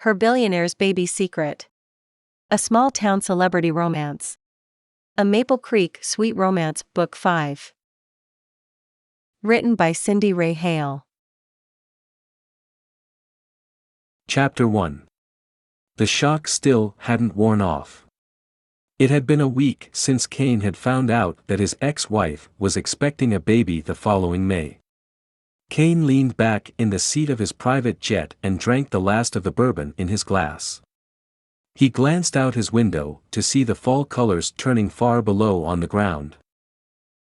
Her Billionaire's Baby Secret. A Small Town Celebrity Romance. A Maple Creek Sweet Romance, Book 5. Written by Cindy Ray Hale. Chapter 1. The shock still hadn't worn off. It had been a week since Kane had found out that his ex-wife was expecting a baby the following May. Kane leaned back in the seat of his private jet and drank the last of the bourbon in his glass. He glanced out his window to see the fall colors turning far below on the ground.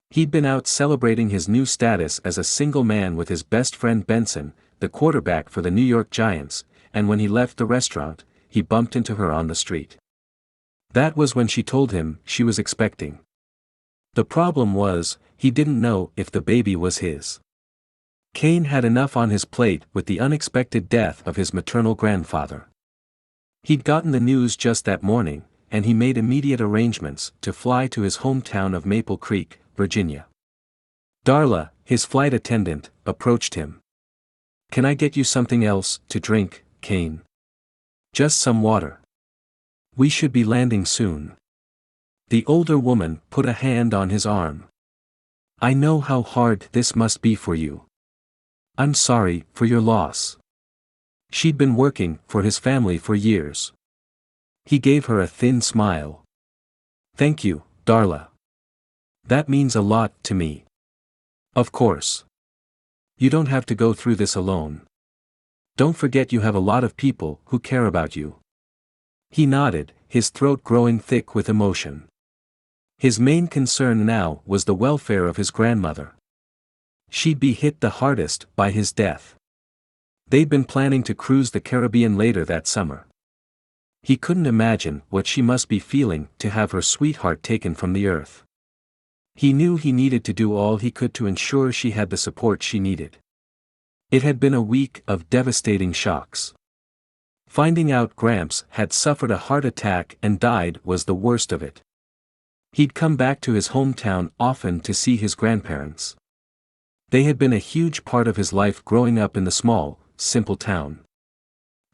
He'd been out celebrating his new status as a single man with his best friend Benson, the quarterback for the New York Giants, and when he left the restaurant, he bumped into her on the street. That was when she told him she was expecting. The problem was, he didn't know if the baby was his. Kane had enough on his plate with the unexpected death of his maternal grandfather. He'd gotten the news just that morning, and he made immediate arrangements to fly to his hometown of Maple Creek, Virginia. Darla, his flight attendant, approached him. "Can I get you something else to drink, Kane? Just some water. We should be landing soon." The older woman put a hand on his arm. "I know how hard this must be for you. I'm sorry for your loss." She'd been working for his family for years. He gave her a thin smile. "Thank you, Darla. That means a lot to me." "Of course. You don't have to go through this alone. Don't forget you have a lot of people who care about you." He nodded, his throat growing thick with emotion. His main concern now was the welfare of his grandmother. She'd be hit the hardest by his death. They'd been planning to cruise the Caribbean later that summer. He couldn't imagine what she must be feeling to have her sweetheart taken from the earth. He knew he needed to do all he could to ensure she had the support she needed. It had been a week of devastating shocks. Finding out Gramps had suffered a heart attack and died was the worst of it. He'd come back to his hometown often to see his grandparents. They had been a huge part of his life growing up in the small, simple town.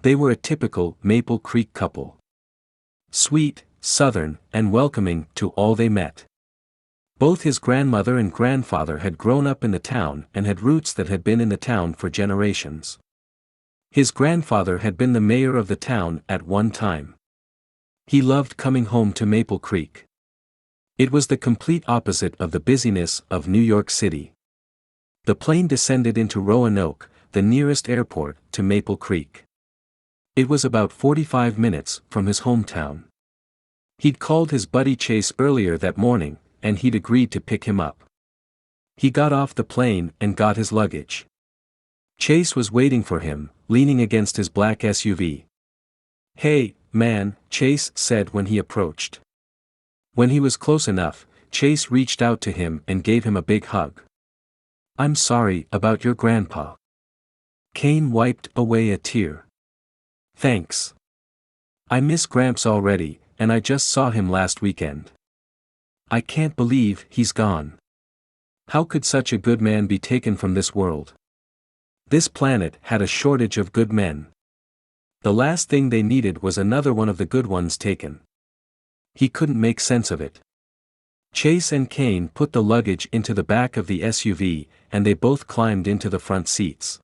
They were a typical Maple Creek couple. Sweet, southern, and welcoming to all they met. Both his grandmother and grandfather had grown up in the town and had roots that had been in the town for generations. His grandfather had been the mayor of the town at one time. He loved coming home to Maple Creek. It was the complete opposite of the busyness of New York City. The plane descended into Roanoke, the nearest airport to Maple Creek. It was about 45 minutes from his hometown. He'd called his buddy Chase earlier that morning, and he'd agreed to pick him up. He got off the plane and got his luggage. Chase was waiting for him, leaning against his black SUV. "Hey, man," Chase said when he approached. When he was close enough, Chase reached out to him and gave him a big hug. "I'm sorry about your grandpa." Kane wiped away a tear. "Thanks. I miss Gramps already, and I just saw him last weekend. I can't believe he's gone. How could such a good man be taken from this world? This planet had a shortage of good men. The last thing they needed was another one of the good ones taken." He couldn't make sense of it. Chase and Kane put the luggage into the back of the SUV, and they both climbed into the front seats.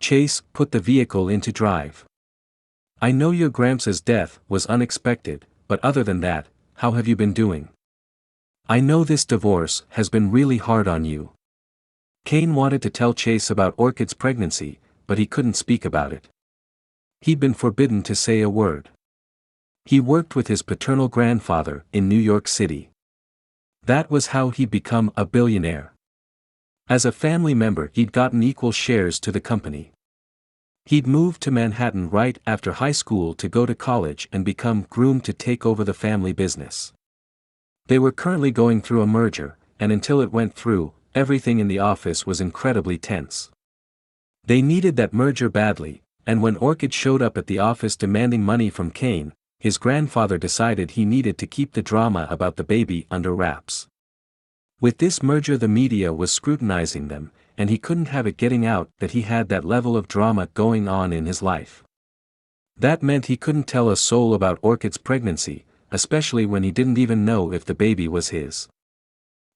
Chase put the vehicle into drive. "I know your Gramps' death was unexpected, but other than that, how have you been doing? I know this divorce has been really hard on you." Kane wanted to tell Chase about Orchid's pregnancy, but he couldn't speak about it. He'd been forbidden to say a word. He worked with his paternal grandfather in New York City. That was how he'd become a billionaire. As a family member, he'd gotten equal shares to the company. He'd moved to Manhattan right after high school to go to college and become groomed to take over the family business. They were currently going through a merger, and until it went through, everything in the office was incredibly tense. They needed that merger badly, and when Orchid showed up at the office demanding money from Kane, his grandfather decided he needed to keep the drama about the baby under wraps. With this merger, the media was scrutinizing them, and he couldn't have it getting out that he had that level of drama going on in his life. That meant he couldn't tell a soul about Orchid's pregnancy, especially when he didn't even know if the baby was his.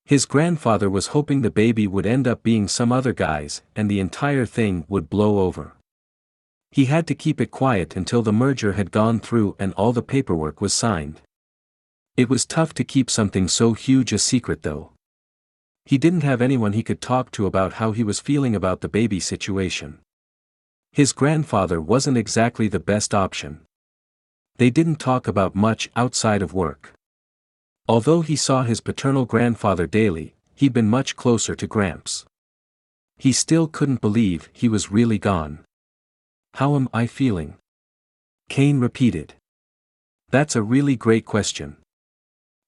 His grandfather was hoping the baby would end up being some other guy's and the entire thing would blow over. He had to keep it quiet until the merger had gone through and all the paperwork was signed. It was tough to keep something so huge a secret though. He didn't have anyone he could talk to about how he was feeling about the baby situation. His grandfather wasn't exactly the best option. They didn't talk about much outside of work. Although he saw his paternal grandfather daily, he'd been much closer to Gramps. He still couldn't believe he was really gone. "How am I feeling?" Kane repeated. "That's a really great question."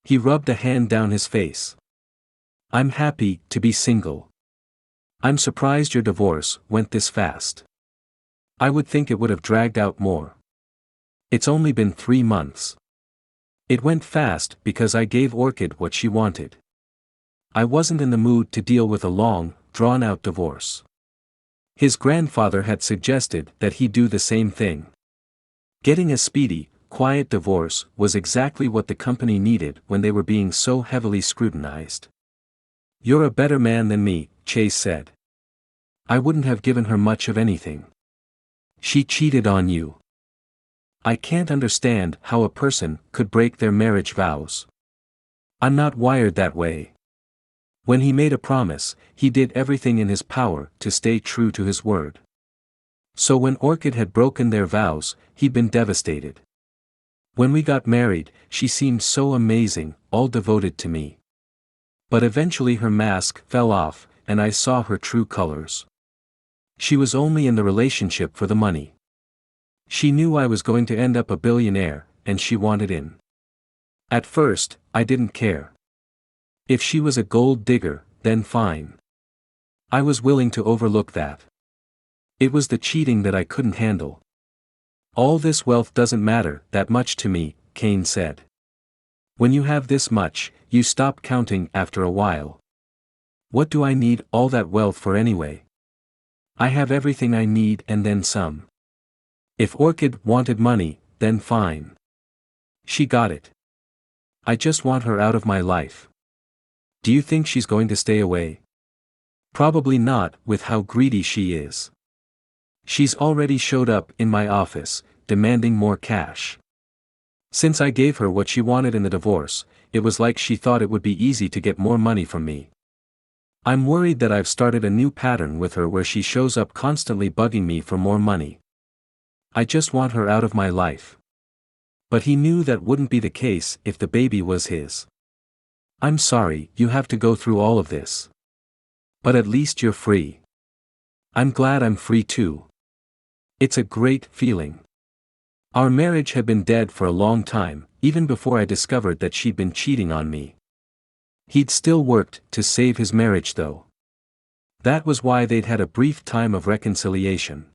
He rubbed a hand down his face. "I'm happy to be single. I'm surprised your divorce went this fast. I would think it would have dragged out more. It's only been 3 months. It went fast because I gave Orchid what she wanted. I wasn't in the mood to deal with a long, drawn-out divorce." His grandfather had suggested that he do the same thing. Getting a speedy, quiet divorce was exactly what the company needed when they were being so heavily scrutinized. "You're a better man than me," Chase said. "I wouldn't have given her much of anything. She cheated on you. I can't understand how a person could break their marriage vows. I'm not wired that way." When he made a promise, he did everything in his power to stay true to his word. So when Orchid had broken their vows, he'd been devastated. "When we got married, she seemed so amazing, all devoted to me. But eventually her mask fell off, and I saw her true colors. She was only in the relationship for the money. She knew I was going to end up a billionaire, and she wanted in. At first, I didn't care. If she was a gold digger, then fine. I was willing to overlook that. It was the cheating that I couldn't handle. All this wealth doesn't matter that much to me," Kane said. "When you have this much, you stop counting after a while. What do I need all that wealth for anyway? I have everything I need and then some. If Orchid wanted money, then fine. She got it. I just want her out of my life. Do you think she's going to stay away? Probably not, with how greedy she is. She's already showed up in my office, demanding more cash. Since I gave her what she wanted in the divorce, it was like she thought it would be easy to get more money from me. I'm worried that I've started a new pattern with her where she shows up constantly bugging me for more money. I just want her out of my life." But he knew that wouldn't be the case if the baby was his. "I'm sorry you have to go through all of this. But at least you're free. I'm glad I'm free too. It's a great feeling. Our marriage had been dead for a long time, even before I discovered that she'd been cheating on me. He'd still worked to save his marriage though. That was why they'd had a brief time of reconciliation.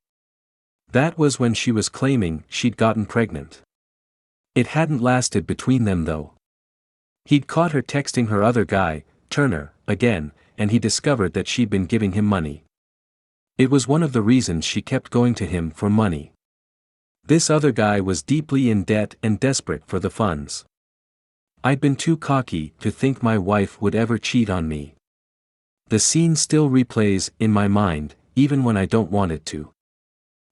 That was when she was claiming she'd gotten pregnant. It hadn't lasted between them though. He'd caught her texting her other guy, Turner, again, and he discovered that she'd been giving him money. It was one of the reasons she kept going to him for money. This other guy was deeply in debt and desperate for the funds. I'd been too cocky to think my wife would ever cheat on me. The scene still replays in my mind, even when I don't want it to.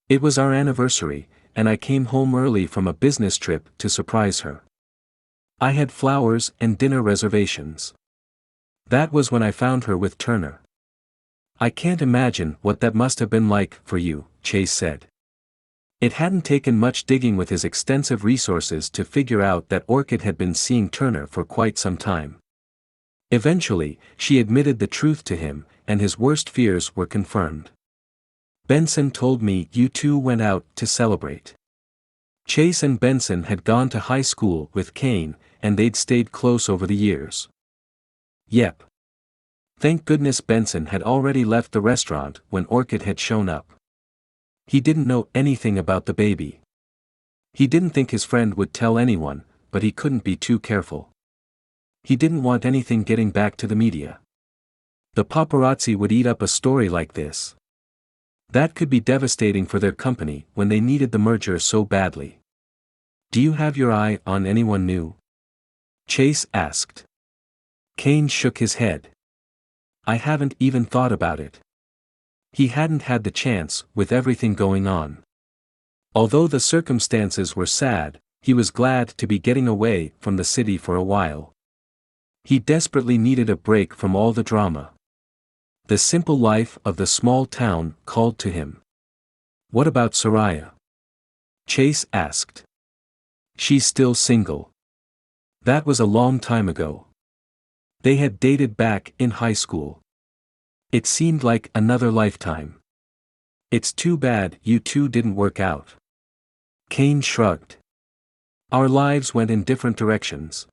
It was our anniversary, and I came home early from a business trip to surprise her. I had flowers and dinner reservations. That was when I found her with Turner. I can't imagine what that must have been like for you," Chase said. It hadn't taken much digging with his extensive resources to figure out that Orchid had been seeing Turner for quite some time. Eventually, she admitted the truth to him, and his worst fears were confirmed. "Benson told me you two went out to celebrate." Chase and Benson had gone to high school with Kane, and they'd stayed close over the years. Yep. Thank goodness Benson had already left the restaurant when Orchid had shown up. He didn't know anything about the baby. He didn't think his friend would tell anyone, but he couldn't be too careful. He didn't want anything getting back to the media. The paparazzi would eat up a story like this. That could be devastating for their company when they needed the merger so badly. Do you have your eye on anyone new? Chase asked. Kane shook his head. I haven't even thought about it. He hadn't had the chance, with everything going on. Although the circumstances were sad, he was glad to be getting away from the city for a while. He desperately needed a break from all the drama. The simple life of the small town called to him. What about Sariah? Chase asked. She's still single. That was a long time ago. They had dated back in high school. It seemed like another lifetime. It's too bad you two didn't work out. Kane shrugged. Our lives went in different directions.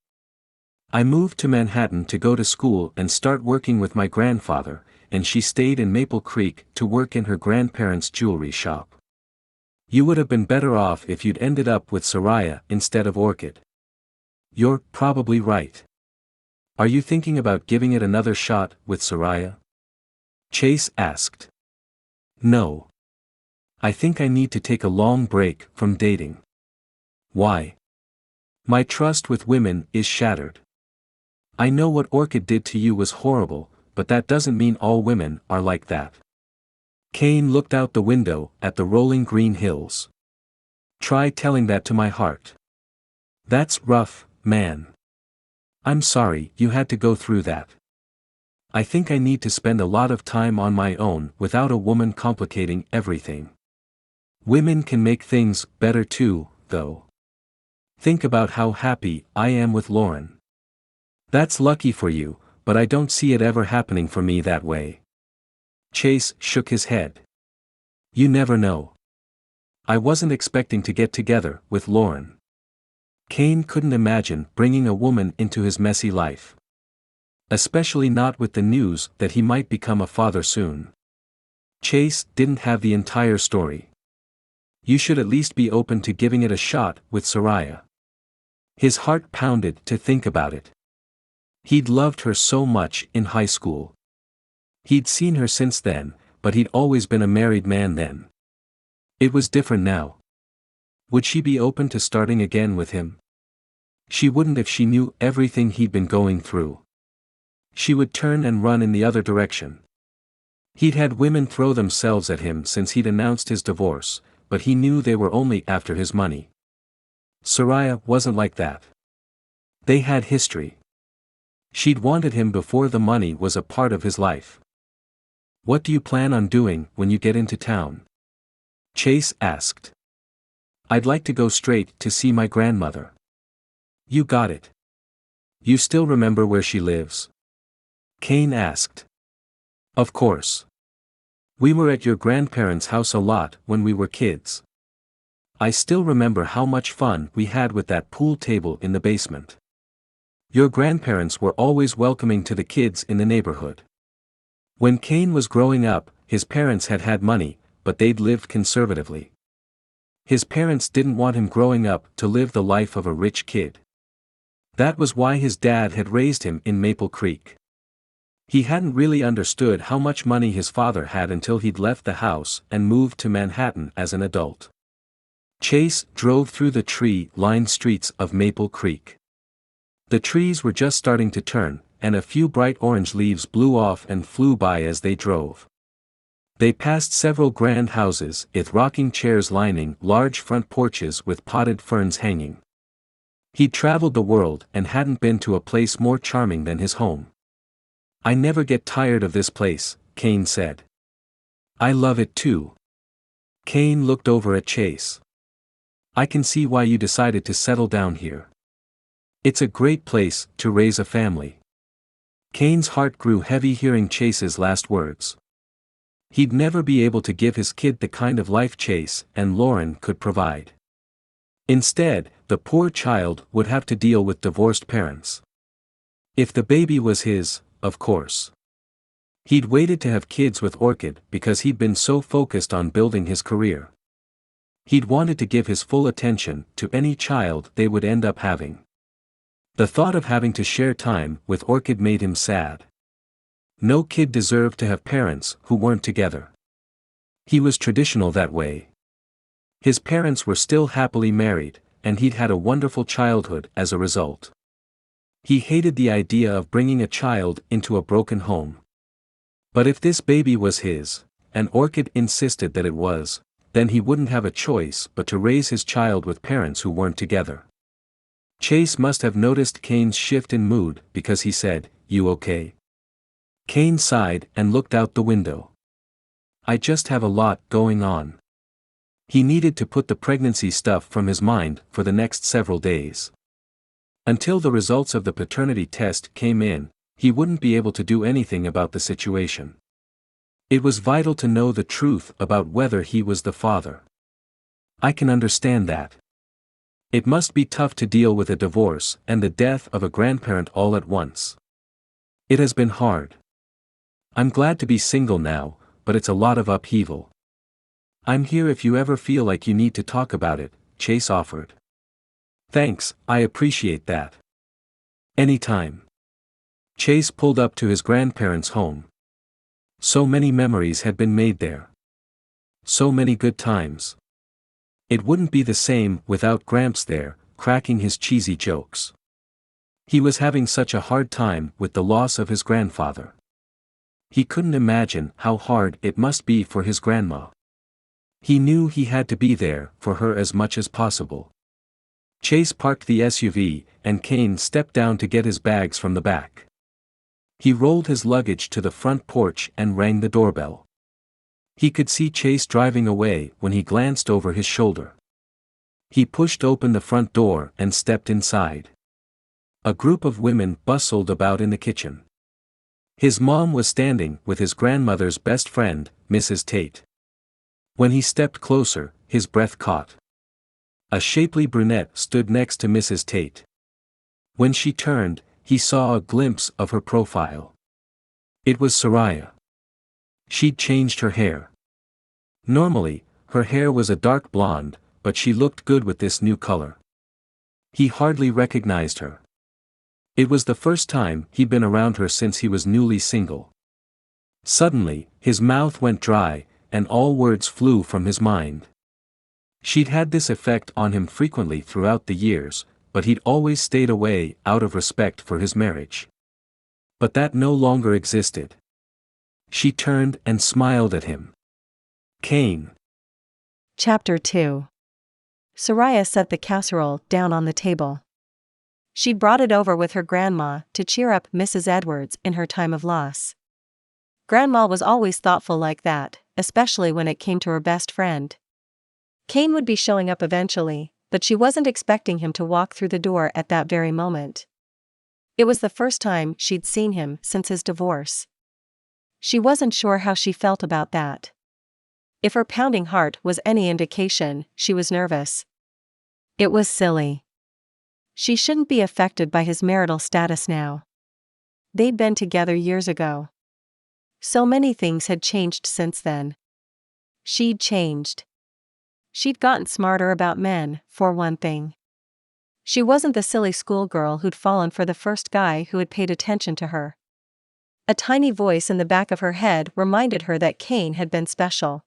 I moved to Manhattan to go to school and start working with my grandfather, and she stayed in Maple Creek to work in her grandparents' jewelry shop. You would have been better off if you'd ended up with Sariah instead of Orchid. You're probably right. Are you thinking about giving it another shot with Sariah? Chase asked. No. I think I need to take a long break from dating. Why? My trust with women is shattered. I know what Orchid did to you was horrible, but that doesn't mean all women are like that. Kane looked out the window at the rolling green hills. Try telling that to my heart. That's rough, man. I'm sorry you had to go through that. I think I need to spend a lot of time on my own without a woman complicating everything. Women can make things better too, though. Think about how happy I am with Lauren. That's lucky for you, but I don't see it ever happening for me that way. Chase shook his head. You never know. I wasn't expecting to get together with Lauren. Kane couldn't imagine bringing a woman into his messy life. Especially not with the news that he might become a father soon. Chase didn't have the entire story. You should at least be open to giving it a shot with Sariah. His heart pounded to think about it. He'd loved her so much in high school. He'd seen her since then, but he'd always been a married man then. It was different now. Would she be open to starting again with him? She wouldn't if she knew everything he'd been going through. She would turn and run in the other direction. He'd had women throw themselves at him since he'd announced his divorce, but he knew they were only after his money. Sariah wasn't like that. They had history. She'd wanted him before the money was a part of his life. What do you plan on doing when you get into town? Chase asked. I'd like to go straight to see my grandmother. You got it. You still remember where she lives? Kane asked. Of course. We were at your grandparents' house a lot when we were kids. I still remember how much fun we had with that pool table in the basement. Your grandparents were always welcoming to the kids in the neighborhood. When Kane was growing up, his parents had had money, but they'd lived conservatively. His parents didn't want him growing up to live the life of a rich kid. That was why his dad had raised him in Maple Creek. He hadn't really understood how much money his father had until he'd left the house and moved to Manhattan as an adult. Chase drove through the tree-lined streets of Maple Creek. The trees were just starting to turn, and a few bright orange leaves blew off and flew by as they drove. They passed several grand houses with rocking chairs lining large front porches with potted ferns hanging. He'd traveled the world and hadn't been to a place more charming than his home. I never get tired of this place, Kane said. I love it too. Kane looked over at Chase. I can see why you decided to settle down here. It's a great place to raise a family. Kane's heart grew heavy hearing Chase's last words. He'd never be able to give his kid the kind of life Chase and Lauren could provide. Instead, the poor child would have to deal with divorced parents. If the baby was his, of course. He'd waited to have kids with Orchid because he'd been so focused on building his career. He'd wanted to give his full attention to any child they would end up having. The thought of having to share time with Orchid made him sad. No kid deserved to have parents who weren't together. He was traditional that way. His parents were still happily married, and he'd had a wonderful childhood as a result. He hated the idea of bringing a child into a broken home. But if this baby was his, and Orchid insisted that it was, then he wouldn't have a choice but to raise his child with parents who weren't together. Chase must have noticed Kane's shift in mood because he said, "You okay?" Kane sighed and looked out the window. "I just have a lot going on." He needed to put the pregnancy stuff from his mind for the next several days. Until the results of the paternity test came in, he wouldn't be able to do anything about the situation. It was vital to know the truth about whether he was the father. "I can understand that. It must be tough to deal with a divorce and the death of a grandparent all at once. It has been hard. I'm glad to be single now, but it's a lot of upheaval. I'm here if you ever feel like you need to talk about it," Chase offered. "Thanks, I appreciate that. Anytime." Chase pulled up to his grandparents' home. So many memories had been made there. So many good times. It wouldn't be the same without Gramps there, cracking his cheesy jokes. He was having such a hard time with the loss of his grandfather. He couldn't imagine how hard it must be for his grandma. He knew he had to be there for her as much as possible. Chase parked the SUV, and Kane stepped down to get his bags from the back. He rolled his luggage to the front porch and rang the doorbell. He could see Chase driving away when he glanced over his shoulder. He pushed open the front door and stepped inside. A group of women bustled about in the kitchen. His mom was standing with his grandmother's best friend, Mrs. Tate. When he stepped closer, his breath caught. A shapely brunette stood next to Mrs. Tate. When she turned, he saw a glimpse of her profile. It was Sariah. She'd changed her hair. Normally, her hair was a dark blonde, but she looked good with this new color. He hardly recognized her. It was the first time he'd been around her since he was newly single. Suddenly, his mouth went dry, and all words flew from his mind. She'd had this effect on him frequently throughout the years, but he'd always stayed away out of respect for his marriage. But that no longer existed. She turned and smiled at him. "Kane." Chapter 2. Sariah set the casserole down on the table. She'd brought it over with her grandma to cheer up Mrs. Edwards in her time of loss. Grandma was always thoughtful like that, especially when it came to her best friend. Kane would be showing up eventually, but she wasn't expecting him to walk through the door at that very moment. It was the first time she'd seen him since his divorce. She wasn't sure how she felt about that. If her pounding heart was any indication, she was nervous. It was silly. She shouldn't be affected by his marital status now. They'd been together years ago. So many things had changed since then. She'd changed. She'd gotten smarter about men, for one thing. She wasn't the silly schoolgirl who'd fallen for the first guy who had paid attention to her. A tiny voice in the back of her head reminded her that Kane had been special.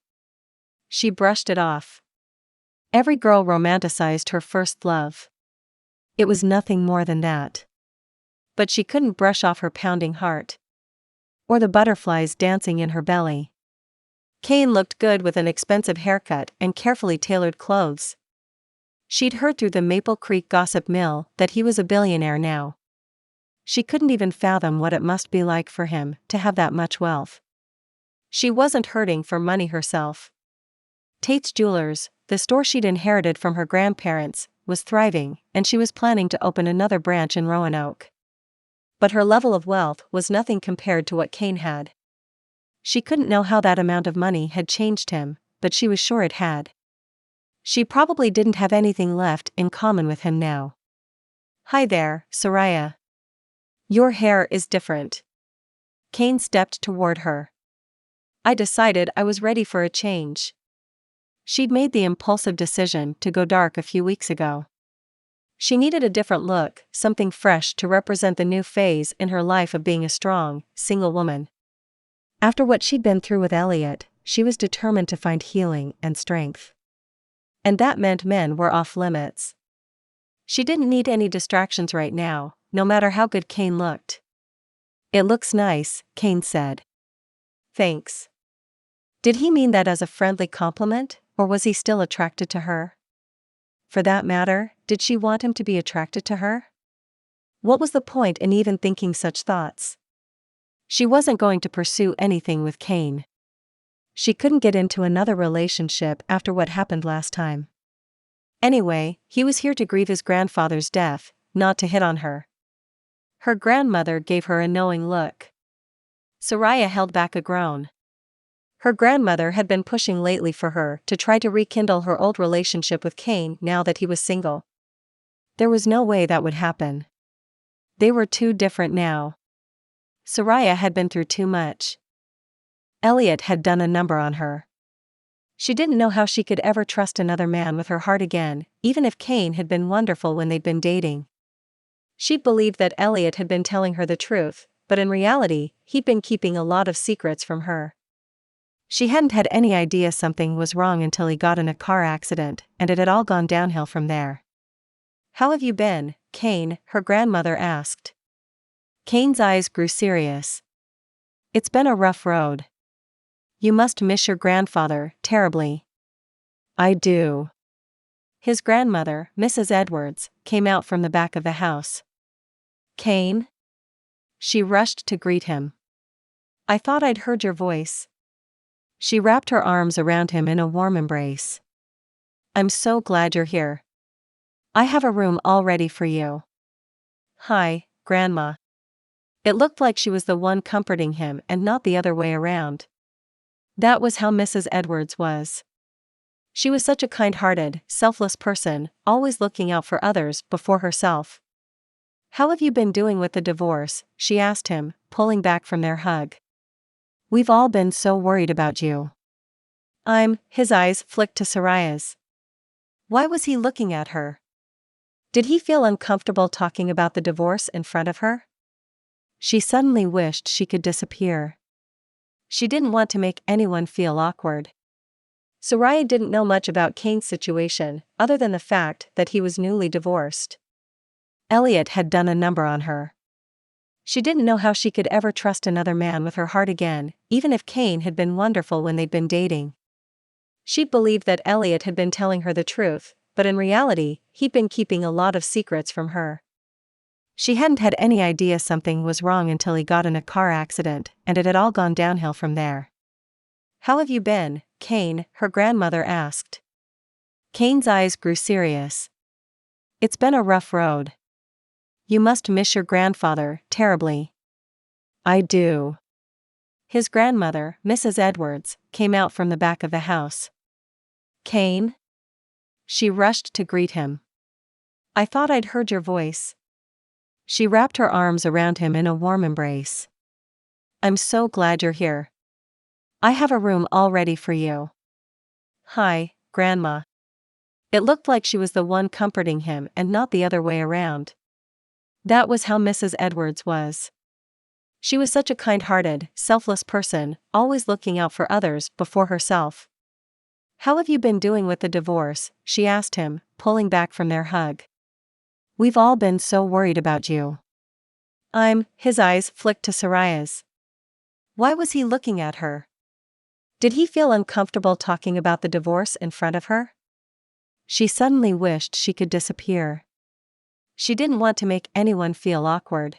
She brushed it off. Every girl romanticized her first love. It was nothing more than that. But she couldn't brush off her pounding heart. Or the butterflies dancing in her belly. Kane looked good with an expensive haircut and carefully tailored clothes. She'd heard through the Maple Creek gossip mill that he was a billionaire now. She couldn't even fathom what it must be like for him to have that much wealth. She wasn't hurting for money herself. Tate's Jewelers, the store she'd inherited from her grandparents, was thriving, and she was planning to open another branch in Roanoke. But her level of wealth was nothing compared to what Kane had. She couldn't know how that amount of money had changed him, but she was sure it had. She probably didn't have anything left in common with him now. "Hi there, Sariah. Your hair is different." Kane stepped toward her. "I decided I was ready for a change." She'd made the impulsive decision to go dark a few weeks ago. She needed a different look, something fresh to represent the new phase in her life of being a strong, single woman. After what she'd been through with Elliot, she was determined to find healing and strength. And that meant men were off limits. She didn't need any distractions right now, no matter how good Kane looked. "It looks nice," Kane said. "Thanks." Did he mean that as a friendly compliment, or was he still attracted to her? For that matter, did she want him to be attracted to her? What was the point in even thinking such thoughts? She wasn't going to pursue anything with Kane. She couldn't get into another relationship after what happened last time. Anyway, he was here to grieve his grandfather's death, not to hit on her. Her grandmother gave her a knowing look. Sariah held back a groan. Her grandmother had been pushing lately for her to try to rekindle her old relationship with Kane now that he was single. There was no way that would happen. They were too different now. Sariah had been through too much. Elliot had done a number on her. She didn't know how she could ever trust another man with her heart again, even if Kane had been wonderful when they'd been dating. She believed that Elliot had been telling her the truth, but in reality, he'd been keeping a lot of secrets from her. She hadn't had any idea something was wrong until he got in a car accident, and it had all gone downhill from there. "How have you been, Kane?" her grandmother asked. Kane's eyes grew serious. "It's been a rough road. You must miss your grandfather terribly." "I do." His grandmother, Mrs. Edwards, came out from the back of the house. "Kane?" She rushed to greet him. "I thought I'd heard your voice." She wrapped her arms around him in a warm embrace. "I'm so glad you're here. I have a room all ready for you." "Hi, Grandma." It looked like she was the one comforting him and not the other way around. That was how Mrs. Edwards was. She was such a kind-hearted, selfless person, always looking out for others before herself. "How have you been doing with the divorce?" she asked him, pulling back from their hug. "We've all been so worried about you." His eyes flicked to Sariah's. Why was he looking at her? Did he feel uncomfortable talking about the divorce in front of her? She suddenly wished she could disappear. She didn't want to make anyone feel awkward. Sariah didn't know much about Kane's situation, other than the fact that he was newly divorced. Elliot had done a number on her. She didn't know how she could ever trust another man with her heart again, even if Kane had been wonderful when they'd been dating. She believed that Elliot had been telling her the truth, but in reality, he'd been keeping a lot of secrets from her. She hadn't had any idea something was wrong until he got in a car accident, and it had all gone downhill from there. "How have you been, Kane?" her grandmother asked. Kane's eyes grew serious. "It's been a rough road. You must miss your grandfather terribly." "I do." His grandmother, Mrs. Edwards, came out from the back of the house. "Kane?" She rushed to greet him. "I thought I'd heard your voice." She wrapped her arms around him in a warm embrace. "I'm so glad you're here. I have a room all ready for you." "Hi, Grandma." It looked like she was the one comforting him and not the other way around. That was how Mrs. Edwards was. She was such a kind-hearted, selfless person, always looking out for others before herself. "How have you been doing with the divorce?" she asked him, pulling back from their hug. "We've all been so worried about you." His eyes flicked to Sariah's. Why was he looking at her? Did he feel uncomfortable talking about the divorce in front of her? She suddenly wished she could disappear. She didn't want to make anyone feel awkward.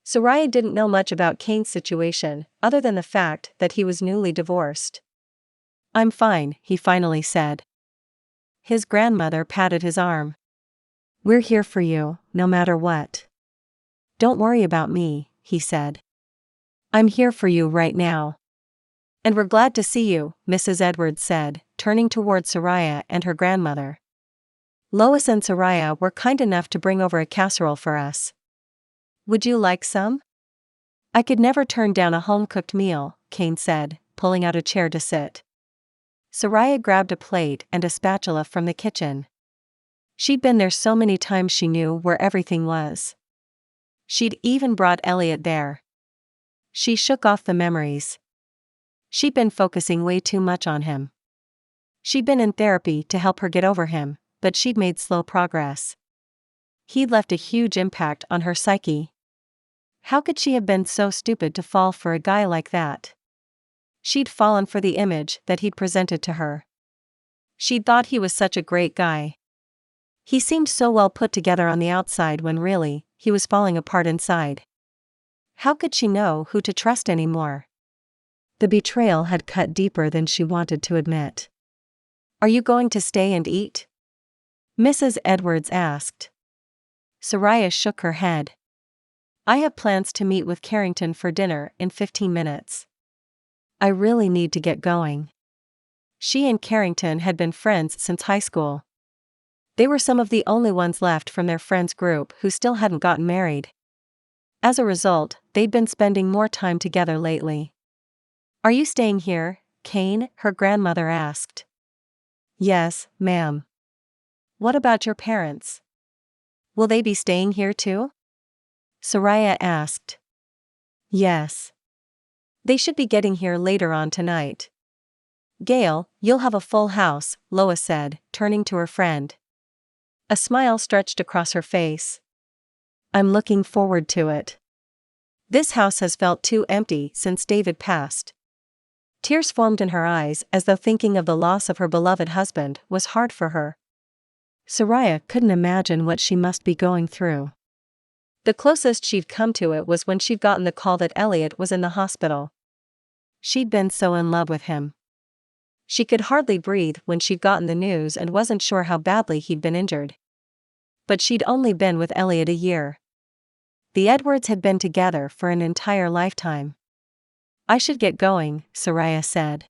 Sariah didn't know much about Kane's situation, other than the fact that he was newly divorced. "I'm fine," he finally said. His grandmother patted his arm. "We're here for you, no matter what. Don't worry about me," he said. "I'm here for you right now." "And we're glad to see you," Mrs. Edwards said, turning toward Sariah and her grandmother. "Lois and Sariah were kind enough to bring over a casserole for us. Would you like some?" "I could never turn down a home-cooked meal," Kane said, pulling out a chair to sit. Sariah grabbed a plate and a spatula from the kitchen. She'd been there so many times she knew where everything was. She'd even brought Elliot there. She shook off the memories. She'd been focusing way too much on him. She'd been in therapy to help her get over him, but she'd made slow progress. He'd left a huge impact on her psyche. How could she have been so stupid to fall for a guy like that? She'd fallen for the image that he'd presented to her. She'd thought he was such a great guy. He seemed so well put together on the outside when really, he was falling apart inside. How could she know who to trust anymore? The betrayal had cut deeper than she wanted to admit. "Are you going to stay and eat?" Mrs. Edwards asked. Sariah shook her head. "I have plans to meet with Carrington for dinner in 15 minutes. I really need to get going." She and Carrington had been friends since high school. They were some of the only ones left from their friends group who still hadn't gotten married. As a result, they'd been spending more time together lately. "Are you staying here, Kane?" her grandmother asked. "Yes, ma'am." "What about your parents? Will they be staying here too?" Sariah asked. "Yes. They should be getting here later on tonight." "Gail, you'll have a full house," Lois said, turning to her friend. A smile stretched across her face. "I'm looking forward to it. This house has felt too empty since David passed." Tears formed in her eyes as though thinking of the loss of her beloved husband was hard for her. Sariah couldn't imagine what she must be going through. The closest she'd come to it was when she'd gotten the call that Elliot was in the hospital. She'd been so in love with him. She could hardly breathe when she'd gotten the news and wasn't sure how badly he'd been injured. But she'd only been with Elliot a year. The Edwards had been together for an entire lifetime. "I should get going," Sariah said.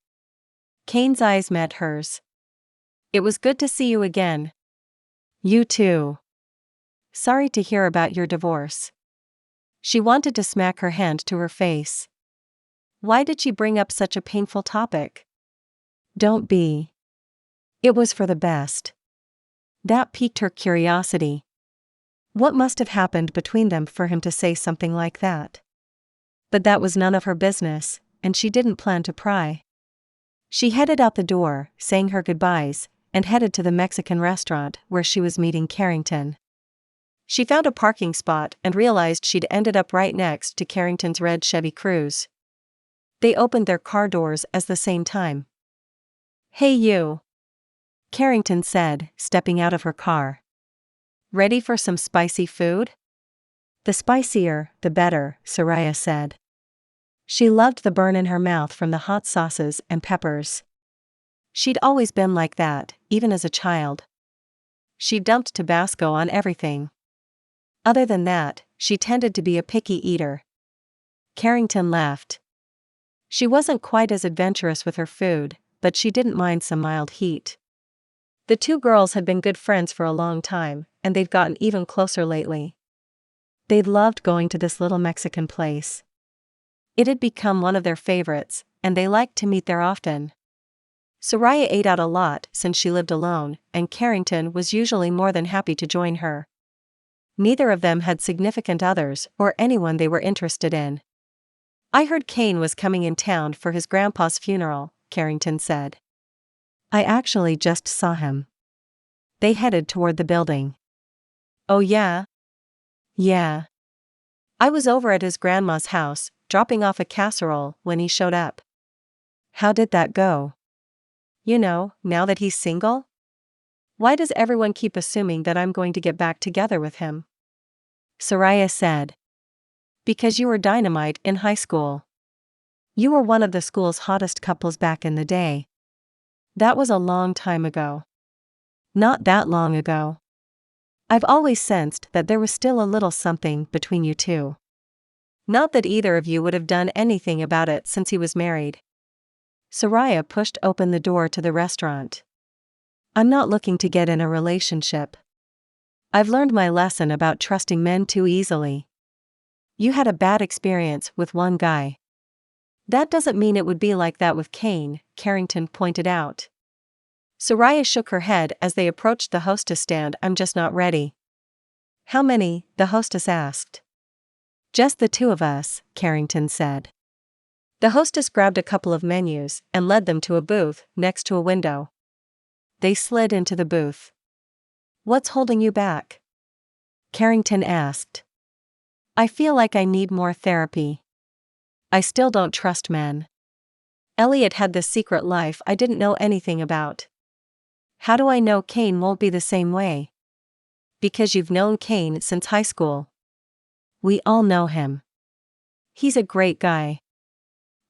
Kane's eyes met hers. "It was good to see you again." "You too. Sorry to hear about your divorce." She wanted to smack her hand to her face. Why did she bring up such a painful topic? "Don't be. It was for the best." That piqued her curiosity. What must have happened between them for him to say something like that? But that was none of her business, and she didn't plan to pry. She headed out the door, saying her goodbyes, and headed to the Mexican restaurant where she was meeting Carrington. She found a parking spot and realized she'd ended up right next to Carrington's red Chevy Cruze. They opened their car doors at the same time. "Hey you," Carrington said, stepping out of her car. "Ready for some spicy food?" "The spicier, the better," Sariah said. She loved the burn in her mouth from the hot sauces and peppers. She'd always been like that, even as a child. She dumped Tabasco on everything. Other than that, she tended to be a picky eater. Carrington laughed. She wasn't quite as adventurous with her food, but she didn't mind some mild heat. The two girls had been good friends for a long time, and they'd gotten even closer lately. They'd loved going to this little Mexican place. It had become one of their favorites, and they liked to meet there often. Sariah ate out a lot since she lived alone, and Carrington was usually more than happy to join her. Neither of them had significant others or anyone they were interested in. "I heard Kane was coming in town for his grandpa's funeral," Carrington said. "I actually just saw him." They headed toward the building. "Oh yeah?" "Yeah. I was over at his grandma's house, dropping off a casserole when he showed up." "How did that go?" "You know, now that he's single? Why does everyone keep assuming that I'm going to get back together with him?" Sariah said. "Because you were dynamite in high school. You were one of the school's hottest couples back in the day." "That was a long time ago." "Not that long ago. I've always sensed that there was still a little something between you two. Not that either of you would have done anything about it since he was married." Sariah pushed open the door to the restaurant. "I'm not looking to get in a relationship. I've learned my lesson about trusting men too easily." "You had a bad experience with one guy." "That doesn't mean it would be like that with Kane," Carrington pointed out. Sariah shook her head as they approached the hostess stand. "I'm just not ready." "How many?" the hostess asked. "Just the two of us," Carrington said. The hostess grabbed a couple of menus and led them to a booth next to a window. They slid into the booth. "What's holding you back?" Carrington asked. "I feel like I need more therapy. I still don't trust men. Elliot had this secret life I didn't know anything about. How do I know Kane won't be the same way?" "Because you've known Kane since high school. We all know him. He's a great guy.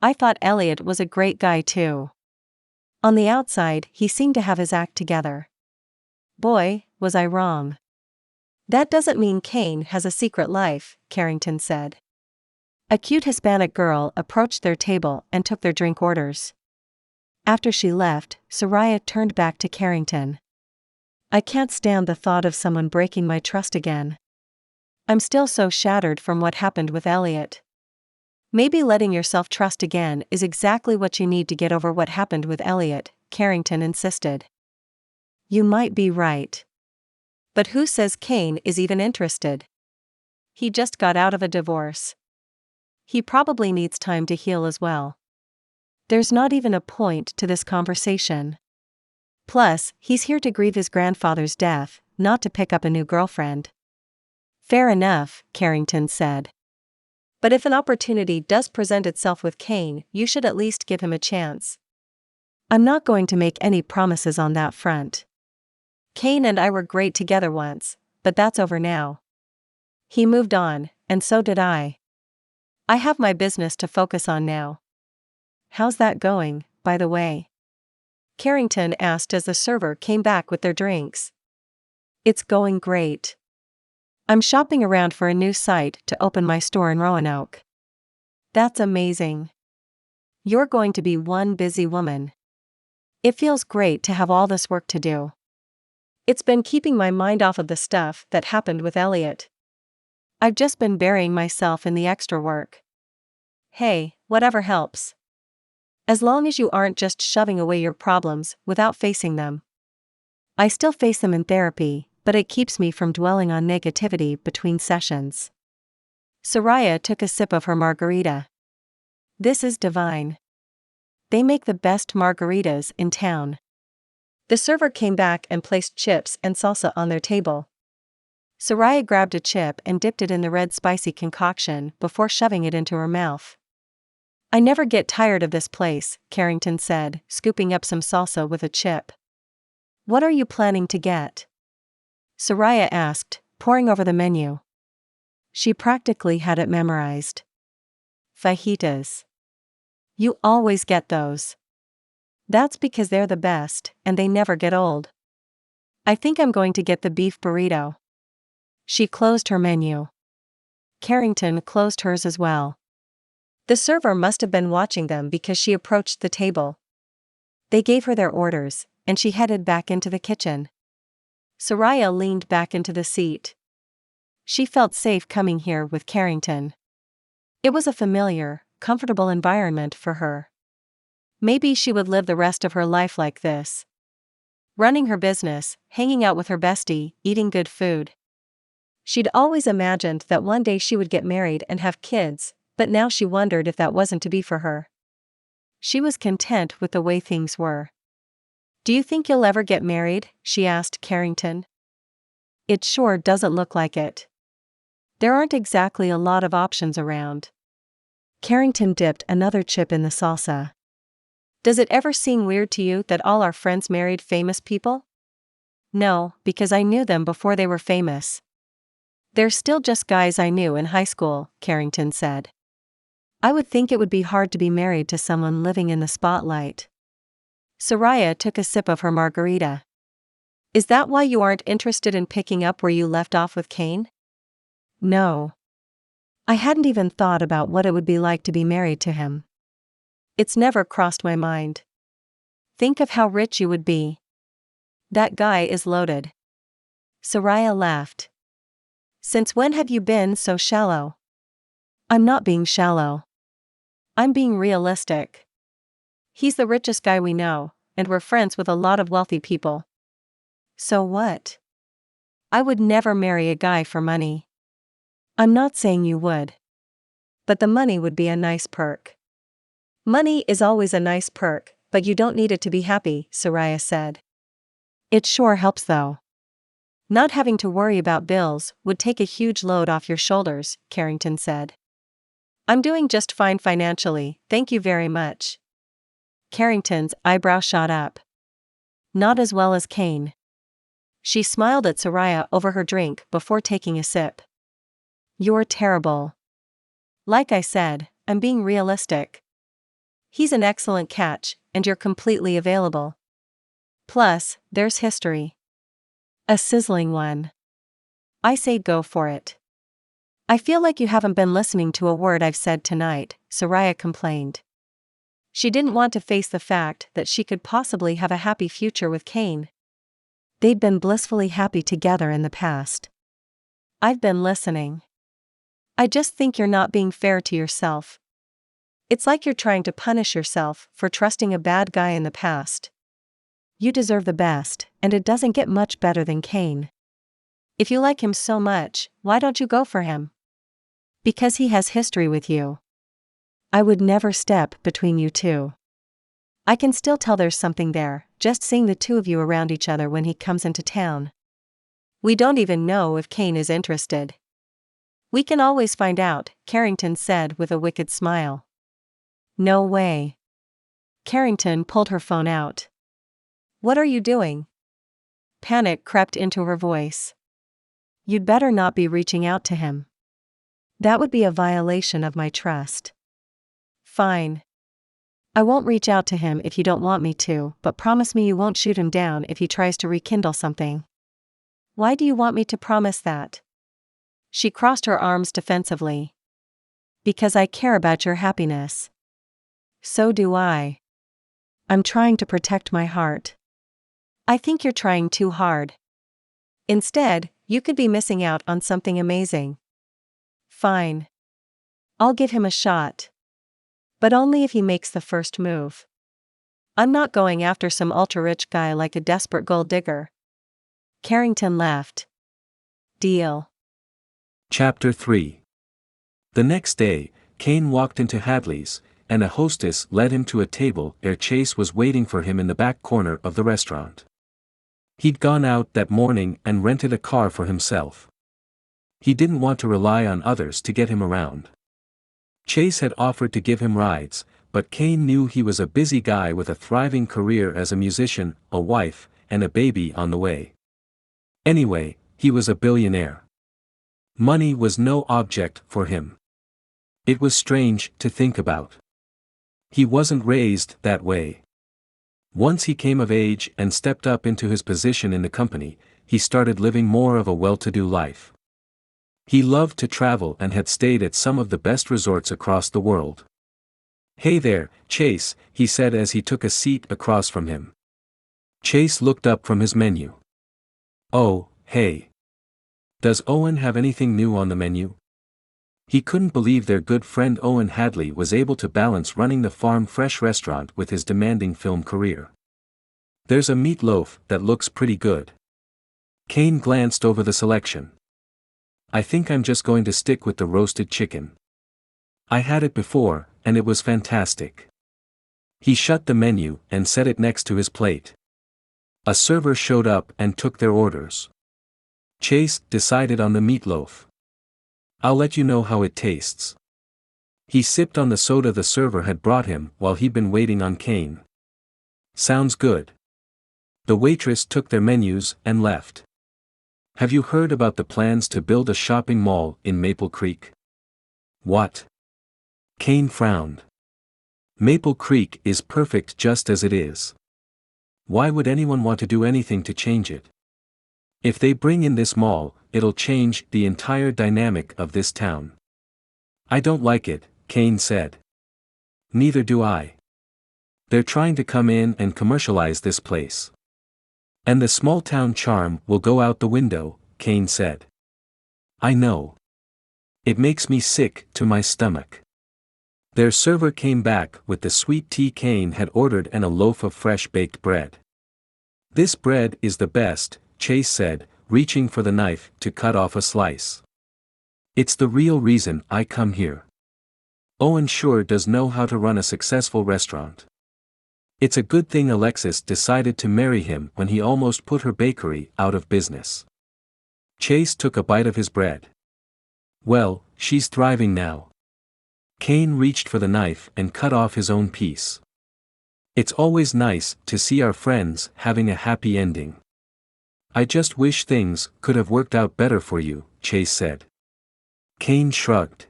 I thought Elliot was a great guy too. On the outside, he seemed to have his act together. Boy, was I wrong." "That doesn't mean Kane has a secret life," Carrington said. A cute Hispanic girl approached their table and took their drink orders. After she left, Sariah turned back to Carrington. "I can't stand the thought of someone breaking my trust again. I'm still so shattered from what happened with Elliot." "Maybe letting yourself trust again is exactly what you need to get over what happened with Elliot," Carrington insisted. "You might be right. But who says Kane is even interested? He just got out of a divorce. He probably needs time to heal as well. There's not even a point to this conversation. Plus, he's here to grieve his grandfather's death, not to pick up a new girlfriend." "Fair enough," Carrington said. "But if an opportunity does present itself with Kane, you should at least give him a chance." "I'm not going to make any promises on that front. Kane and I were great together once, but that's over now. He moved on, and so did I. I have my business to focus on now." "How's that going, by the way?" Carrington asked as the server came back with their drinks. "It's going great. I'm shopping around for a new site to open my store in Roanoke." "That's amazing. You're going to be one busy woman. It feels great to have all this work to do. It's been keeping my mind off of the stuff that happened with Elliot. I've just been burying myself in the extra work." "Hey, whatever helps. As long as you aren't just shoving away your problems without facing them." "I still face them in therapy, but it keeps me from dwelling on negativity between sessions." Sariah took a sip of her margarita. "This is divine. They make the best margaritas in town." The server came back and placed chips and salsa on their table. Sariah grabbed a chip and dipped it in the red spicy concoction before shoving it into her mouth. "I never get tired of this place," Carrington said, scooping up some salsa with a chip. "What are you planning to get?" Sariah asked, poring over the menu. She practically had it memorized. "Fajitas. You always get those." "That's because they're the best, and they never get old." "I think I'm going to get the beef burrito." She closed her menu. Carrington closed hers as well. The server must have been watching them because she approached the table. They gave her their orders, and she headed back into the kitchen. Sariah leaned back into the seat. She felt safe coming here with Carrington. It was a familiar, comfortable environment for her. Maybe she would live the rest of her life like this. Running her business, hanging out with her bestie, eating good food. She'd always imagined that one day she would get married and have kids, but now she wondered if that wasn't to be for her. She was content with the way things were. "Do you think you'll ever get married?" she asked Carrington. "It sure doesn't look like it. There aren't exactly a lot of options around." Carrington dipped another chip in the salsa. "Does it ever seem weird to you that all our friends married famous people?" "No, because I knew them before they were famous. They're still just guys I knew in high school," Carrington said. "I would think it would be hard to be married to someone living in the spotlight." Sariah took a sip of her margarita. "Is that why you aren't interested in picking up where you left off with Kane?" "No. I hadn't even thought about what it would be like to be married to him. It's never crossed my mind. Think of how rich you would be. That guy is loaded." Sariah laughed. "Since when have you been so shallow?" "I'm not being shallow. I'm being realistic. He's the richest guy we know, and we're friends with a lot of wealthy people." "So what? I would never marry a guy for money." "I'm not saying you would. But the money would be a nice perk." Money is always a nice perk, but you don't need it to be happy, Sariah said. It sure helps though. Not having to worry about bills would take a huge load off your shoulders, Carrington said. I'm doing just fine financially, thank you very much. Carrington's eyebrow shot up. Not as well as Kane. She smiled at Sariah over her drink before taking a sip. You're terrible. Like I said, I'm being realistic. He's an excellent catch, and you're completely available. Plus, there's history. A sizzling one. I say go for it. I feel like you haven't been listening to a word I've said tonight, Sariah complained. She didn't want to face the fact that she could possibly have a happy future with Kane. They'd been blissfully happy together in the past. I've been listening. I just think you're not being fair to yourself. It's like you're trying to punish yourself for trusting a bad guy in the past. You deserve the best, and it doesn't get much better than Kane. If you like him so much, why don't you go for him? Because he has history with you. I would never step between you two. I can still tell there's something there, just seeing the two of you around each other when he comes into town. We don't even know if Kane is interested. We can always find out, Carrington said with a wicked smile. No way. Carrington pulled her phone out. What are you doing? Panic crept into her voice. You'd better not be reaching out to him. That would be a violation of my trust. Fine. I won't reach out to him if you don't want me to, but promise me you won't shoot him down if he tries to rekindle something. Why do you want me to promise that? She crossed her arms defensively. Because I care about your happiness. So do I. I'm trying to protect my heart. I think you're trying too hard. Instead, you could be missing out on something amazing. Fine. I'll give him a shot. But only if he makes the first move. I'm not going after some ultra-rich guy like a desperate gold digger. Carrington laughed. Deal. Chapter 3. The next day, Kane walked into Hadley's, and a hostess led him to a table where Chase was waiting for him in the back corner of the restaurant. He'd gone out that morning and rented a car for himself. He didn't want to rely on others to get him around. Chase had offered to give him rides, but Kane knew he was a busy guy with a thriving career as a musician, a wife, and a baby on the way. Anyway, he was a billionaire. Money was no object for him. It was strange to think about. He wasn't raised that way. Once he came of age and stepped up into his position in the company, he started living more of a well-to-do life. He loved to travel and had stayed at some of the best resorts across the world. Hey there, Chase, he said as he took a seat across from him. Chase looked up from his menu. Oh, hey. Does Owen have anything new on the menu? He couldn't believe their good friend Owen Hadley was able to balance running the farm fresh restaurant with his demanding film career. There's a meatloaf that looks pretty good. Kane glanced over the selection. I think I'm just going to stick with the roasted chicken. I had it before, and it was fantastic. He shut the menu and set it next to his plate. A server showed up and took their orders. Chase decided on the meatloaf. I'll let you know how it tastes. He sipped on the soda the server had brought him while he'd been waiting on Kane. Sounds good. The waitress took their menus and left. Have you heard about the plans to build a shopping mall in Maple Creek? What? Kane frowned. Maple Creek is perfect just as it is. Why would anyone want to do anything to change it? If they bring in this mall, it'll change the entire dynamic of this town. I don't like it, Kane said. Neither do I. They're trying to come in and commercialize this place. And the small town charm will go out the window, Kane said. I know. It makes me sick to my stomach. Their server came back with the sweet tea Kane had ordered and a loaf of fresh baked bread. This bread is the best, Chase said, reaching for the knife to cut off a slice. It's the real reason I come here. Owen sure does know how to run a successful restaurant. It's a good thing Alexis decided to marry him when he almost put her bakery out of business. Chase took a bite of his bread. Well, she's thriving now. Kane reached for the knife and cut off his own piece. It's always nice to see our friends having a happy ending. I just wish things could have worked out better for you, Chase said. Kane shrugged.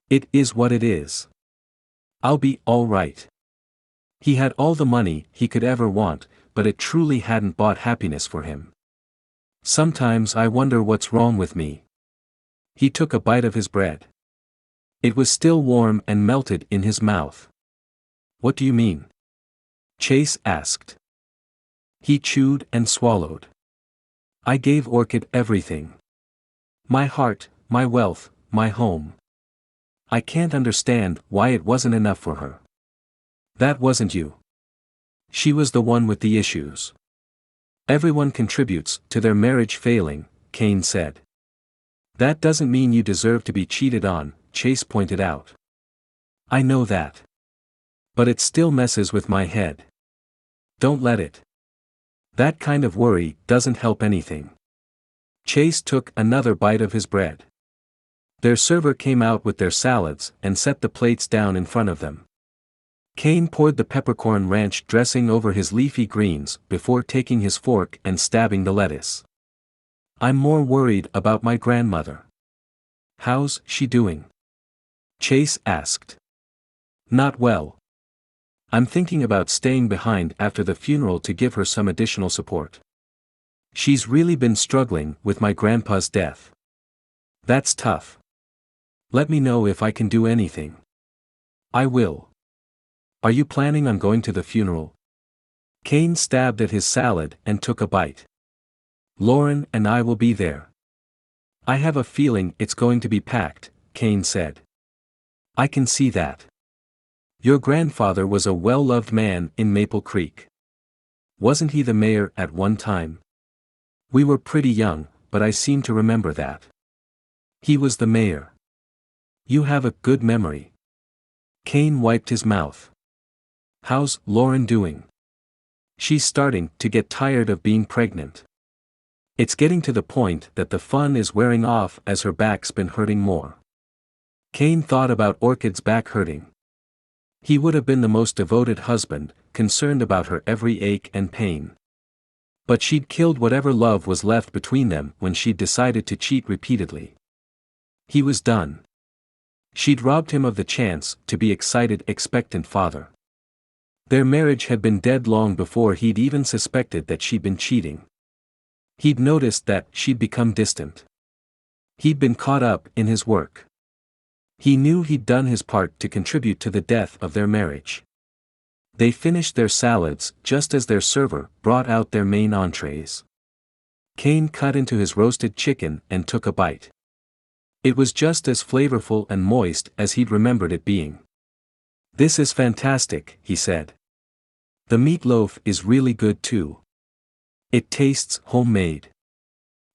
It is what it is. I'll be all right. He had all the money he could ever want, but it truly hadn't bought happiness for him. Sometimes I wonder what's wrong with me. He took a bite of his bread. It was still warm and melted in his mouth. What do you mean? Chase asked. He chewed and swallowed. I gave Orchid everything. My heart, my wealth, my home. I can't understand why it wasn't enough for her. That wasn't you. She was the one with the issues. Everyone contributes to their marriage failing, Kane said. That doesn't mean you deserve to be cheated on, Chase pointed out. I know that. But it still messes with my head. Don't let it. That kind of worry doesn't help anything. Chase took another bite of his bread. Their server came out with their salads and set the plates down in front of them. Kane poured the peppercorn ranch dressing over his leafy greens before taking his fork and stabbing the lettuce. I'm more worried about my grandmother. How's she doing? Chase asked. Not well. I'm thinking about staying behind after the funeral to give her some additional support. She's really been struggling with my grandpa's death. That's tough. Let me know if I can do anything. I will. Are you planning on going to the funeral? Kane stabbed at his salad and took a bite. Lauren and I will be there. I have a feeling it's going to be packed, Kane said. I can see that. Your grandfather was a well-loved man in Maple Creek. Wasn't he the mayor at one time? We were pretty young, but I seem to remember that. He was the mayor. You have a good memory. Kane wiped his mouth. How's Lauren doing? She's starting to get tired of being pregnant. It's getting to the point that the fun is wearing off as her back's been hurting more. Kane thought about Orchid's back hurting. He would have been the most devoted husband, concerned about her every ache and pain. But she'd killed whatever love was left between them when she'd decided to cheat repeatedly. He was done. She'd robbed him of the chance to be excited, expectant father. Their marriage had been dead long before he'd even suspected that she'd been cheating. He'd noticed that she'd become distant. He'd been caught up in his work. He knew he'd done his part to contribute to the death of their marriage. They finished their salads just as their server brought out their main entrees. Kane cut into his roasted chicken and took a bite. It was just as flavorful and moist as he'd remembered it being. This is fantastic, he said. The meatloaf is really good too. It tastes homemade.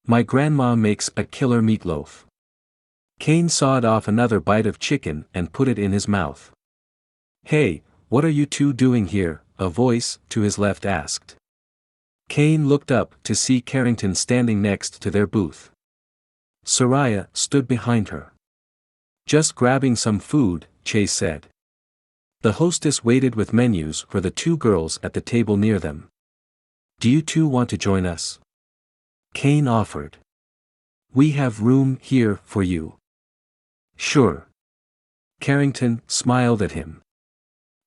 My grandma makes a killer meatloaf. Kane sawed off another bite of chicken and put it in his mouth. Hey, what are you two doing here? A voice to his left asked. Kane looked up to see Carrington standing next to their booth. Sariah stood behind her. Just grabbing some food, Chase said. The hostess waited with menus for the two girls at the table near them. Do you two want to join us? Kane offered. We have room here for you. Sure. Carrington smiled at him.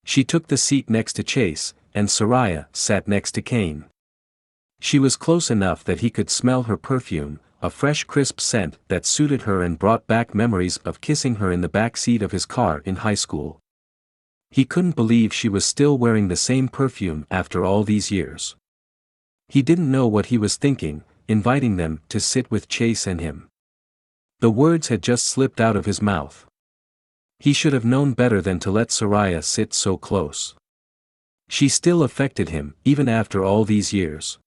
She took the seat next to Chase, and Sariah sat next to Kane. She was close enough that he could smell her perfume, a fresh crisp scent that suited her and brought back memories of kissing her in the back seat of his car in high school. He couldn't believe she was still wearing the same perfume after all these years. He didn't know what he was thinking, inviting them to sit with Chase and him. The words had just slipped out of his mouth. He should have known better than to let Sariah sit so close. She still affected him, even after all these years.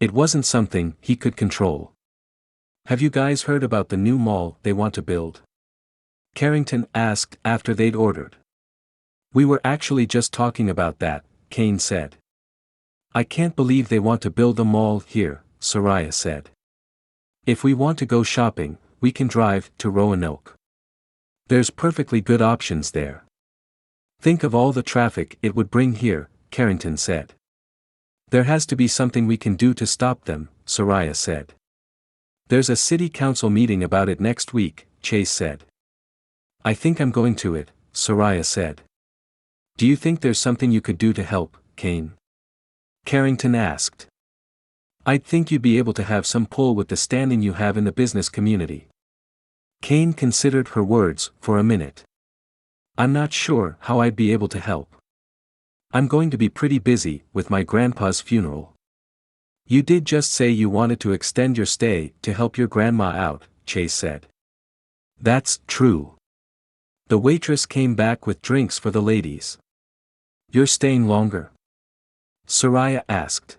It wasn't something he could control. Have you guys heard about the new mall they want to build? Carrington asked after they'd ordered. We were actually just talking about that, Kane said. I can't believe they want to build a mall here, Sariah said. If we want to go shopping, we can drive to Roanoke. There's perfectly good options there. Think of all the traffic it would bring here, Carrington said. There has to be something we can do to stop them, Sariah said. There's a city council meeting about it next week, Chase said. I think I'm going to it, Sariah said. Do you think there's something you could do to help, Kane? Carrington asked. I'd think you'd be able to have some pull with the standing you have in the business community. Kane considered her words for a minute. I'm not sure how I'd be able to help. I'm going to be pretty busy with my grandpa's funeral. You did just say you wanted to extend your stay to help your grandma out, Chase said. That's true. The waitress came back with drinks for the ladies. You're staying longer? Sariah asked.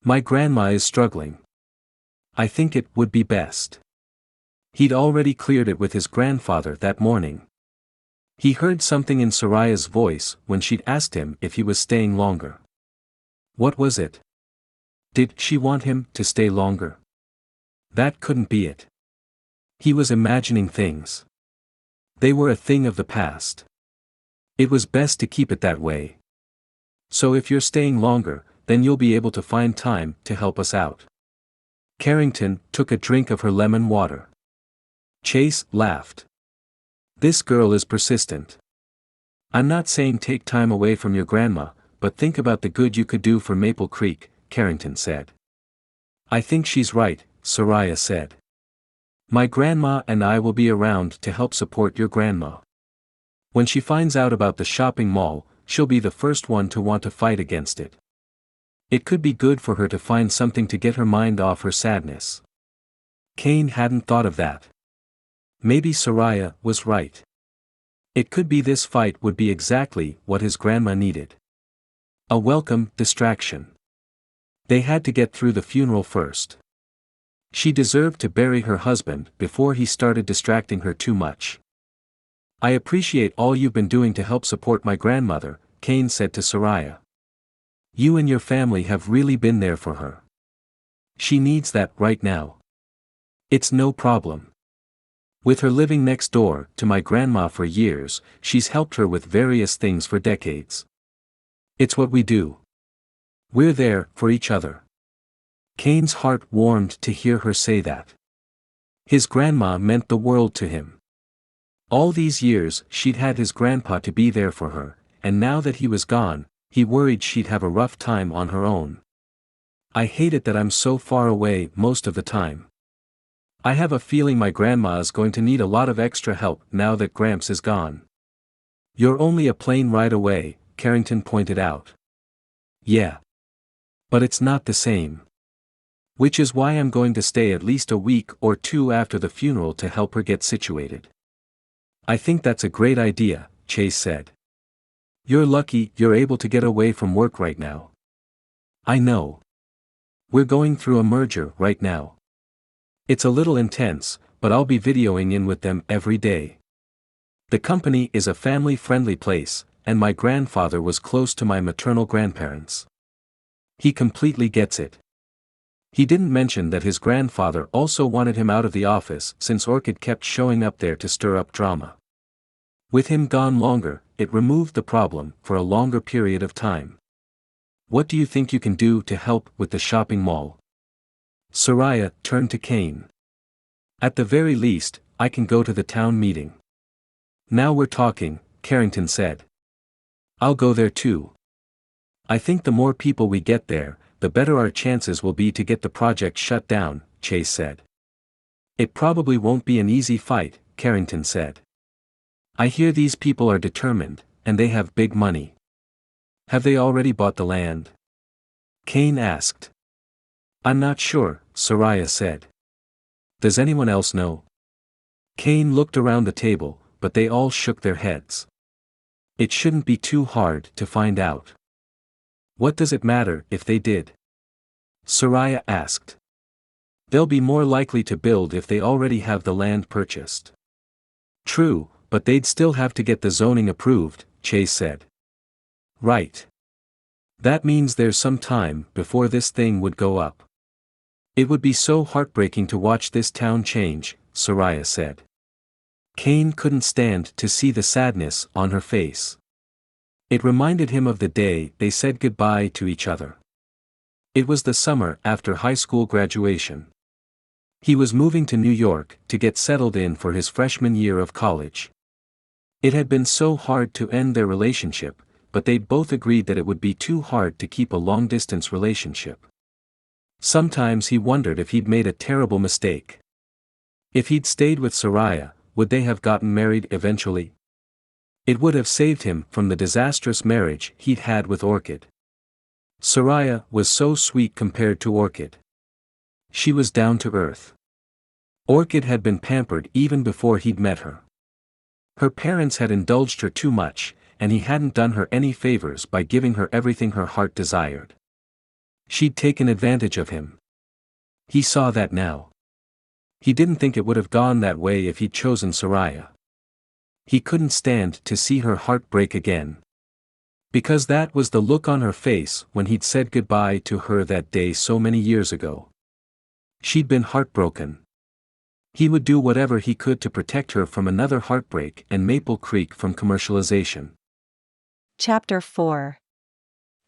My grandma is struggling. I think it would be best. He'd already cleared it with his grandfather that morning. He heard something in Sariah's voice when she'd asked him if he was staying longer. What was it? Did she want him to stay longer? That couldn't be it. He was imagining things. They were a thing of the past. It was best to keep it that way. So if you're staying longer, then you'll be able to find time to help us out. Carrington took a drink of her lemon water. Chase laughed. This girl is persistent. I'm not saying take time away from your grandma, but think about the good you could do for Maple Creek, Carrington said. I think she's right, Sariah said. My grandma and I will be around to help support your grandma. When she finds out about the shopping mall, she'll be the first one to want to fight against it. It could be good for her to find something to get her mind off her sadness. Kane hadn't thought of that. Maybe Sariah was right. It could be this fight would be exactly what his grandma needed. A welcome distraction. They had to get through the funeral first. She deserved to bury her husband before he started distracting her too much. I appreciate all you've been doing to help support my grandmother, Kane said to Sariah. You and your family have really been there for her. She needs that right now. It's no problem. With her living next door to my grandma for years, she's helped her with various things for decades. It's what we do. We're there for each other. Kane's heart warmed to hear her say that. His grandma meant the world to him. All these years she'd had his grandpa to be there for her, and now that he was gone, he worried she'd have a rough time on her own. I hate it that I'm so far away most of the time. I have a feeling my grandma's going to need a lot of extra help now that Gramps is gone. You're only a plane ride away, Carrington pointed out. Yeah. But it's not the same. Which is why I'm going to stay at least a week or two after the funeral to help her get situated. I think that's a great idea, Chase said. You're lucky you're able to get away from work right now. I know. We're going through a merger right now. It's a little intense, but I'll be videoing in with them every day. The company is a family-friendly place, and my grandfather was close to my maternal grandparents. He completely gets it. He didn't mention that his grandfather also wanted him out of the office since Orchid kept showing up there to stir up drama. With him gone longer, it removed the problem for a longer period of time. What do you think you can do to help with the shopping mall? Sariah turned to Kane. At the very least, I can go to the town meeting. Now we're talking, Carrington said. I'll go there too. I think the more people we get there, the better our chances will be to get the project shut down, Chase said. It probably won't be an easy fight, Carrington said. I hear these people are determined, and they have big money. Have they already bought the land? Kane asked. I'm not sure, Sariah said. Does anyone else know? Kane looked around the table, but they all shook their heads. It shouldn't be too hard to find out. What does it matter if they did? Sariah asked. They'll be more likely to build if they already have the land purchased. True, but they'd still have to get the zoning approved, Chase said. Right. That means there's some time before this thing would go up. It would be so heartbreaking to watch this town change, Sariah said. Kane couldn't stand to see the sadness on her face. It reminded him of the day they said goodbye to each other. It was the summer after high school graduation. He was moving to New York to get settled in for his freshman year of college. It had been so hard to end their relationship, but they'd both agreed that it would be too hard to keep a long-distance relationship. Sometimes he wondered if he'd made a terrible mistake. If he'd stayed with Sariah, would they have gotten married eventually? It would have saved him from the disastrous marriage he'd had with Orchid. Sariah was so sweet compared to Orchid. She was down to earth. Orchid had been pampered even before he'd met her. Her parents had indulged her too much, and he hadn't done her any favors by giving her everything her heart desired. She'd taken advantage of him. He saw that now. He didn't think it would have gone that way if he'd chosen Sariah. He couldn't stand to see her heart break again. Because that was the look on her face when he'd said goodbye to her that day so many years ago. She'd been heartbroken. He would do whatever he could to protect her from another heartbreak and Maple Creek from commercialization. Chapter 4.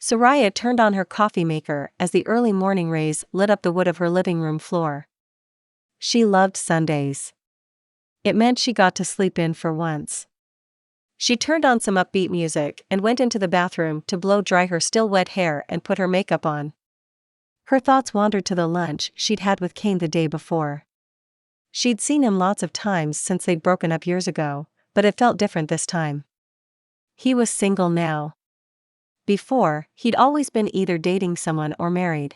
Sariah turned on her coffee maker as the early morning rays lit up the wood of her living room floor. She loved Sundays. It meant she got to sleep in for once. She turned on some upbeat music and went into the bathroom to blow dry her still wet hair and put her makeup on. Her thoughts wandered to the lunch she'd had with Kane the day before. She'd seen him lots of times since they'd broken up years ago, but it felt different this time. He was single now. Before, he'd always been either dating someone or married.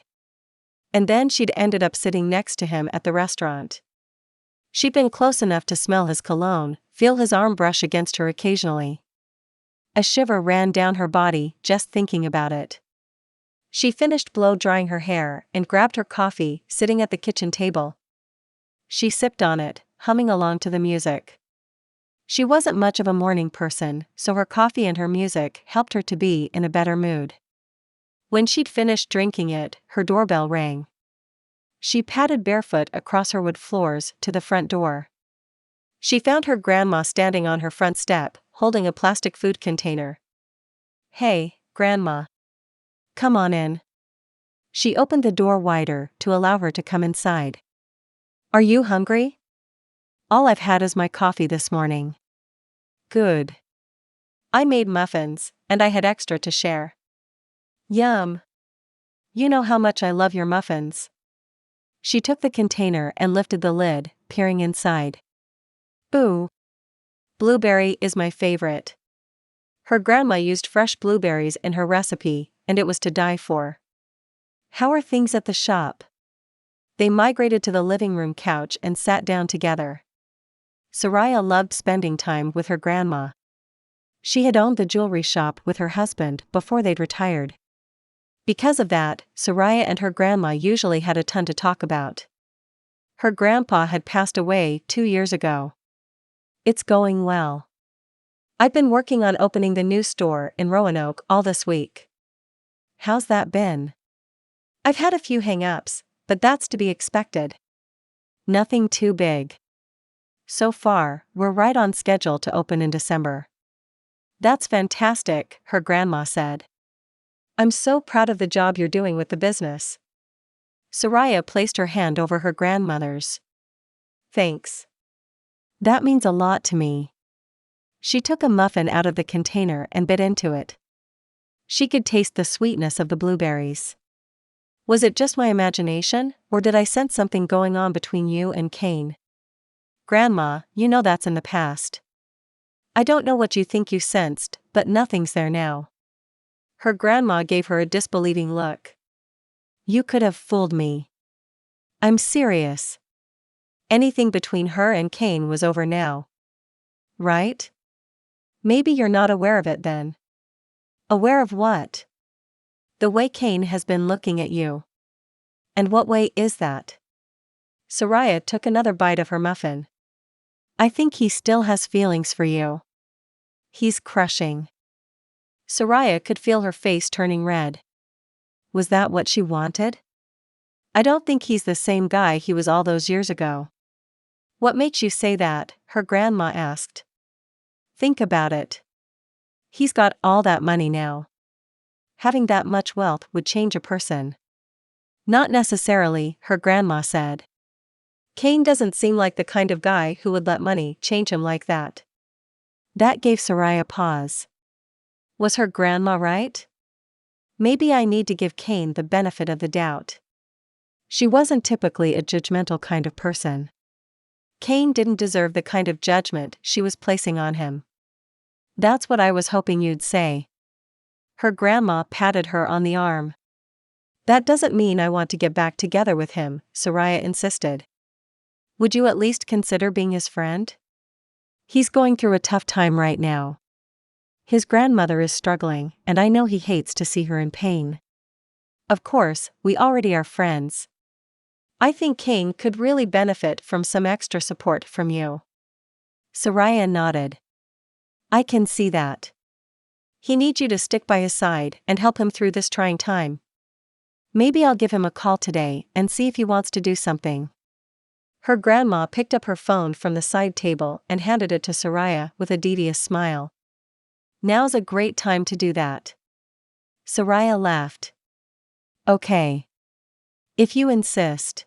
And then she'd ended up sitting next to him at the restaurant. She'd been close enough to smell his cologne, feel his arm brush against her occasionally. A shiver ran down her body just thinking about it. She finished blow-drying her hair and grabbed her coffee, sitting at the kitchen table. She sipped on it, humming along to the music. She wasn't much of a morning person, so her coffee and her music helped her to be in a better mood. When she'd finished drinking it, her doorbell rang. She padded barefoot across her wood floors to the front door. She found her grandma standing on her front step, holding a plastic food container. "Hey, Grandma. Come on in." She opened the door wider to allow her to come inside. "Are you hungry?" "All I've had is my coffee this morning." "Good. I made muffins, and I had extra to share." "Yum. You know how much I love your muffins." She took the container and lifted the lid, peering inside. "Ooh. Blueberry is my favorite." Her grandma used fresh blueberries in her recipe, and it was to die for. "How are things at the shop?" They migrated to the living room couch and sat down together. Sariah loved spending time with her grandma. She had owned the jewelry shop with her husband before they'd retired. Because of that, Sariah and her grandma usually had a ton to talk about. Her grandpa had passed away 2 years ago. "It's going well. I've been working on opening the new store in Roanoke all this week." "How's that been?" "I've had a few hang-ups, but that's to be expected. Nothing too big. So far, we're right on schedule to open in December." "That's fantastic," her grandma said. "I'm so proud of the job you're doing with the business." Sariah placed her hand over her grandmother's. "Thanks. That means a lot to me." She took a muffin out of the container and bit into it. She could taste the sweetness of the blueberries. "Was it just my imagination, or did I sense something going on between you and Kane?" "Grandma, you know that's in the past. I don't know what you think you sensed, but nothing's there now." Her grandma gave her a disbelieving look. "You could have fooled me." "I'm serious. Anything between her and Kane was over now. Right? Maybe you're not aware of it then." "Aware of what?" "The way Kane has been looking at you." "And what way is that?" Sariah took another bite of her muffin. I think he still has feelings for you. He's crushing. Sariah could feel her face turning red. Was that what she wanted? I don't think he's the same guy he was all those years ago. What makes you say that? Her grandma asked. Think about it. He's got all that money now. Having that much wealth would change a person. Not necessarily, her grandma said. Kane doesn't seem like the kind of guy who would let money change him like that. That gave Sariah pause. Was her grandma right? Maybe I need to give Kane the benefit of the doubt. She wasn't typically a judgmental kind of person. Kane didn't deserve the kind of judgment she was placing on him. That's what I was hoping you'd say. Her grandma patted her on the arm. That doesn't mean I want to get back together with him, Sariah insisted. Would you at least consider being his friend? He's going through a tough time right now. His grandmother is struggling, and I know he hates to see her in pain. Of course, we already are friends. I think Kane could really benefit from some extra support from you. Sariah nodded. I can see that. He needs you to stick by his side and help him through this trying time. Maybe I'll give him a call today and see if he wants to do something. Her grandma picked up her phone from the side table and handed it to Sariah with a devious smile. Now's a great time to do that. Sariah laughed. Okay. If you insist.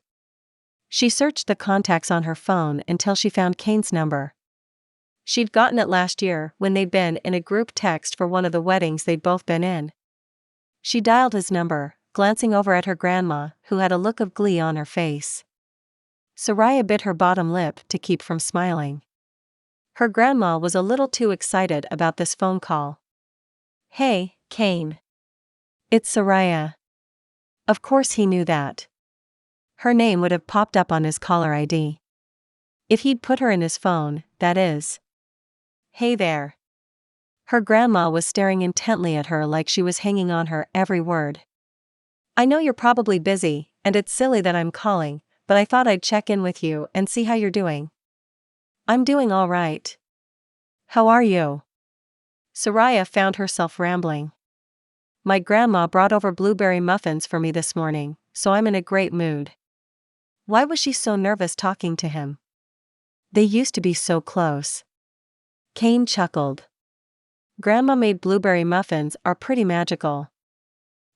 She searched the contacts on her phone until she found Kane's number. She'd gotten it last year when they'd been in a group text for one of the weddings they'd both been in. She dialed his number, glancing over at her grandma, who had a look of glee on her face. Sariah bit her bottom lip to keep from smiling. Her grandma was a little too excited about this phone call. Hey, Kane. It's Sariah. Of course he knew that. Her name would have popped up on his caller ID. If he'd put her in his phone, that is. Hey there. Her grandma was staring intently at her like she was hanging on her every word. I know you're probably busy, and it's silly that I'm calling, but I thought I'd check in with you and see how you're doing. I'm doing all right. How are you? Sariah found herself rambling. My grandma brought over blueberry muffins for me this morning, so I'm in a great mood. Why was she so nervous talking to him? They used to be so close. Kane chuckled. Grandma made blueberry muffins are pretty magical.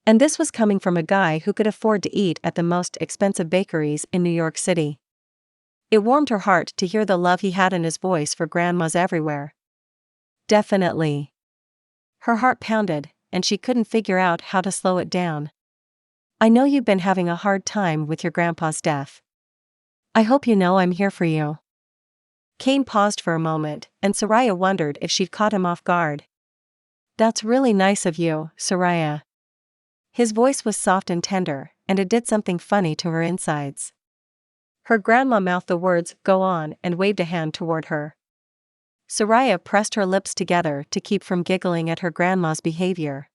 And this was coming from a guy who could afford to eat at the most expensive bakeries in New York City. It warmed her heart to hear the love he had in his voice for grandmas everywhere. Definitely. Her heart pounded, and she couldn't figure out how to slow it down. I know you've been having a hard time with your grandpa's death. I hope you know I'm here for you. Kane paused for a moment, and Sariah wondered if she'd caught him off guard. That's really nice of you, Sariah. His voice was soft and tender, and it did something funny to her insides. Her grandma mouthed the words, "Go on," and waved a hand toward her. Sariah pressed her lips together to keep from giggling at her grandma's behavior.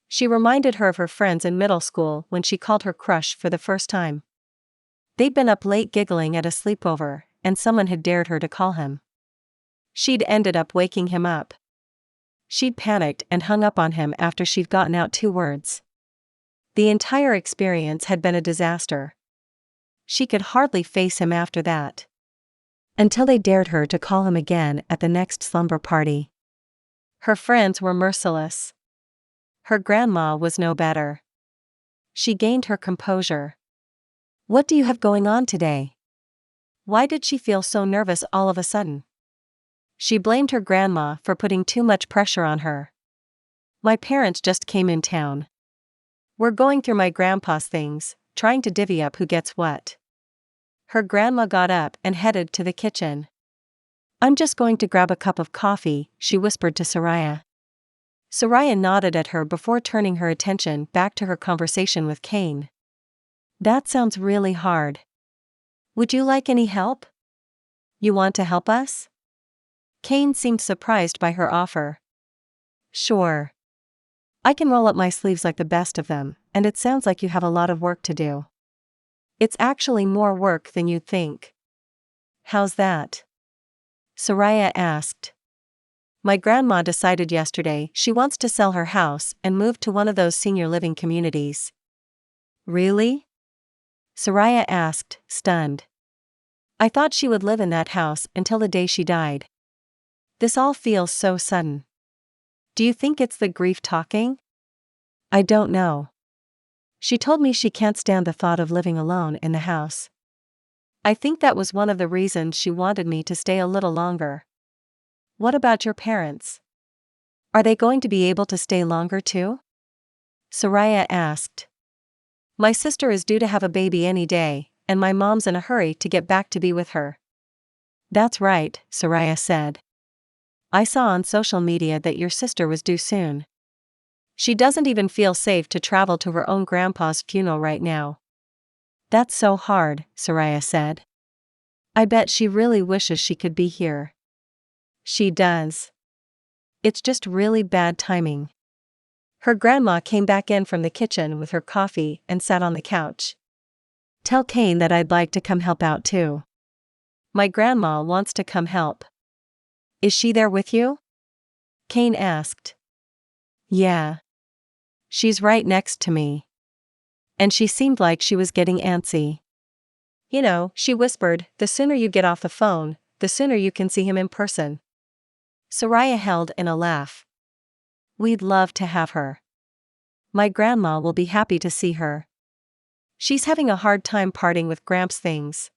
She reminded her of her friends in middle school when she called her crush for the first time. They'd been up late giggling at a sleepover, and someone had dared her to call him. She'd ended up waking him up. She'd panicked and hung up on him after she'd gotten out 2 words. The entire experience had been a disaster. She could hardly face him after that. Until they dared her to call him again at the next slumber party. Her friends were merciless. Her grandma was no better. She gained her composure. What do you have going on today? Why did she feel so nervous all of a sudden? She blamed her grandma for putting too much pressure on her. My parents just came in town. We're going through my grandpa's things, trying to divvy up who gets what. Her grandma got up and headed to the kitchen. I'm just going to grab a cup of coffee, she whispered to Sariah. Sariah nodded at her before turning her attention back to her conversation with Kane. That sounds really hard. Would you like any help? You want to help us? Kane seemed surprised by her offer. Sure. I can roll up my sleeves like the best of them, and it sounds like you have a lot of work to do. It's actually more work than you'd think. How's that? Sariah asked. My grandma decided yesterday she wants to sell her house and move to one of those senior living communities. Really? Sariah asked, stunned. I thought she would live in that house until the day she died. This all feels so sudden. Do you think it's the grief talking? I don't know. She told me she can't stand the thought of living alone in the house. I think that was one of the reasons she wanted me to stay a little longer. What about your parents? Are they going to be able to stay longer too? Sariah asked. My sister is due to have a baby any day, and my mom's in a hurry to get back to be with her. That's right, Sariah said. I saw on social media that your sister was due soon. She doesn't even feel safe to travel to her own grandpa's funeral right now. That's so hard, Sariah said. I bet she really wishes she could be here. She does. It's just really bad timing. Her grandma came back in from the kitchen with her coffee and sat on the couch. Tell Kane that I'd like to come help out too. My grandma wants to come help. Is she there with you? Kane asked. Yeah. She's right next to me. And she seemed like she was getting antsy. You know, she whispered, the sooner you get off the phone, the sooner you can see him in person. Sariah held in a laugh. We'd love to have her. My grandma will be happy to see her. She's having a hard time parting with Gramps' things.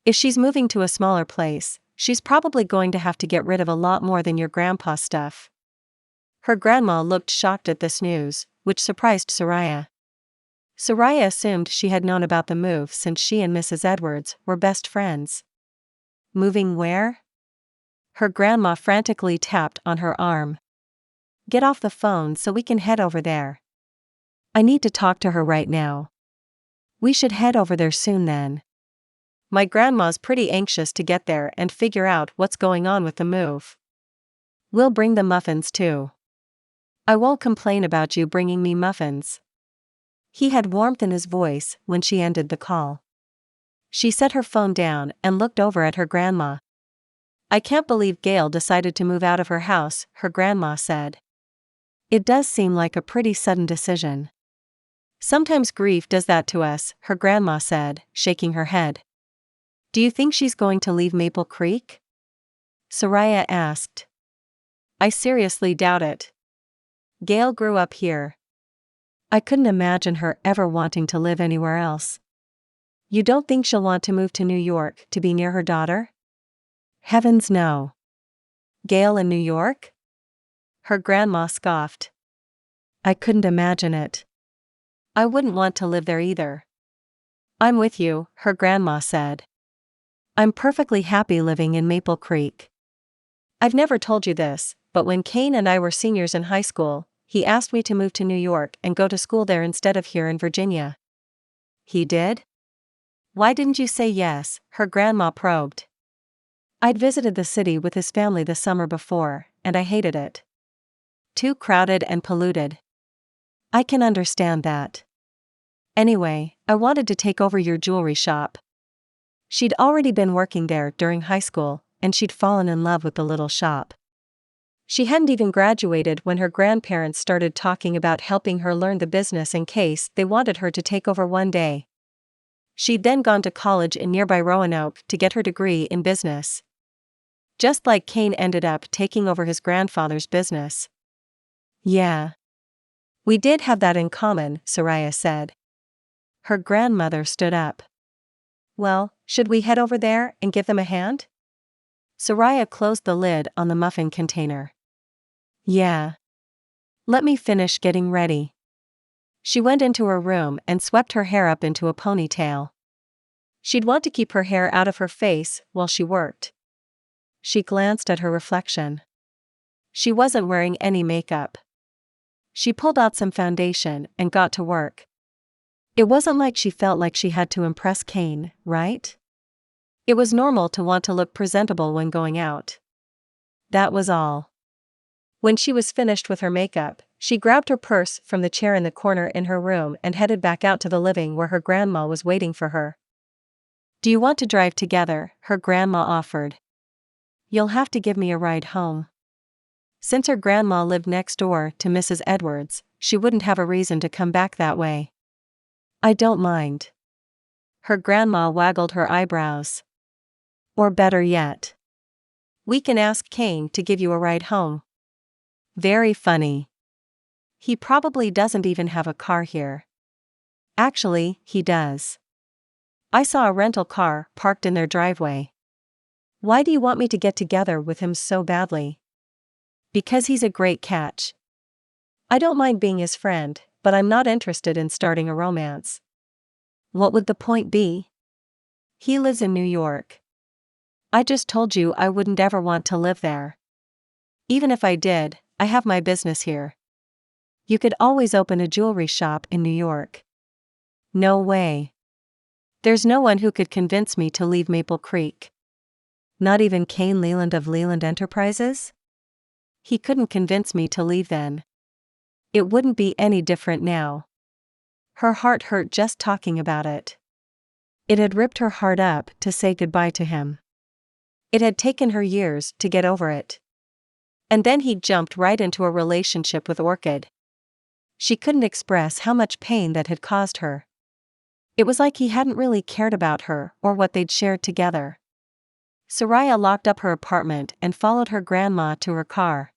If she's moving to a smaller place, she's probably going to have to get rid of a lot more than your grandpa's stuff. Her grandma looked shocked at this news, which surprised Sariah. Sariah assumed she had known about the move since she and Mrs. Edwards were best friends. Moving where? Her grandma frantically tapped on her arm. Get off the phone so we can head over there. I need to talk to her right now. We should head over there soon then. My grandma's pretty anxious to get there and figure out what's going on with the move. We'll bring the muffins too. I won't complain about you bringing me muffins. He had warmth in his voice when she ended the call. She set her phone down and looked over at her grandma. I can't believe Gail decided to move out of her house, her grandma said. It does seem like a pretty sudden decision. Sometimes grief does that to us, her grandma said, shaking her head. Do you think she's going to leave Maple Creek? Sariah asked. I seriously doubt it. Gail grew up here. I couldn't imagine her ever wanting to live anywhere else. You don't think she'll want to move to New York to be near her daughter? Heavens no. Gail in New York? Her grandma scoffed. I couldn't imagine it. I wouldn't want to live there either. I'm with you, her grandma said. I'm perfectly happy living in Maple Creek. I've never told you this, but when Kane and I were seniors in high school, he asked me to move to New York and go to school there instead of here in Virginia. He did? Why didn't you say yes? Her grandma probed. I'd visited the city with his family the summer before, and I hated it. Too crowded and polluted. I can understand that. Anyway, I wanted to take over your jewelry shop. She'd already been working there during high school, and she'd fallen in love with the little shop. She hadn't even graduated when her grandparents started talking about helping her learn the business in case they wanted her to take over one day. She'd then gone to college in nearby Roanoke to get her degree in business. Just like Kane ended up taking over his grandfather's business. Yeah. We did have that in common, Sariah said. Her grandmother stood up. Well, should we head over there and give them a hand? Sariah closed the lid on the muffin container. Yeah. Let me finish getting ready. She went into her room and swept her hair up into a ponytail. She'd want to keep her hair out of her face while she worked. She glanced at her reflection. She wasn't wearing any makeup. She pulled out some foundation and got to work. It wasn't like she felt like she had to impress Kane, right? It was normal to want to look presentable when going out. That was all. When she was finished with her makeup, she grabbed her purse from the chair in the corner in her room and headed back out to the living where her grandma was waiting for her. Do you want to drive together? Her grandma offered. You'll have to give me a ride home. Since her grandma lived next door to Mrs. Edwards, she wouldn't have a reason to come back that way. I don't mind. Her grandma waggled her eyebrows. Or better yet, we can ask Kane to give you a ride home. Very funny. He probably doesn't even have a car here. Actually, he does. I saw a rental car parked in their driveway. Why do you want me to get together with him so badly? Because he's a great catch. I don't mind being his friend, but I'm not interested in starting a romance. What would the point be? He lives in New York. I just told you I wouldn't ever want to live there. Even if I did, I have my business here. You could always open a jewelry shop in New York. No way. There's no one who could convince me to leave Maple Creek. Not even Kane Leland of Leland Enterprises? He couldn't convince me to leave then. It wouldn't be any different now. Her heart hurt just talking about it. It had ripped her heart up to say goodbye to him. It had taken her years to get over it. And then he jumped right into a relationship with Orchid. She couldn't express how much pain that had caused her. It was like he hadn't really cared about her or what they'd shared together. Sariah locked up her apartment and followed her grandma to her car.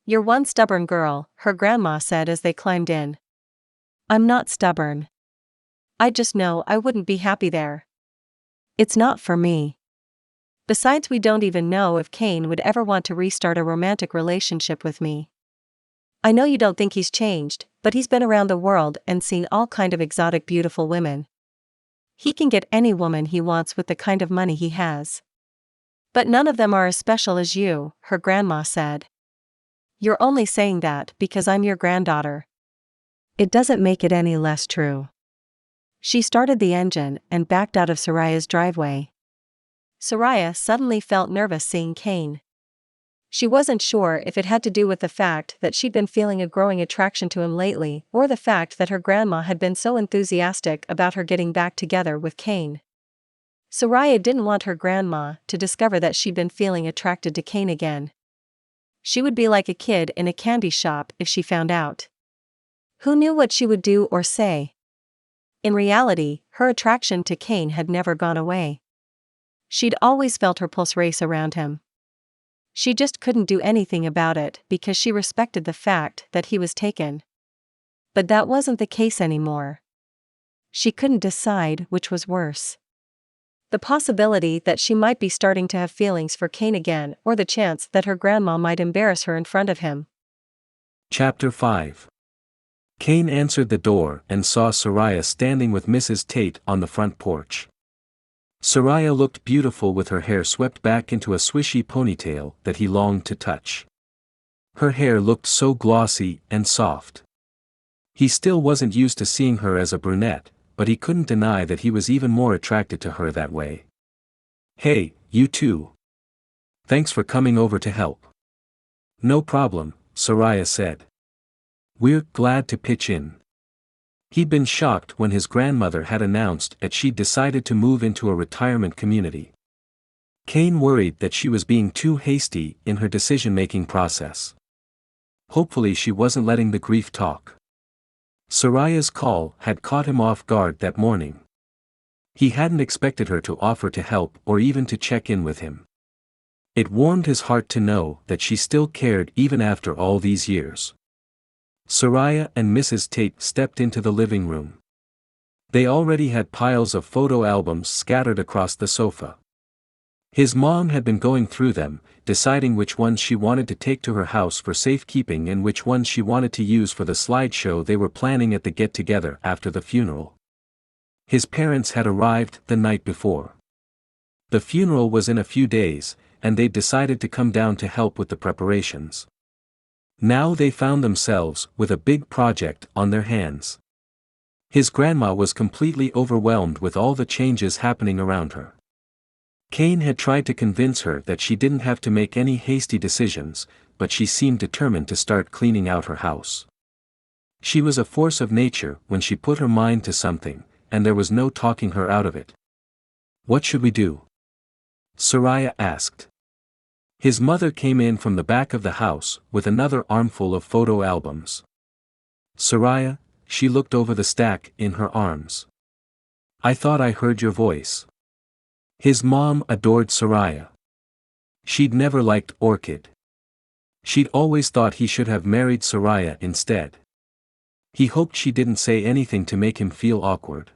"You're one stubborn girl," her grandma said as they climbed in. "I'm not stubborn. I just know I wouldn't be happy there. It's not for me. Besides, we don't even know if Kane would ever want to restart a romantic relationship with me. I know you don't think he's changed, but he's been around the world and seen all kind of exotic beautiful women. He can get any woman he wants with the kind of money he has. But none of them are as special as you," her grandma said. "You're only saying that because I'm your granddaughter. It doesn't make it any less true." She started the engine and backed out of Sariah's driveway. Sariah suddenly felt nervous seeing Kane. She wasn't sure if it had to do with the fact that she'd been feeling a growing attraction to him lately, or the fact that her grandma had been so enthusiastic about her getting back together with Kane. Sariah didn't want her grandma to discover that she'd been feeling attracted to Kane again. She would be like a kid in a candy shop if she found out. Who knew what she would do or say? In reality, her attraction to Kane had never gone away. She'd always felt her pulse race around him. She just couldn't do anything about it because she respected the fact that he was taken. But that wasn't the case anymore. She couldn't decide which was worse. The possibility that she might be starting to have feelings for Kane again, or the chance that her grandma might embarrass her in front of him. Chapter 5. Kane answered the door and saw Sariah standing with Mrs. Tate on the front porch. Sariah looked beautiful with her hair swept back into a swishy ponytail that he longed to touch. Her hair looked so glossy and soft. He still wasn't used to seeing her as a brunette, but he couldn't deny that he was even more attracted to her that way. "Hey, you two. Thanks for coming over to help." "No problem," Sariah said. "We're glad to pitch in." He'd been shocked when his grandmother had announced that she'd decided to move into a retirement community. Kane worried that she was being too hasty in her decision-making process. Hopefully she wasn't letting the grief talk. Sariah's call had caught him off guard that morning. He hadn't expected her to offer to help or even to check in with him. It warmed his heart to know that she still cared even after all these years. Sariah and Mrs. Tate stepped into the living room. They already had piles of photo albums scattered across the sofa. His mom had been going through them, deciding which ones she wanted to take to her house for safekeeping and which ones she wanted to use for the slideshow they were planning at the get-together after the funeral. His parents had arrived the night before. The funeral was in a few days, and they'd decided to come down to help with the preparations. Now they found themselves with a big project on their hands. His grandma was completely overwhelmed with all the changes happening around her. Kane had tried to convince her that she didn't have to make any hasty decisions, but she seemed determined to start cleaning out her house. She was a force of nature when she put her mind to something, and there was no talking her out of it. "What should we do?" Sariah asked. His mother came in from the back of the house with another armful of photo albums. Sariah, she looked over the stack in her arms. I thought I heard your voice. His mom adored Sariah. She'd never liked Orchid. She'd always thought he should have married Sariah instead. He hoped she didn't say anything to make him feel awkward.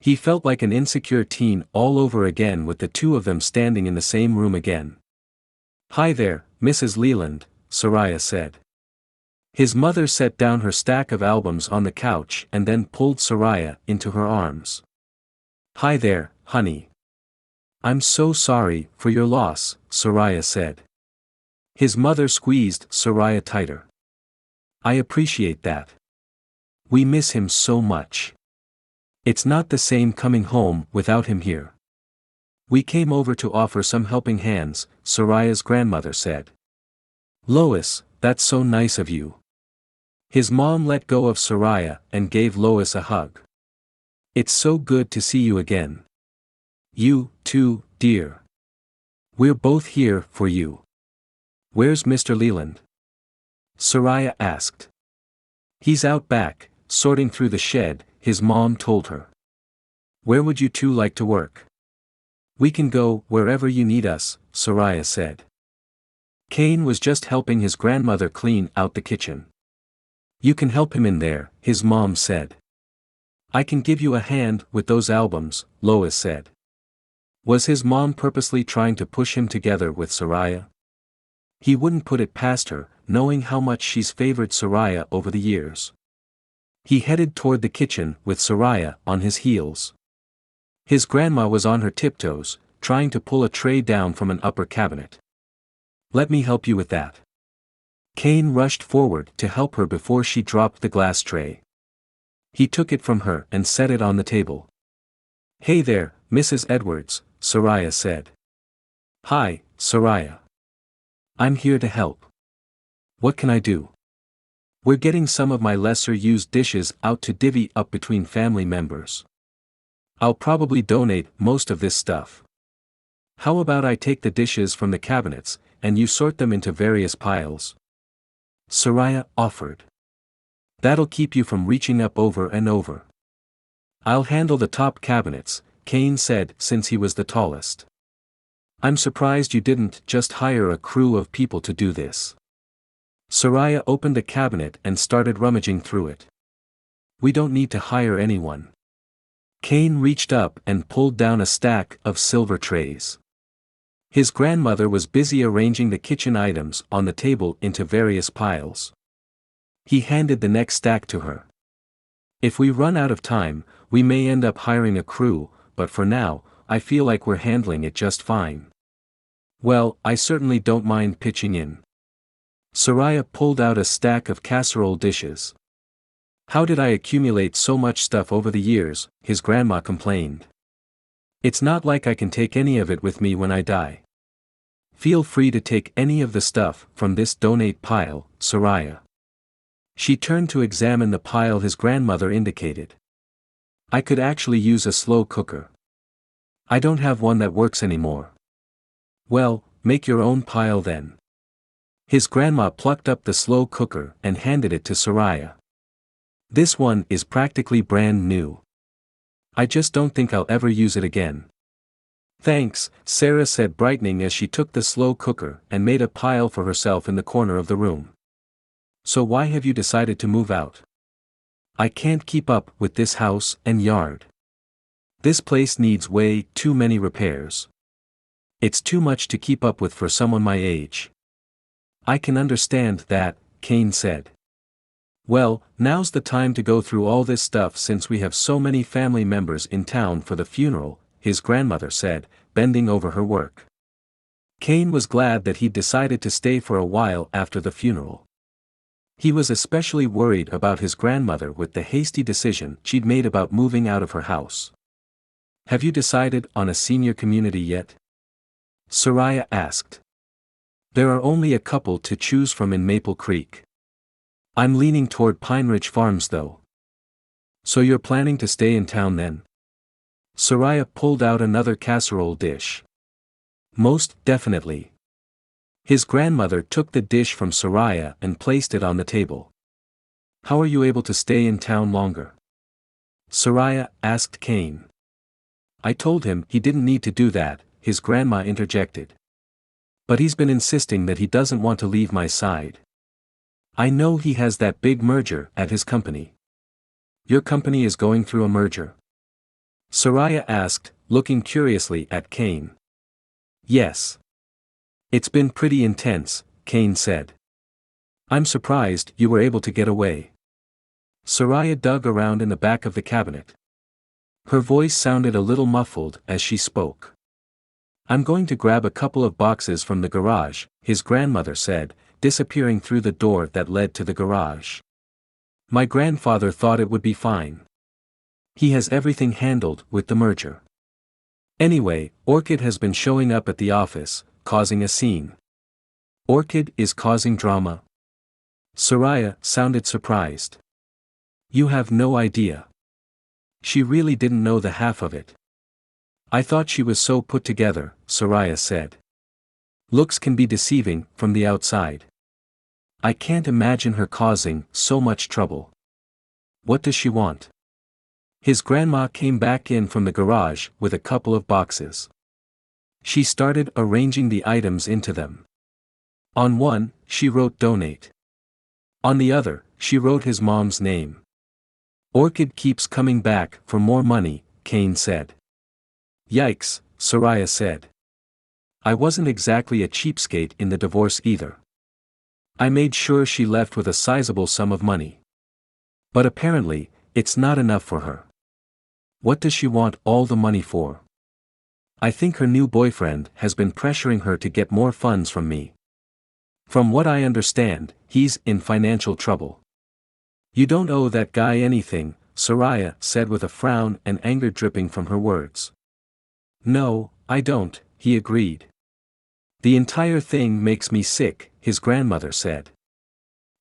He felt like an insecure teen all over again with the two of them standing in the same room again. Hi there, Mrs. Leland, Sariah said. His mother set down her stack of albums on the couch and then pulled Sariah into her arms. Hi there, honey. I'm so sorry for your loss, Sariah said. His mother squeezed Sariah tighter. I appreciate that. We miss him so much. It's not the same coming home without him here. We came over to offer some helping hands, Sariah's grandmother said. Lois, that's so nice of you. His mom let go of Sariah and gave Lois a hug. It's so good to see you again. You, too, dear. We're both here for you. Where's Mr. Leland? Sariah asked. He's out back, sorting through the shed, his mom told her. Where would you two like to work? We can go wherever you need us, Sariah said. Kane was just helping his grandmother clean out the kitchen. You can help him in there, his mom said. I can give you a hand with those albums, Lois said. Was his mom purposely trying to push him together with Sariah? He wouldn't put it past her, knowing how much she's favored Sariah over the years. He headed toward the kitchen with Sariah on his heels. His grandma was on her tiptoes, trying to pull a tray down from an upper cabinet. Let me help you with that. Kane rushed forward to help her before she dropped the glass tray. He took it from her and set it on the table. Hey there, Mrs. Edwards, Sariah said. Hi, Sariah. I'm here to help. What can I do? We're getting some of my lesser-used dishes out to divvy up between family members. I'll probably donate most of this stuff. How about I take the dishes from the cabinets, and you sort them into various piles? Sariah offered. That'll keep you from reaching up over and over. I'll handle the top cabinets, Kane said since he was the tallest. I'm surprised you didn't just hire a crew of people to do this. Sariah opened a cabinet and started rummaging through it. We don't need to hire anyone. Kane reached up and pulled down a stack of silver trays. His grandmother was busy arranging the kitchen items on the table into various piles. He handed the next stack to her. If we run out of time, we may end up hiring a crew, but for now, I feel like we're handling it just fine. Well, I certainly don't mind pitching in. Sariah pulled out a stack of casserole dishes. How did I accumulate so much stuff over the years, his grandma complained. It's not like I can take any of it with me when I die. Feel free to take any of the stuff from this donate pile, Sariah. She turned to examine the pile his grandmother indicated. I could actually use a slow cooker. I don't have one that works anymore. Well, make your own pile then. His grandma plucked up the slow cooker and handed it to Sariah. This one is practically brand new. I just don't think I'll ever use it again. Thanks, Sarah said, brightening as she took the slow cooker and made a pile for herself in the corner of the room. So why have you decided to move out? I can't keep up with this house and yard. This place needs way too many repairs. It's too much to keep up with for someone my age. I can understand that, Kane said. Well, now's the time to go through all this stuff since we have so many family members in town for the funeral, his grandmother said, bending over her work. Kane was glad that he'd decided to stay for a while after the funeral. He was especially worried about his grandmother with the hasty decision she'd made about moving out of her house. Have you decided on a senior community yet? Sariah asked. There are only a couple to choose from in Maple Creek. I'm leaning toward Pine Ridge Farms though. So you're planning to stay in town then? Sariah pulled out another casserole dish. Most definitely. His grandmother took the dish from Sariah and placed it on the table. "How are you able to stay in town longer?" Sariah asked Kane. "I told him he didn't need to do that," his grandma interjected. "But he's been insisting that he doesn't want to leave my side. I know he has that big merger at his company." "Your company is going through a merger?" Sariah asked, looking curiously at Kane. "Yes. It's been pretty intense," Kane said. "I'm surprised you were able to get away." Sariah dug around in the back of the cabinet. Her voice sounded a little muffled as she spoke. "I'm going to grab a couple of boxes from the garage," his grandmother said, disappearing through the door that led to the garage. "My grandfather thought it would be fine. He has everything handled with the merger. Anyway, Orchid has been showing up at the office, causing a scene." "Orchid is causing drama?" Sariah sounded surprised. "You have no idea." She really didn't know the half of it. "I thought she was so put together," Sariah said. "Looks can be deceiving from the outside. I can't imagine her causing so much trouble. What does she want?" His grandma came back in from the garage with a couple of boxes. She started arranging the items into them. On one, she wrote "donate." On the other, she wrote his mom's name. "Orchid keeps coming back for more money," Kane said. "Yikes," Sariah said. "I wasn't exactly a cheapskate in the divorce either. I made sure she left with a sizable sum of money. But apparently, it's not enough for her. What does she want all the money for?" "I think her new boyfriend has been pressuring her to get more funds from me. From what I understand, he's in financial trouble." "You don't owe that guy anything," Sariah said with a frown and anger dripping from her words. "No, I don't," he agreed. "The entire thing makes me sick," his grandmother said.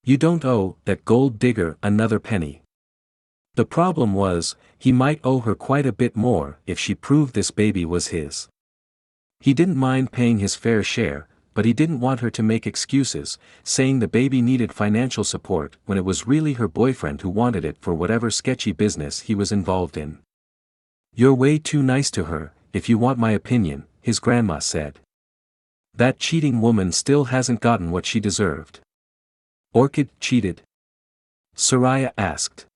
"You don't owe that gold digger another penny. The problem was, he might owe her quite a bit more if she proved this baby was his. He didn't mind paying his fair share, but he didn't want her to make excuses, saying the baby needed financial support when it was really her boyfriend who wanted it for whatever sketchy business he was involved in. "You're way too nice to her, if you want my opinion," his grandma said. "That cheating woman still hasn't gotten what she deserved." "Orchid cheated?" Sariah asked.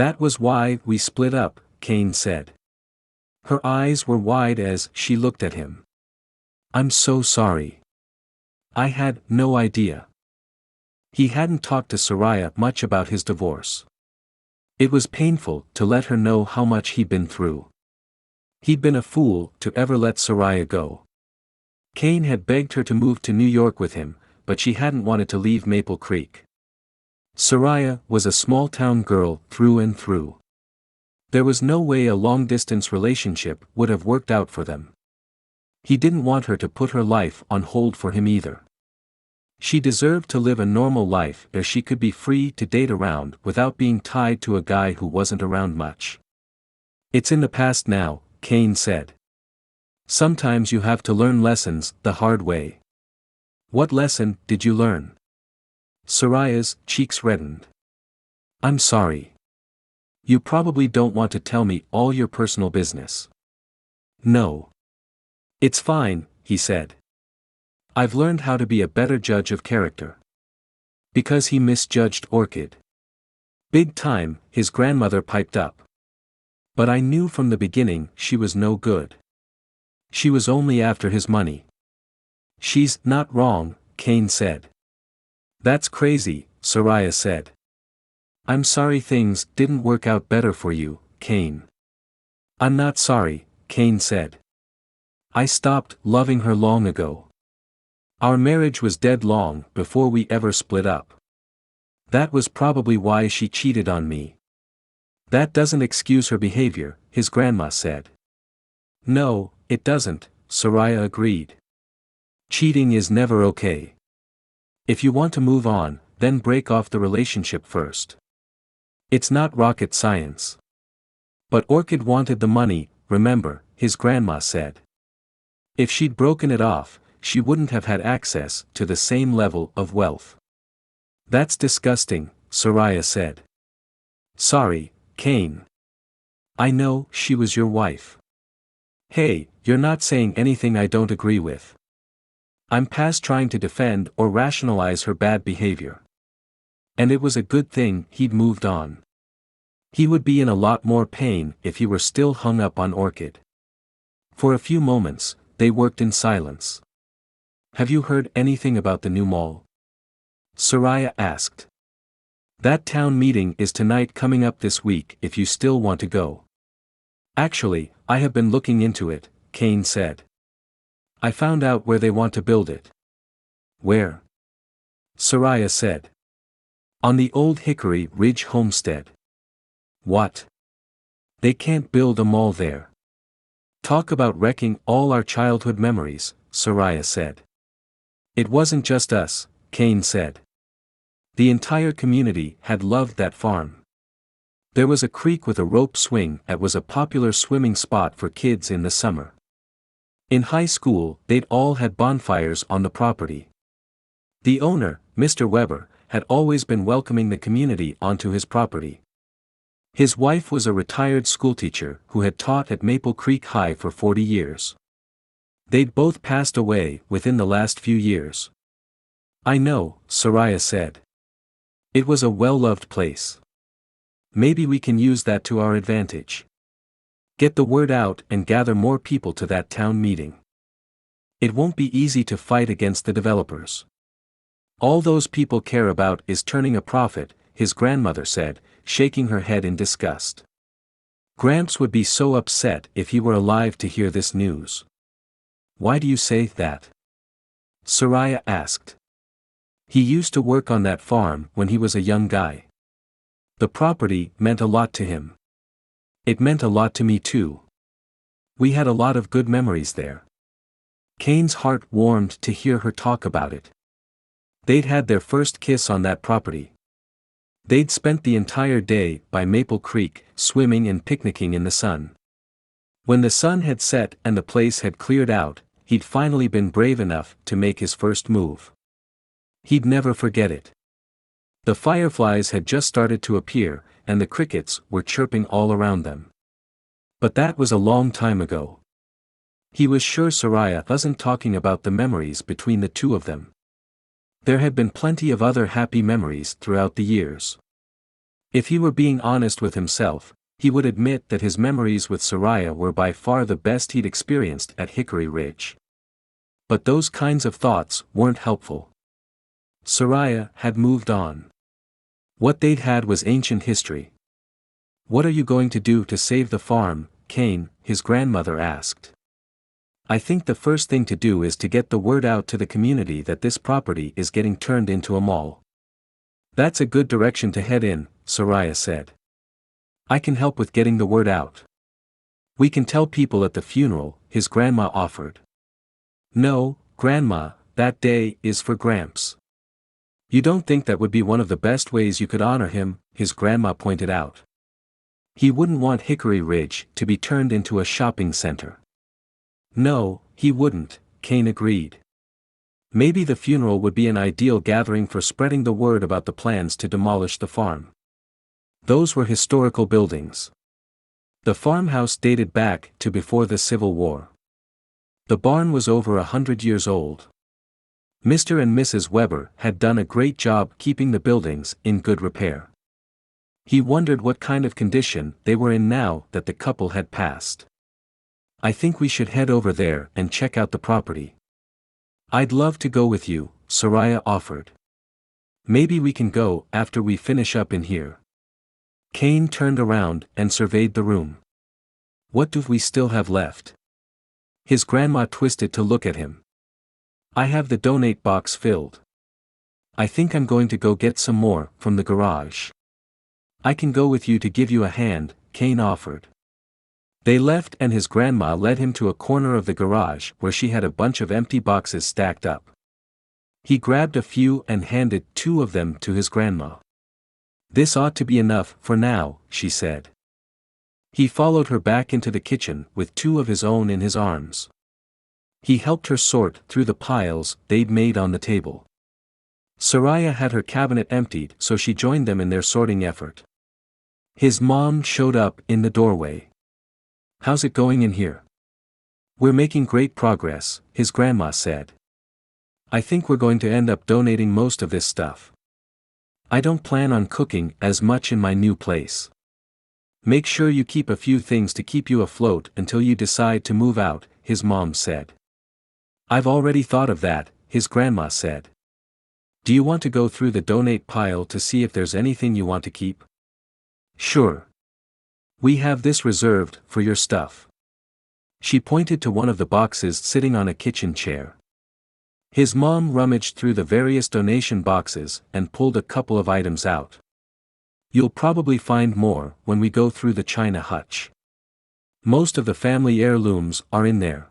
"That was why we split up," Kane said. Her eyes were wide as she looked at him. "I'm so sorry. I had no idea." He hadn't talked to Sariah much about his divorce. It was painful to let her know how much he'd been through. He'd been a fool to ever let Sariah go. Kane had begged her to move to New York with him, but she hadn't wanted to leave Maple Creek. Sariah was a small-town girl through and through. There was no way a long-distance relationship would have worked out for them. He didn't want her to put her life on hold for him either. She deserved to live a normal life where she could be free to date around without being tied to a guy who wasn't around much. "It's in the past now," Kane said. "Sometimes you have to learn lessons the hard way." "What lesson did you learn?" Sariah's cheeks reddened. "I'm sorry. You probably don't want to tell me all your personal business." "No. It's fine," he said. "I've learned how to be a better judge of character." "Because he misjudged Orchid." "Big time," his grandmother piped up. "But I knew from the beginning she was no good. She was only after his money." "She's not wrong," Kane said. "That's crazy," Sariah said. "I'm sorry things didn't work out better for you, Kane." "I'm not sorry," Kane said. "I stopped loving her long ago. Our marriage was dead long before we ever split up. That was probably why she cheated on me." "That doesn't excuse her behavior," his grandma said. "No, it doesn't," Sariah agreed. "Cheating is never okay. If you want to move on, then break off the relationship first. It's not rocket science." "But Orchid wanted the money, remember," his grandma said. "If she'd broken it off, she wouldn't have had access to the same level of wealth. That's disgusting, Sariah said. Sorry, Kane. I know she was your wife. Hey, you're not saying anything I don't agree with. I'm past trying to defend or rationalize her bad behavior. And it was a good thing he'd moved on. He would be in a lot more pain if he were still hung up on Orchid. For a few moments, they worked in silence. Have you heard anything about the new mall? Sariah asked. That town meeting is tonight, coming up this week if you still want to go. Actually, I have been looking into it, Kane said. I found out where they want to build it. Where? Sariah said. On the old Hickory Ridge homestead. What? They can't build a mall there. Talk about wrecking all our childhood memories, Sariah said. It wasn't just us, Kane said. The entire community had loved that farm. There was a creek with a rope swing that was a popular swimming spot for kids in the summer. In high school, they'd all had bonfires on the property. The owner, Mr. Weber, had always been welcoming the community onto his property. His wife was a retired schoolteacher who had taught at Maple Creek High for 40 years. They'd both passed away within the last few years. I know, Sariah said. It was a well-loved place. Maybe we can use that to our advantage. Get the word out and gather more people to that town meeting. It won't be easy to fight against the developers. All those people care about is turning a profit, his grandmother said, shaking her head in disgust. Gramps would be so upset if he were alive to hear this news. Why do you say that? Sariah asked. He used to work on that farm when he was a young guy. The property meant a lot to him. It meant a lot to me too. We had a lot of good memories there. Kane's heart warmed to hear her talk about it. They'd had their first kiss on that property. They'd spent the entire day by Maple Creek, swimming and picnicking in the sun. When the sun had set and the place had cleared out, he'd finally been brave enough to make his first move. He'd never forget it. The fireflies had just started to appear, and the crickets were chirping all around them. But that was a long time ago. He was sure Sariah wasn't talking about the memories between the two of them. There had been plenty of other happy memories throughout the years. If he were being honest with himself, he would admit that his memories with Sariah were by far the best he'd experienced at Hickory Ridge. But those kinds of thoughts weren't helpful. Sariah had moved on. What they'd had was ancient history. What are you going to do to save the farm, Kane? His grandmother asked. I think the first thing to do is to get the word out to the community that this property is getting turned into a mall. That's a good direction to head in, Sariah said. I can help with getting the word out. We can tell people at the funeral, his grandma offered. No, Grandma, that day is for Gramps. You don't think that would be one of the best ways you could honor him, his grandma pointed out. He wouldn't want Hickory Ridge to be turned into a shopping center. No, he wouldn't, Kane agreed. Maybe the funeral would be an ideal gathering for spreading the word about the plans to demolish the farm. Those were historical buildings. The farmhouse dated back to before the Civil War. The barn was over 100 years old. Mr. and Mrs. Weber had done a great job keeping the buildings in good repair. He wondered what kind of condition they were in now that the couple had passed. I think we should head over there and check out the property. I'd love to go with you, Sariah offered. Maybe we can go after we finish up in here. Kane turned around and surveyed the room. What do we still have left? His grandma twisted to look at him. I have the donate box filled. I think I'm going to go get some more from the garage. I can go with you to give you a hand, Kane offered. They left and his grandma led him to a corner of the garage where she had a bunch of empty boxes stacked up. He grabbed a few and handed 2 of them to his grandma. This ought to be enough for now, she said. He followed her back into the kitchen with 2 of his own in his arms. He helped her sort through the piles they'd made on the table. Sariah had her cabinet emptied, so she joined them in their sorting effort. His mom showed up in the doorway. "How's it going in here?" "We're making great progress," his grandma said. "I think we're going to end up donating most of this stuff. I don't plan on cooking as much in my new place. Make sure you keep a few things to keep you afloat until you decide to move out," his mom said. "I've already thought of that," his grandma said. "Do you want to go through the donate pile to see if there's anything you want to keep?" "Sure. We have this reserved for your stuff." She pointed to one of the boxes sitting on a kitchen chair. His mom rummaged through the various donation boxes and pulled a couple of items out. "You'll probably find more when we go through the china hutch. Most of the family heirlooms are in there."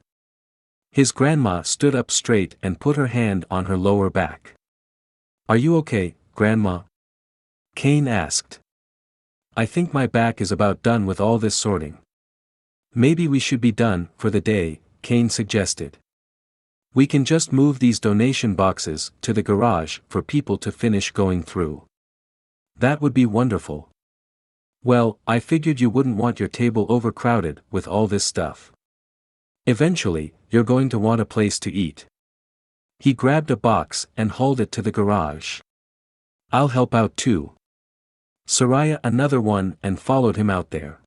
His grandma stood up straight and put her hand on her lower back. "Are you okay, Grandma?" Kane asked. "I think my back is about done with all this sorting." "Maybe we should be done for the day," Kane suggested. "We can just move these donation boxes to the garage for people to finish going through." "That would be wonderful." "Well, I figured you wouldn't want your table overcrowded with all this stuff. Eventually, you're going to want a place to eat." He grabbed a box and hauled it to the garage. "I'll help out too." Sariah another one and followed him out there.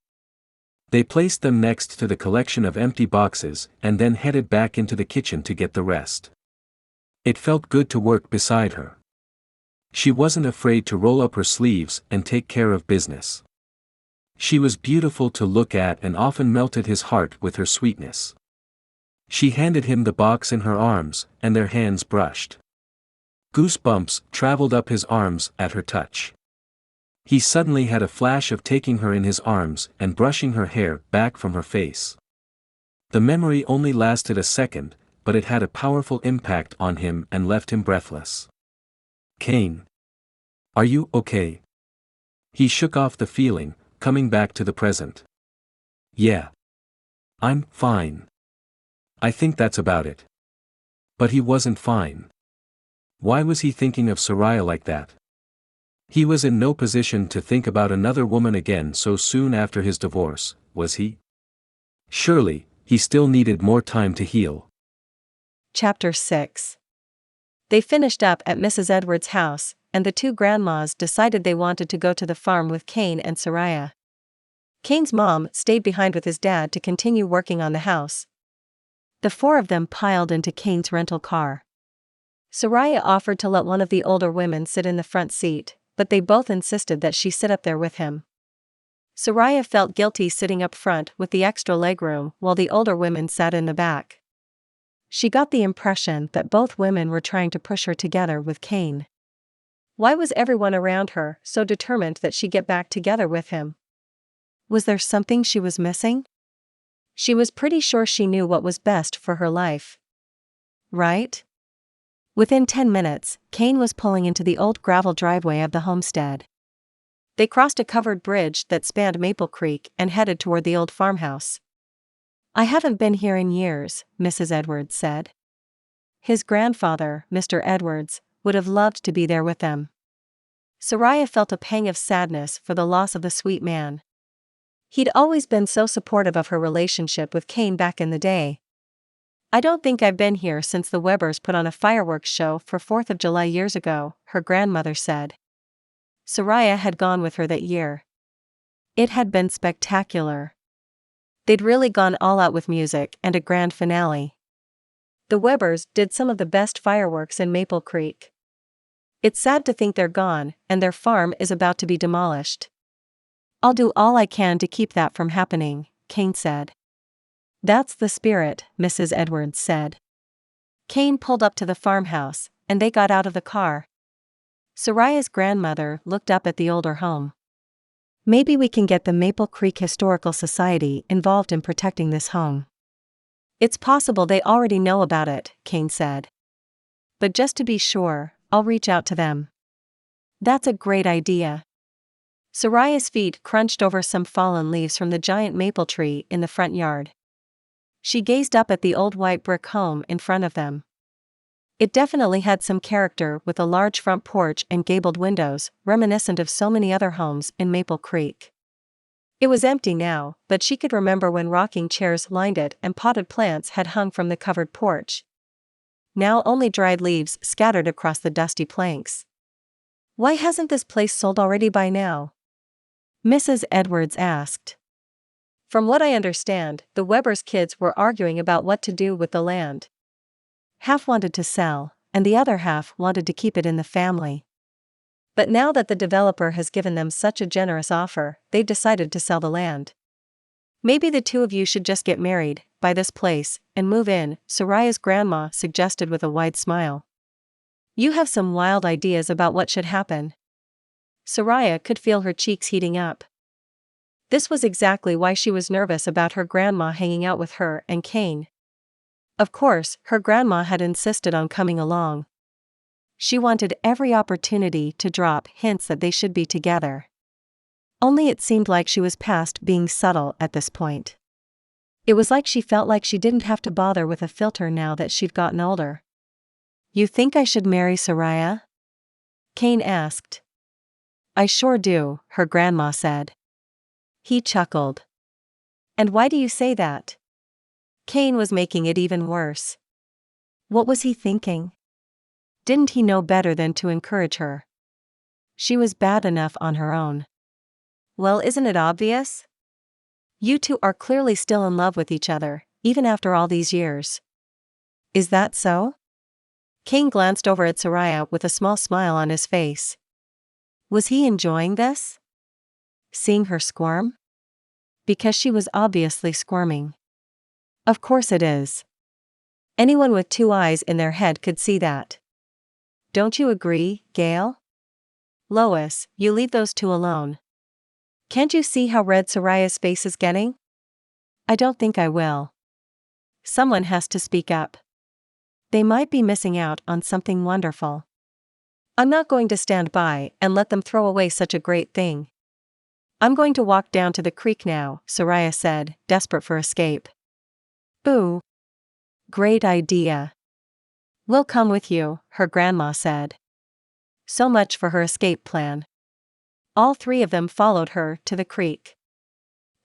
They placed them next to the collection of empty boxes and then headed back into the kitchen to get the rest. It felt good to work beside her. She wasn't afraid to roll up her sleeves and take care of business. She was beautiful to look at and often melted his heart with her sweetness. She handed him the box in her arms, and their hands brushed. Goosebumps traveled up his arms at her touch. He suddenly had a flash of taking her in his arms and brushing her hair back from her face. The memory only lasted a second, but it had a powerful impact on him and left him breathless. "Kane. Are you okay?" He shook off the feeling, coming back to the present. "Yeah. I'm fine. I think that's about it." But he wasn't fine. Why was he thinking of Sariah like that? He was in no position to think about another woman again so soon after his divorce, was he? Surely, he still needed more time to heal. Chapter 6. They finished up at Mrs. Edwards' house, and the two grandmas decided they wanted to go to the farm with Kane and Sariah. Kane's mom stayed behind with his dad to continue working on the house. The four of them piled into Kane's rental car. Sariah offered to let one of the older women sit in the front seat, but they both insisted that she sit up there with him. Sariah felt guilty sitting up front with the extra legroom while the older women sat in the back. She got the impression that both women were trying to push her together with Kane. Why was everyone around her so determined that she get back together with him? Was there something she was missing? She was pretty sure she knew what was best for her life. Right? Within 10 minutes, Kane was pulling into the old gravel driveway of the homestead. They crossed a covered bridge that spanned Maple Creek and headed toward the old farmhouse. "I haven't been here in years," Mrs. Edwards said. His grandfather, Mr. Edwards, would have loved to be there with them. Sariah felt a pang of sadness for the loss of the sweet man. He'd always been so supportive of her relationship with Kane back in the day. "I don't think I've been here since the Webbers put on a fireworks show for 4th of July years ago," her grandmother said. Sariah had gone with her that year. It had been spectacular. They'd really gone all out with music and a grand finale. The Webbers did some of the best fireworks in Maple Creek. "It's sad to think they're gone, and their farm is about to be demolished. I'll do all I can to keep that from happening," Kane said. "That's the spirit," Mrs. Edwards said. Kane pulled up to the farmhouse, and they got out of the car. Sariah's grandmother looked up at the older home. "Maybe we can get the Maple Creek Historical Society involved in protecting this home." "It's possible they already know about it," Kane said. "But just to be sure, I'll reach out to them." "That's a great idea." Sariah's feet crunched over some fallen leaves from the giant maple tree in the front yard. She gazed up at the old white brick home in front of them. It definitely had some character, with a large front porch and gabled windows, reminiscent of so many other homes in Maple Creek. It was empty now, but she could remember when rocking chairs lined it and potted plants had hung from the covered porch. Now only dried leaves scattered across the dusty planks. "Why hasn't this place sold already by now?" Mrs. Edwards asked. "From what I understand, the Weber's kids were arguing about what to do with the land. Half wanted to sell, and the other half wanted to keep it in the family. But now that the developer has given them such a generous offer, they've decided to sell the land. Maybe the two of you should just get married, buy this place, and move in," Sariah's grandma suggested with a wide smile. "You have some wild ideas about what should happen." Sariah could feel her cheeks heating up. This was exactly why she was nervous about her grandma hanging out with her and Kane. Of course, her grandma had insisted on coming along. She wanted every opportunity to drop hints that they should be together. Only it seemed like she was past being subtle at this point. It was like she felt like she didn't have to bother with a filter now that she'd gotten older. "You think I should marry Sariah?" Kane asked. "I sure do," her grandma said. He chuckled. "And why do you say that?" Kane was making it even worse. What was he thinking? Didn't he know better than to encourage her? She was bad enough on her own. "Well, isn't it obvious? You two are clearly still in love with each other, even after all these years." "Is that so?" Kane glanced over at Sariah with a small smile on his face. Was he enjoying this? Seeing her squirm? Because she was obviously squirming. "Of course it is. Anyone with two eyes in their head could see that. Don't you agree, Gail?" "Lois, you leave those two alone. Can't you see how red Sariah's face is getting?" "I don't think I will." Someone has to speak up. They might be missing out on something wonderful. "I'm not going to stand by and let them throw away such a great thing. I'm going to walk down to the creek now," Sariah said, desperate for escape. "Ooh. Great idea. We'll come with you," her grandma said. So much for her escape plan. All three of them followed her to the creek.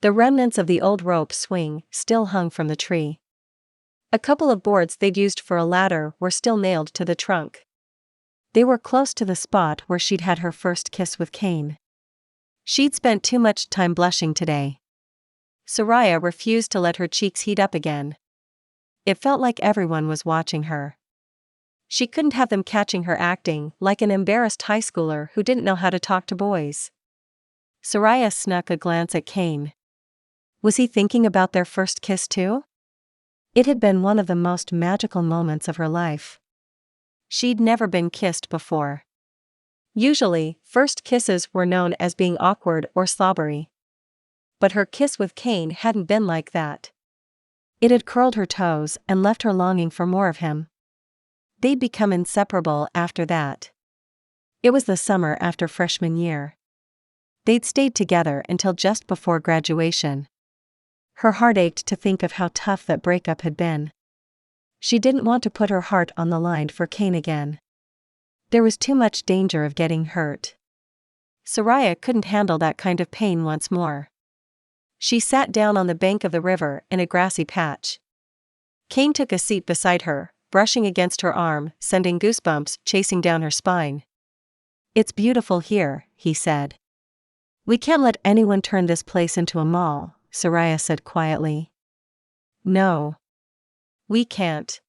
The remnants of the old rope swing still hung from the tree. A couple of boards they'd used for a ladder were still nailed to the trunk. They were close to the spot where she'd had her first kiss with Kane. She'd spent too much time blushing today. Sariah refused to let her cheeks heat up again. It felt like everyone was watching her. She couldn't have them catching her acting like an embarrassed high schooler who didn't know how to talk to boys. Sariah snuck a glance at Kane. Was he thinking about their first kiss too? It had been one of the most magical moments of her life. She'd never been kissed before. Usually, first kisses were known as being awkward or slobbery. But her kiss with Kane hadn't been like that. It had curled her toes and left her longing for more of him. They'd become inseparable after that. It was the summer after freshman year. They'd stayed together until just before graduation. Her heart ached to think of how tough that breakup had been. She didn't want to put her heart on the line for Kane again. There was too much danger of getting hurt. Sariah couldn't handle that kind of pain once more. She sat down on the bank of the river in a grassy patch. Kane took a seat beside her, brushing against her arm, sending goosebumps chasing down her spine. "It's beautiful here," he said. "We can't let anyone turn this place into a mall," Sariah said quietly. "No. We can't."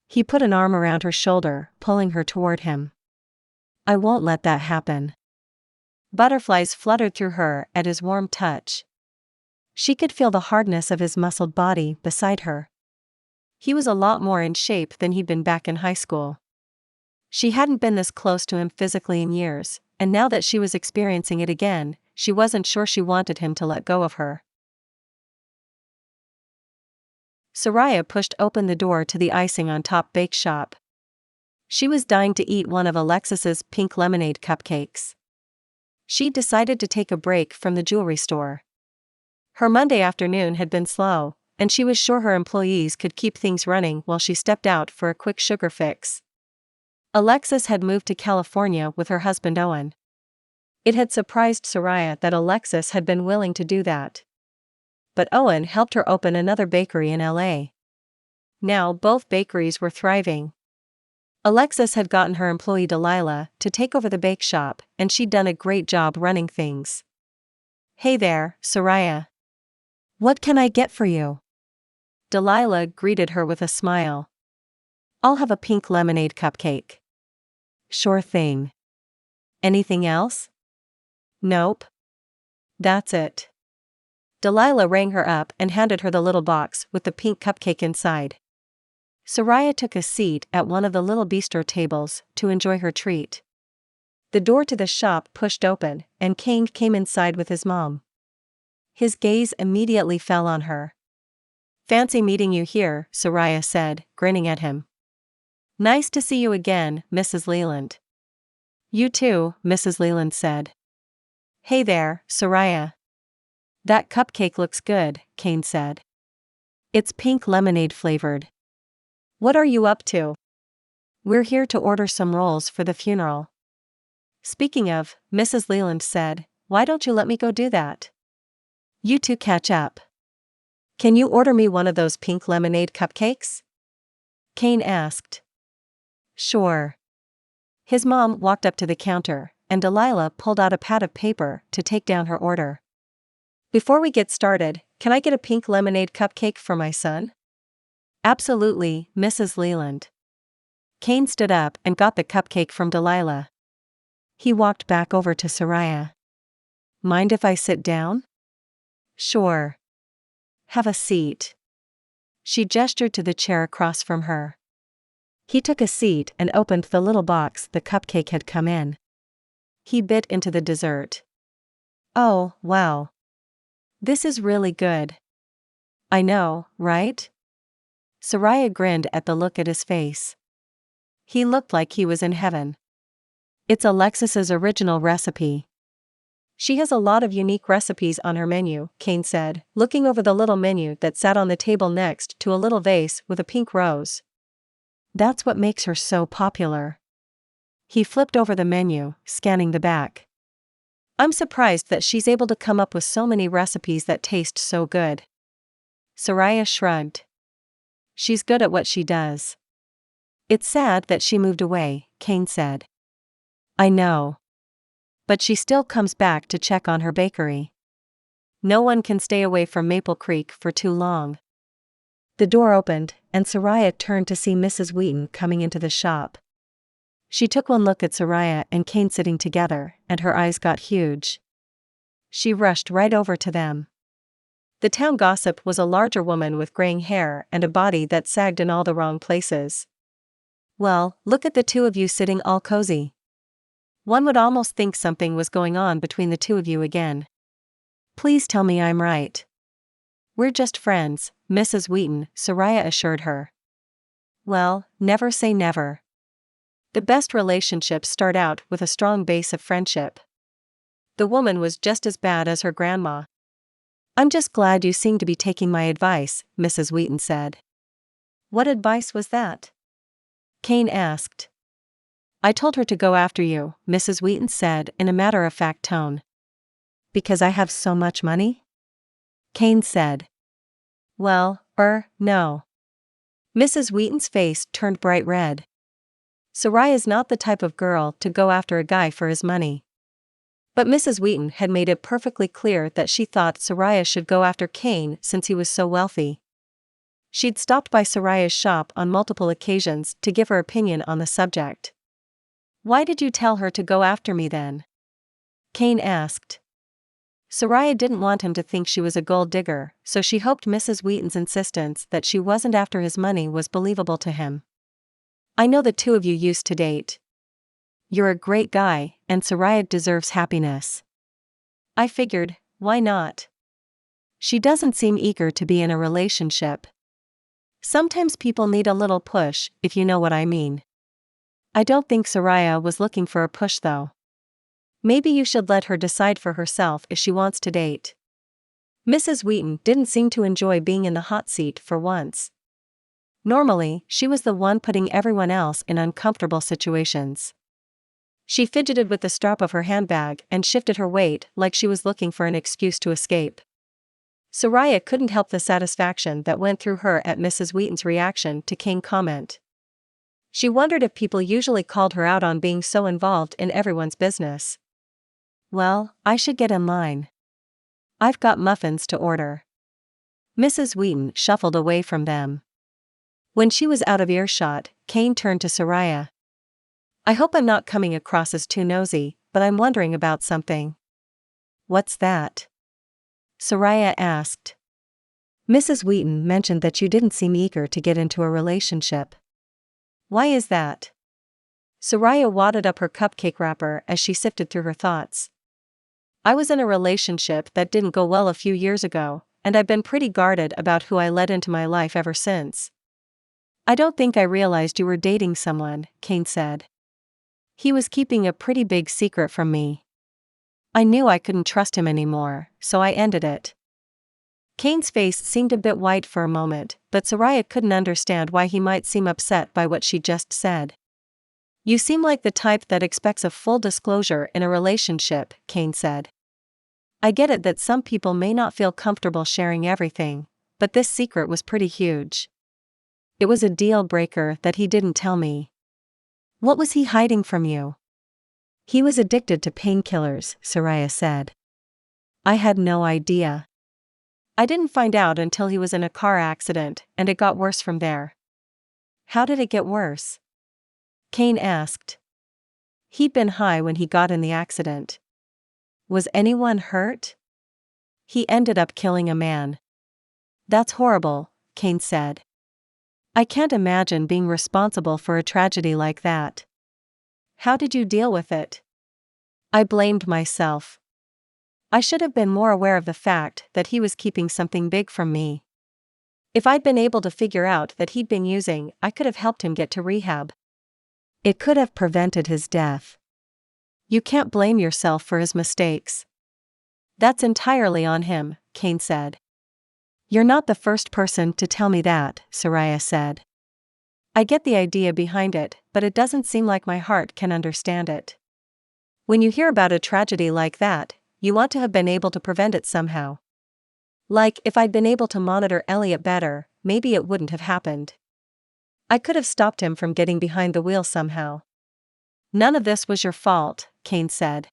He put an arm around her shoulder, pulling her toward him. "I won't let that happen." Butterflies fluttered through her at his warm touch. She could feel the hardness of his muscled body beside her. He was a lot more in shape than he'd been back in high school. She hadn't been this close to him physically in years, and now that she was experiencing it again, she wasn't sure she wanted him to let go of her. Sariah pushed open the door to the icing on top bake shop. She was dying to eat one of Alexis's pink lemonade cupcakes. She'd decided to take a break from the jewelry store. Her Monday afternoon had been slow, and she was sure her employees could keep things running while she stepped out for a quick sugar fix. Alexis had moved to California with her husband Owen. It had surprised Sariah that Alexis had been willing to do that. But Owen helped her open another bakery in LA. Now both bakeries were thriving. Alexis had gotten her employee Delilah to take over the bake shop, and she'd done a great job running things. "Hey there, Sariah. What can I get for you?" Delilah greeted her with a smile. "I'll have a pink lemonade cupcake." "Sure thing. Anything else?" "Nope. That's it." Delilah rang her up and handed her the little box with the pink cupcake inside. Sariah took a seat at one of the little bistro tables to enjoy her treat. The door to the shop pushed open, and Kane came inside with his mom. His gaze immediately fell on her. "Fancy meeting you here," Sariah said, grinning at him. "Nice to see you again, Mrs. Leland." "You too," Mrs. Leland said. "Hey there, Sariah. That cupcake looks good," Kane said. "It's pink lemonade flavored. What are you up to?" "We're here to order some rolls for the funeral." "Speaking of," Mrs. Leland said, "why don't you let me go do that? You two catch up. Can you order me one of those pink lemonade cupcakes?" Kane asked. "Sure." His mom walked up to the counter, and Delilah pulled out a pad of paper to take down her order. "Before we get started, can I get a pink lemonade cupcake for my son?" "Absolutely, Mrs. Leland." Kane stood up and got the cupcake from Delilah. He walked back over to Sariah. "Mind if I sit down?" "Sure. Have a seat." She gestured to the chair across from her. He took a seat and opened the little box the cupcake had come in. He bit into the dessert. "Oh, wow. This is really good." "I know, right?" Sariah grinned at the look at his face. He looked like he was in heaven. "It's Alexis's original recipe. She has a lot of unique recipes on her menu," Kane said, looking over the little menu that sat on the table next to a little vase with a pink rose. "That's what makes her so popular." He flipped over the menu, scanning the back. "I'm surprised that she's able to come up with so many recipes that taste so good." Sariah shrugged. "She's good at what she does." "It's sad that she moved away," Kane said. "I know. But she still comes back to check on her bakery. No one can stay away from Maple Creek for too long." The door opened, and Sariah turned to see Mrs. Wheaton coming into the shop. She took one look at Sariah and Kane sitting together, and her eyes got huge. She rushed right over to them. The town gossip was a larger woman with graying hair and a body that sagged in all the wrong places. "Well, look at the two of you sitting all cozy. One would almost think something was going on between the two of you again. Please tell me I'm right." "We're just friends, Mrs. Wheaton," Sariah assured her. "Well, never say never. The best relationships start out with a strong base of friendship." The woman was just as bad as her grandma. "I'm just glad you seem to be taking my advice," Mrs. Wheaton said. "What advice was that?" Kane asked. "I told her to go after you," Mrs. Wheaton said in a matter-of-fact tone. "Because I have so much money?" Kane said. "Well, no." Mrs. Wheaton's face turned bright red. Sariah's not the type of girl to go after a guy for his money. But Mrs. Wheaton had made it perfectly clear that she thought Sariah should go after Kane since he was so wealthy. She'd stopped by Sariah's shop on multiple occasions to give her opinion on the subject. "Why did you tell her to go after me then?" Kane asked. Sariah didn't want him to think she was a gold digger, so she hoped Mrs. Wheaton's insistence that she wasn't after his money was believable to him. "I know the two of you used to date. You're a great guy, and Sariah deserves happiness. I figured, why not? She doesn't seem eager to be in a relationship. Sometimes people need a little push, if you know what I mean." "I don't think Sariah was looking for a push though. Maybe you should let her decide for herself if she wants to date." Mrs. Wheaton didn't seem to enjoy being in the hot seat for once. Normally, she was the one putting everyone else in uncomfortable situations. She fidgeted with the strap of her handbag and shifted her weight like she was looking for an excuse to escape. Sariah couldn't help the satisfaction that went through her at Mrs. Wheaton's reaction to Kane's comment. She wondered if people usually called her out on being so involved in everyone's business. Well, I should get in line. I've got muffins to order. Mrs. Wheaton shuffled away from them. When she was out of earshot, Kane turned to Sariah. I hope I'm not coming across as too nosy, but I'm wondering about something. What's that? Sariah asked. Mrs. Wheaton mentioned that you didn't seem eager to get into a relationship. Why is that? Sariah wadded up her cupcake wrapper as she sifted through her thoughts. I was in a relationship that didn't go well a few years ago, and I've been pretty guarded about who I let into my life ever since. I don't think I realized you were dating someone, Kane said. He was keeping a pretty big secret from me. I knew I couldn't trust him anymore, so I ended it. Kane's face seemed a bit white for a moment, but Sariah couldn't understand why he might seem upset by what she just said. You seem like the type that expects a full disclosure in a relationship, Kane said. I get it that some people may not feel comfortable sharing everything, but this secret was pretty huge. It was a deal breaker that he didn't tell me. What was he hiding from you? He was addicted to painkillers, Sariah said. I had no idea. I didn't find out until he was in a car accident, and it got worse from there. How did it get worse? Kane asked. He'd been high when he got in the accident. Was anyone hurt? He ended up killing a man. That's horrible, Kane said. I can't imagine being responsible for a tragedy like that. How did you deal with it? I blamed myself. I should have been more aware of the fact that he was keeping something big from me. If I'd been able to figure out that he'd been using, I could have helped him get to rehab. It could have prevented his death. You can't blame yourself for his mistakes. That's entirely on him, Kane said. You're not the first person to tell me that, Sariah said. I get the idea behind it, but it doesn't seem like my heart can understand it. When you hear about a tragedy like that, you want to have been able to prevent it somehow. Like, if I'd been able to monitor Elliot better, maybe it wouldn't have happened. I could have stopped him from getting behind the wheel somehow. None of this was your fault, Kane said.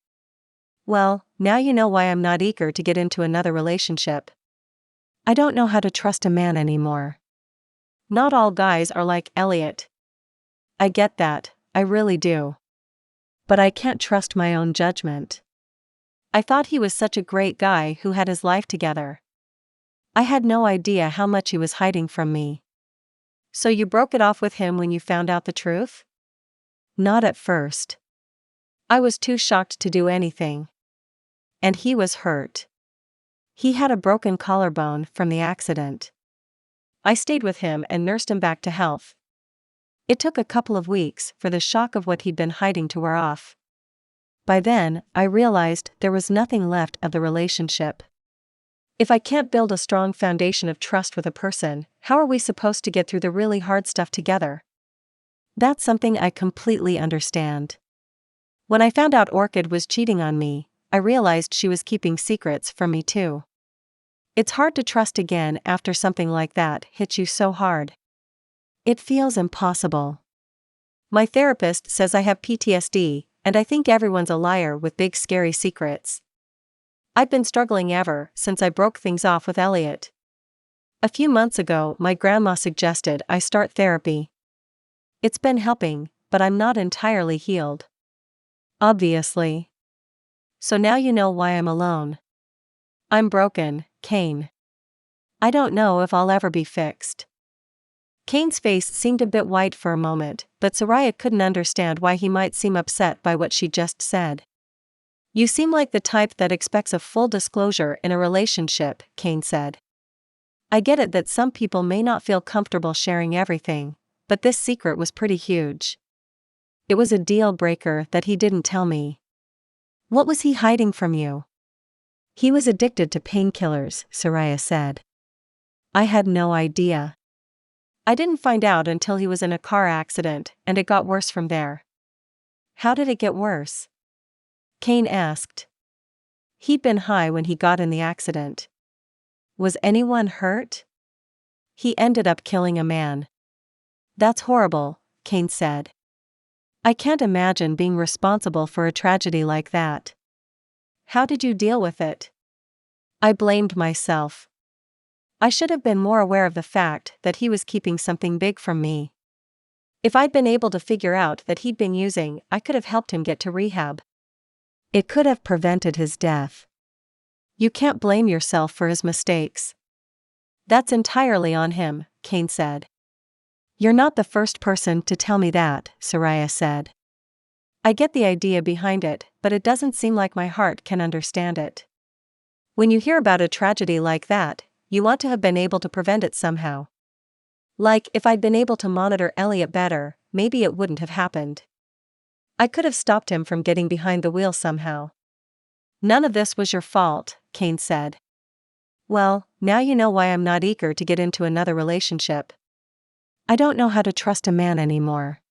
Well, now you know why I'm not eager to get into another relationship. I don't know how to trust a man anymore. Not all guys are like Elliot. I get that, I really do. But I can't trust my own judgment. I thought he was such a great guy who had his life together. I had no idea how much he was hiding from me. So you broke it off with him when you found out the truth? Not at first. I was too shocked to do anything. And he was hurt. He had a broken collarbone from the accident. I stayed with him and nursed him back to health. It took a couple of weeks for the shock of what he'd been hiding to wear off. By then, I realized there was nothing left of the relationship. If I can't build a strong foundation of trust with a person, how are we supposed to get through the really hard stuff together? That's something I completely understand. When I found out Orchid was cheating on me, I realized she was keeping secrets from me too. It's hard to trust again after something like that hits you so hard. It feels impossible. My therapist says I have PTSD, and I think everyone's a liar with big scary secrets. I've been struggling ever since I broke things off with Elliot. A few months ago, my grandma suggested I start therapy. It's been helping, but I'm not entirely healed. Obviously. So now you know why I'm alone. I'm broken, Kane. I don't know if I'll ever be fixed. Kane's face seemed a bit white for a moment, but Sariah couldn't understand why he might seem upset by what she just said. You seem like the type that expects a full disclosure in a relationship, Kane said. I get it that some people may not feel comfortable sharing everything, but this secret was pretty huge. It was a deal breaker that he didn't tell me. What was he hiding from you? He was addicted to painkillers, Sariah said. I had no idea. I didn't find out until he was in a car accident, and it got worse from there. How did it get worse? Kane asked. He'd been high when he got in the accident. Was anyone hurt? He ended up killing a man. That's horrible, Kane said. I can't imagine being responsible for a tragedy like that. How did you deal with it? I blamed myself. I should have been more aware of the fact that he was keeping something big from me. If I'd been able to figure out that he'd been using, I could have helped him get to rehab. It could have prevented his death. You can't blame yourself for his mistakes. That's entirely on him, Kane said. You're not the first person to tell me that, Sariah said. I get the idea behind it, but it doesn't seem like my heart can understand it. When you hear about a tragedy like that, you want to have been able to prevent it somehow. Like, if I'd been able to monitor Elliot better, maybe it wouldn't have happened. I could have stopped him from getting behind the wheel somehow. None of this was your fault, Kane said. Well, now you know why I'm not eager to get into another relationship. I don't know how to trust a man anymore.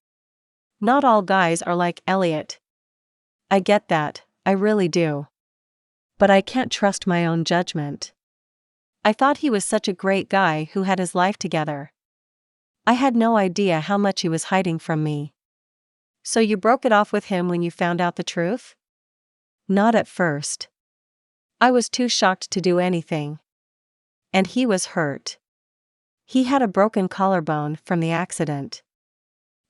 Not all guys are like Elliot. I get that, I really do. But I can't trust my own judgment. I thought he was such a great guy who had his life together. I had no idea how much he was hiding from me. So you broke it off with him when you found out the truth? Not at first. I was too shocked to do anything. And he was hurt. He had a broken collarbone from the accident.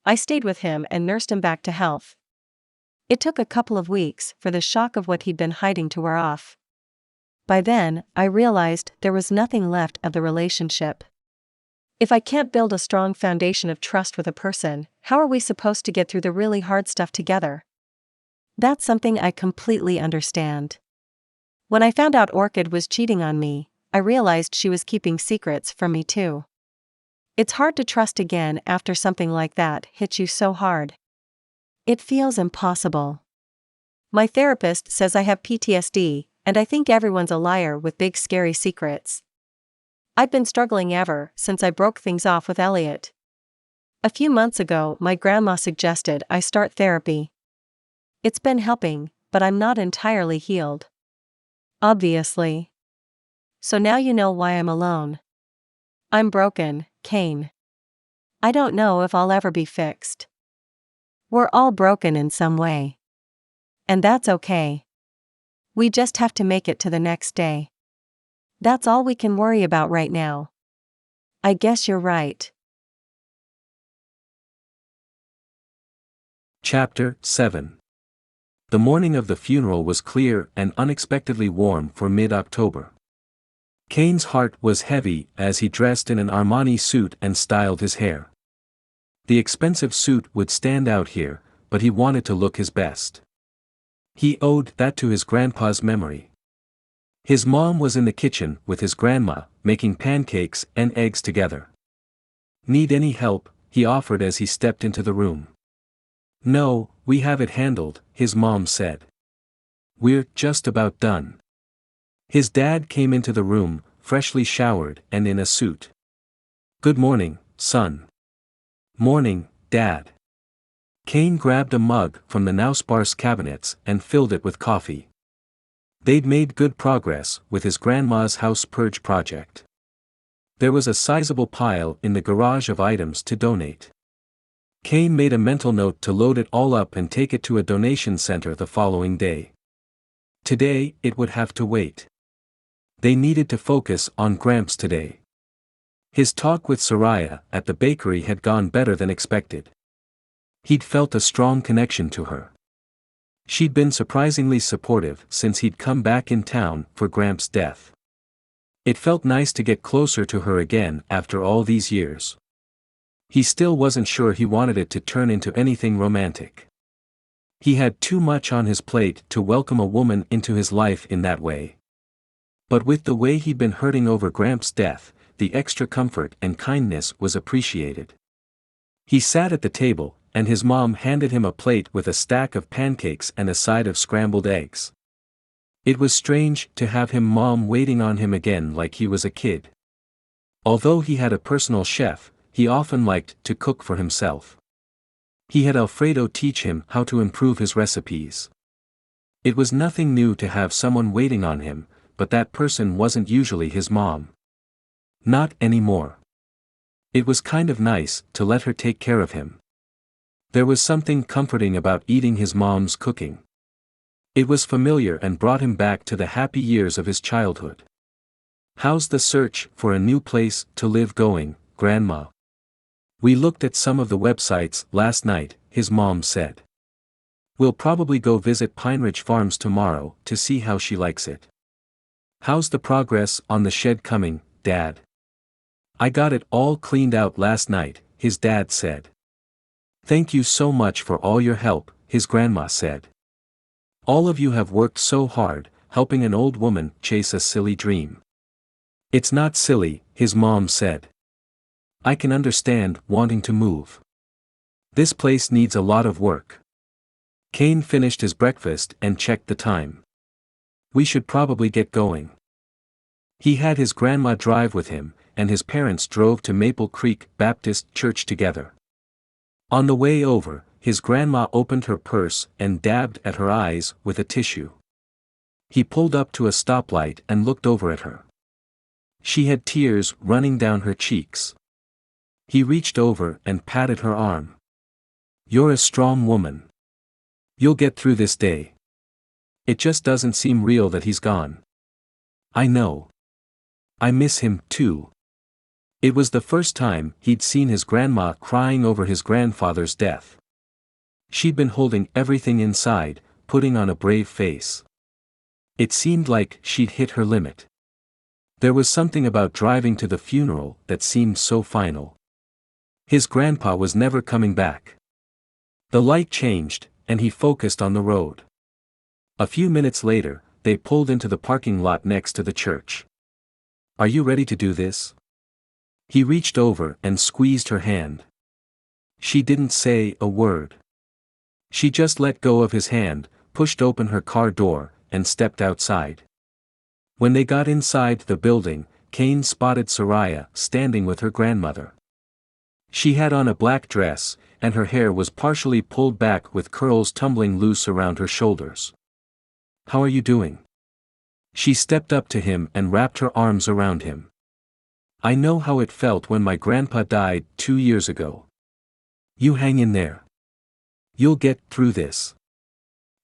I stayed with him and nursed him back to health. It took a couple of weeks for the shock of what he'd been hiding to wear off. By then, I realized there was nothing left of the relationship. If I can't build a strong foundation of trust with a person, how are we supposed to get through the really hard stuff together? That's something I completely understand. When I found out Orchid was cheating on me, I realized she was keeping secrets from me too. It's hard to trust again after something like that hits you so hard. It feels impossible. My therapist says I have PTSD, and I think everyone's a liar with big scary secrets. I've been struggling ever since I broke things off with Elliot. A few months ago, my grandma suggested I start therapy. It's been helping, but I'm not entirely healed. Obviously. So now you know why I'm alone. I'm broken, Kane. I don't know if I'll ever be fixed. We're all broken in some way. And that's okay. We just have to make it to the next day. That's all we can worry about right now. I guess you're right. Chapter 7. The morning of the funeral was clear and unexpectedly warm for mid-October. Kane's heart was heavy as he dressed in an Armani suit and styled his hair. The expensive suit would stand out here, but he wanted to look his best. He owed that to his grandpa's memory. His mom was in the kitchen with his grandma, making pancakes and eggs together. Need any help? He offered as he stepped into the room. No, we have it handled, his mom said. We're just about done. His dad came into the room, freshly showered and in a suit. Good morning, son. Morning, Dad. Kane grabbed a mug from the now sparse cabinets and filled it with coffee. They'd made good progress with his grandma's house purge project. There was a sizable pile in the garage of items to donate. Kane made a mental note to load it all up and take it to a donation center the following day. Today, it would have to wait. They needed to focus on Gramps today. His talk with Sariah at the bakery had gone better than expected. He'd felt a strong connection to her. She'd been surprisingly supportive since he'd come back in town for Gramps' death. It felt nice to get closer to her again after all these years. He still wasn't sure he wanted it to turn into anything romantic. He had too much on his plate to welcome a woman into his life in that way. But with the way he'd been hurting over Gramps' death, the extra comfort and kindness was appreciated. He sat at the table, and his mom handed him a plate with a stack of pancakes and a side of scrambled eggs. It was strange to have him mom waiting on him again like he was a kid. Although he had a personal chef, he often liked to cook for himself. He had Alfredo teach him how to improve his recipes. It was nothing new to have someone waiting on him, but that person wasn't usually his mom. Not anymore. It was kind of nice to let her take care of him. There was something comforting about eating his mom's cooking. It was familiar and brought him back to the happy years of his childhood. "How's the search for a new place to live going, Grandma?" "We looked at some of the websites last night," his mom said. "We'll probably go visit Pine Ridge Farms tomorrow to see how she likes it." "How's the progress on the shed coming, Dad?" "I got it all cleaned out last night," his dad said. "Thank you so much for all your help," his grandma said. "All of you have worked so hard, helping an old woman chase a silly dream." "It's not silly," his mom said. "I can understand wanting to move. This place needs a lot of work." Kane finished his breakfast and checked the time. "We should probably get going." He had his grandma drive with him, and his parents drove to Maple Creek Baptist Church together. On the way over, his grandma opened her purse and dabbed at her eyes with a tissue. He pulled up to a stoplight and looked over at her. She had tears running down her cheeks. He reached over and patted her arm. "You're a strong woman. You'll get through this day. It just doesn't seem real that he's gone." "I know. I miss him, too." It was the first time he'd seen his grandma crying over his grandfather's death. She'd been holding everything inside, putting on a brave face. It seemed like she'd hit her limit. There was something about driving to the funeral that seemed so final. His grandpa was never coming back. The light changed, and he focused on the road. A few minutes later, they pulled into the parking lot next to the church. "Are you ready to do this?" He reached over and squeezed her hand. She didn't say a word. She just let go of his hand, pushed open her car door, and stepped outside. When they got inside the building, Kane spotted Sariah standing with her grandmother. She had on a black dress, and her hair was partially pulled back with curls tumbling loose around her shoulders. "How are you doing?" She stepped up to him and wrapped her arms around him. "I know how it felt when my grandpa died 2 years ago. You hang in there. You'll get through this."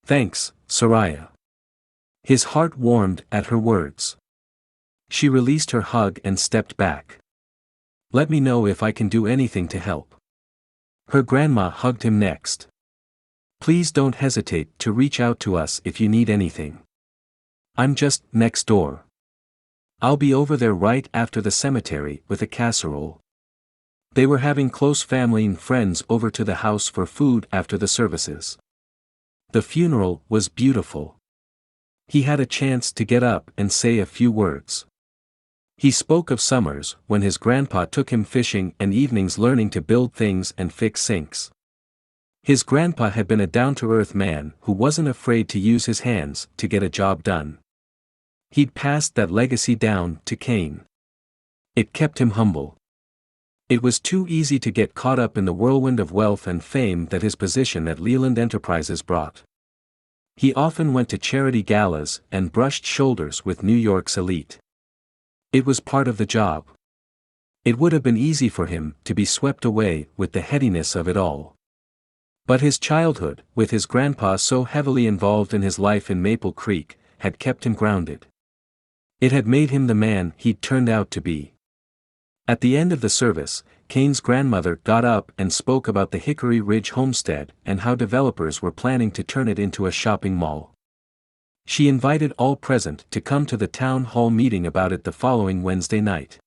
"Thanks, Sariah." His heart warmed at her words. She released her hug and stepped back. "Let me know if I can do anything to help." Her grandma hugged him next. "Please don't hesitate to reach out to us if you need anything. I'm just next door. I'll be over there right after the cemetery with a casserole." They were having close family and friends over to the house for food after the services. The funeral was beautiful. He had a chance to get up and say a few words. He spoke of summers when his grandpa took him fishing and evenings learning to build things and fix sinks. His grandpa had been a down-to-earth man who wasn't afraid to use his hands to get a job done. He'd passed that legacy down to Kane. It kept him humble. It was too easy to get caught up in the whirlwind of wealth and fame that his position at Leland Enterprises brought. He often went to charity galas and brushed shoulders with New York's elite. It was part of the job. It would have been easy for him to be swept away with the headiness of it all. But his childhood, with his grandpa so heavily involved in his life in Maple Creek, had kept him grounded. It had made him the man he'd turned out to be. At the end of the service, Kane's grandmother got up and spoke about the Hickory Ridge homestead and how developers were planning to turn it into a shopping mall. She invited all present to come to the town hall meeting about it the following Wednesday night.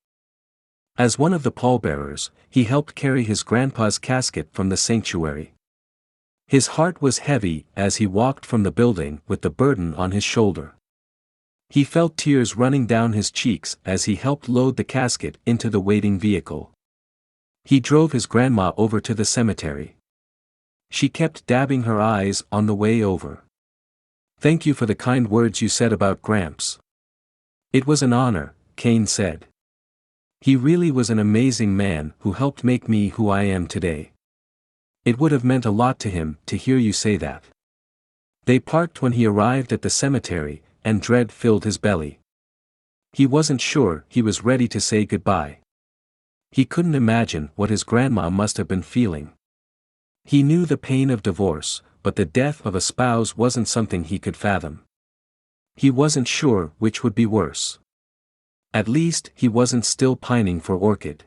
As one of the pallbearers, he helped carry his grandpa's casket from the sanctuary. His heart was heavy as he walked from the building with the burden on his shoulder. He felt tears running down his cheeks as he helped load the casket into the waiting vehicle. He drove his grandma over to the cemetery. She kept dabbing her eyes on the way over. Thank you for the kind words you said about Gramps. It was an honor, Kane said. He really was an amazing man who helped make me who I am today. It would have meant a lot to him to hear you say that. They parked when he arrived at the cemetery, and dread filled his belly. He wasn't sure he was ready to say goodbye. He couldn't imagine what his grandma must have been feeling. He knew the pain of divorce, but the death of a spouse wasn't something he could fathom. He wasn't sure which would be worse. At least he wasn't still pining for Orchid.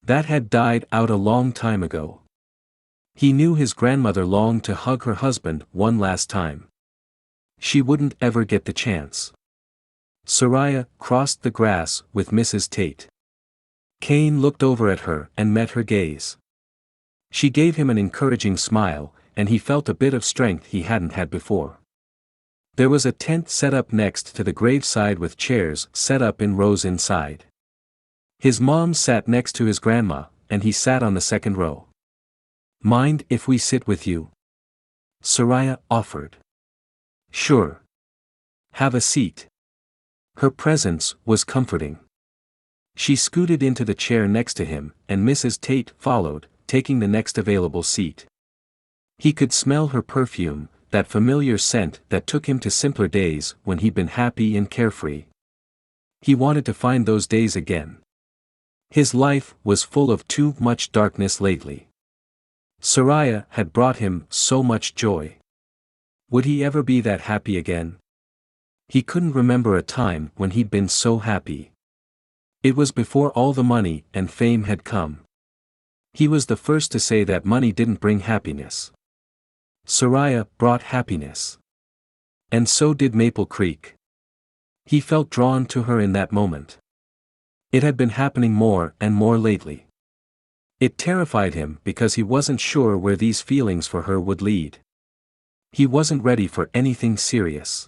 That had died out a long time ago. He knew his grandmother longed to hug her husband one last time. She wouldn't ever get the chance. Sariah crossed the grass with Mrs. Tate. Kane looked over at her and met her gaze. She gave him an encouraging smile, and he felt a bit of strength he hadn't had before. There was a tent set up next to the graveside with chairs set up in rows inside. His mom sat next to his grandma, and he sat on the second row. Mind if we sit with you? Sariah offered. Sure. Have a seat. Her presence was comforting. She scooted into the chair next to him, and Mrs. Tate followed, taking the next available seat. He could smell her perfume, that familiar scent that took him to simpler days when he'd been happy and carefree. He wanted to find those days again. His life was full of too much darkness lately. Sariah had brought him so much joy. Would he ever be that happy again? He couldn't remember a time when he'd been so happy. It was before all the money and fame had come. He was the first to say that money didn't bring happiness. Sariah brought happiness. And so did Maple Creek. He felt drawn to her in that moment. It had been happening more and more lately. It terrified him because he wasn't sure where these feelings for her would lead. He wasn't ready for anything serious.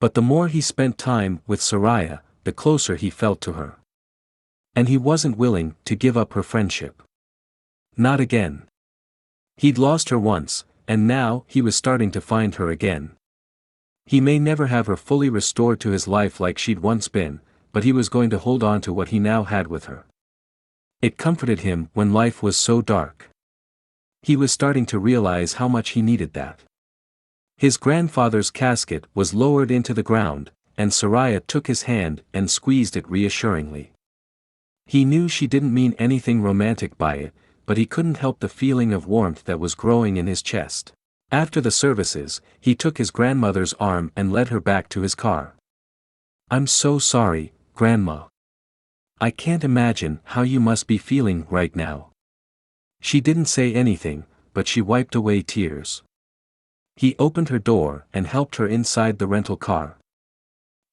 But the more he spent time with Sariah, the closer he felt to her. And he wasn't willing to give up her friendship. Not again. He'd lost her once, and now he was starting to find her again. He may never have her fully restored to his life like she'd once been, but he was going to hold on to what he now had with her. It comforted him when life was so dark. He was starting to realize how much he needed that. His grandfather's casket was lowered into the ground, and Sariah took his hand and squeezed it reassuringly. He knew she didn't mean anything romantic by it, but he couldn't help the feeling of warmth that was growing in his chest. After the services, he took his grandmother's arm and led her back to his car. "I'm so sorry, Grandma. I can't imagine how you must be feeling right now." She didn't say anything, but she wiped away tears. He opened her door and helped her inside the rental car.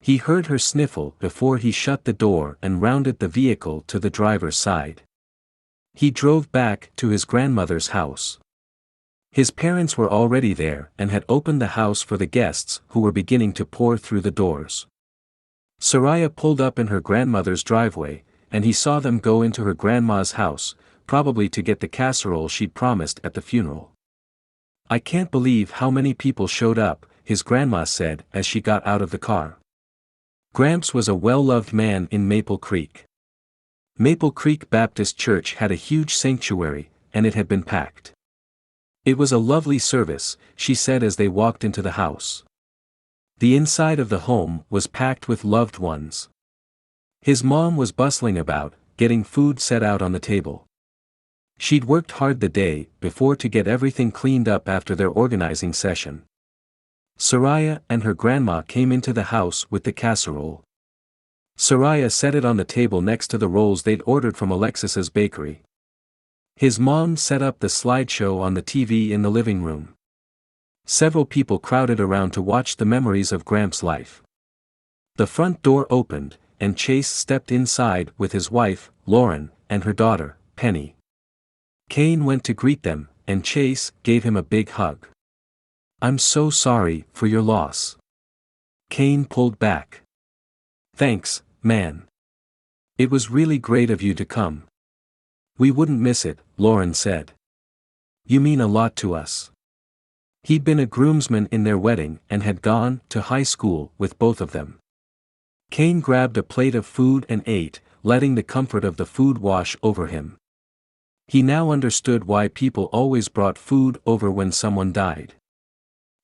He heard her sniffle before he shut the door and rounded the vehicle to the driver's side. He drove back to his grandmother's house. His parents were already there and had opened the house for the guests who were beginning to pour through the doors. Sariah pulled up in her grandmother's driveway, and he saw them go into her grandma's house, probably to get the casserole she'd promised at the funeral. "I can't believe how many people showed up," his grandma said as she got out of the car. Gramps was a well-loved man in Maple Creek. Maple Creek Baptist Church had a huge sanctuary, and it had been packed. It was a lovely service, she said as they walked into the house. The inside of the home was packed with loved ones. His mom was bustling about, getting food set out on the table. She'd worked hard the day before to get everything cleaned up after their organizing session. Sariah and her grandma came into the house with the casserole. Sariah set it on the table next to the rolls they'd ordered from Alexis's bakery. His mom set up the slideshow on the TV in the living room. Several people crowded around to watch the memories of Gramps' life. The front door opened, and Chase stepped inside with his wife, Lauren, and her daughter, Penny. Kane went to greet them, and Chase gave him a big hug. "I'm so sorry for your loss." Kane pulled back. "Thanks, man. It was really great of you to come." "We wouldn't miss it," Lauren said. "You mean a lot to us." He'd been a groomsman in their wedding and had gone to high school with both of them. Kane grabbed a plate of food and ate, letting the comfort of the food wash over him. He now understood why people always brought food over when someone died.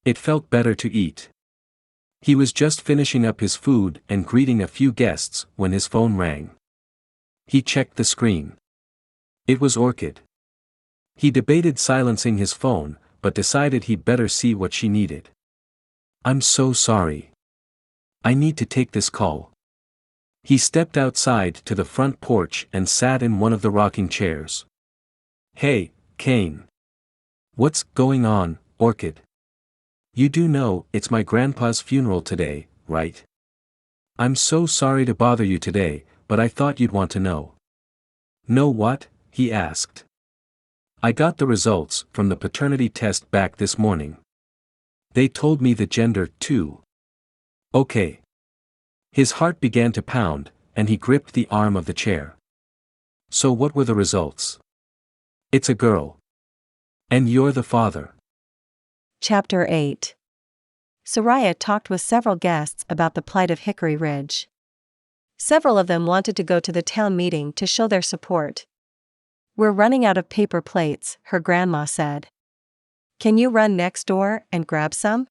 It felt better to eat. He was just finishing up his food and greeting a few guests when his phone rang. He checked the screen. It was Orchid. He debated silencing his phone, but decided he'd better see what she needed. "I'm so sorry. I need to take this call." He stepped outside to the front porch and sat in one of the rocking chairs. "Hey, Kane. What's going on, Orchid? You do know it's my grandpa's funeral today, right? I'm so sorry to bother you today, but I thought you'd want to know." "Know what?" he asked. "I got the results from the paternity test back this morning. They told me the gender, too." "Okay." His heart began to pound, and he gripped the arm of the chair. "So what were the results?" "It's a girl. And you're the father." Chapter 8. Sariah talked with several guests about the plight of Hickory Ridge. Several of them wanted to go to the town meeting to show their support. "We're running out of paper plates," her grandma said. "Can you run next door and grab some?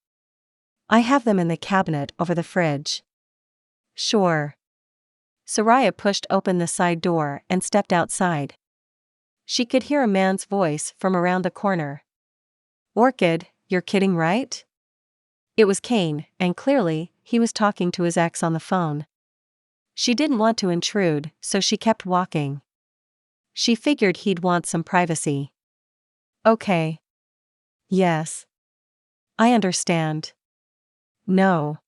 I have them in the cabinet over the fridge." "Sure." Sariah pushed open the side door and stepped outside. She could hear a man's voice from around the corner. "Orchid, you're kidding, right?" It was Kane, and clearly, he was talking to his ex on the phone. She didn't want to intrude, so she kept walking. She figured he'd want some privacy. "Okay. Yes. I understand. No.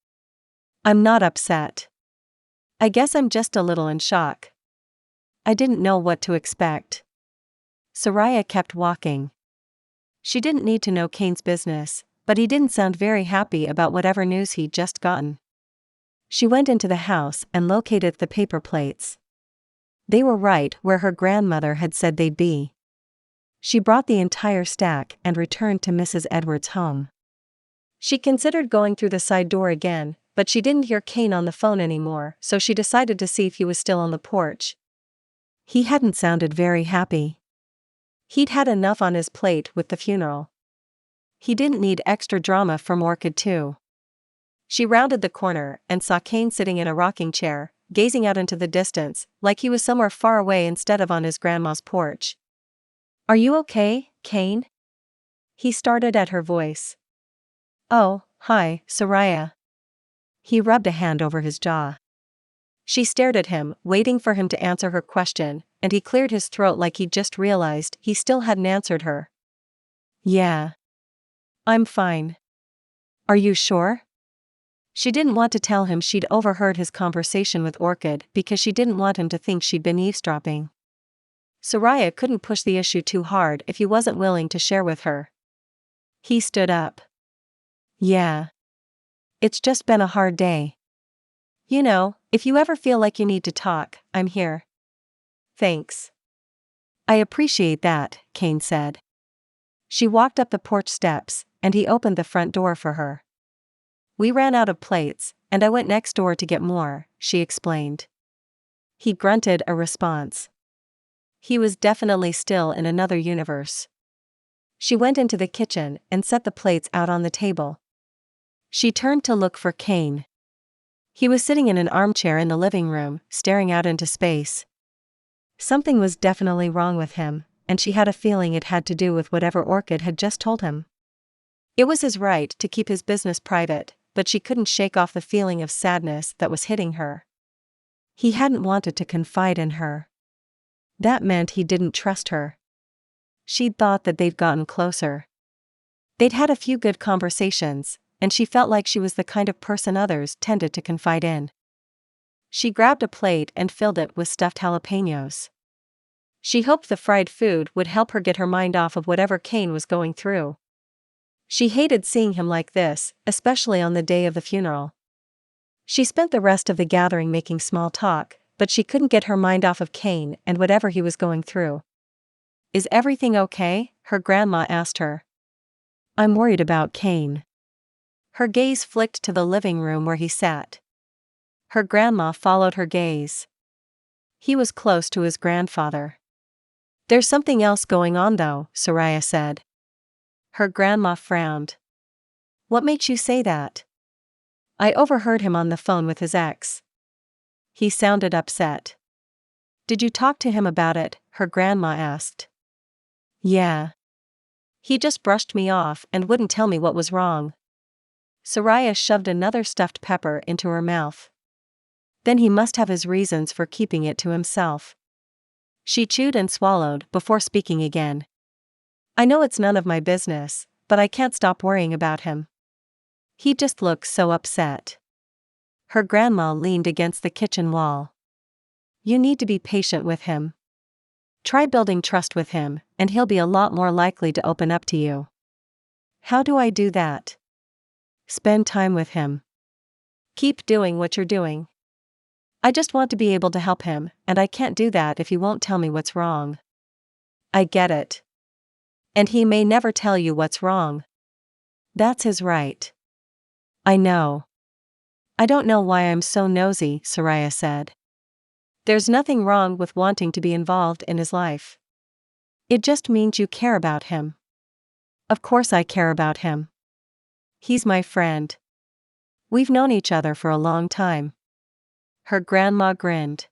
I'm not upset. I guess I'm just a little in shock. I didn't know what to expect." Sariah kept walking. She didn't need to know Kane's business, but he didn't sound very happy about whatever news he'd just gotten. She went into the house and located the paper plates. They were right where her grandmother had said they'd be. She brought the entire stack and returned to Mrs. Edwards' home. She considered going through the side door again, but she didn't hear Kane on the phone anymore, so she decided to see if he was still on the porch. He hadn't sounded very happy. He'd had enough on his plate with the funeral. He didn't need extra drama from Orchid too. She rounded the corner and saw Kane sitting in a rocking chair, gazing out into the distance, like he was somewhere far away instead of on his grandma's porch. "Are you okay, Kane?" He started at her voice. "Oh, hi, Sariah." He rubbed a hand over his jaw. She stared at him, waiting for him to answer her question, and he cleared his throat like he'd just realized he still hadn't answered her. "Yeah. I'm fine. Are you sure?" She didn't want to tell him she'd overheard his conversation with Orchid because she didn't want him to think she'd been eavesdropping. Sariah couldn't push the issue too hard if he wasn't willing to share with her. He stood up. "Yeah. It's just been a hard day. You know, if you ever feel like you need to talk, I'm here." "Thanks. I appreciate that," Kane said. She walked up the porch steps, and he opened the front door for her. "We ran out of plates, and I went next door to get more," she explained. He grunted a response. He was definitely still in another universe. She went into the kitchen and set the plates out on the table. She turned to look for Kane. He was sitting in an armchair in the living room, staring out into space. Something was definitely wrong with him, and she had a feeling it had to do with whatever Orchid had just told him. It was his right to keep his business private, but she couldn't shake off the feeling of sadness that was hitting her. He hadn't wanted to confide in her. That meant he didn't trust her. She'd thought that they'd gotten closer. They'd had a few good conversations, and she felt like she was the kind of person others tended to confide in. She grabbed a plate and filled it with stuffed jalapenos. She hoped the fried food would help her get her mind off of whatever Kane was going through. She hated seeing him like this, especially on the day of the funeral. She spent the rest of the gathering making small talk, but she couldn't get her mind off of Kane and whatever he was going through. "Is everything okay?" her grandma asked her. I'm worried about Kane. Her gaze flicked to the living room where he sat. Her grandma followed her gaze. He was close to his grandfather. There's something else going on though, Sariah said. Her grandma frowned. What makes you say that? I overheard him on the phone with his ex. He sounded upset. Did you talk to him about it? Her grandma asked. Yeah. He just brushed me off and wouldn't tell me what was wrong. Sariah shoved another stuffed pepper into her mouth. Then he must have his reasons for keeping it to himself. She chewed and swallowed before speaking again. I know it's none of my business, but I can't stop worrying about him. He just looks so upset. Her grandma leaned against the kitchen wall. You need to be patient with him. Try building trust with him, and he'll be a lot more likely to open up to you. How do I do that? Spend time with him. Keep doing what you're doing. I just want to be able to help him, and I can't do that if he won't tell me what's wrong. I get it. And he may never tell you what's wrong. That's his right. I know. I don't know why I'm so nosy, Sariah said. There's nothing wrong with wanting to be involved in his life. It just means you care about him. Of course I care about him. He's my friend. We've known each other for a long time. Her grandma grinned.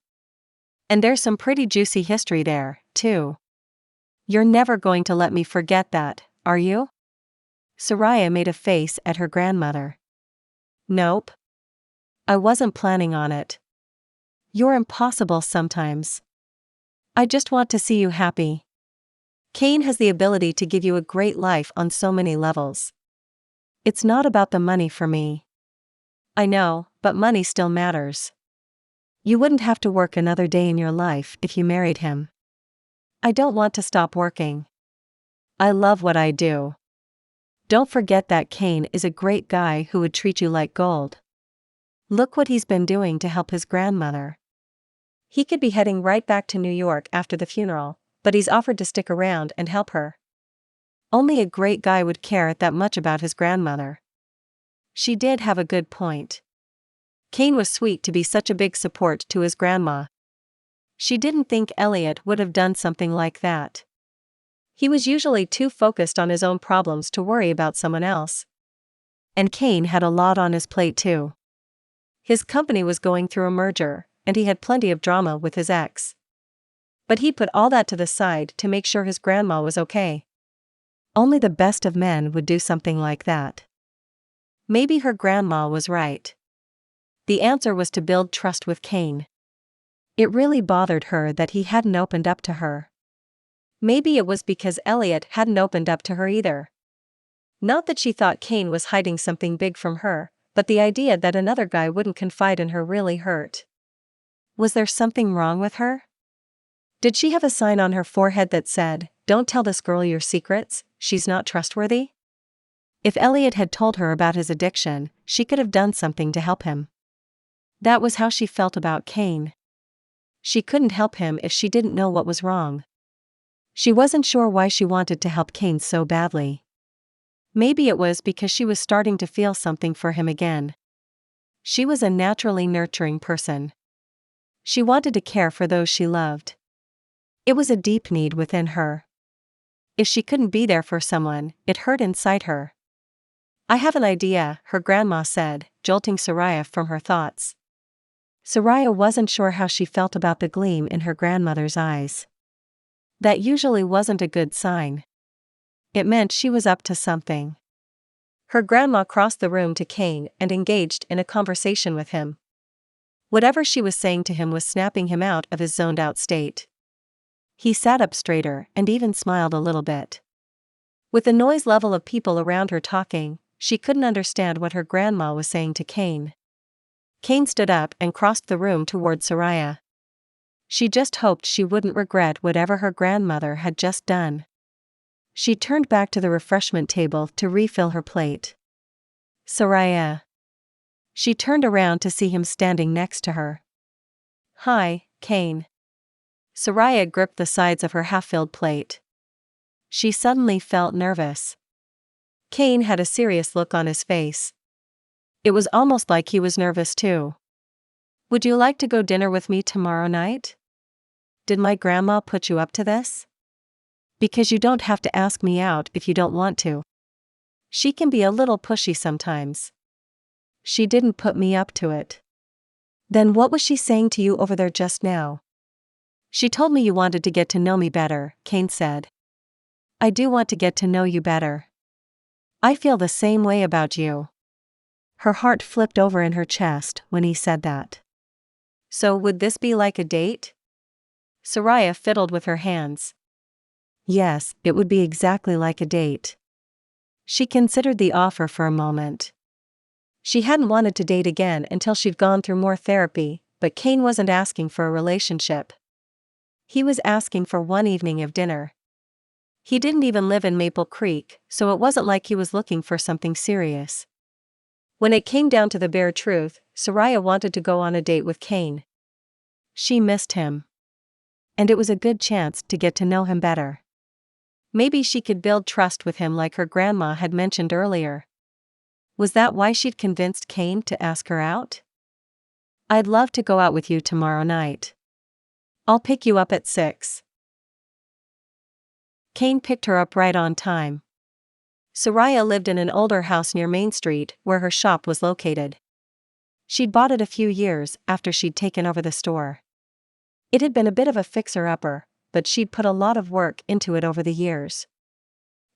And there's some pretty juicy history there, too. You're never going to let me forget that, are you? Sariah made a face at her grandmother. Nope. I wasn't planning on it. You're impossible sometimes. I just want to see you happy. Kane has the ability to give you a great life on so many levels. It's not about the money for me. I know, but money still matters. You wouldn't have to work another day in your life if you married him. I don't want to stop working. I love what I do. Don't forget that Kane is a great guy who would treat you like gold. Look what he's been doing to help his grandmother. He could be heading right back to New York after the funeral, but he's offered to stick around and help her. Only a great guy would care that much about his grandmother. She did have a good point. Kane was sweet to be such a big support to his grandma. She didn't think Elliot would have done something like that. He was usually too focused on his own problems to worry about someone else. And Kane had a lot on his plate too. His company was going through a merger, and he had plenty of drama with his ex. But he put all that to the side to make sure his grandma was okay. Only the best of men would do something like that. Maybe her grandma was right. The answer was to build trust with Kane. It really bothered her that he hadn't opened up to her. Maybe it was because Elliot hadn't opened up to her either. Not that she thought Kane was hiding something big from her, but the idea that another guy wouldn't confide in her really hurt. Was there something wrong with her? Did she have a sign on her forehead that said, "Don't tell this girl your secrets, she's not trustworthy"? If Elliot had told her about his addiction, she could have done something to help him. That was how she felt about Kane. She couldn't help him if she didn't know what was wrong. She wasn't sure why she wanted to help Kane so badly. Maybe it was because she was starting to feel something for him again. She was a naturally nurturing person. She wanted to care for those she loved. It was a deep need within her. If she couldn't be there for someone, it hurt inside her. I have an idea, her grandma said, jolting Sariah from her thoughts. Sariah wasn't sure how she felt about the gleam in her grandmother's eyes. That usually wasn't a good sign. It meant she was up to something. Her grandma crossed the room to Kane and engaged in a conversation with him. Whatever she was saying to him was snapping him out of his zoned-out state. He sat up straighter and even smiled a little bit. With the noise level of people around her talking, she couldn't understand what her grandma was saying to Kane. Kane stood up and crossed the room toward Sariah. She just hoped she wouldn't regret whatever her grandmother had just done. She turned back to the refreshment table to refill her plate. Sariah. She turned around to see him standing next to her. Hi, Kane. Sariah gripped the sides of her half-filled plate. She suddenly felt nervous. Kane had a serious look on his face. It was almost like he was nervous too. Would you like to go dinner with me tomorrow night? Did my grandma put you up to this? Because you don't have to ask me out if you don't want to. She can be a little pushy sometimes. She didn't put me up to it. Then what was she saying to you over there just now? She told me you wanted to get to know me better, Kane said. I do want to get to know you better. I feel the same way about you. Her heart flipped over in her chest when he said that. So would this be like a date? Sariah fiddled with her hands. Yes, it would be exactly like a date. She considered the offer for a moment. She hadn't wanted to date again until she'd gone through more therapy, but Kane wasn't asking for a relationship. He was asking for one evening of dinner. He didn't even live in Maple Creek, so it wasn't like he was looking for something serious. When it came down to the bare truth, Sariah wanted to go on a date with Kane. She missed him. And it was a good chance to get to know him better. Maybe she could build trust with him like her grandma had mentioned earlier. Was that why she'd convinced Kane to ask her out? I'd love to go out with you tomorrow night. I'll pick you up at 6. Kane picked her up right on time. Sariah lived in an older house near Main Street where her shop was located. She'd bought it a few years after she'd taken over the store. It had been a bit of a fixer-upper, but she'd put a lot of work into it over the years.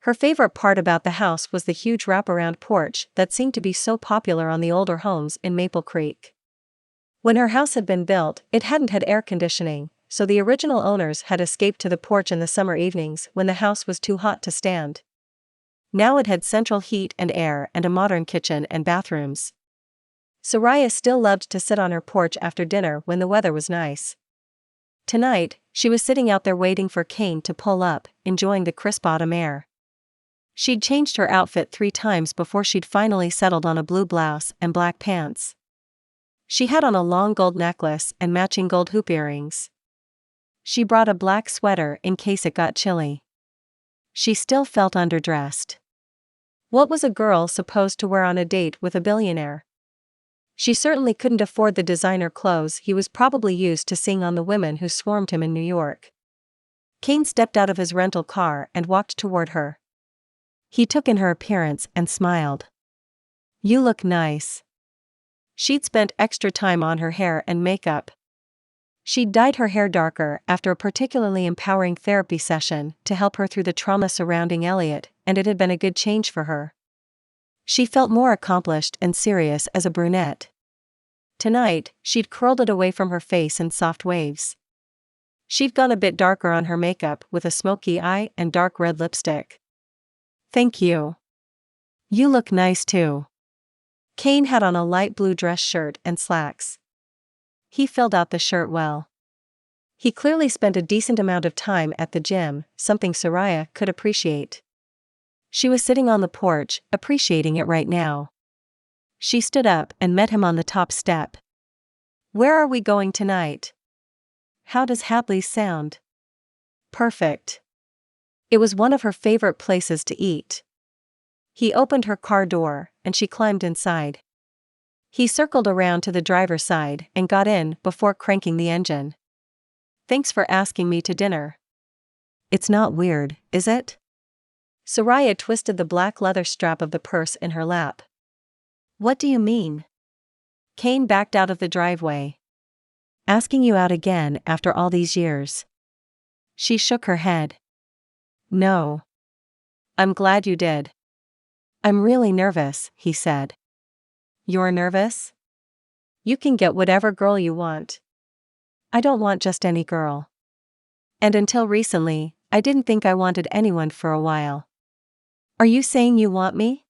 Her favorite part about the house was the huge wraparound porch that seemed to be so popular on the older homes in Maple Creek. When her house had been built, it hadn't had air conditioning, so the original owners had escaped to the porch in the summer evenings when the house was too hot to stand. Now it had central heat and air and a modern kitchen and bathrooms. Sariah still loved to sit on her porch after dinner when the weather was nice. Tonight, she was sitting out there waiting for Kane to pull up, enjoying the crisp autumn air. She'd changed her outfit 3 times before she'd finally settled on a blue blouse and black pants. She had on a long gold necklace and matching gold hoop earrings. She brought a black sweater in case it got chilly. She still felt underdressed. What was a girl supposed to wear on a date with a billionaire? She certainly couldn't afford the designer clothes he was probably used to seeing on the women who swarmed him in New York. Kane stepped out of his rental car and walked toward her. He took in her appearance and smiled. You look nice. She'd spent extra time on her hair and makeup. She'd dyed her hair darker after a particularly empowering therapy session to help her through the trauma surrounding Elliot, and it had been a good change for her. She felt more accomplished and serious as a brunette. Tonight, she'd curled it away from her face in soft waves. She'd gone a bit darker on her makeup with a smoky eye and dark red lipstick. Thank you. You look nice too. Kane had on a light blue dress shirt and slacks. He filled out the shirt well. He clearly spent a decent amount of time at the gym, something Sariah could appreciate. She was sitting on the porch, appreciating it right now. She stood up and met him on the top step. Where are we going tonight? How does Hadley's sound? Perfect. It was one of her favorite places to eat. He opened her car door, and she climbed inside. He circled around to the driver's side and got in before cranking the engine. Thanks for asking me to dinner. It's not weird, is it? Sariah twisted the black leather strap of the purse in her lap. What do you mean? Kane backed out of the driveway. Asking you out again after all these years. She shook her head. No. I'm glad you did. I'm really nervous, he said. You're nervous? You can get whatever girl you want. I don't want just any girl. And until recently, I didn't think I wanted anyone for a while. Are you saying you want me?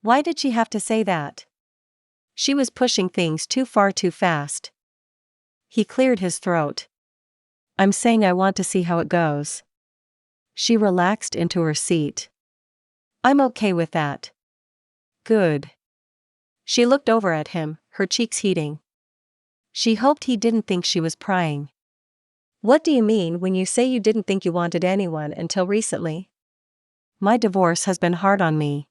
Why did she have to say that? She was pushing things too far too fast. He cleared his throat. I'm saying I want to see how it goes. She relaxed into her seat. I'm okay with that. Good. She looked over at him, her cheeks heating. She hoped he didn't think she was prying. What do you mean when you say you didn't think you wanted anyone until recently? My divorce has been hard on me.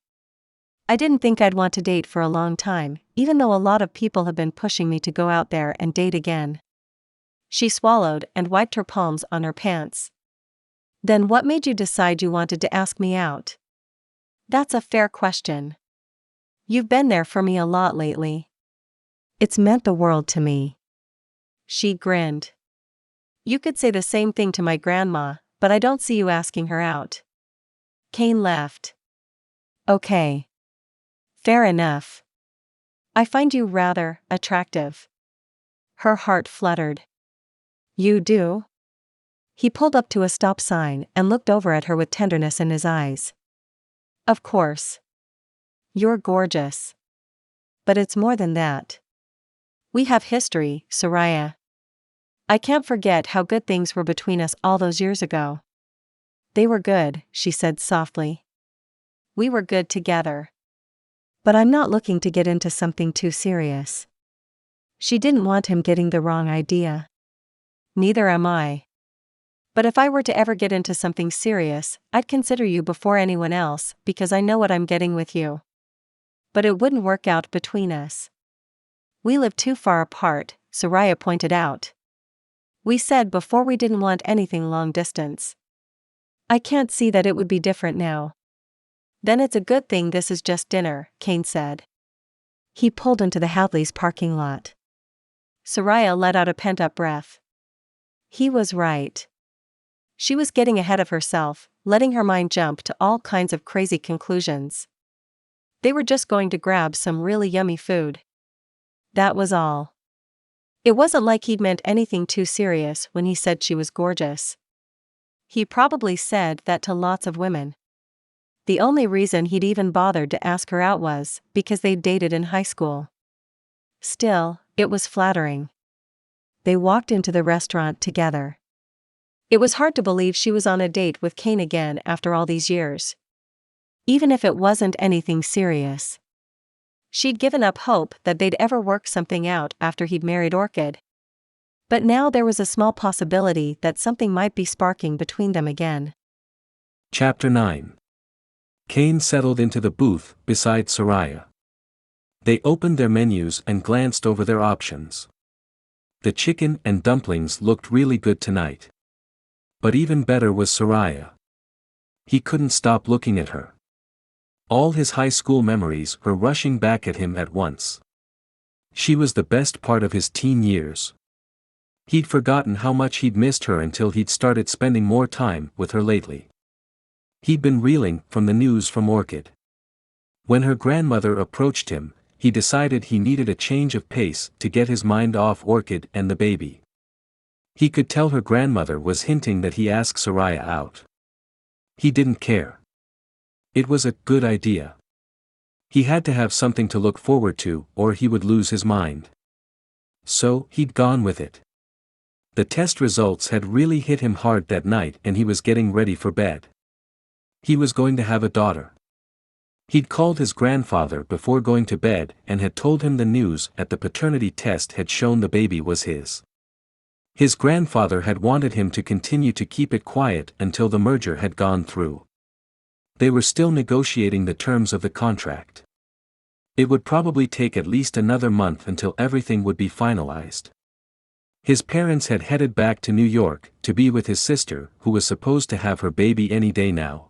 I didn't think I'd want to date for a long time, even though a lot of people have been pushing me to go out there and date again. She swallowed and wiped her palms on her pants. Then what made you decide you wanted to ask me out? That's a fair question. You've been there for me a lot lately. It's meant the world to me. She grinned. You could say the same thing to my grandma, but I don't see you asking her out. Kane laughed. Okay. Fair enough. I find you rather attractive. Her heart fluttered. You do? He pulled up to a stop sign and looked over at her with tenderness in his eyes. Of course. You're gorgeous. But it's more than that. We have history, Sariah. I can't forget how good things were between us all those years ago. They were good, she said softly. We were good together. But I'm not looking to get into something too serious. She didn't want him getting the wrong idea. Neither am I. But if I were to ever get into something serious, I'd consider you before anyone else because I know what I'm getting with you. But it wouldn't work out between us. We live too far apart, Sariah pointed out. We said before we didn't want anything long distance. I can't see that it would be different now. Then it's a good thing this is just dinner, Kane said. He pulled into the Hadley's parking lot. Sariah let out a pent-up breath. He was right. She was getting ahead of herself, letting her mind jump to all kinds of crazy conclusions. They were just going to grab some really yummy food. That was all. It wasn't like he'd meant anything too serious when he said she was gorgeous. He probably said that to lots of women. The only reason he'd even bothered to ask her out was because they'd dated in high school. Still, it was flattering. They walked into the restaurant together. It was hard to believe she was on a date with Kane again after all these years. Even if it wasn't anything serious. She'd given up hope that they'd ever work something out after he'd married Orchid. But now there was a small possibility that something might be sparking between them again. Chapter 9. Kane settled into the booth beside Sariah. They opened their menus and glanced over their options. The chicken and dumplings looked really good tonight. But even better was Sariah. He couldn't stop looking at her. All his high school memories were rushing back at him at once. She was the best part of his teen years. He'd forgotten how much he'd missed her until he'd started spending more time with her lately. He'd been reeling from the news from Orchid. When her grandmother approached him, he decided he needed a change of pace to get his mind off Orchid and the baby. He could tell her grandmother was hinting that he ask Sariah out. He didn't care. It was a good idea. He had to have something to look forward to or he would lose his mind. So, he'd gone with it. The test results had really hit him hard that night and he was getting ready for bed. He was going to have a daughter. He'd called his grandfather before going to bed and had told him the news at the paternity test had shown the baby was his. His grandfather had wanted him to continue to keep it quiet until the merger had gone through. They were still negotiating the terms of the contract. It would probably take at least another month until everything would be finalized. His parents had headed back to New York to be with his sister, who was supposed to have her baby any day now.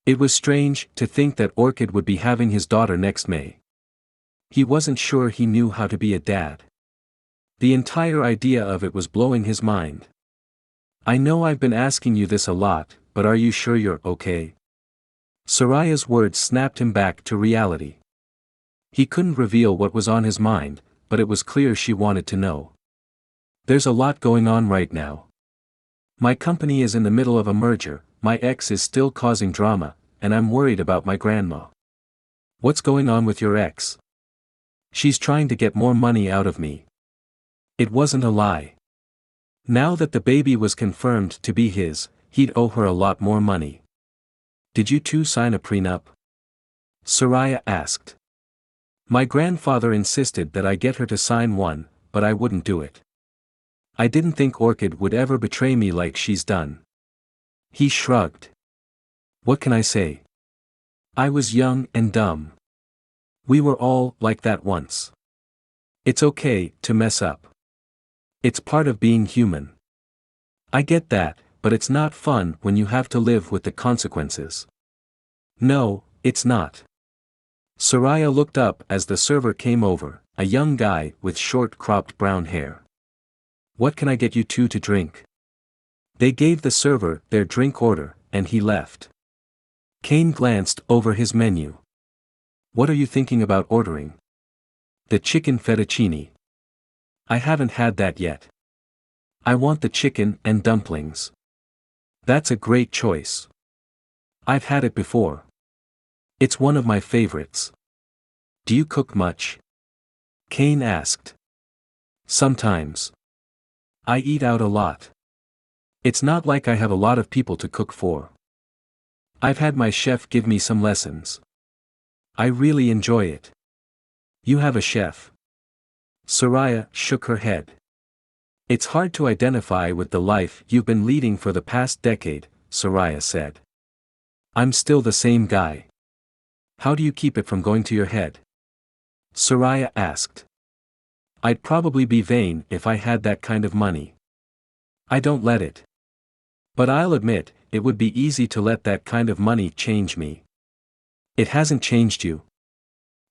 It was strange to think that Orchid would be having his daughter next May. He wasn't sure he knew how to be a dad. The entire idea of it was blowing his mind. I know I've been asking you this a lot, but are you sure you're okay? Sariah's words snapped him back to reality. He couldn't reveal what was on his mind, but it was clear she wanted to know. There's a lot going on right now. My company is in the middle of a merger, my ex is still causing drama, and I'm worried about my grandma. What's going on with your ex? She's trying to get more money out of me. It wasn't a lie. Now that the baby was confirmed to be his, he'd owe her a lot more money. Did you two sign a prenup? Sariah asked. My grandfather insisted that I get her to sign one, but I wouldn't do it. I didn't think Orchid would ever betray me like she's done. He shrugged. What can I say? I was young and dumb. We were all like that once. It's okay to mess up. It's part of being human. I get that, but it's not fun when you have to live with the consequences. No, it's not. Sariah looked up as the server came over, a young guy with short cropped brown hair. What can I get you two to drink? They gave the server their drink order, and he left. Kane glanced over his menu. What are you thinking about ordering? The chicken fettuccine. I haven't had that yet. I want the chicken and dumplings. That's a great choice. I've had it before. It's one of my favorites. Do you cook much? Kane asked. Sometimes. I eat out a lot. It's not like I have a lot of people to cook for. I've had my chef give me some lessons. I really enjoy it. You have a chef? Sariah shook her head. It's hard to identify with the life you've been leading for the past decade, Sariah said. I'm still the same guy. How do you keep it from going to your head? Sariah asked. I'd probably be vain if I had that kind of money. I don't let it. But I'll admit, it would be easy to let that kind of money change me. It hasn't changed you.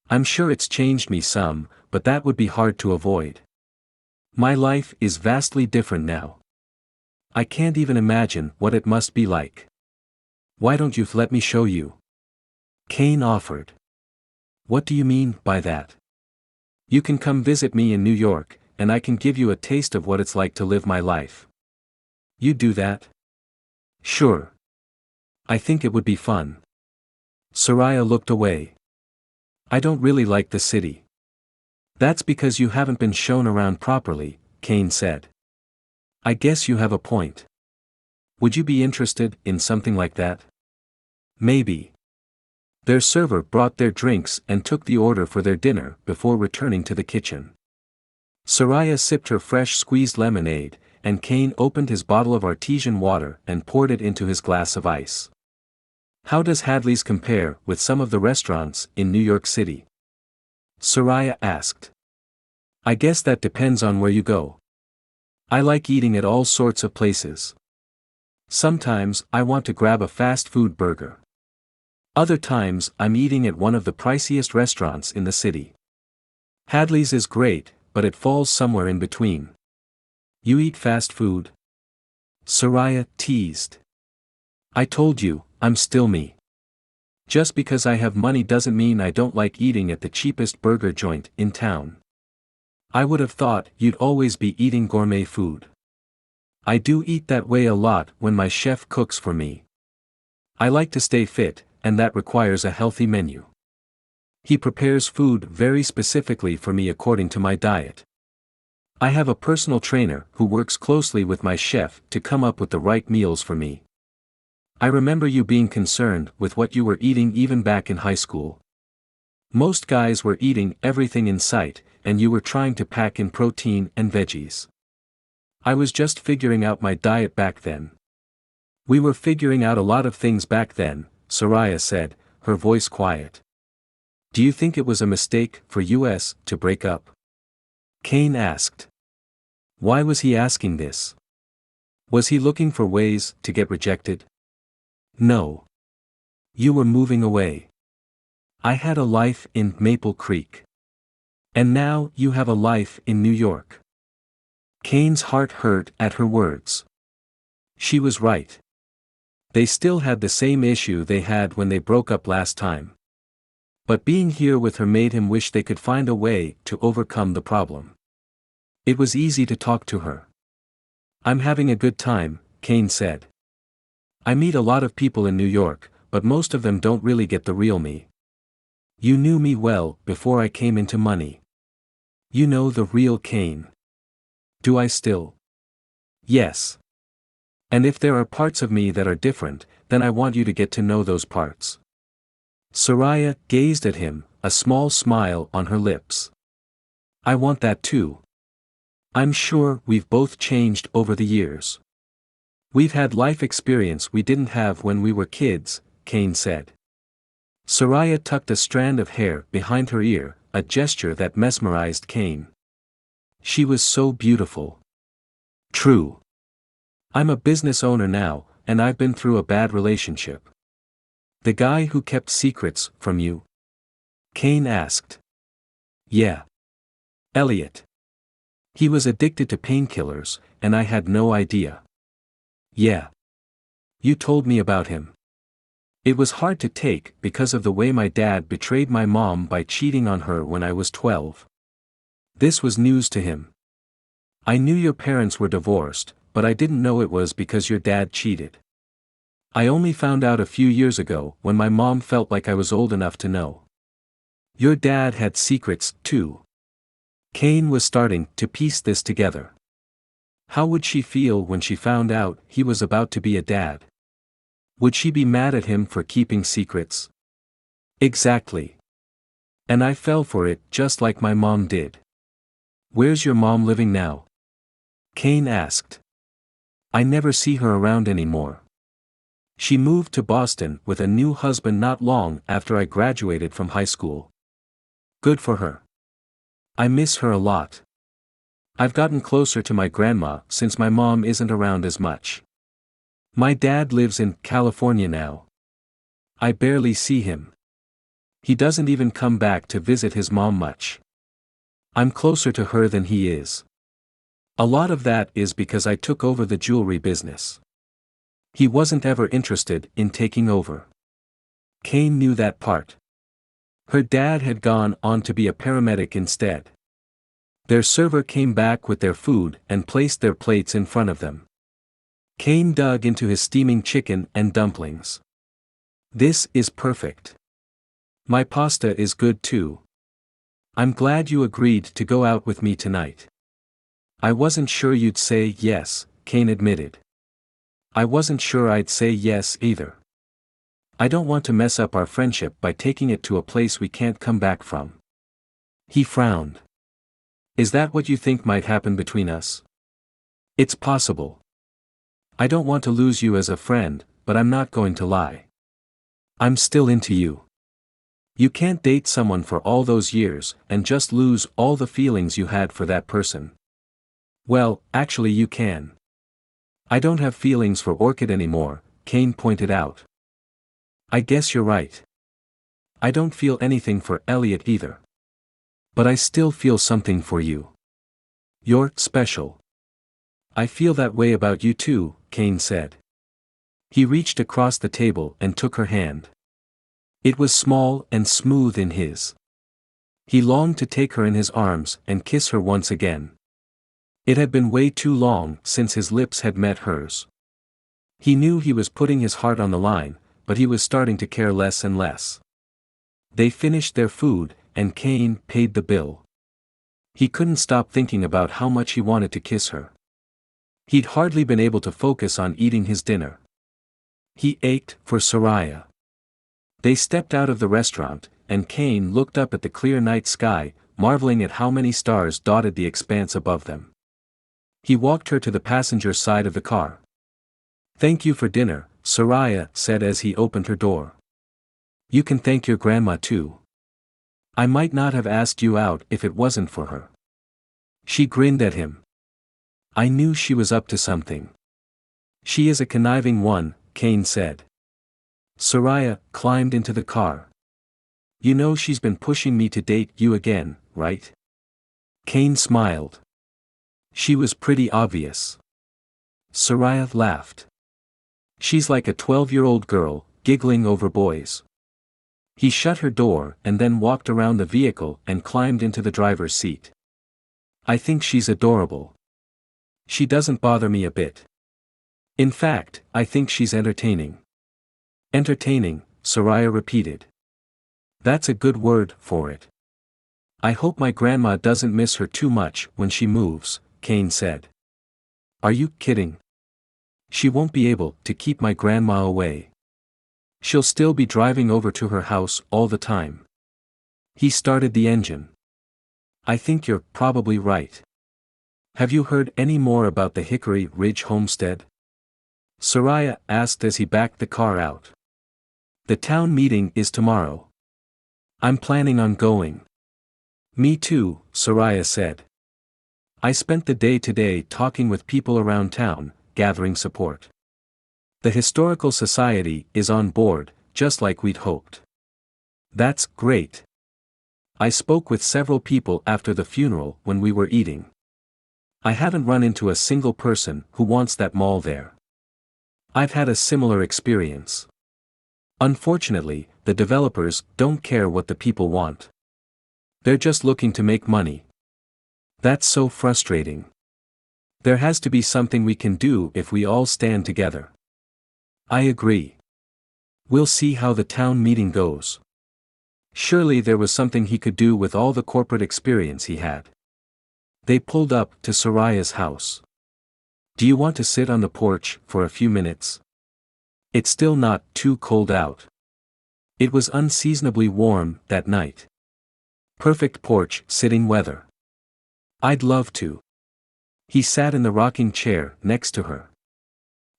I'm sure it's changed me some, but that would be hard to avoid. My life is vastly different now. I can't even imagine what it must be like. Why don't you let me show you? Kane offered. What do you mean by that? You can come visit me in New York, and I can give you a taste of what it's like to live my life. You do that? Sure. I think it would be fun. Sariah looked away. I don't really like the city. That's because you haven't been shown around properly, Kane said. I guess you have a point. Would you be interested in something like that? Maybe. Their server brought their drinks and took the order for their dinner before returning to the kitchen. Sariah sipped her fresh squeezed lemonade, and Kane opened his bottle of artesian water and poured it into his glass of ice. How does Hadley's compare with some of the restaurants in New York City? Sariah asked. I guess that depends on where you go. I like eating at all sorts of places. Sometimes I want to grab a fast food burger. Other times I'm eating at one of the priciest restaurants in the city. Hadley's is great, but it falls somewhere in between. You eat fast food? Sariah teased. I told you, I'm still me. Just because I have money doesn't mean I don't like eating at the cheapest burger joint in town. I would have thought you'd always be eating gourmet food. I do eat that way a lot when my chef cooks for me. I like to stay fit, and that requires a healthy menu. He prepares food very specifically for me according to my diet. I have a personal trainer who works closely with my chef to come up with the right meals for me. I remember you being concerned with what you were eating even back in high school. Most guys were eating everything in sight, and you were trying to pack in protein and veggies. I was just figuring out my diet back then. We were figuring out a lot of things back then, Sariah said, her voice quiet. Do you think it was a mistake for us to break up? Kane asked. Why was he asking this? Was he looking for ways to get rejected? No. You were moving away. I had a life in Maple Creek. And now you have a life in New York. Kane's heart hurt at her words. She was right. They still had the same issue they had when they broke up last time. But being here with her made him wish they could find a way to overcome the problem. It was easy to talk to her. I'm having a good time, Kane said. I meet a lot of people in New York, but most of them don't really get the real me. You knew me well before I came into money. You know the real Kane. Do I still? Yes. And if there are parts of me that are different, then I want you to get to know those parts. Sariah gazed at him, a small smile on her lips. I want that too. I'm sure we've both changed over the years. We've had life experience we didn't have when we were kids, Kane said. Sariah tucked a strand of hair behind her ear, a gesture that mesmerized Kane. She was so beautiful. True. I'm a business owner now, and I've been through a bad relationship. The guy who kept secrets from you? Kane asked. Yeah. Elliot. He was addicted to painkillers, and I had no idea. Yeah. You told me about him. It was hard to take because of the way my dad betrayed my mom by cheating on her when I was 12. This was news to him. I knew your parents were divorced, but I didn't know it was because your dad cheated. I only found out a few years ago when my mom felt like I was old enough to know. Your dad had secrets, too. Kane was starting to piece this together. How would she feel when she found out he was about to be a dad? Would she be mad at him for keeping secrets? Exactly. And I fell for it just like my mom did. Where's your mom living now? Kane asked. I never see her around anymore. She moved to Boston with a new husband not long after I graduated from high school. Good for her. I miss her a lot. I've gotten closer to my grandma since my mom isn't around as much. My dad lives in California now. I barely see him. He doesn't even come back to visit his mom much. I'm closer to her than he is. A lot of that is because I took over the jewelry business. He wasn't ever interested in taking over. Kane knew that part. Her dad had gone on to be a paramedic instead. Their server came back with their food and placed their plates in front of them. Kane dug into his steaming chicken and dumplings. This is perfect. My pasta is good too. I'm glad you agreed to go out with me tonight. I wasn't sure you'd say yes, Kane admitted. I wasn't sure I'd say yes either. I don't want to mess up our friendship by taking it to a place we can't come back from. He frowned. Is that what you think might happen between us? It's possible. I don't want to lose you as a friend, but I'm not going to lie. I'm still into you. You can't date someone for all those years and just lose all the feelings you had for that person. Well, actually you can. I don't have feelings for Orchid anymore, Kane pointed out. I guess you're right. I don't feel anything for Elliot either. But I still feel something for you. You're special. I feel that way about you too, Kane said. He reached across the table and took her hand. It was small and smooth in his. He longed to take her in his arms and kiss her once again. It had been way too long since his lips had met hers. He knew he was putting his heart on the line, but he was starting to care less and less. They finished their food, and Kane paid the bill. He couldn't stop thinking about how much he wanted to kiss her. He'd hardly been able to focus on eating his dinner. He ached for Sariah. They stepped out of the restaurant, and Kane looked up at the clear night sky, marveling at how many stars dotted the expanse above them. He walked her to the passenger side of the car. Thank you for dinner, Sariah said as he opened her door. You can thank your grandma too. I might not have asked you out if it wasn't for her. She grinned at him. I knew she was up to something. She is a conniving one, Kane said. Sariah climbed into the car. You know she's been pushing me to date you again, right? Kane smiled. She was pretty obvious. Sariah laughed. She's like a 12-year-old girl, giggling over boys. He shut her door and then walked around the vehicle and climbed into the driver's seat. I think she's adorable. She doesn't bother me a bit. In fact, I think she's entertaining. Entertaining, Sariah repeated. That's a good word for it. I hope my grandma doesn't miss her too much when she moves, Kane said. Are you kidding? She won't be able to keep my grandma away. She'll still be driving over to her house all the time. He started the engine. I think you're probably right. Have you heard any more about the Hickory Ridge homestead? Sariah asked as he backed the car out. The town meeting is tomorrow. I'm planning on going. Me too, Sariah said. I spent the day today talking with people around town, gathering support. The Historical Society is on board, just like we'd hoped. That's great. I spoke with several people after the funeral when we were eating. I haven't run into a single person who wants that mall there. I've had a similar experience. Unfortunately, the developers don't care what the people want. They're just looking to make money. That's so frustrating. There has to be something we can do if we all stand together. I agree. We'll see how the town meeting goes. Surely there was something he could do with all the corporate experience he had. They pulled up to Sariah's house. Do you want to sit on the porch for a few minutes? It's still not too cold out. It was unseasonably warm that night. Perfect porch sitting weather. I'd love to. He sat in the rocking chair next to her.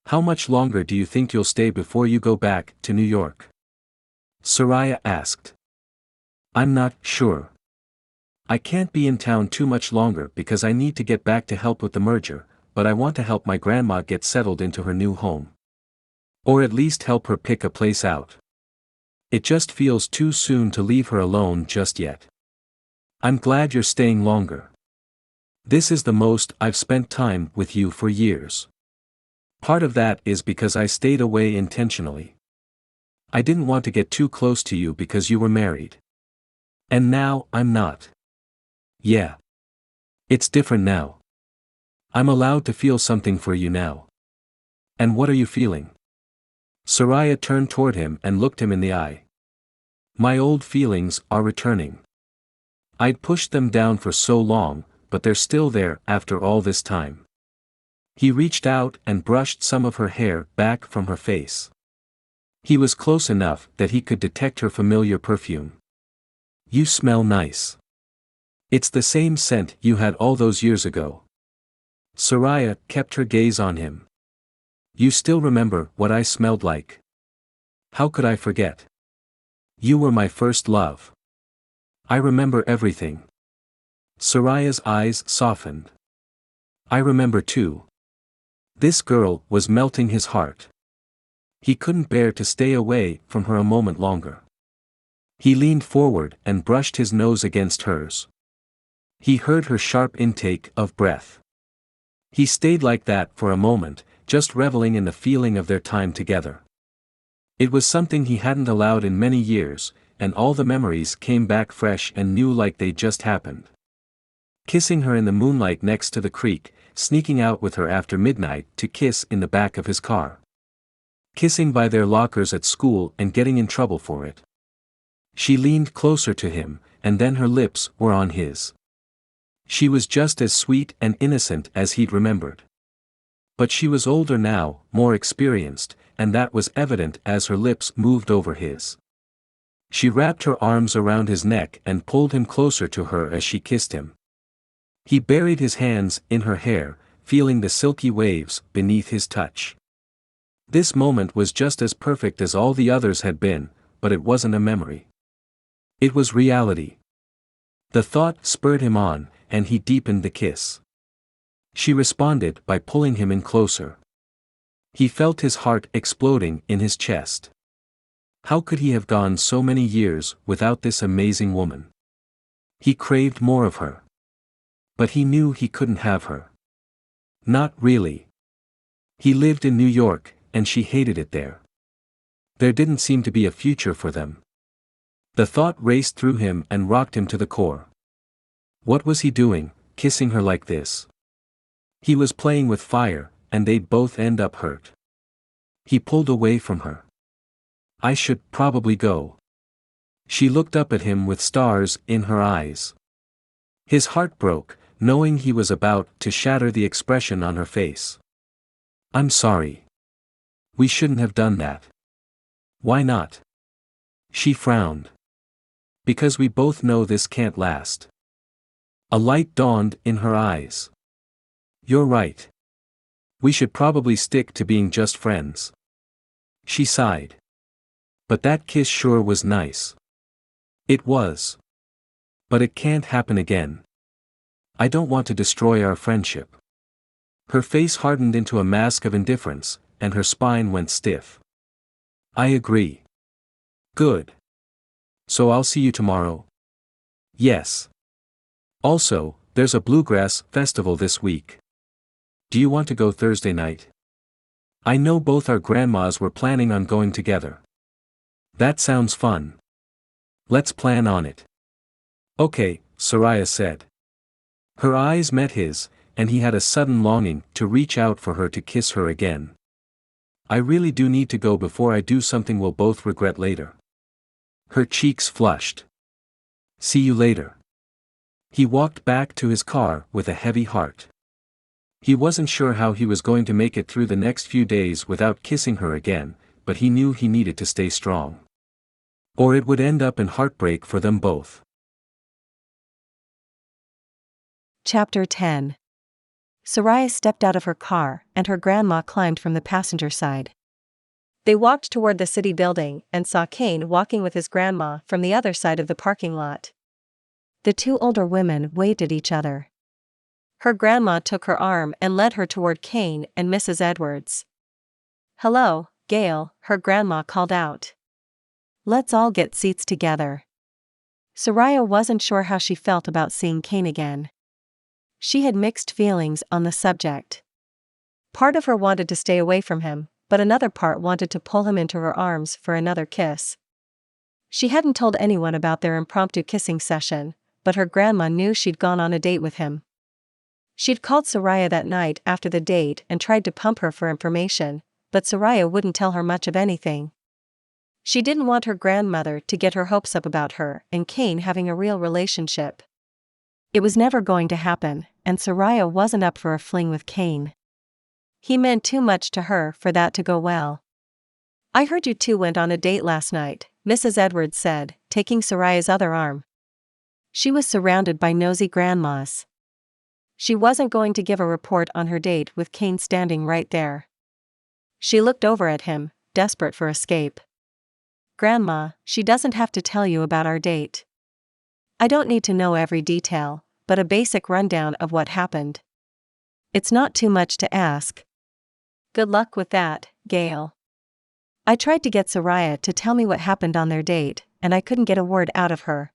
How much longer do you think you'll stay before you go back to New York? Sariah asked. I'm not sure. I can't be in town too much longer because I need to get back to help with the merger, but I want to help my grandma get settled into her new home. Or at least help her pick a place out. It just feels too soon to leave her alone just yet. I'm glad you're staying longer. This is the most I've spent time with you for years. Part of that is because I stayed away intentionally. I didn't want to get too close to you because you were married. And now I'm not. Yeah. It's different now. I'm allowed to feel something for you now. And what are you feeling? Sariah turned toward him and looked him in the eye. My old feelings are returning. I'd pushed them down for so long, but they're still there after all this time. He reached out and brushed some of her hair back from her face. He was close enough that he could detect her familiar perfume. You smell nice. It's the same scent you had all those years ago. Sariah kept her gaze on him. You still remember what I smelled like? How could I forget? You were my first love. I remember everything. Sariah's eyes softened. I remember too. This girl was melting his heart. He couldn't bear to stay away from her a moment longer. He leaned forward and brushed his nose against hers. He heard her sharp intake of breath. He stayed like that for a moment, just reveling in the feeling of their time together. It was something he hadn't allowed in many years, and all the memories came back fresh and new like they just happened. Kissing her in the moonlight next to the creek, sneaking out with her after midnight to kiss in the back of his car. Kissing by their lockers at school and getting in trouble for it. She leaned closer to him, and then her lips were on his. She was just as sweet and innocent as he'd remembered. But she was older now, more experienced, and that was evident as her lips moved over his. She wrapped her arms around his neck and pulled him closer to her as she kissed him. He buried his hands in her hair, feeling the silky waves beneath his touch. This moment was just as perfect as all the others had been, but it wasn't a memory. It was reality. The thought spurred him on, and he deepened the kiss. She responded by pulling him in closer. He felt his heart exploding in his chest. How could he have gone so many years without this amazing woman? He craved more of her. But he knew he couldn't have her. Not really. He lived in New York, and she hated it there. There didn't seem to be a future for them. The thought raced through him and rocked him to the core. What was he doing, kissing her like this? He was playing with fire, and they'd both end up hurt. He pulled away from her. I should probably go. She looked up at him with stars in her eyes. His heart broke, knowing he was about to shatter the expression on her face. I'm sorry. We shouldn't have done that. Why not? She frowned. Because we both know this can't last. A light dawned in her eyes. You're right. We should probably stick to being just friends. She sighed. But that kiss sure was nice. It was. But it can't happen again. I don't want to destroy our friendship. Her face hardened into a mask of indifference, and her spine went stiff. I agree. Good. So I'll see you tomorrow? Yes. Also, there's a bluegrass festival this week. Do you want to go Thursday night? I know both our grandmas were planning on going together. That sounds fun. Let's plan on it. Okay, Sariah said. Her eyes met his, and he had a sudden longing to reach out for her to kiss her again. I really do need to go before I do something we'll both regret later. Her cheeks flushed. See you later. He walked back to his car with a heavy heart. He wasn't sure how he was going to make it through the next few days without kissing her again, but he knew he needed to stay strong. Or it would end up in heartbreak for them both. Chapter 10. Sariah stepped out of her car, and her grandma climbed from the passenger side. They walked toward the city building and saw Kane walking with his grandma from the other side of the parking lot. The two older women waved at each other. Her grandma took her arm and led her toward Kane and Mrs. Edwards. "Hello, Gail," her grandma called out. "Let's all get seats together." Sariah wasn't sure how she felt about seeing Kane again. She had mixed feelings on the subject. Part of her wanted to stay away from him, but another part wanted to pull him into her arms for another kiss. She hadn't told anyone about their impromptu kissing session, but her grandma knew she'd gone on a date with him. She'd called Sariah that night after the date and tried to pump her for information, but Sariah wouldn't tell her much of anything. She didn't want her grandmother to get her hopes up about her and Kane having a real relationship. It was never going to happen, and Sariah wasn't up for a fling with Kane. He meant too much to her for that to go well. "I heard you two went on a date last night," Mrs. Edwards said, taking Sariah's other arm. She was surrounded by nosy grandmas. She wasn't going to give a report on her date with Kane standing right there. She looked over at him, desperate for escape. "Grandma, she doesn't have to tell you about our date. I don't need to know every detail, but a basic rundown of what happened. It's not too much to ask." "Good luck with that, Gail." "I tried to get Sariah to tell me what happened on their date, and I couldn't get a word out of her."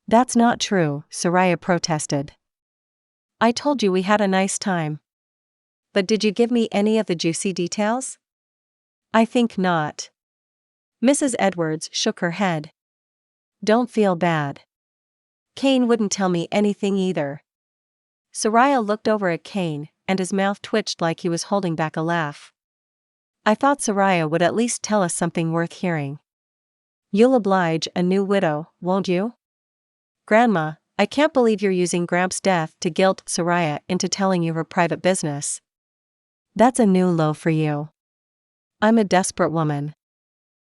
"That's not true," Sariah protested. "I told you we had a nice time." "But did you give me any of the juicy details?" "I think not." Mrs. Edwards shook her head. "Don't feel bad. Kane wouldn't tell me anything either." Sariah looked over at Kane, and his mouth twitched like he was holding back a laugh. "I thought Sariah would at least tell us something worth hearing." "You'll oblige a new widow, won't you?" "Grandma, I can't believe you're using Gramps' death to guilt Sariah into telling you her private business." "That's a new low for you." "I'm a desperate woman.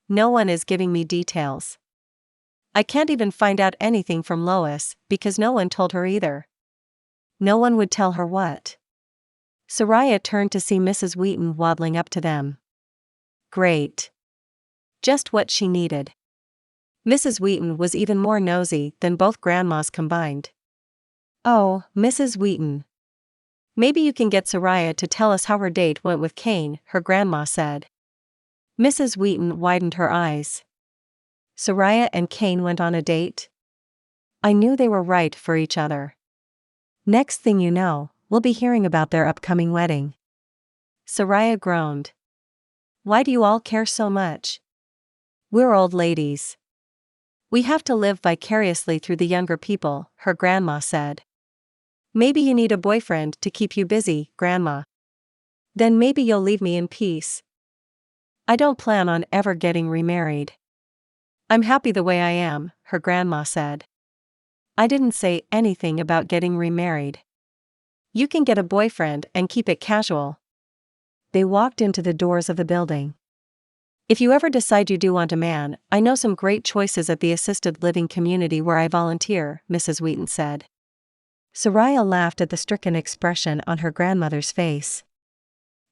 No one is giving me details. I can't even find out anything from Lois, because no one told her either." "No one would tell her what?" Sariah turned to see Mrs. Wheaton waddling up to them. Great. Just what she needed. Mrs. Wheaton was even more nosy than both grandmas combined. "Oh, Mrs. Wheaton. Maybe you can get Sariah to tell us how her date went with Kane," her grandma said. Mrs. Wheaton widened her eyes. "Sariah and Kane went on a date? I knew they were right for each other. Next thing you know, we'll be hearing about their upcoming wedding." Sariah groaned. "Why do you all care so much?" "We're old ladies. We have to live vicariously through the younger people," her grandma said. "Maybe you need a boyfriend to keep you busy, Grandma. Then maybe you'll leave me in peace." "I don't plan on ever getting remarried. I'm happy the way I am," her grandma said. "I didn't say anything about getting remarried. You can get a boyfriend and keep it casual." They walked into the doors of the building. "If you ever decide you do want a man, I know some great choices at the assisted living community where I volunteer," Mrs. Wheaton said. Sariah laughed at the stricken expression on her grandmother's face.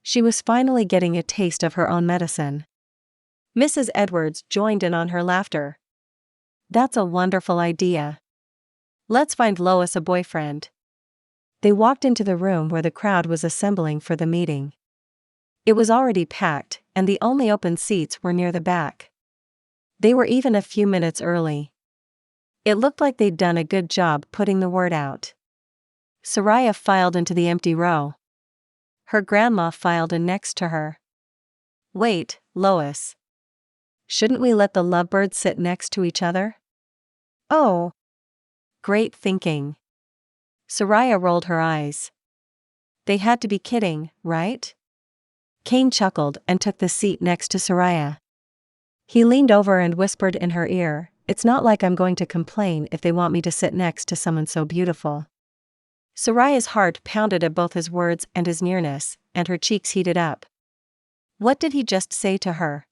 She was finally getting a taste of her own medicine. Mrs. Edwards joined in on her laughter. That's a wonderful idea. Let's find Lois a boyfriend. They walked into the room where the crowd was assembling for the meeting. It was already packed, and the only open seats were near the back. They were even a few minutes early. It looked like they'd done a good job putting the word out. Sariah filed into the empty row. Her grandma filed in next to her. Wait, Lois. Shouldn't we let the lovebirds sit next to each other? Oh. Great thinking. Sariah rolled her eyes. They had to be kidding, right? Kane chuckled and took the seat next to Sariah. He leaned over and whispered in her ear, "It's not like I'm going to complain if they want me to sit next to someone so beautiful." Sariah's heart pounded at both his words and his nearness, and her cheeks heated up. What did he just say to her?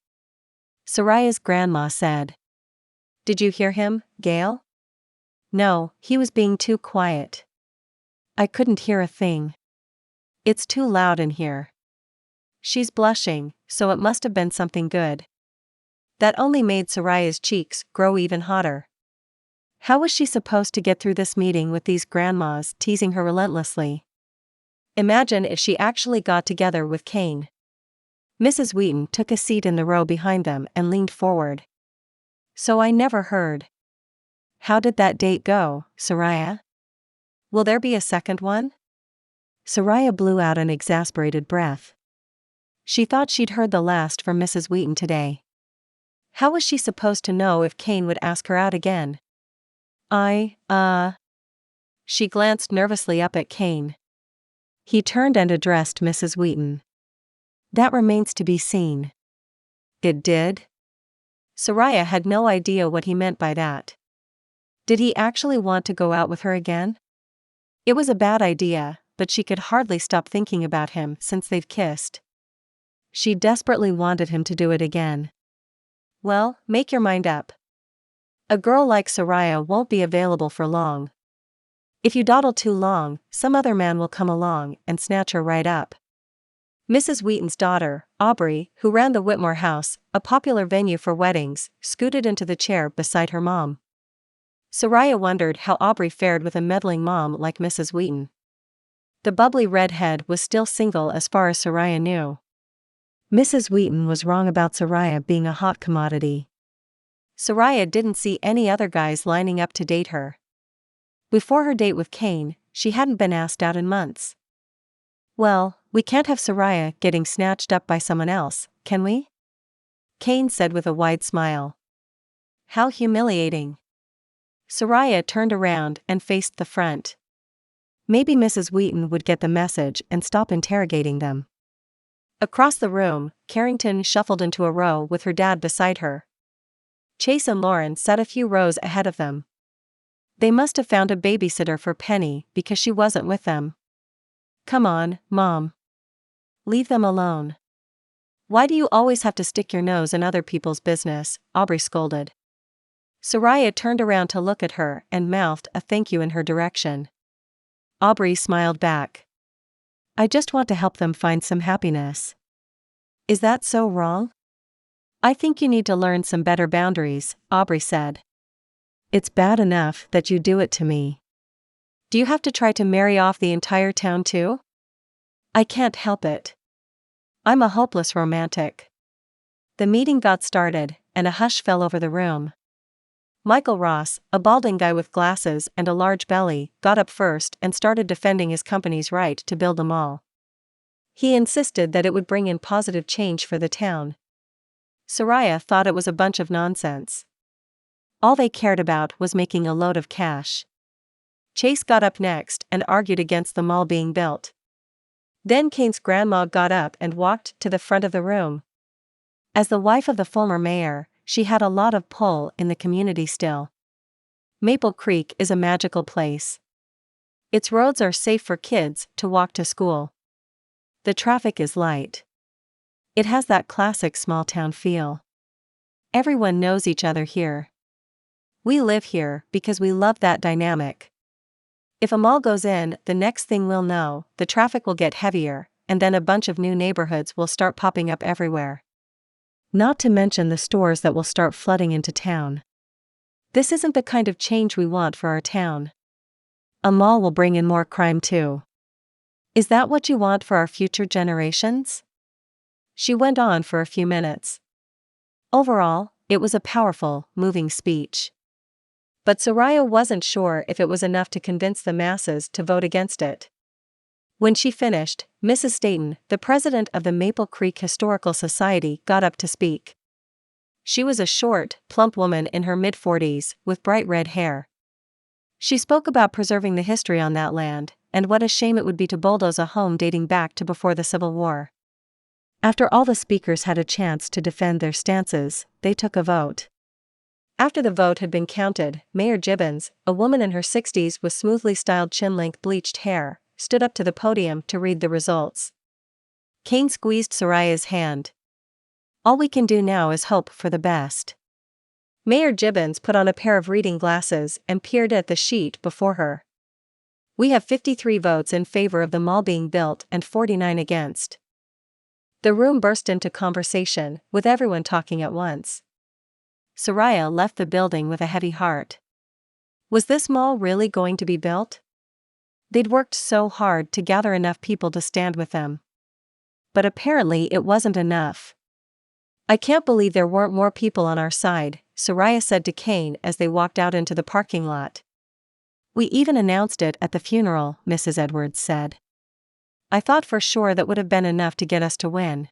Sariah's grandma said. Did you hear him, Gail? No, he was being too quiet. I couldn't hear a thing. It's too loud in here. She's blushing, so it must have been something good. That only made Sariah's cheeks grow even hotter. How was she supposed to get through this meeting with these grandmas teasing her relentlessly? Imagine if she actually got together with Kane. Mrs. Wheaton took a seat in the row behind them and leaned forward. So I never heard. How did that date go, Sariah? Will there be a second one? Sariah blew out an exasperated breath. She thought she'd heard the last from Mrs. Wheaton today. How was she supposed to know if Kane would ask her out again? She glanced nervously up at Kane. He turned and addressed Mrs. Wheaton. That remains to be seen. It did? Sariah had no idea what he meant by that. Did he actually want to go out with her again? It was a bad idea, but she could hardly stop thinking about him since they'd kissed. She desperately wanted him to do it again. Well, make your mind up. A girl like Sariah won't be available for long. If you dawdle too long, some other man will come along and snatch her right up. Mrs. Wheaton's daughter, Aubrey, who ran the Whitmore house, a popular venue for weddings, scooted into the chair beside her mom. Sariah wondered how Aubrey fared with a meddling mom like Mrs. Wheaton. The bubbly redhead was still single as far as Sariah knew. Mrs. Wheaton was wrong about Sariah being a hot commodity. Sariah didn't see any other guys lining up to date her. Before her date with Kane, she hadn't been asked out in months. Well, we can't have Sariah getting snatched up by someone else, can we? Kane said with a wide smile. How humiliating. Sariah turned around and faced the front. Maybe Mrs. Wheaton would get the message and stop interrogating them. Across the room, Carrington shuffled into a row with her dad beside her. Chase and Lauren sat a few rows ahead of them. They must have found a babysitter for Penny because she wasn't with them. Come on, Mom. Leave them alone. Why do you always have to stick your nose in other people's business? Aubrey scolded. Sariah turned around to look at her and mouthed a thank you in her direction. Aubrey smiled back. I just want to help them find some happiness. Is that so wrong? I think you need to learn some better boundaries, Aubrey said. It's bad enough that you do it to me. Do you have to try to marry off the entire town too? I can't help it. I'm a hopeless romantic. The meeting got started, and a hush fell over the room. Michael Ross, a balding guy with glasses and a large belly, got up first and started defending his company's right to build a mall. He insisted that it would bring in positive change for the town. Sariah thought it was a bunch of nonsense. All they cared about was making a load of cash. Chase got up next and argued against the mall being built. Then Kane's grandma got up and walked to the front of the room. As the wife of the former mayor, she had a lot of pull in the community still. Maple Creek is a magical place. Its roads are safe for kids to walk to school. The traffic is light. It has that classic small-town feel. Everyone knows each other here. We live here because we love that dynamic. If a mall goes in, the next thing we'll know, the traffic will get heavier, and then a bunch of new neighborhoods will start popping up everywhere. Not to mention the stores that will start flooding into town. This isn't the kind of change we want for our town. A mall will bring in more crime too. Is that what you want for our future generations? She went on for a few minutes. Overall, it was a powerful, moving speech. But Sariah wasn't sure if it was enough to convince the masses to vote against it. When she finished, Mrs. Staton, the president of the Maple Creek Historical Society, got up to speak. She was a short, plump woman in her mid-40s, with bright red hair. She spoke about preserving the history on that land, and what a shame it would be to bulldoze a home dating back to before the Civil War. After all the speakers had a chance to defend their stances, they took a vote. After the vote had been counted, Mayor Gibbons, a woman in her 60s with smoothly styled chin-length bleached hair, stood up to the podium to read the results. Kane squeezed Sariah's hand. All we can do now is hope for the best. Mayor Gibbons put on a pair of reading glasses and peered at the sheet before her. We have 53 votes in favor of the mall being built and 49 against. The room burst into conversation, with everyone talking at once. Sariah left the building with a heavy heart. Was this mall really going to be built? They'd worked so hard to gather enough people to stand with them. But apparently it wasn't enough. I can't believe there weren't more people on our side, Sariah said to Kane as they walked out into the parking lot. We even announced it at the funeral, Mrs. Edwards said. I thought for sure that would have been enough to get us to win.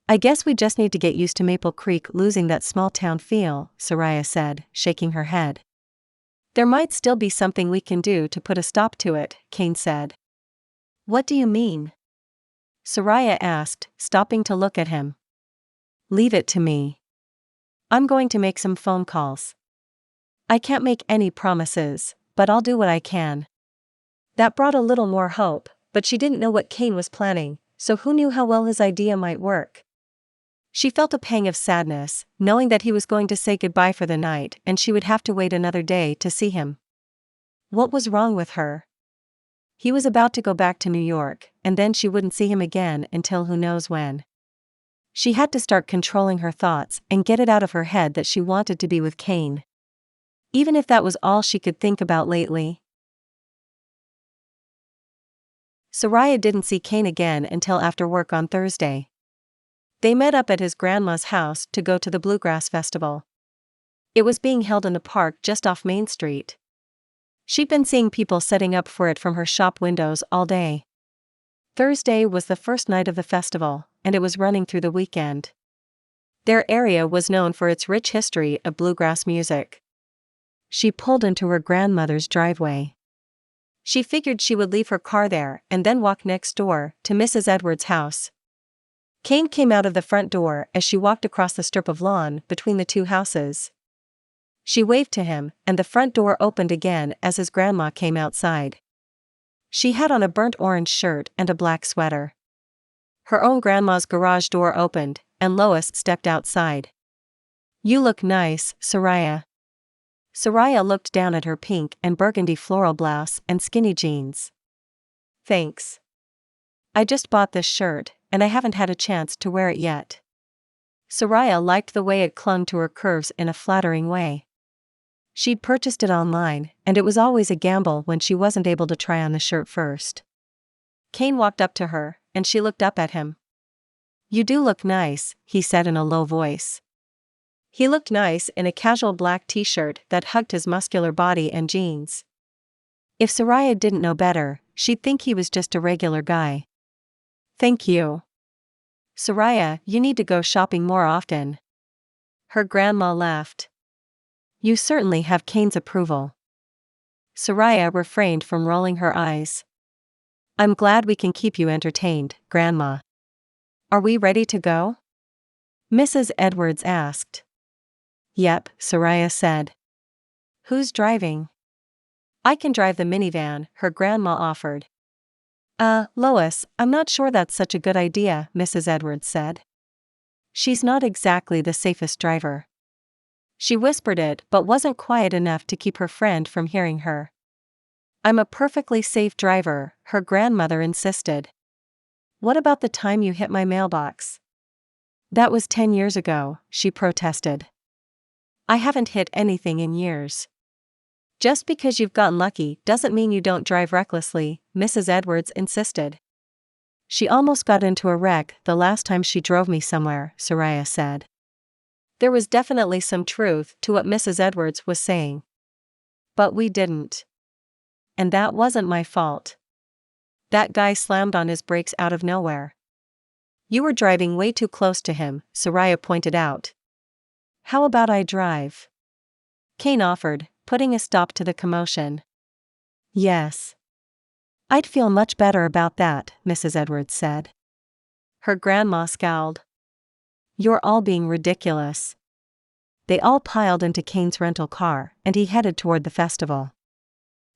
I guess we just need to get used to Maple Creek losing that small town feel, Sariah said, shaking her head. There might still be something we can do to put a stop to it, Kane said. What do you mean? Sariah asked, stopping to look at him. Leave it to me. I'm going to make some phone calls. I can't make any promises, but I'll do what I can. That brought a little more hope, but she didn't know what Kane was planning, so who knew how well his idea might work? She felt a pang of sadness, knowing that he was going to say goodbye for the night and she would have to wait another day to see him. What was wrong with her? He was about to go back to New York, and then she wouldn't see him again until who knows when. She had to start controlling her thoughts and get it out of her head that she wanted to be with Kane. Even if that was all she could think about lately. Sariah didn't see Kane again until after work on Thursday. They met up at his grandma's house to go to the Bluegrass Festival. It was being held in the park just off Main Street. She'd been seeing people setting up for it from her shop windows all day. Thursday was the first night of the festival, and it was running through the weekend. Their area was known for its rich history of bluegrass music. She pulled into her grandmother's driveway. She figured she would leave her car there and then walk next door to Mrs. Edwards' house. Kane came out of the front door as she walked across the strip of lawn between the two houses. She waved to him, and the front door opened again as his grandma came outside. She had on a burnt orange shirt and a black sweater. Her own grandma's garage door opened, and Lois stepped outside. You look nice, Sariah. Sariah looked down at her pink and burgundy floral blouse and skinny jeans. Thanks. I just bought this shirt, and I haven't had a chance to wear it yet. Sariah liked the way it clung to her curves in a flattering way. She'd purchased it online, and it was always a gamble when she wasn't able to try on the shirt first. Kane walked up to her, and she looked up at him. You do look nice, he said in a low voice. He looked nice in a casual black t-shirt that hugged his muscular body and jeans. If Sariah didn't know better, she'd think he was just a regular guy. Thank you. Sariah, you need to go shopping more often. Her grandma laughed. You certainly have Kane's approval. Sariah refrained from rolling her eyes. I'm glad we can keep you entertained, Grandma. Are we ready to go? Mrs. Edwards asked. Yep, Sariah said. Who's driving? I can drive the minivan, her grandma offered. Lois, I'm not sure that's such a good idea, Mrs. Edwards said. She's not exactly the safest driver. She whispered it but wasn't quiet enough to keep her friend from hearing her. I'm a perfectly safe driver, her grandmother insisted. What about the time you hit my mailbox? That was 10 years ago, she protested. I haven't hit anything in years. Just because you've gotten lucky doesn't mean you don't drive recklessly, Mrs. Edwards insisted. She almost got into a wreck the last time she drove me somewhere, Sariah said. There was definitely some truth to what Mrs. Edwards was saying. But we didn't. And that wasn't my fault. That guy slammed on his brakes out of nowhere. You were driving way too close to him, Sariah pointed out. How about I drive? Kane offered, putting a stop to the commotion. Yes. I'd feel much better about that, Mrs. Edwards said. Her grandma scowled. You're all being ridiculous. They all piled into Kane's rental car, and he headed toward the festival.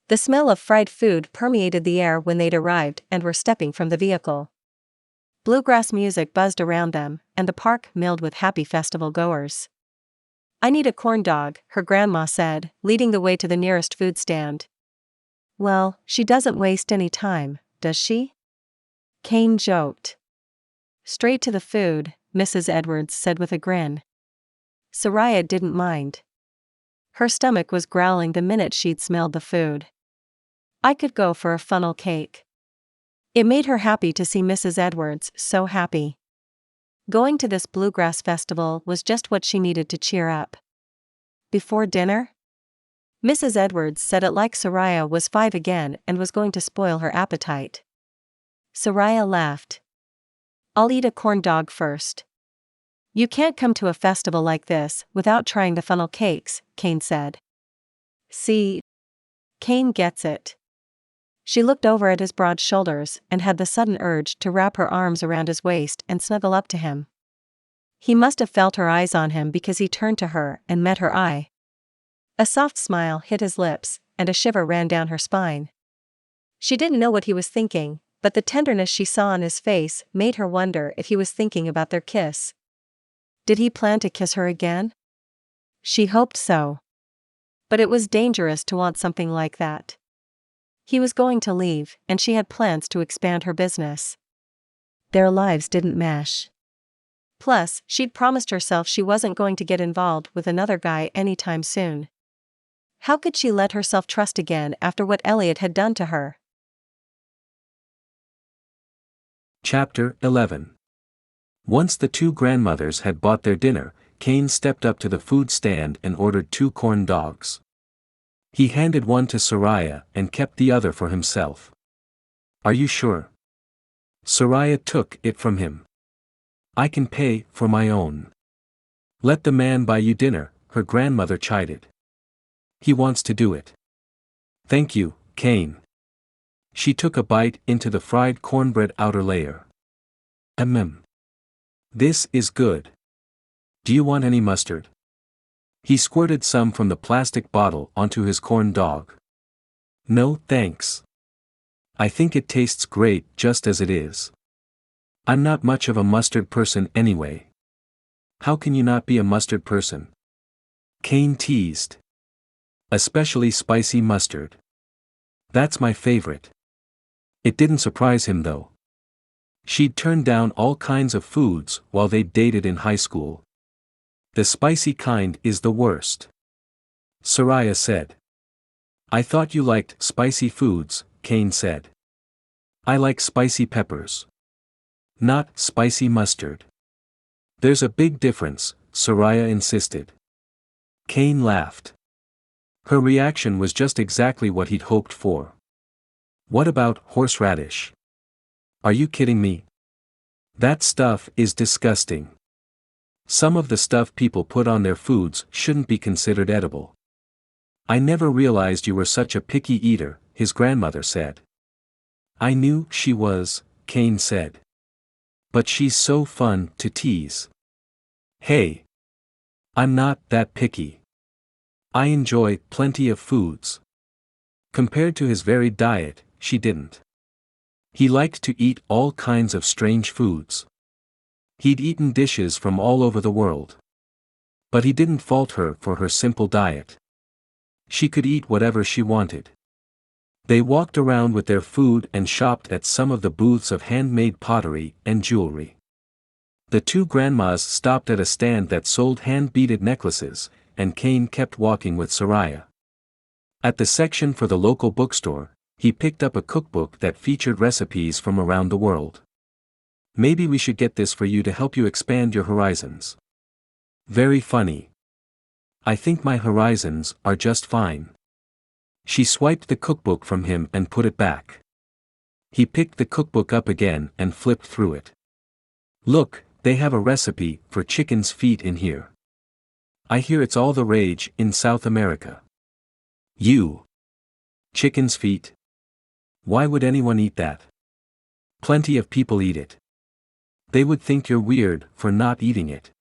The smell of fried food permeated the air when they'd arrived and were stepping from the vehicle. Bluegrass music buzzed around them, and the park milled with happy festival goers. I need a corn dog, her grandma said, leading the way to the nearest food stand. Well, she doesn't waste any time, does she? Kane joked. Straight to the food, Mrs. Edwards said with a grin. Sariah didn't mind. Her stomach was growling the minute she'd smelled the food. I could go for a funnel cake. It made her happy to see Mrs. Edwards so happy. Going to this bluegrass festival was just what she needed to cheer up. Before dinner? Mrs. Edwards said it like Sariah was 5 again and was going to spoil her appetite. Sariah laughed. I'll eat a corn dog first. You can't come to a festival like this without trying the funnel cakes, Kane said. See? Kane gets it. She looked over at his broad shoulders and had the sudden urge to wrap her arms around his waist and snuggle up to him. He must have felt her eyes on him because he turned to her and met her eye. A soft smile hit his lips, and a shiver ran down her spine. She didn't know what he was thinking, but the tenderness she saw on his face made her wonder if he was thinking about their kiss. Did he plan to kiss her again? She hoped so. But it was dangerous to want something like that. He was going to leave, and she had plans to expand her business. Their lives didn't mesh. Plus, she'd promised herself she wasn't going to get involved with another guy anytime soon. How could she let herself trust again after what Elliot had done to her? Chapter 11. Once the two grandmothers had bought their dinner, Kane stepped up to the food stand and ordered 2 corn dogs. He handed one to Sariah and kept the other for himself. Are you sure? Sariah took it from him. I can pay for my own. Let the man buy you dinner, her grandmother chided. He wants to do it. Thank you, Kane. She took a bite into the fried cornbread outer layer. This is good. Do you want any mustard? He squirted some from the plastic bottle onto his corn dog. No, thanks. I think it tastes great just as it is. I'm not much of a mustard person anyway. How can you not be a mustard person? Kane teased. Especially spicy mustard. That's my favorite. It didn't surprise him though. She'd turned down all kinds of foods while they dated in high school. The spicy kind is the worst. Sariah said. I thought you liked spicy foods, Kane said. I like spicy peppers. Not spicy mustard. There's a big difference, Sariah insisted. Kane laughed. Her reaction was just exactly what he'd hoped for. What about horseradish? Are you kidding me? That stuff is disgusting. Some of the stuff people put on their foods shouldn't be considered edible. I never realized you were such a picky eater, his grandmother said. I knew she was, Kane said. But she's so fun to tease. Hey. I'm not that picky. I enjoy plenty of foods. Compared to his varied diet, she didn't. He liked to eat all kinds of strange foods. He'd eaten dishes from all over the world. But he didn't fault her for her simple diet. She could eat whatever she wanted. They walked around with their food and shopped at some of the booths of handmade pottery and jewelry. The two grandmas stopped at a stand that sold hand-beaded necklaces, and Kane kept walking with Sariah. At the section for the local bookstore, he picked up a cookbook that featured recipes from around the world. Maybe we should get this for you to help you expand your horizons. Very funny. I think my horizons are just fine. She swiped the cookbook from him and put it back. He picked the cookbook up again and flipped through it. Look, they have a recipe for chicken's feet in here. I hear it's all the rage in South America. Chicken's feet? Why would anyone eat that? Plenty of people eat it. They would think you're weird for not eating it.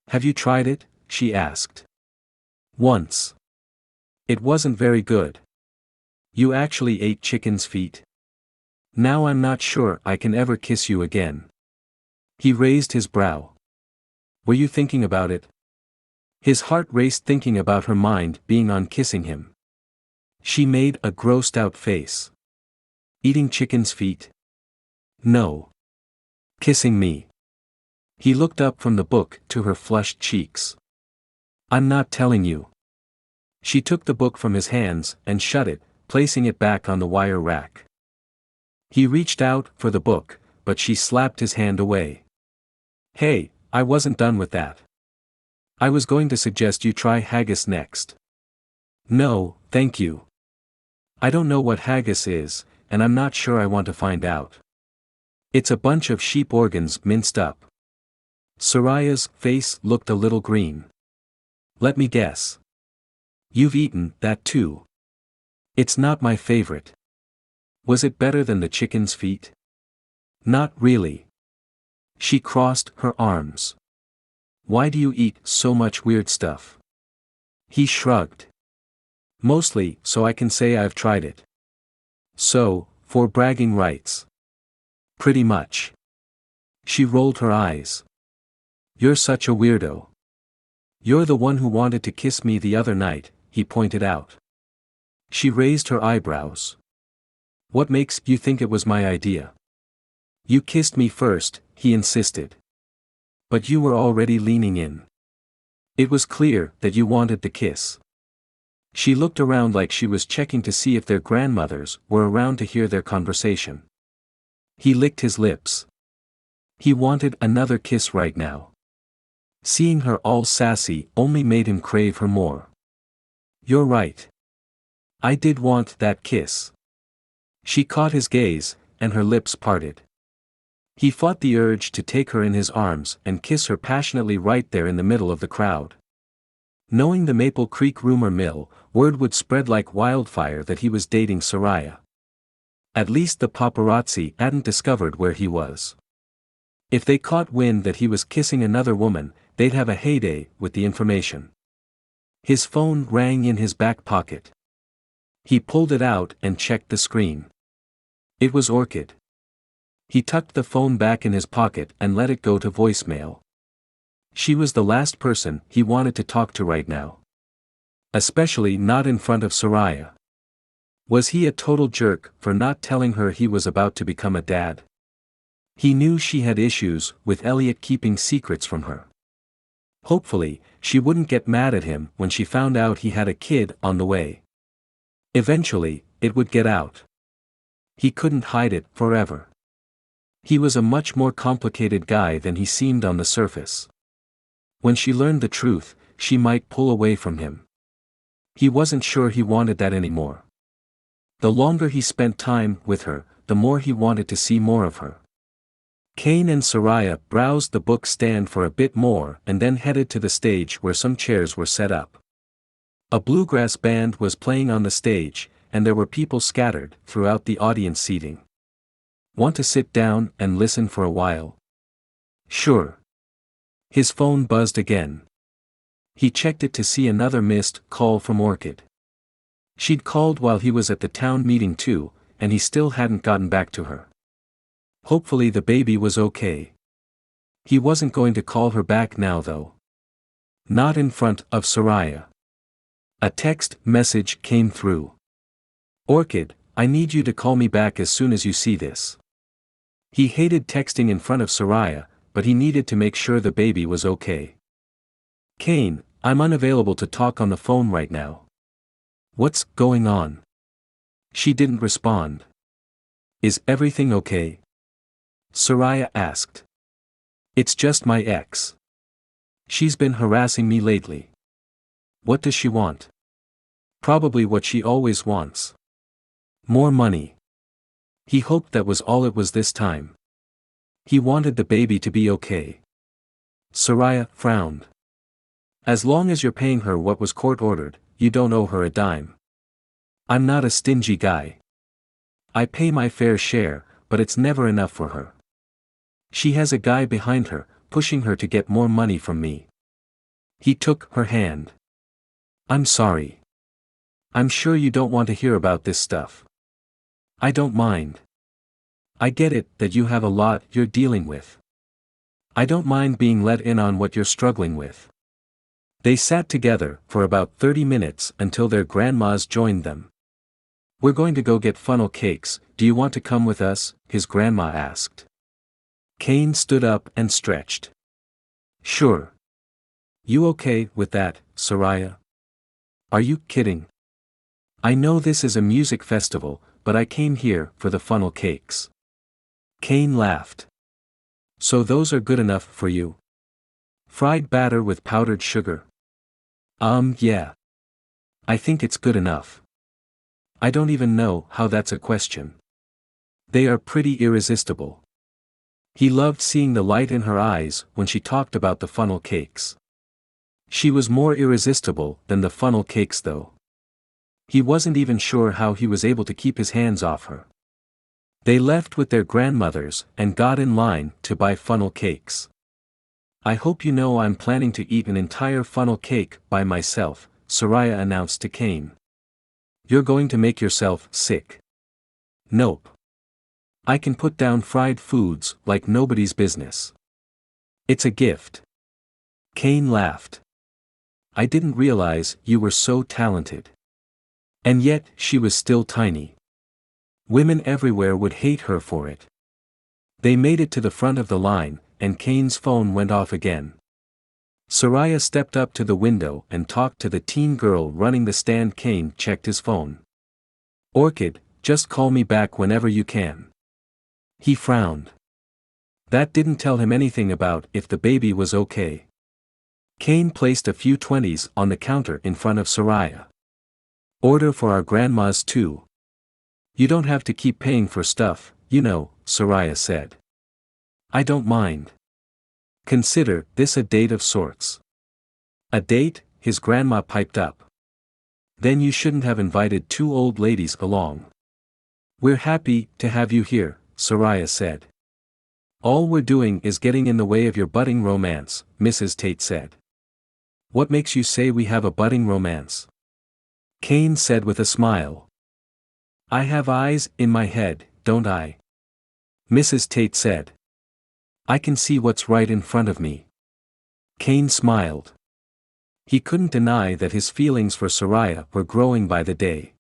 Have you tried it? She asked. Once. It wasn't very good. You actually ate chicken's feet? Now I'm not sure I can ever kiss you again. He raised his brow. Were you thinking about it? His heart raced thinking about her mind being on kissing him. She made a grossed-out face. Eating chicken's feet? No. Kissing me. He looked up from the book to her flushed cheeks. I'm not telling you. She took the book from his hands and shut it, placing it back on the wire rack. He reached out for the book, but she slapped his hand away. Hey, I wasn't done with that. I was going to suggest you try haggis next. No, thank you. I don't know what haggis is, and I'm not sure I want to find out. It's a bunch of sheep organs minced up. Sariah's face looked a little green. Let me guess. You've eaten that too. It's not my favorite. Was it better than the chicken's feet? Not really. She crossed her arms. Why do you eat so much weird stuff? He shrugged. Mostly so I can say I've tried it. So, for bragging rights. Pretty much. She rolled her eyes. You're such a weirdo. You're the one who wanted to kiss me the other night, he pointed out. She raised her eyebrows. What makes you think it was my idea? You kissed me first, he insisted. But you were already leaning in. It was clear that you wanted the kiss. She looked around like she was checking to see if their grandmothers were around to hear their conversation. He licked his lips. He wanted another kiss right now. Seeing her all sassy only made him crave her more. You're right. I did want that kiss. She caught his gaze, and her lips parted. He fought the urge to take her in his arms and kiss her passionately right there in the middle of the crowd. Knowing the Maple Creek rumor mill, word would spread like wildfire that he was dating Sariah. At least the paparazzi hadn't discovered where he was. If they caught wind that he was kissing another woman, they'd have a heyday with the information. His phone rang in his back pocket. He pulled it out and checked the screen. It was Orchid. He tucked the phone back in his pocket and let it go to voicemail. She was the last person he wanted to talk to right now. Especially not in front of Sariah. Was he a total jerk for not telling her he was about to become a dad? He knew she had issues with Elliot keeping secrets from her. Hopefully, she wouldn't get mad at him when she found out he had a kid on the way. Eventually, it would get out. He couldn't hide it forever. He was a much more complicated guy than he seemed on the surface. When she learned the truth, she might pull away from him. He wasn't sure he wanted that anymore. The longer he spent time with her, the more he wanted to see more of her. Kane and Sariah browsed the book stand for a bit more and then headed to the stage where some chairs were set up. A bluegrass band was playing on the stage, and there were people scattered throughout the audience seating. Want to sit down and listen for a while? Sure. His phone buzzed again. He checked it to see another missed call from Orchid. She'd called while he was at the town meeting too, and he still hadn't gotten back to her. Hopefully the baby was okay. He wasn't going to call her back now though. Not in front of Sariah. A text message came through. Orchid, I need you to call me back as soon as you see this. He hated texting in front of Sariah, but he needed to make sure the baby was okay. Kane, I'm unavailable to talk on the phone right now. What's going on? She didn't respond. Is everything okay? Sariah asked. It's just my ex. She's been harassing me lately. What does she want? Probably what she always wants. More money. He hoped that was all it was this time. He wanted the baby to be okay. Sariah frowned. As long as you're paying her what was court-ordered, you don't owe her a dime. I'm not a stingy guy. I pay my fair share, but it's never enough for her. She has a guy behind her, pushing her to get more money from me. He took her hand. I'm sorry. I'm sure you don't want to hear about this stuff. I don't mind. I get it that you have a lot you're dealing with. I don't mind being let in on what you're struggling with. They sat together for about 30 minutes until their grandmas joined them. We're going to go get funnel cakes, do you want to come with us? His grandma asked. Kane stood up and stretched. Sure. You okay with that, Sariah? Are you kidding? I know this is a music festival, but I came here for the funnel cakes. Kane laughed. So those are good enough for you? Fried batter with powdered sugar? Yeah. I think it's good enough. I don't even know how that's a question. They are pretty irresistible. He loved seeing the light in her eyes when she talked about the funnel cakes. She was more irresistible than the funnel cakes though. He wasn't even sure how he was able to keep his hands off her. They left with their grandmothers and got in line to buy funnel cakes. I hope you know I'm planning to eat an entire funnel cake by myself, Sariah announced to Kane. You're going to make yourself sick. Nope. I can put down fried foods like nobody's business. It's a gift. Kane laughed. I didn't realize you were so talented. And yet she was still tiny. Women everywhere would hate her for it. They made it to the front of the line, and Kane's phone went off again. Sariah stepped up to the window and talked to the teen girl running the stand. Kane checked his phone. Orchid, just call me back whenever you can. He frowned. That didn't tell him anything about if the baby was okay. Kane placed a few 20s on the counter in front of Sariah. Order for our grandmas too. You don't have to keep paying for stuff, you know, Sariah said. I don't mind. Consider this a date of sorts. A date? His grandma piped up. Then you shouldn't have invited two old ladies along. We're happy to have you here, Sariah said. All we're doing is getting in the way of your budding romance, Mrs. Tate said. What makes you say we have a budding romance? Kane said with a smile. I have eyes in my head, don't I? Mrs. Tate said. I can see what's right in front of me. Kane smiled. He couldn't deny that his feelings for Sariah were growing by the day.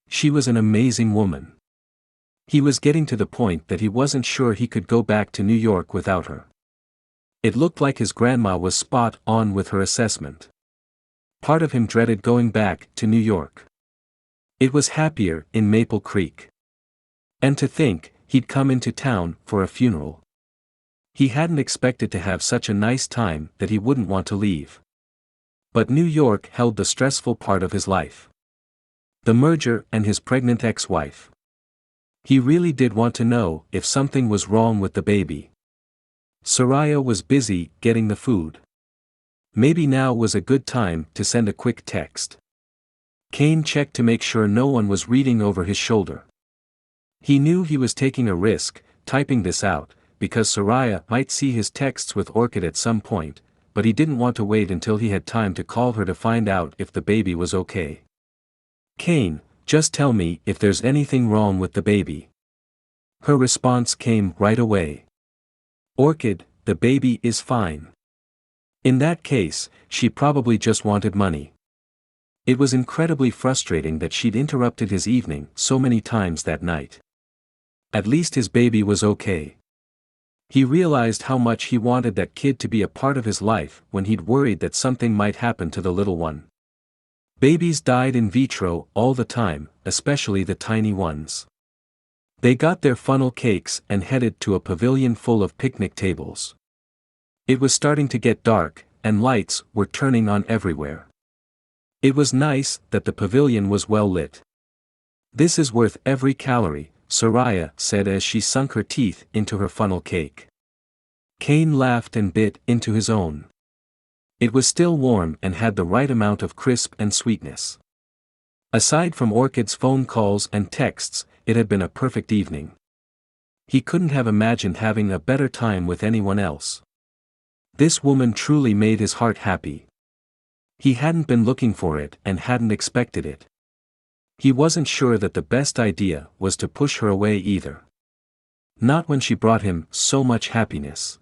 She was an amazing woman. He was getting to the point that he wasn't sure he could go back to New York without her. It looked like his grandma was spot on with her assessment. Part of him dreaded going back to New York. It was happier in Maple Creek. And to think, he'd come into town for a funeral. He hadn't expected to have such a nice time that he wouldn't want to leave. But New York held the stressful part of his life. The merger and his pregnant ex-wife. He really did want to know if something was wrong with the baby. Sariah was busy getting the food. Maybe now was a good time to send a quick text. Kane checked to make sure no one was reading over his shoulder. He knew he was taking a risk, typing this out, because Sariah might see his texts with Orchid at some point, but he didn't want to wait until he had time to call her to find out if the baby was okay. Kane, just tell me if there's anything wrong with the baby. Her response came right away. Orchid, the baby is fine. In that case, she probably just wanted money. It was incredibly frustrating that she'd interrupted his evening so many times that night. At least his baby was okay. He realized how much he wanted that kid to be a part of his life when he'd worried that something might happen to the little one. Babies died in vitro all the time, especially the tiny ones. They got their funnel cakes and headed to a pavilion full of picnic tables. It was starting to get dark, and lights were turning on everywhere. It was nice that the pavilion was well lit. "This is worth every calorie," Sariah said as she sunk her teeth into her funnel cake. Kane laughed and bit into his own. It was still warm and had the right amount of crisp and sweetness. Aside from Orchid's phone calls and texts, it had been a perfect evening. He couldn't have imagined having a better time with anyone else. This woman truly made his heart happy. He hadn't been looking for it and hadn't expected it. He wasn't sure that the best idea was to push her away either. Not when she brought him so much happiness.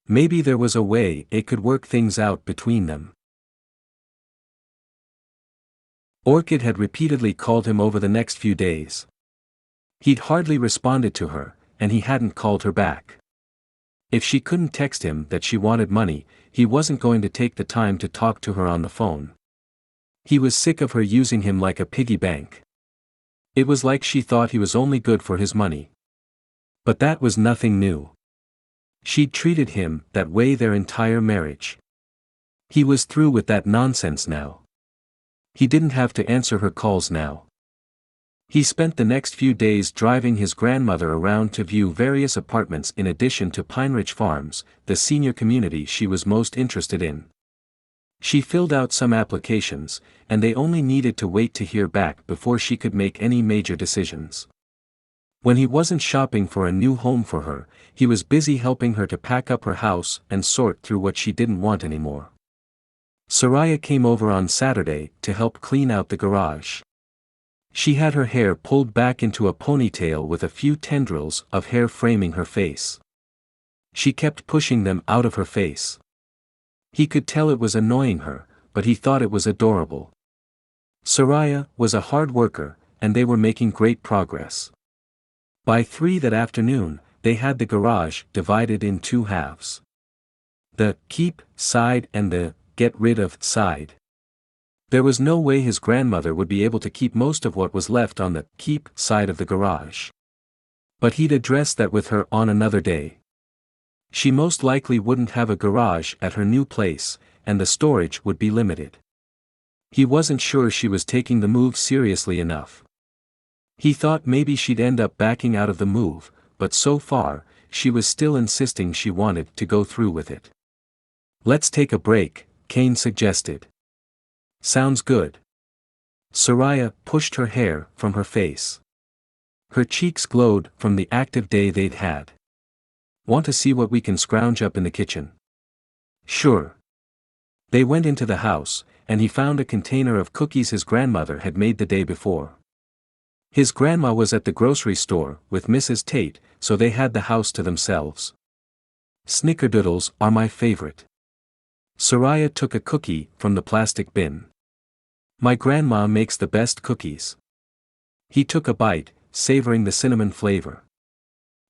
Maybe there was a way it could work things out between them. Orchid had repeatedly called him over the next few days. He'd hardly responded to her, and he hadn't called her back. If she couldn't text him that she wanted money, he wasn't going to take the time to talk to her on the phone. He was sick of her using him like a piggy bank. It was like she thought he was only good for his money. But that was nothing new. She'd treated him that way their entire marriage. He was through with that nonsense now. He didn't have to answer her calls now. He spent the next few days driving his grandmother around to view various apartments in addition to Pine Ridge Farms, the senior community she was most interested in. She filled out some applications, and they only needed to wait to hear back before she could make any major decisions. When he wasn't shopping for a new home for her, he was busy helping her to pack up her house and sort through what she didn't want anymore. Sariah came over on Saturday to help clean out the garage. She had her hair pulled back into a ponytail with a few tendrils of hair framing her face. She kept pushing them out of her face. He could tell it was annoying her, but he thought it was adorable. Sariah was a hard worker, and they were making great progress. By 3 that afternoon, they had the garage divided in 2 halves. The keep side and the get rid of side. There was no way his grandmother would be able to keep most of what was left on the keep side of the garage. But he'd address that with her on another day. She most likely wouldn't have a garage at her new place, and the storage would be limited. He wasn't sure she was taking the move seriously enough. He thought maybe she'd end up backing out of the move, but so far, she was still insisting she wanted to go through with it. "Let's take a break," Kane suggested. "Sounds good." Sariah pushed her hair from her face. Her cheeks glowed from the active day they'd had. "Want to see what we can scrounge up in the kitchen?" "Sure." They went into the house, and he found a container of cookies his grandmother had made the day before. His grandma was at the grocery store with Mrs. Tate, so they had the house to themselves. "Snickerdoodles are my favorite." Sariah took a cookie from the plastic bin. "My grandma makes the best cookies." He took a bite, savoring the cinnamon flavor.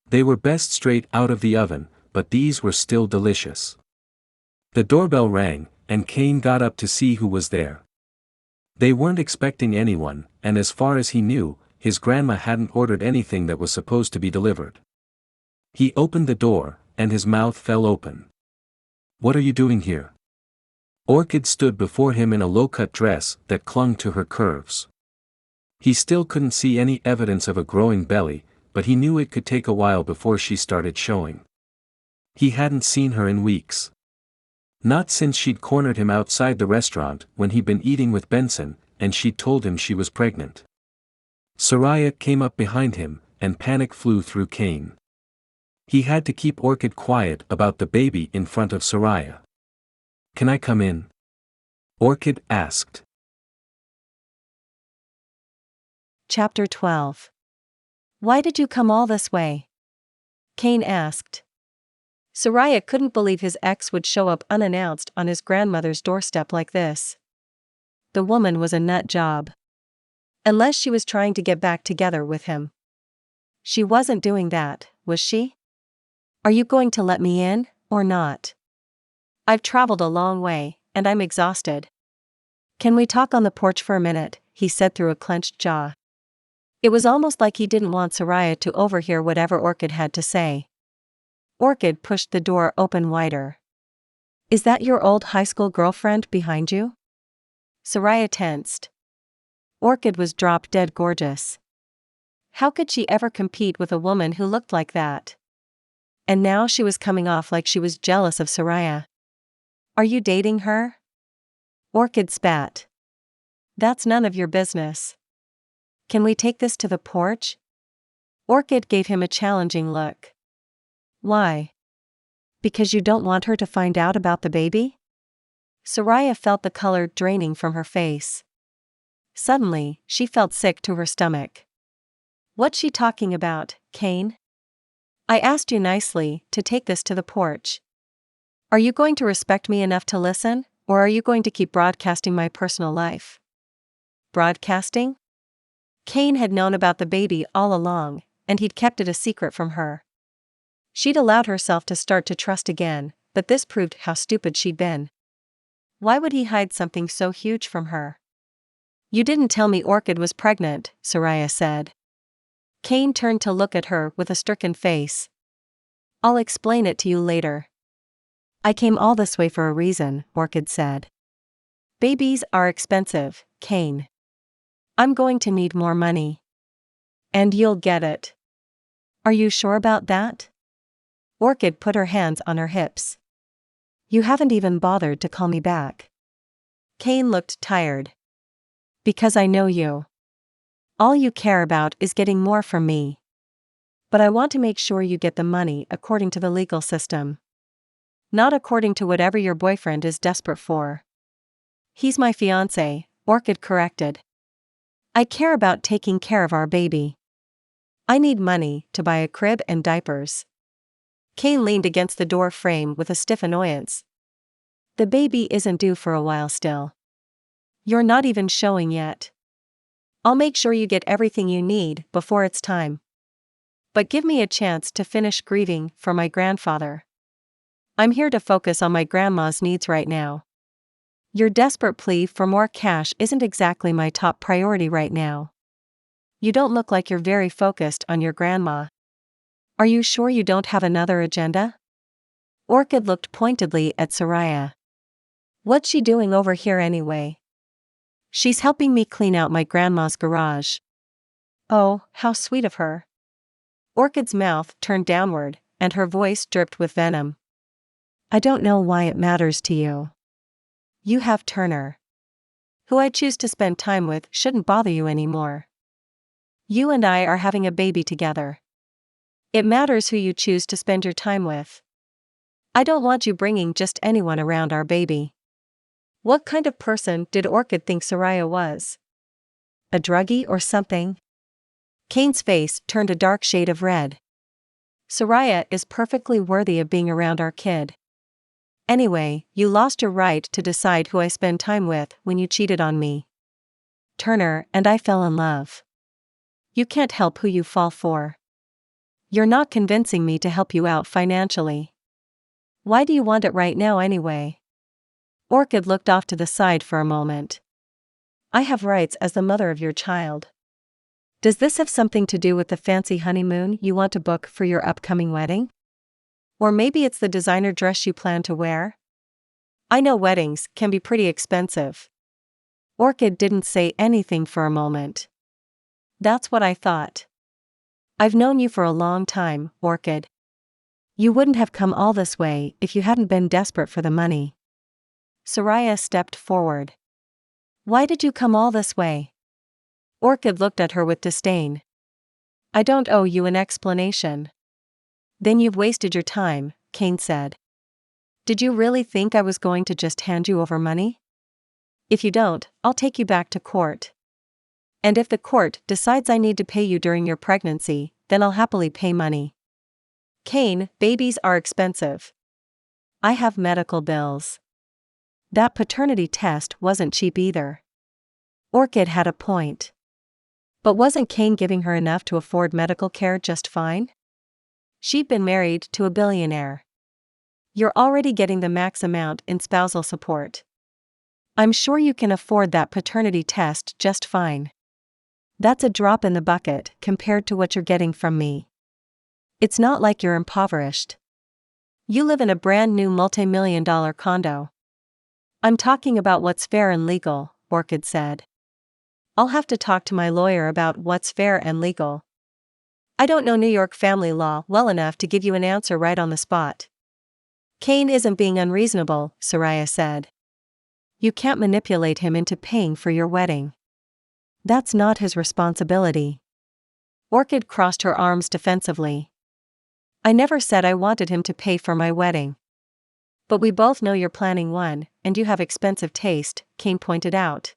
They were best straight out of the oven, but these were still delicious. The doorbell rang, and Kane got up to see who was there. They weren't expecting anyone, and as far as he knew, his grandma hadn't ordered anything that was supposed to be delivered. He opened the door, and his mouth fell open. "What are you doing here?" Orchid stood before him in a low-cut dress that clung to her curves. He still couldn't see any evidence of a growing belly, but he knew it could take a while before she started showing. He hadn't seen her in weeks. Not since she'd cornered him outside the restaurant when he'd been eating with Benson, and she'd told him she was pregnant. Sariah came up behind him, and panic flew through Kane. He had to keep Orchid quiet about the baby in front of Sariah. "Can I come in?" Orchid asked. Chapter 12. Why did you come all this way? Kane asked. Sariah couldn't believe his ex would show up unannounced on his grandmother's doorstep like this. The woman was a nut job. Unless she was trying to get back together with him. She wasn't doing that, was she? Are you going to let me in, or not? I've traveled a long way, and I'm exhausted. Can we talk on the porch for a minute? He said through a clenched jaw. It was almost like he didn't want Sariah to overhear whatever Orchid had to say. Orchid pushed the door open wider. Is that your old high school girlfriend behind you? Sariah tensed. Orchid was drop-dead gorgeous. How could she ever compete with a woman who looked like that? And now she was coming off like she was jealous of Sariah. Are you dating her? Orchid spat. That's none of your business. Can we take this to the porch? Orchid gave him a challenging look. Why? Because you don't want her to find out about the baby? Sariah felt the color draining from her face. Suddenly, she felt sick to her stomach. What's she talking about, Kane? I asked you nicely to take this to the porch. Are you going to respect me enough to listen, or are you going to keep broadcasting my personal life? Broadcasting? Kane had known about the baby all along, and he'd kept it a secret from her. She'd allowed herself to start to trust again, but this proved how stupid she'd been. Why would he hide something so huge from her? You didn't tell me Orchid was pregnant, Sariah said. Kane turned to look at her with a stricken face. I'll explain it to you later. I came all this way for a reason, Orchid said. Babies are expensive, Kane. I'm going to need more money. And you'll get it. Are you sure about that? Orchid put her hands on her hips. You haven't even bothered to call me back. Kane looked tired. Because I know you. All you care about is getting more from me. But I want to make sure you get the money according to the legal system. Not according to whatever your boyfriend is desperate for. He's my fiancé, Orchid corrected. I care about taking care of our baby. I need money to buy a crib and diapers. Kane leaned against the door frame with a stiff annoyance. The baby isn't due for a while still. You're not even showing yet. I'll make sure you get everything you need before it's time. But give me a chance to finish grieving for my grandfather. I'm here to focus on my grandma's needs right now. Your desperate plea for more cash isn't exactly my top priority right now. You don't look like you're very focused on your grandma. Are you sure you don't have another agenda? Orchid looked pointedly at Sariah. What's she doing over here anyway? She's helping me clean out my grandma's garage. Oh, how sweet of her. Orchid's mouth turned downward, and her voice dripped with venom. I don't know why it matters to you. You have Turner. Who I choose to spend time with shouldn't bother you anymore. You and I are having a baby together. It matters who you choose to spend your time with. I don't want you bringing just anyone around our baby. What kind of person did Orchid think Sariah was? A druggie or something? Kane's face turned a dark shade of red. Sariah is perfectly worthy of being around our kid. Anyway, you lost your right to decide who I spend time with when you cheated on me. Turner and I fell in love. You can't help who you fall for. You're not convincing me to help you out financially. Why do you want it right now anyway? Orchid looked off to the side for a moment. I have rights as the mother of your child. Does this have something to do with the fancy honeymoon you want to book for your upcoming wedding? Or maybe it's the designer dress you plan to wear? I know weddings can be pretty expensive. Orchid didn't say anything for a moment. That's what I thought. I've known you for a long time, Orchid. You wouldn't have come all this way if you hadn't been desperate for the money. Sariah stepped forward. Why did you come all this way? Orchid looked at her with disdain. I don't owe you an explanation. Then you've wasted your time, Kane said. Did you really think I was going to just hand you over money? If you don't, I'll take you back to court. And if the court decides I need to pay you during your pregnancy, then I'll happily pay money. Kane, babies are expensive. I have medical bills. That paternity test wasn't cheap either. Orchid had a point. But wasn't Kane giving her enough to afford medical care just fine? She'd been married to a billionaire. You're already getting the max amount in spousal support. I'm sure you can afford that paternity test just fine. That's a drop in the bucket compared to what you're getting from me. It's not like you're impoverished. You live in a brand new multi-million-dollar condo. I'm talking about what's fair and legal, Orchid said. I'll have to talk to my lawyer about what's fair and legal. I don't know New York family law well enough to give you an answer right on the spot. Kane isn't being unreasonable, Sariah said. You can't manipulate him into paying for your wedding. That's not his responsibility. Orchid crossed her arms defensively. I never said I wanted him to pay for my wedding. But we both know you're planning one, and you have expensive taste, Kane pointed out.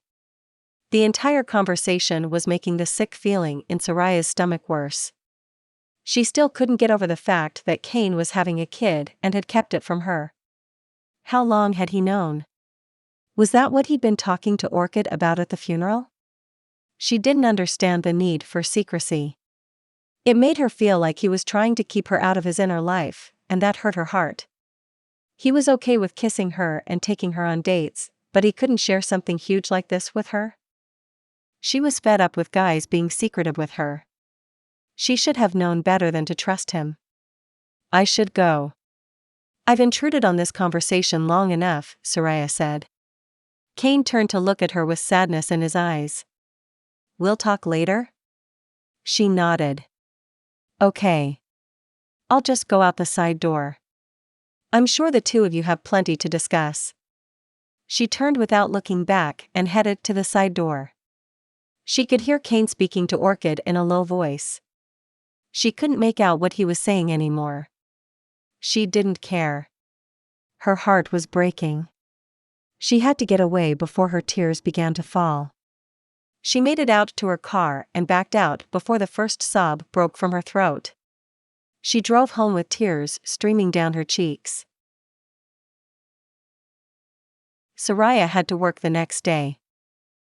The entire conversation was making the sick feeling in Sariah's stomach worse. She still couldn't get over the fact that Kane was having a kid and had kept it from her. How long had he known? Was that what he'd been talking to Orchid about at the funeral? She didn't understand the need for secrecy. It made her feel like he was trying to keep her out of his inner life, and that hurt her heart. He was okay with kissing her and taking her on dates, but he couldn't share something huge like this with her? She was fed up with guys being secretive with her. She should have known better than to trust him. I should go. I've intruded on this conversation long enough, Sariah said. Kane turned to look at her with sadness in his eyes. We'll talk later? She nodded. Okay. I'll just go out the side door. I'm sure the two of you have plenty to discuss. She turned without looking back and headed to the side door. She could hear Kane speaking to Orchid in a low voice. She couldn't make out what he was saying anymore. She didn't care. Her heart was breaking. She had to get away before her tears began to fall. She made it out to her car and backed out before the first sob broke from her throat. She drove home with tears streaming down her cheeks. Sariah had to work the next day.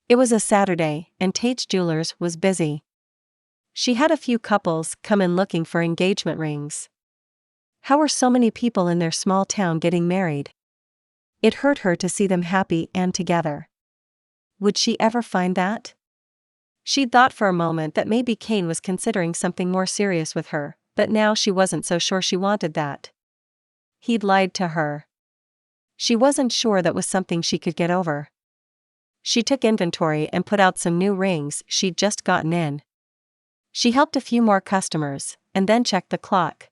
It was a Saturday, and Tate's Jewelers was busy. She had a few couples come in looking for engagement rings. How were so many people in their small town getting married? It hurt her to see them happy and together. Would she ever find that? She'd thought for a moment that maybe Kane was considering something more serious with her, but now she wasn't so sure she wanted that. He'd lied to her. She wasn't sure that was something she could get over. She took inventory and put out some new rings she'd just gotten in. She helped a few more customers, and then checked the clock.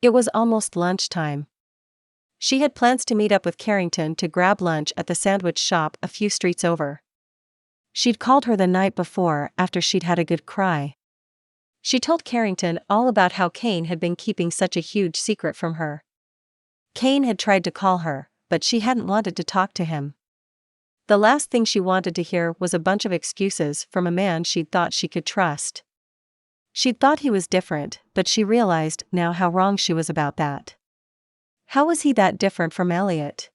It was almost lunchtime. She had plans to meet up with Carrington to grab lunch at the sandwich shop a few streets over. She'd called her the night before after she'd had a good cry. She told Carrington all about how Kane had been keeping such a huge secret from her. Kane had tried to call her, but she hadn't wanted to talk to him. The last thing she wanted to hear was a bunch of excuses from a man she'd thought she could trust. She'd thought he was different, but she realized now how wrong she was about that. How was he that different from Elliot?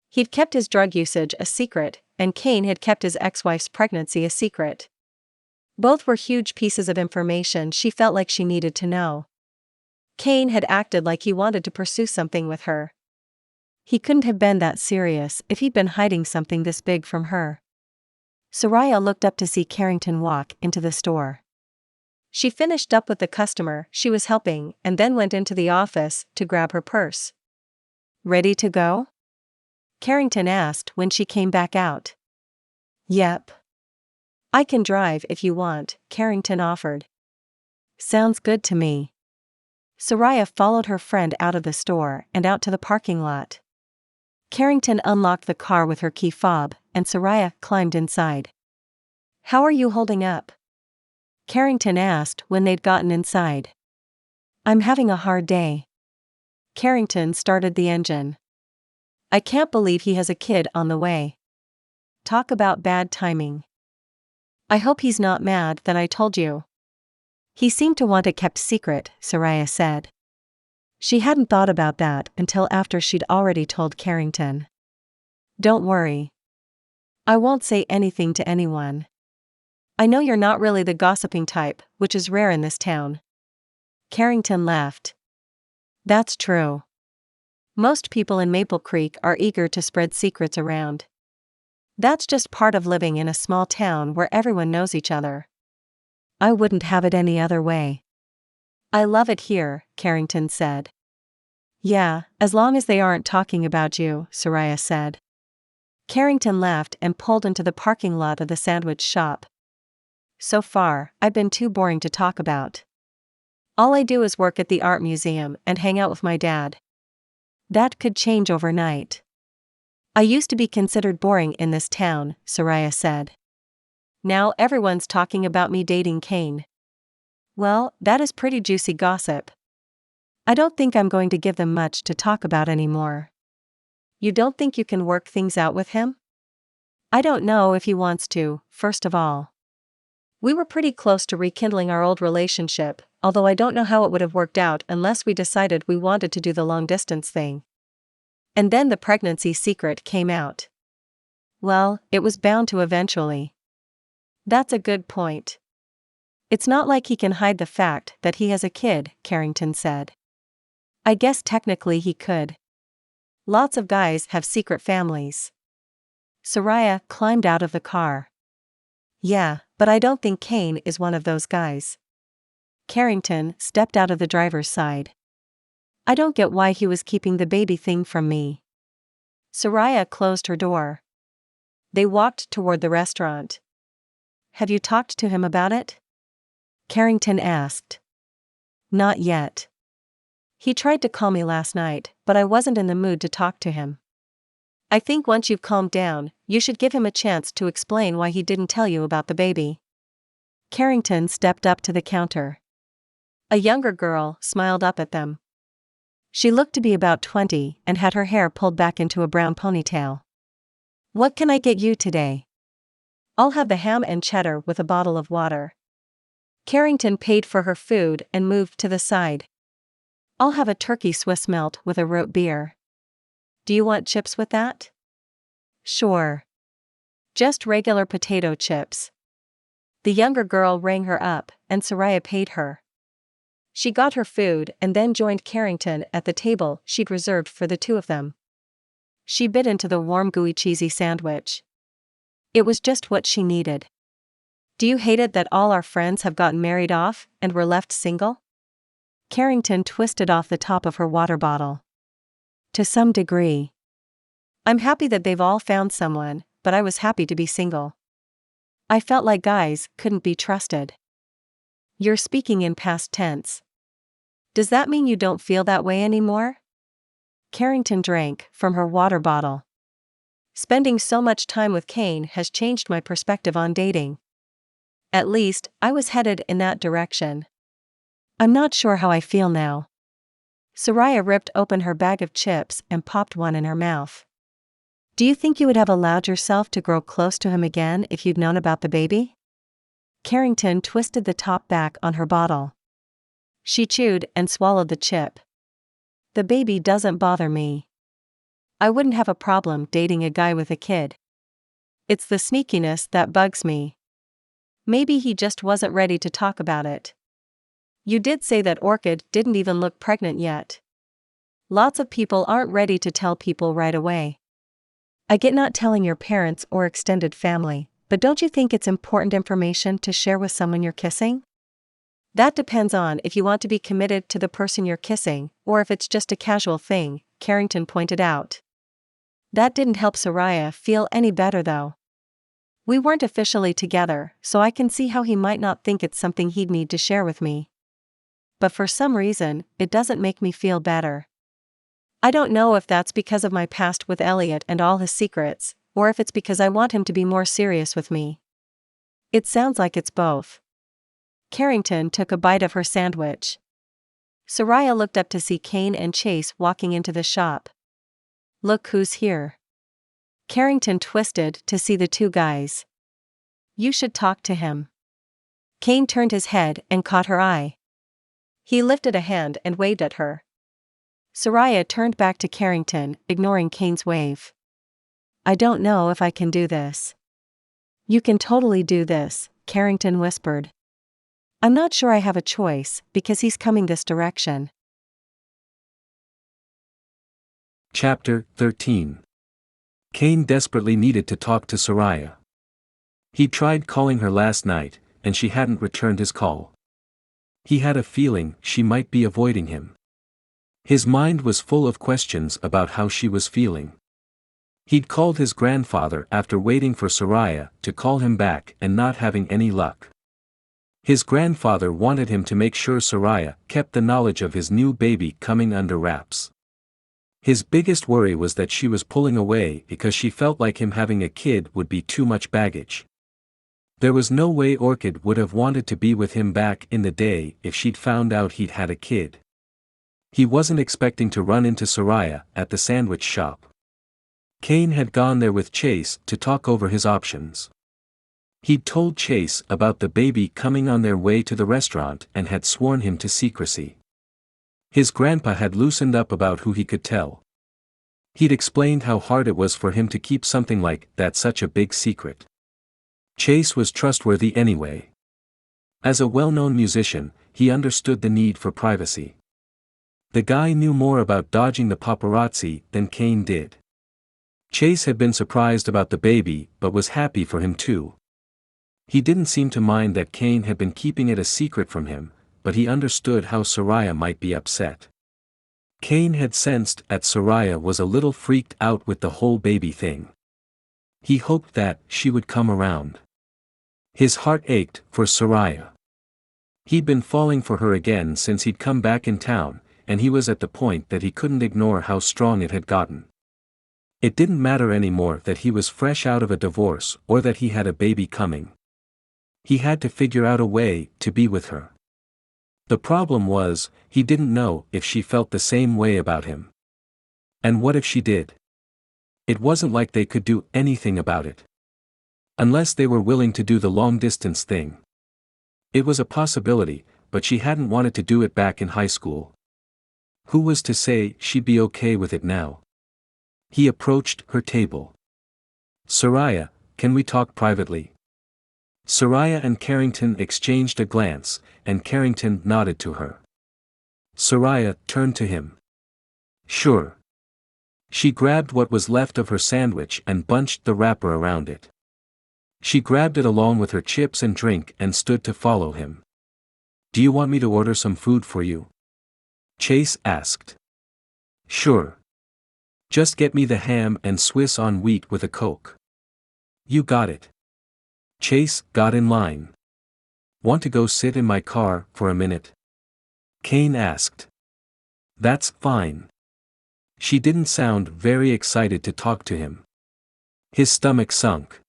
He'd kept his drug usage a secret, and Kane had kept his ex-wife's pregnancy a secret. Both were huge pieces of information she felt like she needed to know. Kane had acted like he wanted to pursue something with her. He couldn't have been that serious if he'd been hiding something this big from her. Sariah looked up to see Carrington walk into the store. She finished up with the customer she was helping and then went into the office to grab her purse. Ready to go? Carrington asked when she came back out. Yep. I can drive if you want, Carrington offered. Sounds good to me. Sariah followed her friend out of the store and out to the parking lot. Carrington unlocked the car with her key fob, and Sariah climbed inside. How are you holding up? Carrington asked when they'd gotten inside. I'm having a hard day. Carrington started the engine. I can't believe he has a kid on the way. Talk about bad timing. I hope he's not mad that I told you. He seemed to want it kept secret, Sariah said. She hadn't thought about that until after she'd already told Carrington. Don't worry. I won't say anything to anyone. I know you're not really the gossiping type, which is rare in this town. Carrington laughed. That's true. Most people in Maple Creek are eager to spread secrets around. That's just part of living in a small town where everyone knows each other. I wouldn't have it any other way. I love it here, Carrington said. Yeah, as long as they aren't talking about you, Sariah said. Carrington laughed and pulled into the parking lot of the sandwich shop. So far, I've been too boring to talk about. All I do is work at the art museum and hang out with my dad. That could change overnight. I used to be considered boring in this town, Sariah said. Now everyone's talking about me dating Kane. Well, that is pretty juicy gossip. I don't think I'm going to give them much to talk about anymore. You don't think you can work things out with him? I don't know if he wants to, first of all. We were pretty close to rekindling our old relationship, although I don't know how it would have worked out unless we decided we wanted to do the long-distance thing. And then the pregnancy secret came out. Well, it was bound to eventually. That's a good point. It's not like he can hide the fact that he has a kid, Carrington said. I guess technically he could. Lots of guys have secret families. Sariah climbed out of the car. Yeah, but I don't think Kane is one of those guys. Carrington stepped out of the driver's side. I don't get why he was keeping the baby thing from me. Sariah closed her door. They walked toward the restaurant. Have you talked to him about it? Carrington asked. Not yet. He tried to call me last night, but I wasn't in the mood to talk to him. I think once you've calmed down, you should give him a chance to explain why he didn't tell you about the baby. Carrington stepped up to the counter. A younger girl smiled up at them. She looked to be about 20 and had her hair pulled back into a brown ponytail. What can I get you today? I'll have the ham and cheddar with a bottle of water. Carrington paid for her food and moved to the side. I'll have a turkey Swiss melt with a root beer. Do you want chips with that? Sure. Just regular potato chips. The younger girl rang her up, and Sariah paid her. She got her food and then joined Carrington at the table she'd reserved for the two of them. She bit into the warm, gooey, cheesy sandwich. It was just what she needed. Do you hate it that all our friends have gotten married off and we're left single? Carrington twisted off the top of her water bottle. To some degree. I'm happy that they've all found someone, but I was happy to be single. I felt like guys couldn't be trusted. You're speaking in past tense. Does that mean you don't feel that way anymore? Carrington drank from her water bottle. Spending so much time with Kane has changed my perspective on dating. At least, I was headed in that direction. I'm not sure how I feel now. Sariah ripped open her bag of chips and popped one in her mouth. Do you think you would have allowed yourself to grow close to him again if you'd known about the baby? Carrington twisted the top back on her bottle. She chewed and swallowed the chip. The baby doesn't bother me. I wouldn't have a problem dating a guy with a kid. It's the sneakiness that bugs me. Maybe he just wasn't ready to talk about it. You did say that Orchid didn't even look pregnant yet. Lots of people aren't ready to tell people right away. I get not telling your parents or extended family, but don't you think it's important information to share with someone you're kissing? That depends on if you want to be committed to the person you're kissing, or if it's just a casual thing, Carrington pointed out. That didn't help Sariah feel any better though. We weren't officially together, so I can see how he might not think it's something he'd need to share with me. But for some reason, it doesn't make me feel better. I don't know if that's because of my past with Elliot and all his secrets, or if it's because I want him to be more serious with me. It sounds like it's both. Carrington took a bite of her sandwich. Sariah looked up to see Kane and Chase walking into the shop. Look who's here. Carrington twisted to see the two guys. You should talk to him. Kane turned his head and caught her eye. He lifted a hand and waved at her. Sariah turned back to Carrington, ignoring Kane's wave. I don't know if I can do this. You can totally do this, Carrington whispered. I'm not sure I have a choice, because he's coming this direction. Chapter 13. Kane desperately needed to talk to Sariah. He tried calling her last night, and she hadn't returned his call. He had a feeling she might be avoiding him. His mind was full of questions about how she was feeling. He'd called his grandfather after waiting for Sariah to call him back and not having any luck. His grandfather wanted him to make sure Sariah kept the knowledge of his new baby coming under wraps. His biggest worry was that she was pulling away because she felt like him having a kid would be too much baggage. There was no way Orchid would have wanted to be with him back in the day if she'd found out he'd had a kid. He wasn't expecting to run into Sariah at the sandwich shop. Kane had gone there with Chase to talk over his options. He'd told Chase about the baby coming on their way to the restaurant and had sworn him to secrecy. His grandpa had loosened up about who he could tell. He'd explained how hard it was for him to keep something like that such a big secret. Chase was trustworthy anyway. As a well-known musician, he understood the need for privacy. The guy knew more about dodging the paparazzi than Kane did. Chase had been surprised about the baby but was happy for him too. He didn't seem to mind that Kane had been keeping it a secret from him, but he understood how Sariah might be upset. Kane had sensed that Sariah was a little freaked out with the whole baby thing. He hoped that she would come around. His heart ached for Sariah. He'd been falling for her again since he'd come back in town, and he was at the point that he couldn't ignore how strong it had gotten. It didn't matter anymore that he was fresh out of a divorce or that he had a baby coming. He had to figure out a way to be with her. The problem was, he didn't know if she felt the same way about him. And what if she did? It wasn't like they could do anything about it. Unless they were willing to do the long-distance thing. It was a possibility, but she hadn't wanted to do it back in high school. Who was to say she'd be okay with it now? He approached her table. "Sariah, can we talk privately?" Sariah and Carrington exchanged a glance, and Carrington nodded to her. Sariah turned to him. "Sure." She grabbed what was left of her sandwich and bunched the wrapper around it. She grabbed it along with her chips and drink and stood to follow him. "Do you want me to order some food for you?" Chase asked. "Sure. Just get me the ham and Swiss on wheat with a Coke." "You got it." Chase got in line. "Want to go sit in my car for a minute?" Kane asked. "That's fine." She didn't sound very excited to talk to him. His stomach sunk.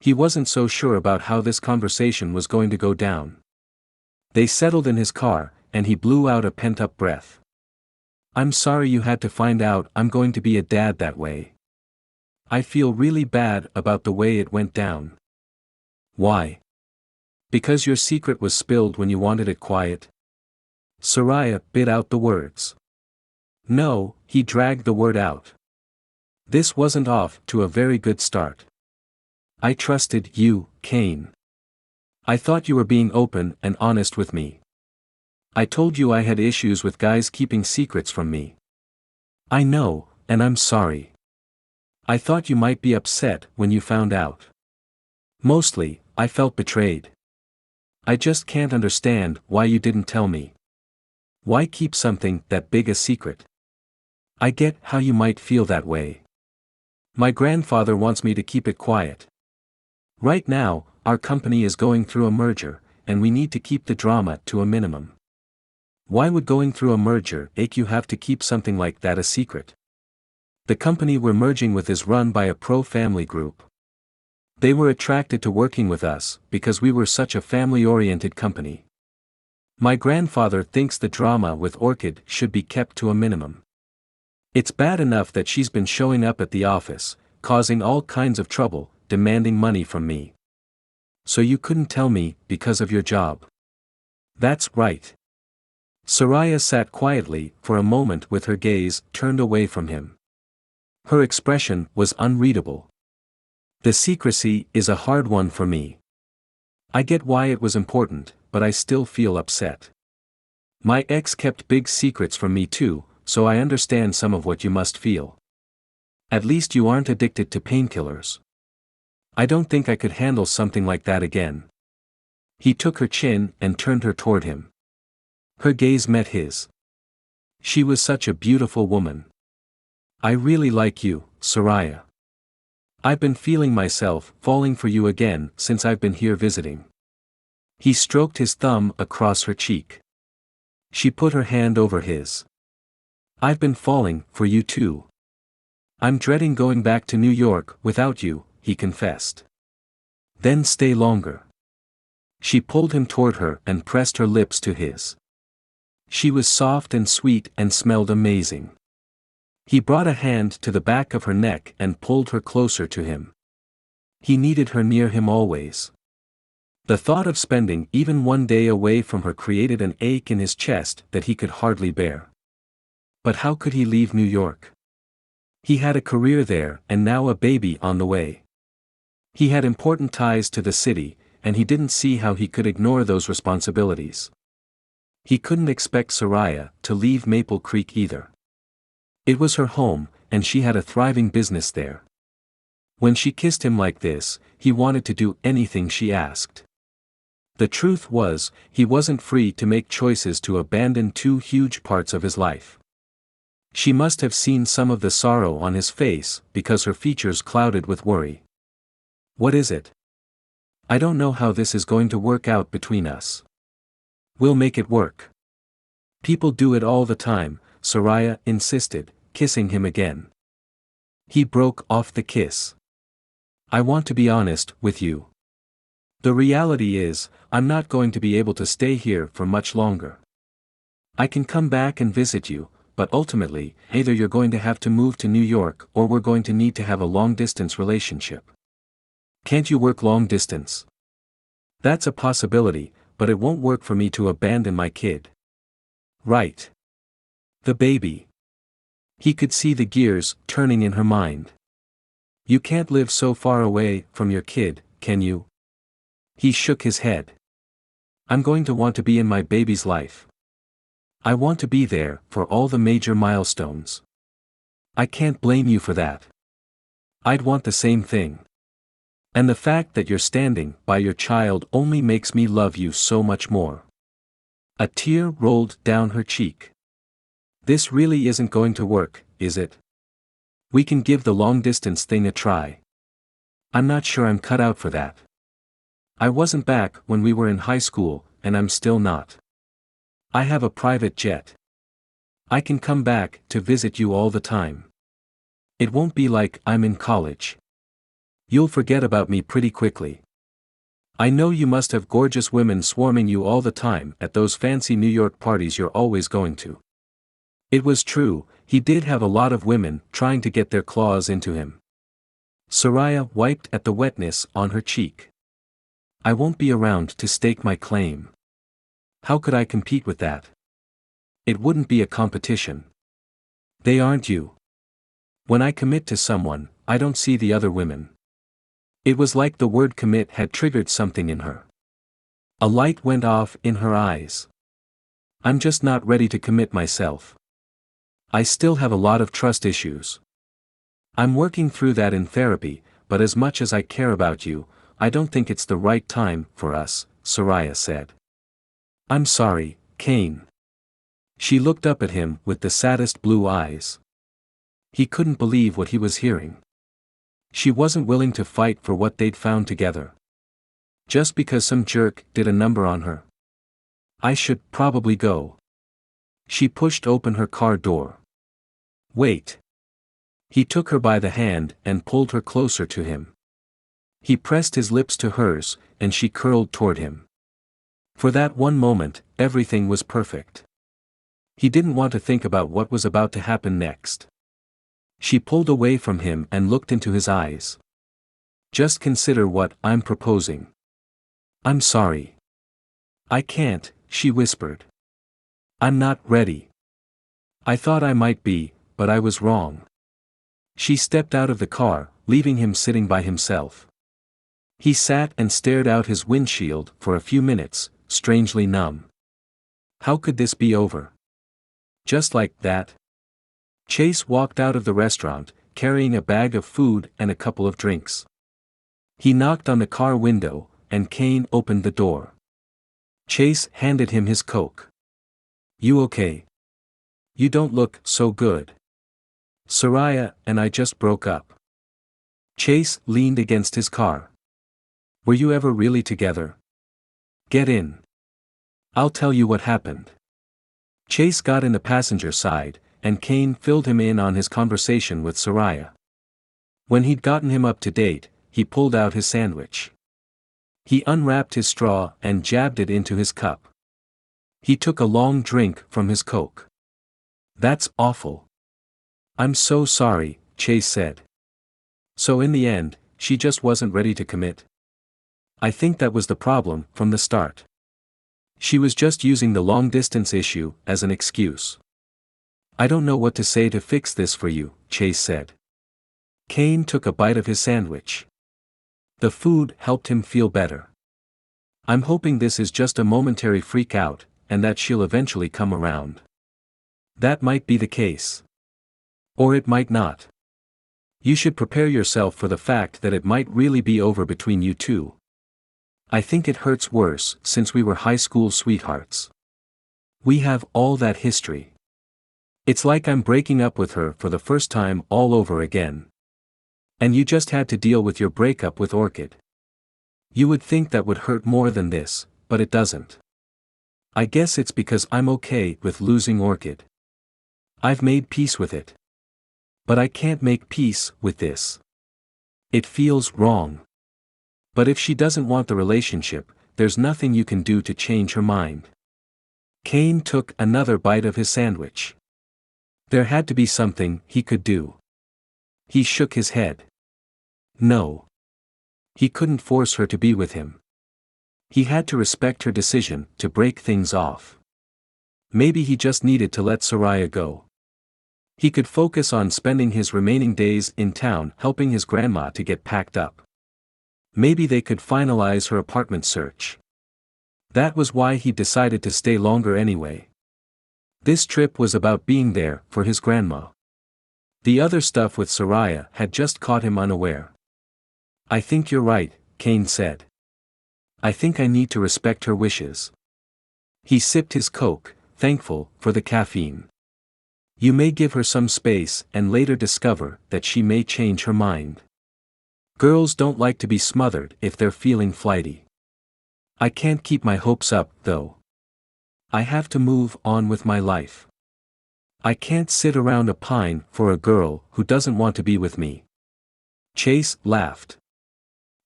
He wasn't so sure about how this conversation was going to go down. They settled in his car, and he blew out a pent-up breath. "I'm sorry you had to find out I'm going to be a dad that way. I feel really bad about the way it went down." "Why?" "Because your secret was spilled when you wanted it quiet." Sariah bit out the words. "No," he dragged the word out. "This wasn't off to a very good start. I trusted you, Kane. I thought you were being open and honest with me. I told you I had issues with guys keeping secrets from me. I know, and I'm sorry. I thought you might be upset when you found out. Mostly, I felt betrayed. I just can't understand why you didn't tell me. Why keep something that big a secret? I get how you might feel that way. My grandfather wants me to keep it quiet. Right now, our company is going through a merger, and we need to keep the drama to a minimum. Why would going through a merger make you have to keep something like that a secret? The company we're merging with is run by a pro-family group. They were attracted to working with us because we were such a family-oriented company. My grandfather thinks the drama with Orchid should be kept to a minimum. It's bad enough that she's been showing up at the office, causing all kinds of trouble, demanding money from me. So you couldn't tell me because of your job. That's right. Sariah sat quietly for a moment with her gaze turned away from him. Her expression was unreadable. The secrecy is a hard one for me. I get why it was important, but I still feel upset. My ex kept big secrets from me too, so I understand some of what you must feel. At least you aren't addicted to painkillers. I don't think I could handle something like that again. He took her chin and turned her toward him. Her gaze met his. She was such a beautiful woman. I really like you, Sariah. I've been feeling myself falling for you again since I've been here visiting. He stroked his thumb across her cheek. She put her hand over his. I've been falling for you too. I'm dreading going back to New York without you, he confessed. Then stay longer. She pulled him toward her and pressed her lips to his. She was soft and sweet and smelled amazing. He brought a hand to the back of her neck and pulled her closer to him. He needed her near him always. The thought of spending even one day away from her created an ache in his chest that he could hardly bear. But how could he leave New York? He had a career there and now a baby on the way. He had important ties to the city, and he didn't see how he could ignore those responsibilities. He couldn't expect Sariah to leave Maple Creek either. It was her home, and she had a thriving business there. When she kissed him like this, he wanted to do anything she asked. The truth was, he wasn't free to make choices to abandon two huge parts of his life. She must have seen some of the sorrow on his face because her features clouded with worry. What is it? I don't know how this is going to work out between us. We'll make it work. People do it all the time, Sariah insisted, kissing him again. He broke off the kiss. I want to be honest with you. The reality is, I'm not going to be able to stay here for much longer. I can come back and visit you, but ultimately, either you're going to have to move to New York or we're going to need to have a long-distance relationship. Can't you work long distance? That's a possibility, but it won't work for me to abandon my kid. Right. The baby. He could see the gears turning in her mind. You can't live so far away from your kid, can you? He shook his head. I'm going to want to be in my baby's life. I want to be there for all the major milestones. I can't blame you for that. I'd want the same thing. And the fact that you're standing by your child only makes me love you so much more. A tear rolled down her cheek. This really isn't going to work, is it? We can give the long-distance thing a try. I'm not sure I'm cut out for that. I wasn't back when we were in high school, and I'm still not. I have a private jet. I can come back to visit you all the time. It won't be like I'm in college. You'll forget about me pretty quickly. I know you must have gorgeous women swarming you all the time at those fancy New York parties you're always going to. It was true, he did have a lot of women trying to get their claws into him. Sariah wiped at the wetness on her cheek. I won't be around to stake my claim. How could I compete with that? It wouldn't be a competition. They aren't you. When I commit to someone, I don't see the other women. It was like the word commit had triggered something in her. A light went off in her eyes. I'm just not ready to commit myself. I still have a lot of trust issues. I'm working through that in therapy, but as much as I care about you, I don't think it's the right time for us, Sariah said. I'm sorry, Kane. She looked up at him with the saddest blue eyes. He couldn't believe what he was hearing. She wasn't willing to fight for what they'd found together. Just because some jerk did a number on her. I should probably go. She pushed open her car door. Wait. He took her by the hand and pulled her closer to him. He pressed his lips to hers, and she curled toward him. For that one moment, everything was perfect. He didn't want to think about what was about to happen next. She pulled away from him and looked into his eyes. Just consider what I'm proposing. I'm sorry. I can't, she whispered. I'm not ready. I thought I might be, but I was wrong. She stepped out of the car, leaving him sitting by himself. He sat and stared out his windshield for a few minutes, strangely numb. How could this be over? Just like that? Chase walked out of the restaurant, carrying a bag of food and a couple of drinks. He knocked on the car window, and Kane opened the door. Chase handed him his Coke. "You okay? You don't look so good. Sariah and I just broke up." Chase leaned against his car. "Were you ever really together? Get in. I'll tell you what happened." Chase got in the passenger side, and Kane filled him in on his conversation with Sariah. When he'd gotten him up to date, he pulled out his sandwich. He unwrapped his straw and jabbed it into his cup. He took a long drink from his Coke. "That's awful. I'm so sorry," Chase said. "So in the end, she just wasn't ready to commit?" "I think that was the problem from the start. She was just using the long-distance issue as an excuse." "I don't know what to say to fix this for you," Chase said. Kane took a bite of his sandwich. The food helped him feel better. "I'm hoping this is just a momentary freak out, and that she'll eventually come around. That might be the case. Or it might not. You should prepare yourself for the fact that it might really be over between you two. I think it hurts worse since we were high school sweethearts. We have all that history. It's like I'm breaking up with her for the first time all over again. And you just had to deal with your breakup with Orchid. You would think that would hurt more than this, but it doesn't. I guess it's because I'm okay with losing Orchid. I've made peace with it. But I can't make peace with this. It feels wrong. But if she doesn't want the relationship, there's nothing you can do to change her mind." Kane took another bite of his sandwich. There had to be something he could do. He shook his head. No. He couldn't force her to be with him. He had to respect her decision to break things off. Maybe he just needed to let Sariah go. He could focus on spending his remaining days in town helping his grandma to get packed up. Maybe they could finalize her apartment search. That was why he decided to stay longer anyway. This trip was about being there for his grandma. The other stuff with Sariah had just caught him unaware. "I think you're right," Kane said. "I think I need to respect her wishes." He sipped his Coke, thankful for the caffeine. You may give her some space and later discover that she may change her mind. Girls don't like to be smothered if they're feeling flighty. I can't keep my hopes up, though. I have to move on with my life. I can't sit around a pine for a girl who doesn't want to be with me. Chase laughed.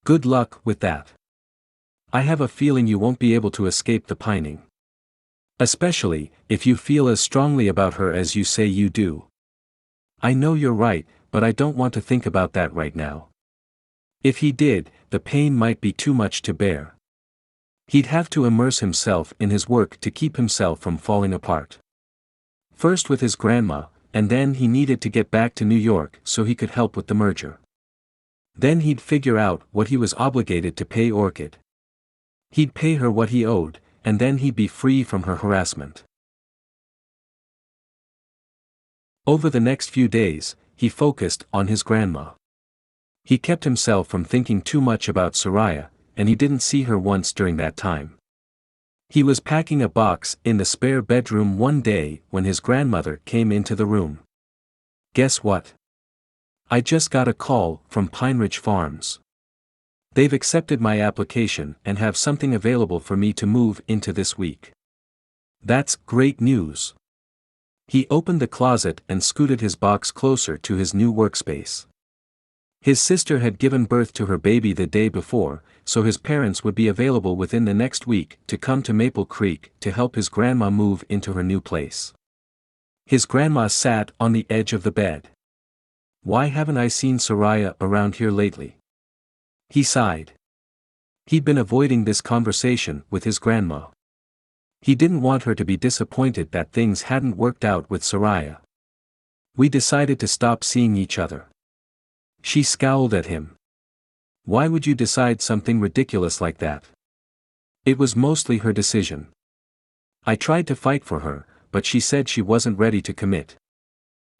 Good luck with that. I have a feeling you won't be able to escape the pining. Especially, if you feel as strongly about her as you say you do. I know you're right, but I don't want to think about that right now. If he did, the pain might be too much to bear. He'd have to immerse himself in his work to keep himself from falling apart. First with his grandma, and then he needed to get back to New York so he could help with the merger. Then he'd figure out what he was obligated to pay Orchid. He'd pay her what he owed, and then he'd be free from her harassment. Over the next few days, he focused on his grandma. He kept himself from thinking too much about Sariah, and he didn't see her once during that time. He was packing a box in the spare bedroom one day when his grandmother came into the room. Guess what? I just got a call from Pine Ridge Farms. They've accepted my application and have something available for me to move into this week. That's great news. He opened the closet and scooted his box closer to his new workspace. His sister had given birth to her baby the day before, so his parents would be available within the next week to come to Maple Creek to help his grandma move into her new place. His grandma sat on the edge of the bed. Why haven't I seen Sariah around here lately? He sighed. He'd been avoiding this conversation with his grandma. He didn't want her to be disappointed that things hadn't worked out with Sariah. We decided to stop seeing each other. She scowled at him. Why would you decide something ridiculous like that? It was mostly her decision. I tried to fight for her, but she said she wasn't ready to commit.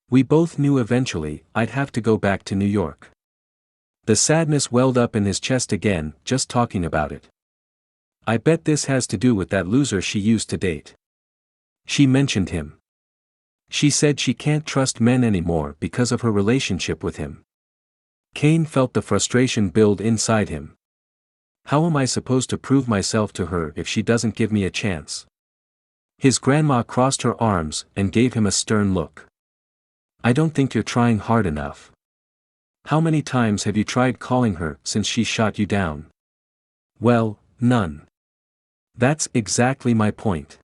We both knew eventually I'd have to go back to New York. The sadness welled up in his chest again, just talking about it. I bet this has to do with that loser she used to date. She mentioned him. She said she can't trust men anymore because of her relationship with him. Kane felt the frustration build inside him. How am I supposed to prove myself to her if she doesn't give me a chance? His grandma crossed her arms and gave him a stern look. I don't think you're trying hard enough. How many times have you tried calling her since she shot you down? Well, none. That's exactly my point.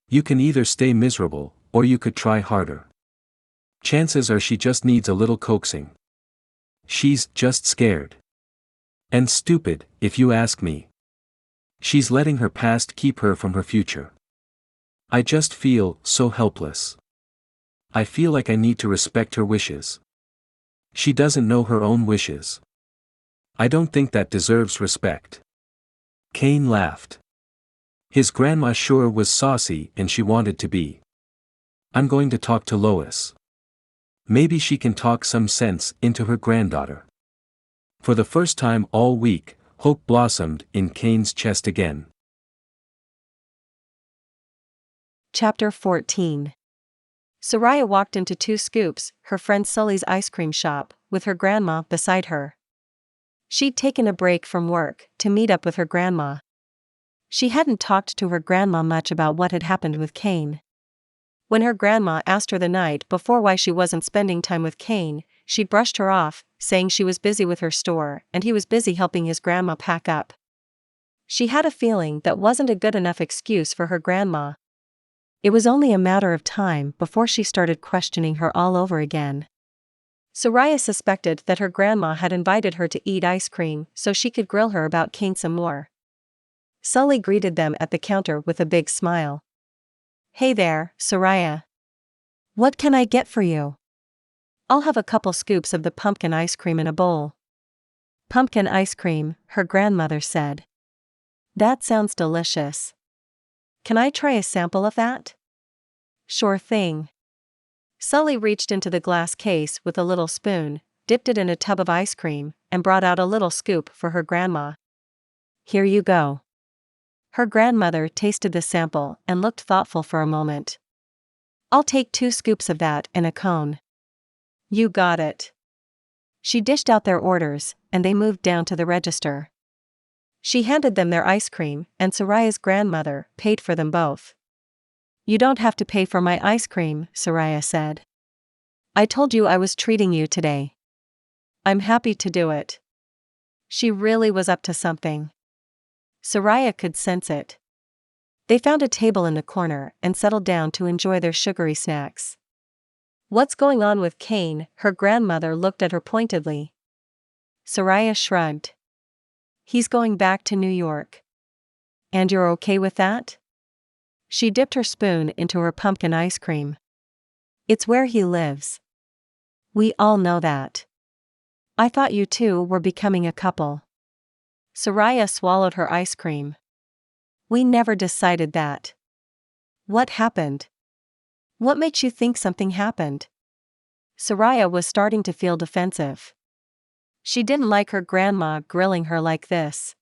You can either stay miserable, or you could try harder. Chances are she just needs a little coaxing. She's just scared. And stupid, if you ask me. She's letting her past keep her from her future. I just feel so helpless. I feel like I need to respect her wishes. She doesn't know her own wishes. I don't think that deserves respect. Kane laughed. His grandma sure was saucy and she wanted to be. I'm going to talk to Lois. Maybe she can talk some sense into her granddaughter. For the first time all week, hope blossomed in Kane's chest again. Chapter 14. Sariah walked into Two Scoops, her friend Sully's ice cream shop, with her grandma beside her. She'd taken a break from work to meet up with her grandma. She hadn't talked to her grandma much about what had happened with Kane. When her grandma asked her the night before why she wasn't spending time with Kane, she brushed her off, saying she was busy with her store and he was busy helping his grandma pack up. She had a feeling that wasn't a good enough excuse for her grandma. It was only a matter of time before she started questioning her all over again. Sariah suspected that her grandma had invited her to eat ice cream so she could grill her about Kane some more. Sully greeted them at the counter with a big smile. "Hey there, Sariah. What can I get for you?" "I'll have a couple scoops of the pumpkin ice cream in a bowl." "Pumpkin ice cream," her grandmother said. "That sounds delicious. Can I try a sample of that?" "Sure thing." Sully reached into the glass case with a little spoon, dipped it in a tub of ice cream, and brought out a little scoop for her grandma. "Here you go." Her grandmother tasted the sample and looked thoughtful for a moment. "I'll take 2 scoops of that in a cone." "You got it." She dished out their orders, and they moved down to the register. She handed them their ice cream, and Sariah's grandmother paid for them both. "You don't have to pay for my ice cream," Sariah said. "I told you I was treating you today. I'm happy to do it." She really was up to something. Sariah could sense it. They found a table in the corner and settled down to enjoy their sugary snacks. "What's going on with Kane?" Her grandmother looked at her pointedly. Sariah shrugged. "He's going back to New York." "And you're okay with that?" She dipped her spoon into her pumpkin ice cream. "It's where he lives. We all know that." "I thought you two were becoming a couple." Sariah swallowed her ice cream. "We never decided that." "What happened? What makes you think something happened?" Sariah was starting to feel defensive. She didn't like her grandma grilling her like this.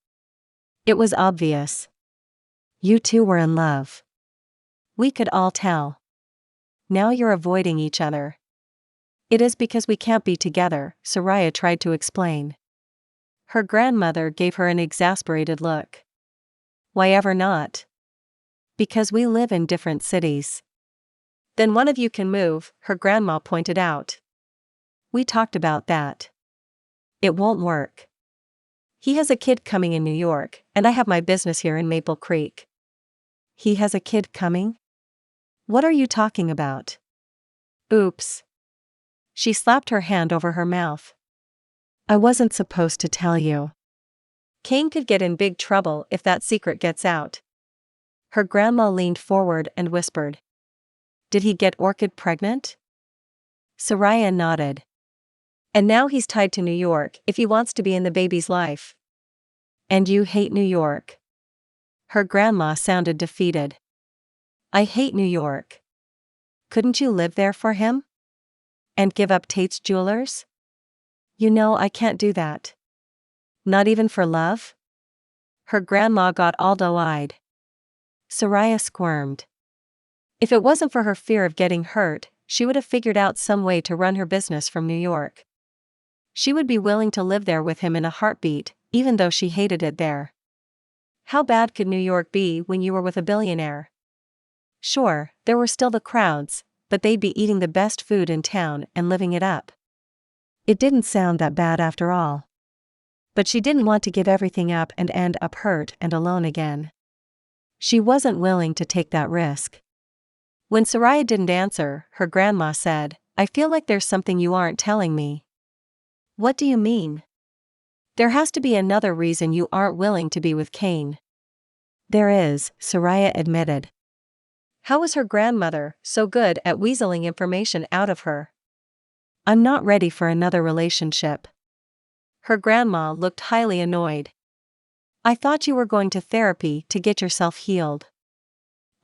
It was obvious. "You two were in love. We could all tell. Now you're avoiding each other." "It is because we can't be together," Sariah tried to explain. Her grandmother gave her an exasperated look. "Why ever not?" "Because we live in different cities." "Then one of you can move," her grandma pointed out. "We talked about that. It won't work. He has a kid coming in New York, and I have my business here in Maple Creek." "He has a kid coming? What are you talking about?" "Oops." She slapped her hand over her mouth. "I wasn't supposed to tell you." "Kane could get in big trouble if that secret gets out." Her grandma leaned forward and whispered. "Did he get Orchid pregnant?" Sariah nodded. "And now he's tied to New York if he wants to be in the baby's life." "And you hate New York?" Her grandma sounded defeated. I hate New York. Couldn't you live there for him? And give up Tate's Jewelers? You know I can't do that. Not even for love? Her grandma got all doe-eyed. Sariah squirmed. If it wasn't for her fear of getting hurt, she would have figured out some way to run her business from New York. She would be willing to live there with him in a heartbeat, even though she hated it there. How bad could New York be when you were with a billionaire? Sure, there were still the crowds, but they'd be eating the best food in town and living it up. It didn't sound that bad after all. But she didn't want to give everything up and end up hurt and alone again. She wasn't willing to take that risk. When Sariah didn't answer, her grandma said, I feel like there's something you aren't telling me. What do you mean? There has to be another reason you aren't willing to be with Kane. There is, Sariah admitted. How was her grandmother so good at weaseling information out of her? I'm not ready for another relationship. Her grandma looked highly annoyed. I thought you were going to therapy to get yourself healed.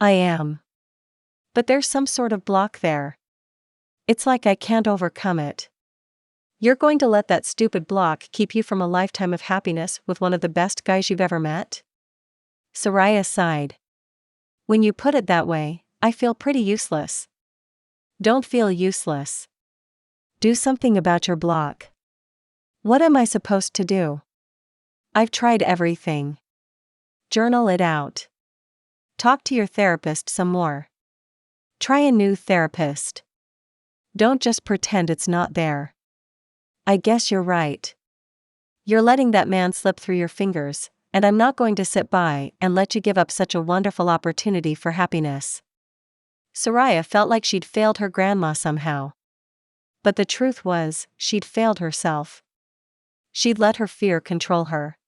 I am. But there's some sort of block there. It's like I can't overcome it. You're going to let that stupid block keep you from a lifetime of happiness with one of the best guys you've ever met? Sariah sighed. When you put it that way, I feel pretty useless. Don't feel useless. Do something about your block. What am I supposed to do? I've tried everything. Journal it out. Talk to your therapist some more. Try a new therapist. Don't just pretend it's not there. I guess you're right. You're letting that man slip through your fingers, and I'm not going to sit by and let you give up such a wonderful opportunity for happiness. Sariah felt like she'd failed her grandma somehow. But the truth was, she'd failed herself. She'd let her fear control her.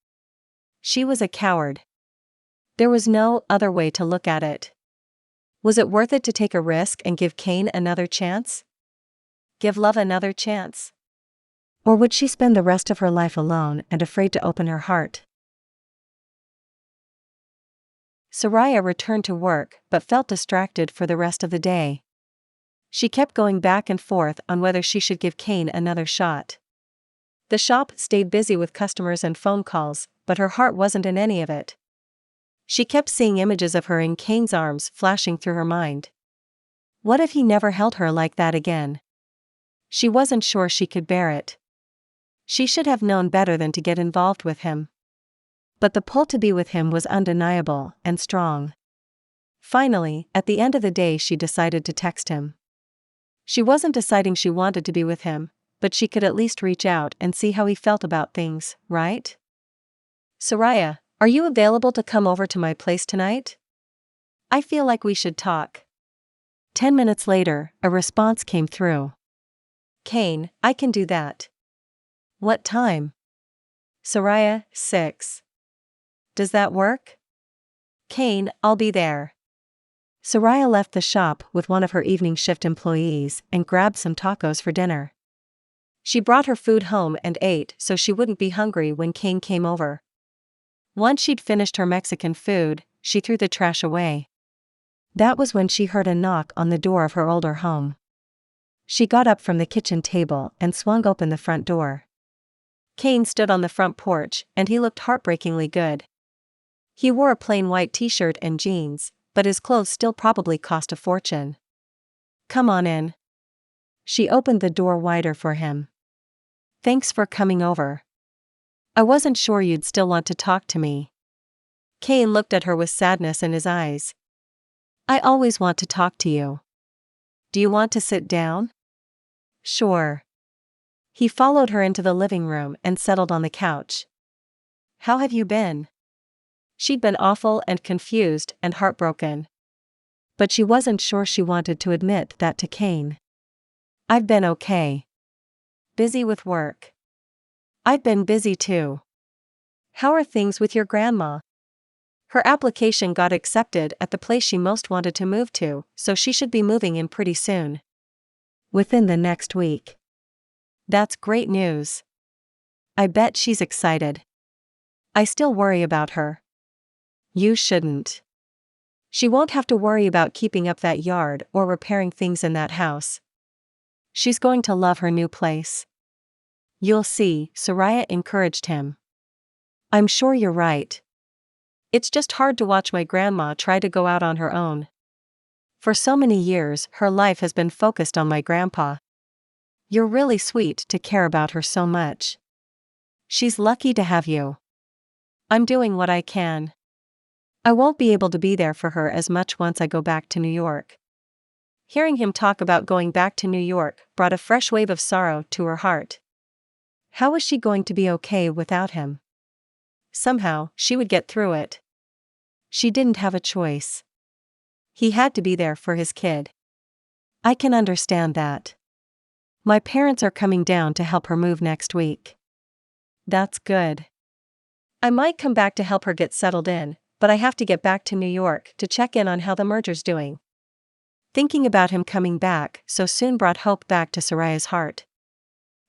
She was a coward. There was no other way to look at it. Was it worth it to take a risk and give Kane another chance? Give love another chance? Or would she spend the rest of her life alone and afraid to open her heart? Sariah returned to work but felt distracted for the rest of the day. She kept going back and forth on whether she should give Kane another shot. The shop stayed busy with customers and phone calls, but her heart wasn't in any of it. She kept seeing images of her in Kane's arms flashing through her mind. What if he never held her like that again? She wasn't sure she could bear it. She should have known better than to get involved with him. But the pull to be with him was undeniable and strong. Finally, at the end of the day, she decided to text him. She wasn't deciding she wanted to be with him, but she could at least reach out and see how he felt about things, right? Sariah, are you available to come over to my place tonight? I feel like we should talk. 10 minutes later, a response came through. Kane, I can do that. What time? Sariah, 6. Does that work? Kane, I'll be there. Sariah left the shop with one of her evening shift employees and grabbed some tacos for dinner. She brought her food home and ate so she wouldn't be hungry when Kane came over. Once she'd finished her Mexican food, she threw the trash away. That was when she heard a knock on the door of her older home. She got up from the kitchen table and swung open the front door. Kane stood on the front porch, and he looked heartbreakingly good. He wore a plain white t-shirt and jeans, but his clothes still probably cost a fortune. Come on in. She opened the door wider for him. Thanks for coming over. I wasn't sure you'd still want to talk to me. Kane looked at her with sadness in his eyes. I always want to talk to you. Do you want to sit down? Sure. He followed her into the living room and settled on the couch. How have you been? She'd been awful and confused and heartbroken. But she wasn't sure she wanted to admit that to Kane. I've been okay. Busy with work. I've been busy too. How are things with your grandma? Her application got accepted at the place she most wanted to move to, so she should be moving in pretty soon. Within the next week. That's great news. I bet she's excited. I still worry about her. You shouldn't. She won't have to worry about keeping up that yard or repairing things in that house. She's going to love her new place. You'll see, Sariah encouraged him. I'm sure you're right. It's just hard to watch my grandma try to go out on her own. For so many years, her life has been focused on my grandpa. You're really sweet to care about her so much. She's lucky to have you. I'm doing what I can. I won't be able to be there for her as much once I go back to New York. Hearing him talk about going back to New York brought a fresh wave of sorrow to her heart. How was she going to be okay without him? Somehow, she would get through it. She didn't have a choice. He had to be there for his kid. I can understand that. My parents are coming down to help her move next week. That's good. I might come back to help her get settled in, but I have to get back to New York to check in on how the merger's doing. Thinking about him coming back so soon brought hope back to Sariah's heart.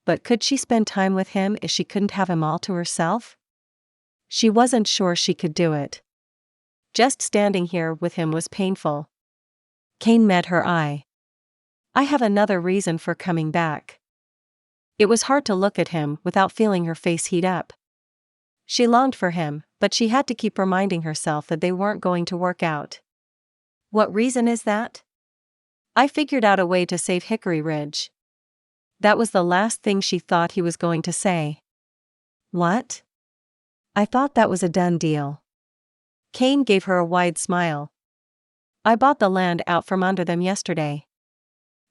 But could she spend time with him if she couldn't have him all to herself? She wasn't sure she could do it. Just standing here with him was painful. Kane met her eye. I have another reason for coming back. It was hard to look at him without feeling her face heat up. She longed for him, but she had to keep reminding herself that they weren't going to work out. What reason is that? I figured out a way to save Hickory Ridge. That was the last thing she thought he was going to say. What? I thought that was a done deal. Kane gave her a wide smile. I bought the land out from under them yesterday.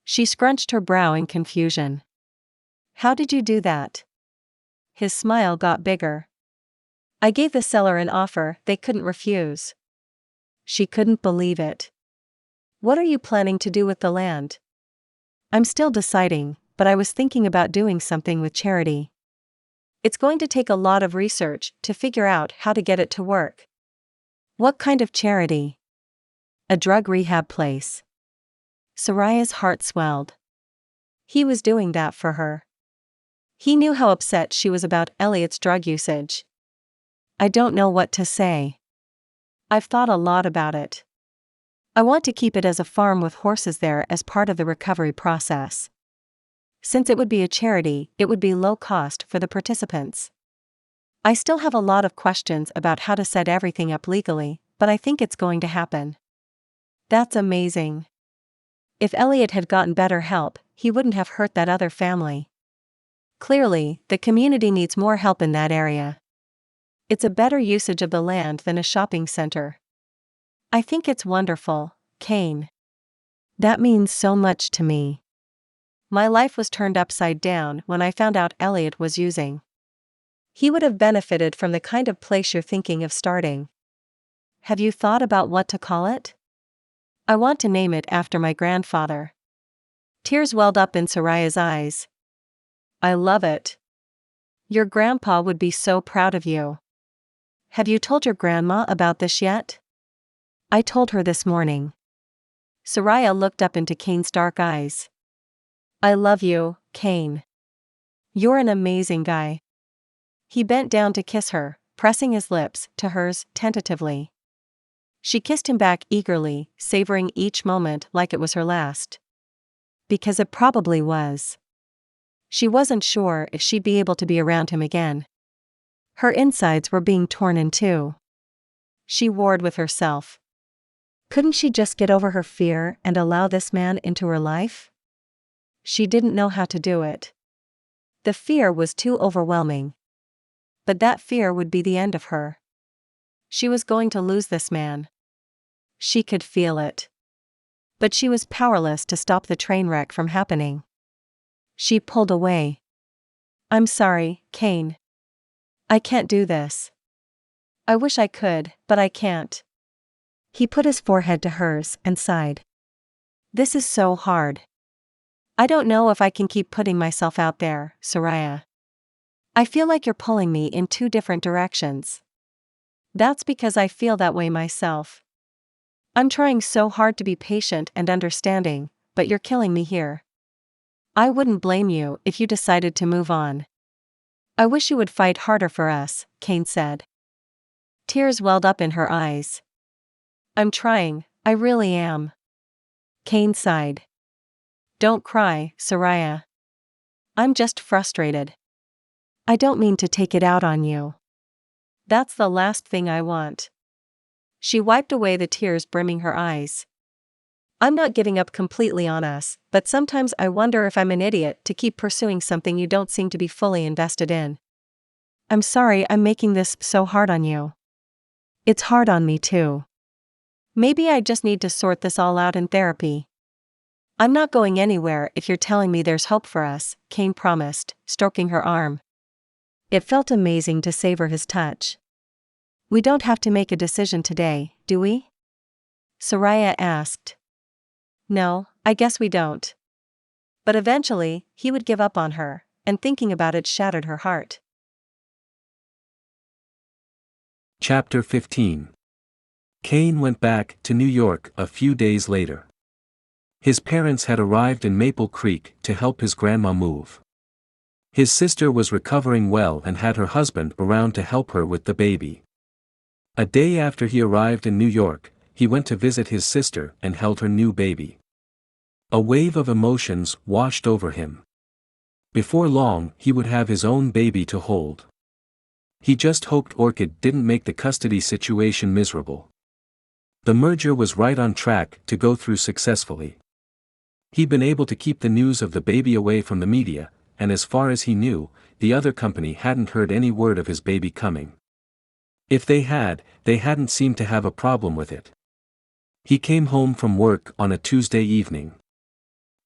She scrunched her brow in confusion. How did you do that? His smile got bigger. I gave the seller an offer they couldn't refuse. She couldn't believe it. What are you planning to do with the land? I'm still deciding, but I was thinking about doing something with charity. It's going to take a lot of research to figure out how to get it to work. What kind of charity? A drug rehab place. Sariah's heart swelled. He was doing that for her. He knew how upset she was about Elliot's drug usage. I don't know what to say. I've thought a lot about it. I want to keep it as a farm with horses there as part of the recovery process. Since it would be a charity, it would be low cost for the participants. I still have a lot of questions about how to set everything up legally, but I think it's going to happen. That's amazing. If Elliot had gotten better help, he wouldn't have hurt that other family. Clearly, the community needs more help in that area. It's a better usage of the land than a shopping center. I think it's wonderful, Kane. That means so much to me. My life was turned upside down when I found out Elliot was using. He would have benefited from the kind of place you're thinking of starting. Have you thought about what to call it? I want to name it after my grandfather. Tears welled up in Sariah's eyes. I love it. Your grandpa would be so proud of you. Have you told your grandma about this yet? I told her this morning. Sariah looked up into Kane's dark eyes. I love you, Kane. You're an amazing guy. He bent down to kiss her, pressing his lips to hers tentatively. She kissed him back eagerly, savoring each moment like it was her last. Because it probably was. She wasn't sure if she'd be able to be around him again. Her insides were being torn in two. She warred with herself. Couldn't she just get over her fear and allow this man into her life? She didn't know how to do it. The fear was too overwhelming. But that fear would be the end of her. She was going to lose this man. She could feel it. But she was powerless to stop the train wreck from happening. She pulled away. I'm sorry, Kane. I can't do this. I wish I could, but I can't. He put his forehead to hers and sighed. This is so hard. I don't know if I can keep putting myself out there, Sariah. I feel like you're pulling me in two different directions. That's because I feel that way myself. I'm trying so hard to be patient and understanding, but you're killing me here. I wouldn't blame you if you decided to move on. I wish you would fight harder for us, Kane said. Tears welled up in her eyes. I'm trying, I really am. Kane sighed. Don't cry, Sariah. I'm just frustrated. I don't mean to take it out on you. That's the last thing I want. She wiped away the tears brimming her eyes. I'm not giving up completely on us, but sometimes I wonder if I'm an idiot to keep pursuing something you don't seem to be fully invested in. I'm sorry I'm making this so hard on you. It's hard on me too. Maybe I just need to sort this all out in therapy. I'm not going anywhere if you're telling me there's hope for us, Kane promised, stroking her arm. It felt amazing to savor his touch. We don't have to make a decision today, do we? Sariah asked. No, I guess we don't. But eventually, he would give up on her, and thinking about it shattered her heart. Chapter 15. Kane went back to New York a few days later. His parents had arrived in Maple Creek to help his grandma move. His sister was recovering well and had her husband around to help her with the baby. A day after he arrived in New York, he went to visit his sister and held her new baby. A wave of emotions washed over him. Before long, he would have his own baby to hold. He just hoped Orchid didn't make the custody situation miserable. The merger was right on track to go through successfully. He'd been able to keep the news of the baby away from the media, and as far as he knew, the other company hadn't heard any word of his baby coming. If they hadn't seemed to have a problem with it. He came home from work on a Tuesday evening.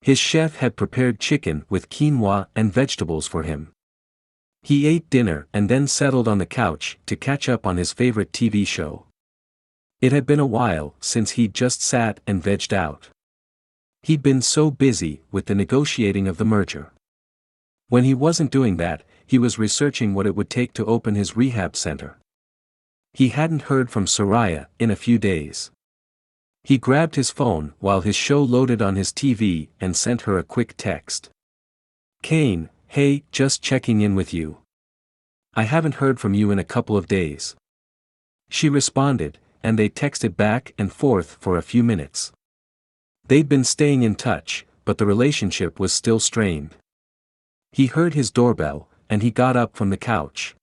His chef had prepared chicken with quinoa and vegetables for him. He ate dinner and then settled on the couch to catch up on his favorite TV show. It had been a while since he'd just sat and vegged out. He'd been so busy with the negotiating of the merger. When he wasn't doing that, he was researching what it would take to open his rehab center. He hadn't heard from Sariah in a few days. He grabbed his phone while his show loaded on his TV and sent her a quick text. Kane, hey, just checking in with you. I haven't heard from you in a couple of days. She responded, and they texted back and forth for a few minutes. They'd been staying in touch, but the relationship was still strained. He heard his doorbell, and he got up from the couch.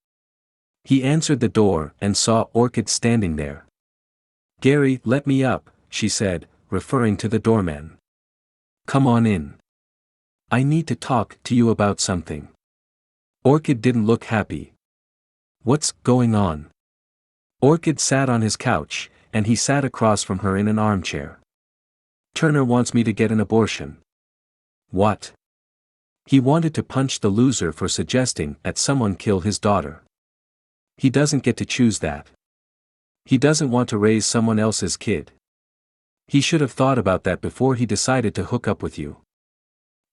He answered the door and saw Orchid standing there. Gary, let me up, she said, referring to the doorman. Come on in. I need to talk to you about something. Orchid didn't look happy. What's going on? Orchid sat on his couch, and he sat across from her in an armchair. Turner wants me to get an abortion. What? He wanted to punch the loser for suggesting that someone kill his daughter. He doesn't get to choose that. He doesn't want to raise someone else's kid. He should have thought about that before he decided to hook up with you.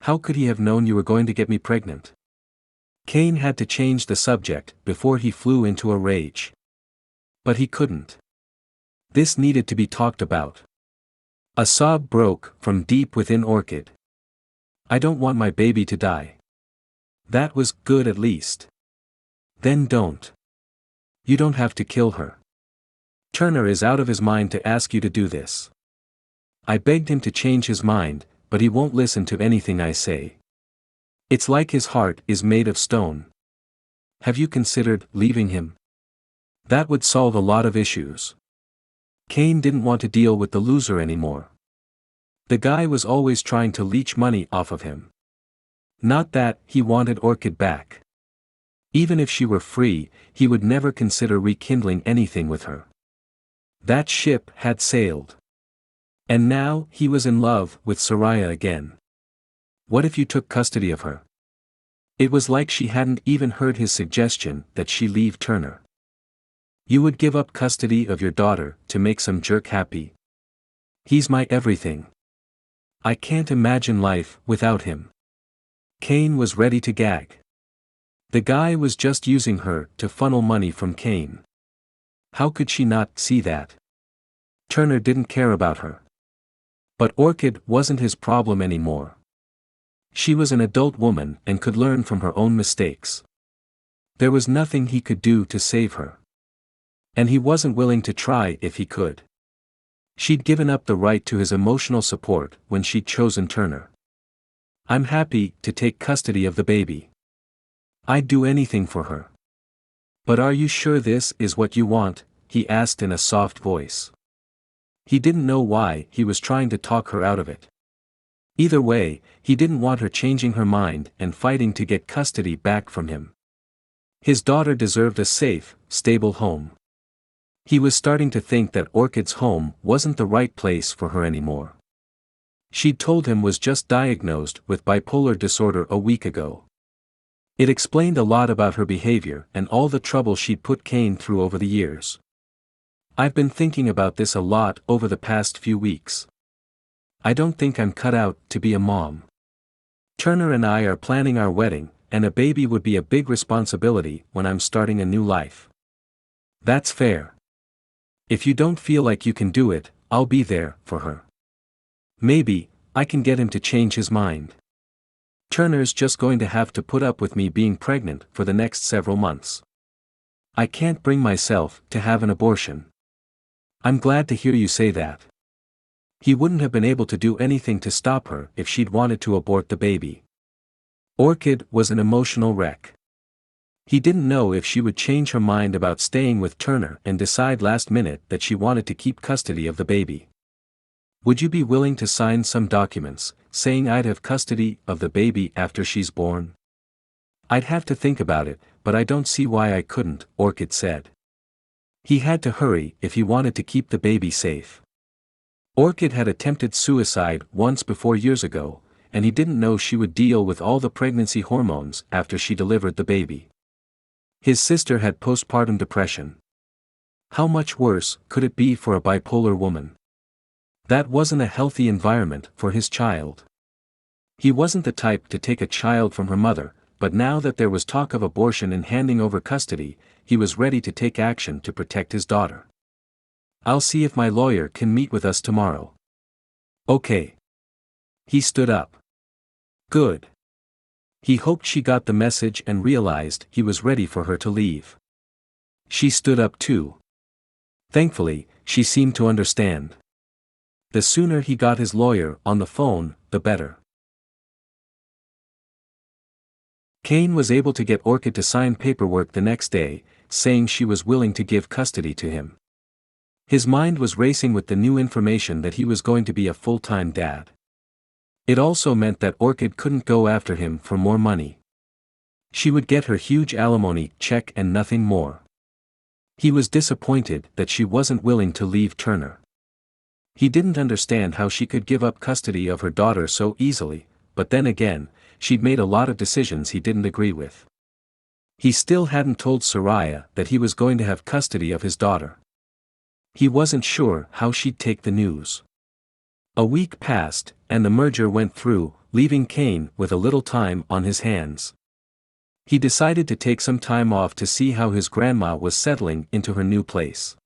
How could he have known you were going to get me pregnant? Kane had to change the subject before he flew into a rage. But he couldn't. This needed to be talked about. A sob broke from deep within Orchid. I don't want my baby to die. That was good at least. Then don't. You don't have to kill her. Turner is out of his mind to ask you to do this. I begged him to change his mind, but he won't listen to anything I say. It's like his heart is made of stone. Have you considered leaving him? That would solve a lot of issues. Kane didn't want to deal with the loser anymore. The guy was always trying to leech money off of him. Not that he wanted Orchid back. Even if she were free, he would never consider rekindling anything with her. That ship had sailed. And now he was in love with Sariah again. What if you took custody of her? It was like she hadn't even heard his suggestion that she leave Turner. You would give up custody of your daughter to make some jerk happy. He's my everything. I can't imagine life without him. Kane was ready to gag. The guy was just using her to funnel money from Kane. How could she not see that? Turner didn't care about her. But Orchid wasn't his problem anymore. She was an adult woman and could learn from her own mistakes. There was nothing he could do to save her. And he wasn't willing to try if he could. She'd given up the right to his emotional support when she'd chosen Turner. "I'm happy to take custody of the baby. I'd do anything for her." "But are you sure this is what you want?" he asked in a soft voice. He didn't know why he was trying to talk her out of it. Either way, he didn't want her changing her mind and fighting to get custody back from him. His daughter deserved a safe, stable home. He was starting to think that Orchid's home wasn't the right place for her anymore. She'd told him was just diagnosed with bipolar disorder a week ago. It explained a lot about her behavior and all the trouble she'd put Kane through over the years. "I've been thinking about this a lot over the past few weeks. I don't think I'm cut out to be a mom. Turner and I are planning our wedding, and a baby would be a big responsibility when I'm starting a new life." "That's fair. If you don't feel like you can do it, I'll be there for her. Maybe I can get him to change his mind. Turner's just going to have to put up with me being pregnant for the next several months. I can't bring myself to have an abortion." "I'm glad to hear you say that." He wouldn't have been able to do anything to stop her if she'd wanted to abort the baby. Orchid was an emotional wreck. He didn't know if she would change her mind about staying with Turner and decide last minute that she wanted to keep custody of the baby. "Would you be willing to sign some documents, saying I'd have custody of the baby after she's born?" "I'd have to think about it, but I don't see why I couldn't," Orchid said. He had to hurry if he wanted to keep the baby safe. Orchid had attempted suicide once before years ago, and he didn't know she would deal with all the pregnancy hormones after she delivered the baby. His sister had postpartum depression. How much worse could it be for a bipolar woman? That wasn't a healthy environment for his child. He wasn't the type to take a child from her mother, but now that there was talk of abortion and handing over custody, he was ready to take action to protect his daughter. "I'll see if my lawyer can meet with us tomorrow." "Okay." He stood up. Good. He hoped she got the message and realized he was ready for her to leave. She stood up too. Thankfully, she seemed to understand. The sooner he got his lawyer on the phone, the better. Kane was able to get Orchid to sign paperwork the next day, saying she was willing to give custody to him. His mind was racing with the new information that he was going to be a full-time dad. It also meant that Orchid couldn't go after him for more money. She would get her huge alimony check and nothing more. He was disappointed that she wasn't willing to leave Turner. He didn't understand how she could give up custody of her daughter so easily, but then again, she'd made a lot of decisions he didn't agree with. He still hadn't told Sariah that he was going to have custody of his daughter. He wasn't sure how she'd take the news. A week passed, and the merger went through, leaving Kane with a little time on his hands. He decided to take some time off to see how his grandma was settling into her new place.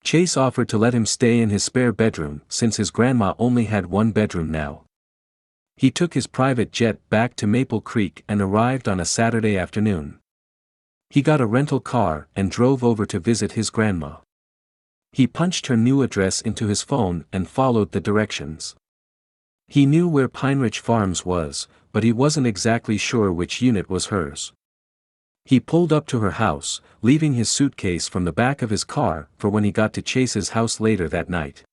Chase offered to let him stay in his spare bedroom since his grandma only had one bedroom now. He took his private jet back to Maple Creek and arrived on a Saturday afternoon. He got a rental car and drove over to visit his grandma. He punched her new address into his phone and followed the directions. He knew where Pine Ridge Farms was, but he wasn't exactly sure which unit was hers. He pulled up to her house, leaving his suitcase from the back of his car for when he got to Chase's house later that night.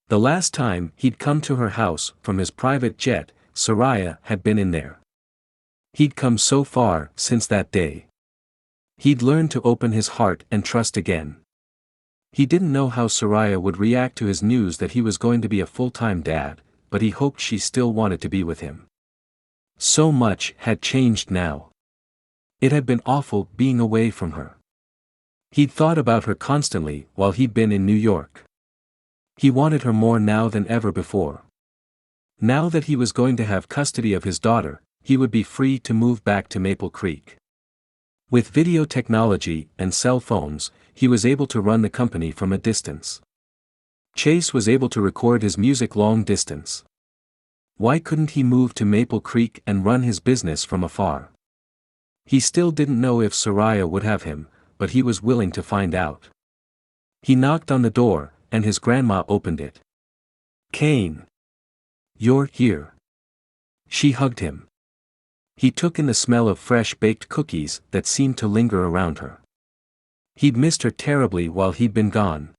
The last time he'd come to her house from his private jet, Sariah had been in there. He'd come so far since that day. He'd learned to open his heart and trust again. He didn't know how Sariah would react to his news that he was going to be a full-time dad, but he hoped she still wanted to be with him. So much had changed now. It had been awful being away from her. He'd thought about her constantly while he'd been in New York. He wanted her more now than ever before. Now that he was going to have custody of his daughter, he would be free to move back to Maple Creek. With video technology and cell phones, he was able to run the company from a distance. Chase was able to record his music long distance. Why couldn't he move to Maple Creek and run his business from afar? He still didn't know if Sariah would have him, but he was willing to find out. He knocked on the door, and his grandma opened it. "Kane! You're here." She hugged him. He took in the smell of fresh baked cookies that seemed to linger around her. He'd missed her terribly while he'd been gone.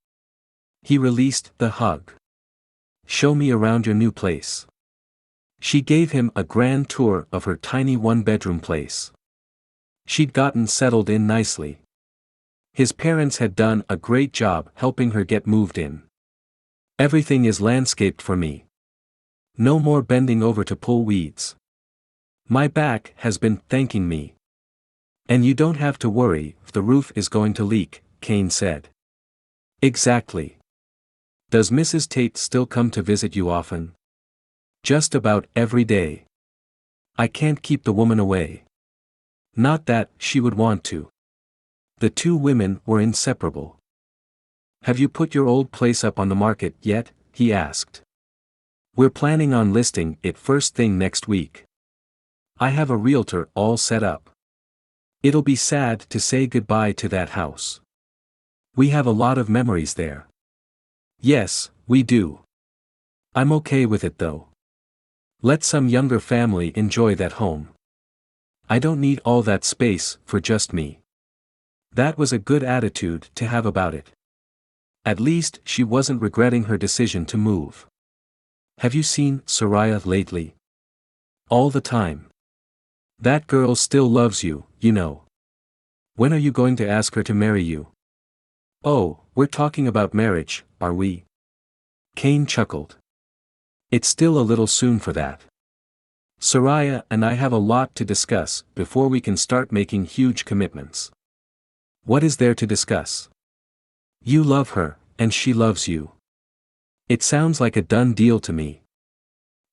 He released the hug. "Show me around your new place." She gave him a grand tour of her tiny one-bedroom place. She'd gotten settled in nicely. His parents had done a great job helping her get moved in. "Everything is landscaped for me. No more bending over to pull weeds. My back has been thanking me. And you don't have to worry if the roof is going to leak," Kane said. "Exactly. Does Mrs. Tate still come to visit you often?" "Just about every day. I can't keep the woman away. Not that she would want to." The two women were inseparable. "Have you put your old place up on the market yet?" he asked. "We're planning on listing it first thing next week. I have a realtor all set up. It'll be sad to say goodbye to that house. We have a lot of memories there." "Yes, we do. I'm okay with it though. Let some younger family enjoy that home. I don't need all that space for just me." That was a good attitude to have about it. At least she wasn't regretting her decision to move. "Have you seen Sariah lately?" "All the time. That girl still loves you, you know. When are you going to ask her to marry you?" "Oh, we're talking about marriage, are we?" Kane chuckled. "It's still a little soon for that. Sariah and I have a lot to discuss before we can start making huge commitments." "What is there to discuss?" "You love her, and she loves you. It sounds like a done deal to me."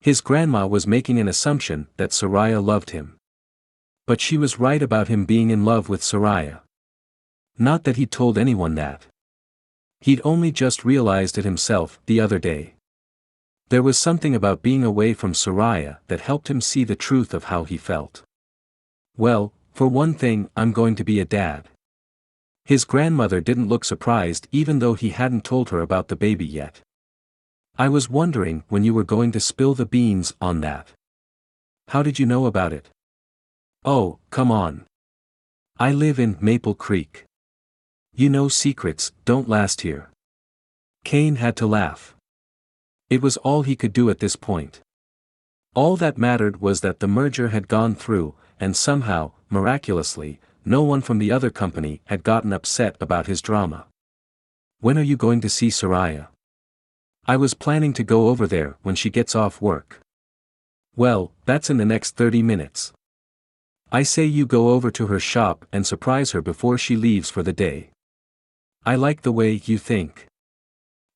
His grandma was making an assumption that Sariah loved him. But she was right about him being in love with Sariah. Not that he'd told anyone that. He'd only just realized it himself the other day. There was something about being away from Sariah that helped him see the truth of how he felt. "Well, for one thing, I'm going to be a dad." His grandmother didn't look surprised even though he hadn't told her about the baby yet. "I was wondering when you were going to spill the beans on that. How did you know about it?" "Oh, come on. I live in Maple Creek. You know secrets don't last here." Kane had to laugh. It was all he could do at this point. All that mattered was that the merger had gone through, and somehow, miraculously, no one from the other company had gotten upset about his drama. "When are you going to see Sariah?" "I was planning to go over there when she gets off work." "Well, that's in the next 30 minutes. I say you go over to her shop and surprise her before she leaves for the day. I like the way you think."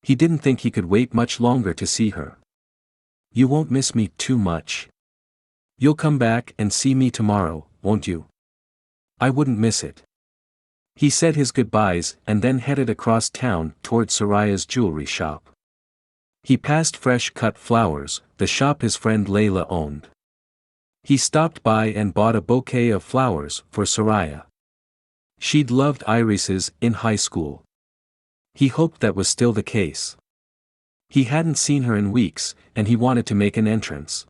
He didn't think he could wait much longer to see her. "You won't miss me too much. You'll come back and see me tomorrow, won't you?" "I wouldn't miss it." He said his goodbyes and then headed across town toward Sariah's jewelry shop. He passed Fresh Cut Flowers, the shop his friend Layla owned. He stopped by and bought a bouquet of flowers for Sariah. She'd loved irises in high school. He hoped that was still the case. He hadn't seen her in weeks, and he wanted to make an entrance.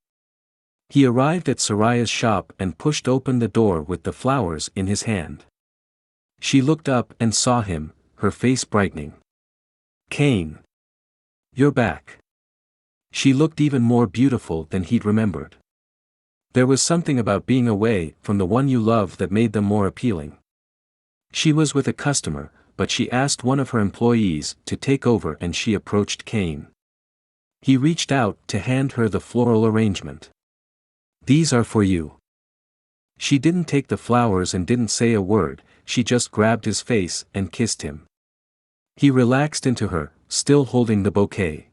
He arrived at Sariah's shop and pushed open the door with the flowers in his hand. She looked up and saw him, her face brightening. "Kane. You're back." She looked even more beautiful than he'd remembered. There was something about being away from the one you love that made them more appealing. She was with a customer, but she asked one of her employees to take over and she approached Kane. He reached out to hand her the floral arrangement. "These are for you." She didn't take the flowers and didn't say a word, she just grabbed his face and kissed him. He relaxed into her, still holding the bouquet.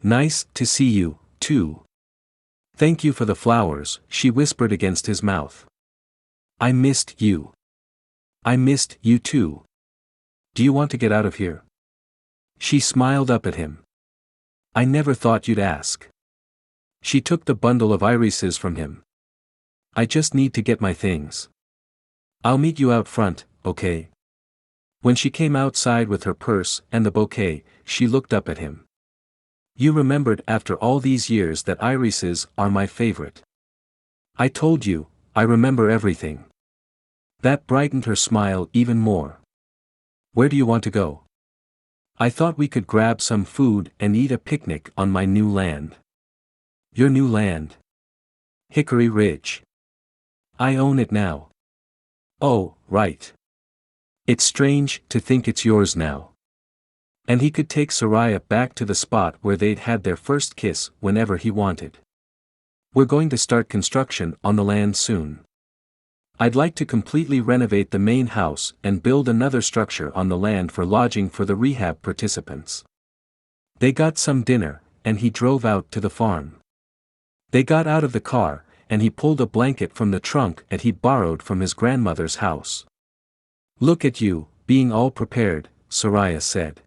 "Nice to see you, too." "Thank you for the flowers," she whispered against his mouth. "I missed you." "I missed you too. Do you want to get out of here?" She smiled up at him. "I never thought you'd ask." She took the bundle of irises from him. "I just need to get my things. I'll meet you out front, okay?" When she came outside with her purse and the bouquet, she looked up at him. You remembered after all these years that irises are my favorite. I told you, I remember everything. That brightened her smile even more. Where do you want to go? I thought we could grab some food and eat a picnic on my new land. Your new land? Hickory Ridge. I own it now. Oh, right. It's strange to think it's yours now. And he could take Sariah back to the spot where they'd had their first kiss whenever he wanted. We're going to start construction on the land soon. I'd like to completely renovate the main house and build another structure on the land for lodging for the rehab participants. They got some dinner, and he drove out to the farm. They got out of the car, and he pulled a blanket from the trunk that he'd borrowed from his grandmother's house. Look at you, being all prepared, Sariah said.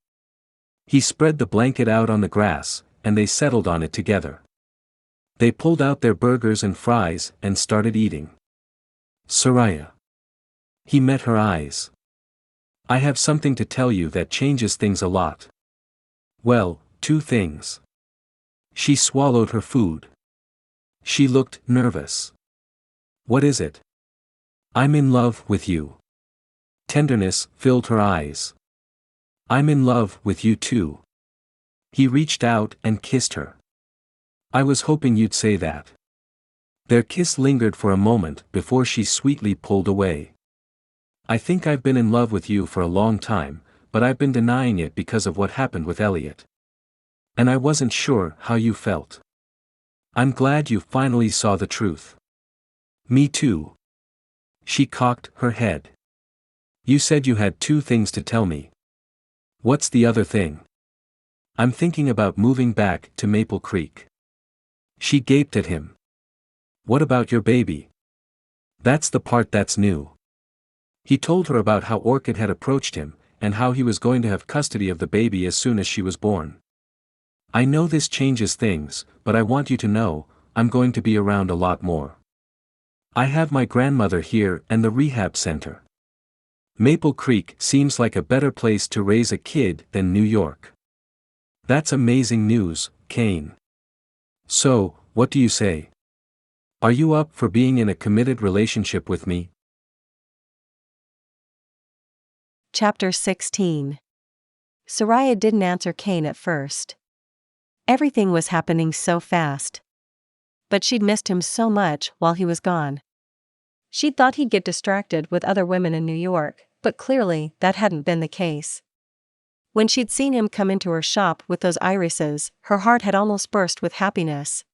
He spread the blanket out on the grass, and they settled on it together. They pulled out their burgers and fries and started eating. Sariah. He met her eyes. I have something to tell you that changes things a lot. Well, 2 things. She swallowed her food. She looked nervous. What is it? I'm in love with you. Tenderness filled her eyes. I'm in love with you too. He reached out and kissed her. I was hoping you'd say that. Their kiss lingered for a moment before she sweetly pulled away. I think I've been in love with you for a long time, but I've been denying it because of what happened with Elliot. And I wasn't sure how you felt. I'm glad you finally saw the truth. Me too. She cocked her head. You said you had 2 things to tell me. What's the other thing? I'm thinking about moving back to Maple Creek. She gaped at him. What about your baby? That's the part that's new. He told her about how Orchid had approached him, and how he was going to have custody of the baby as soon as she was born. I know this changes things, but I want you to know, I'm going to be around a lot more. I have my grandmother here and the rehab center. Maple Creek seems like a better place to raise a kid than New York. That's amazing news, Kane. So, what do you say? Are you up for being in a committed relationship with me? Chapter 16. Sariah didn't answer Kane at first. Everything was happening so fast. But she'd missed him so much while he was gone. She'd thought he'd get distracted with other women in New York, but clearly that hadn't been the case. When she'd seen him come into her shop with those irises, her heart had almost burst with happiness.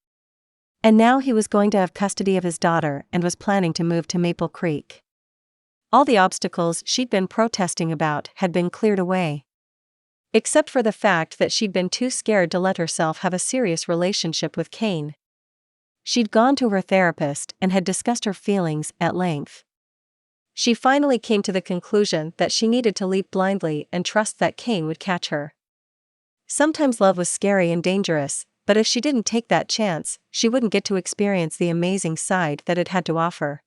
And now he was going to have custody of his daughter and was planning to move to Maple Creek. All the obstacles she'd been protesting about had been cleared away. Except for the fact that she'd been too scared to let herself have a serious relationship with Kane. She'd gone to her therapist and had discussed her feelings at length. She finally came to the conclusion that she needed to leap blindly and trust that Kane would catch her. Sometimes love was scary and dangerous, but if she didn't take that chance, she wouldn't get to experience the amazing side that it had to offer.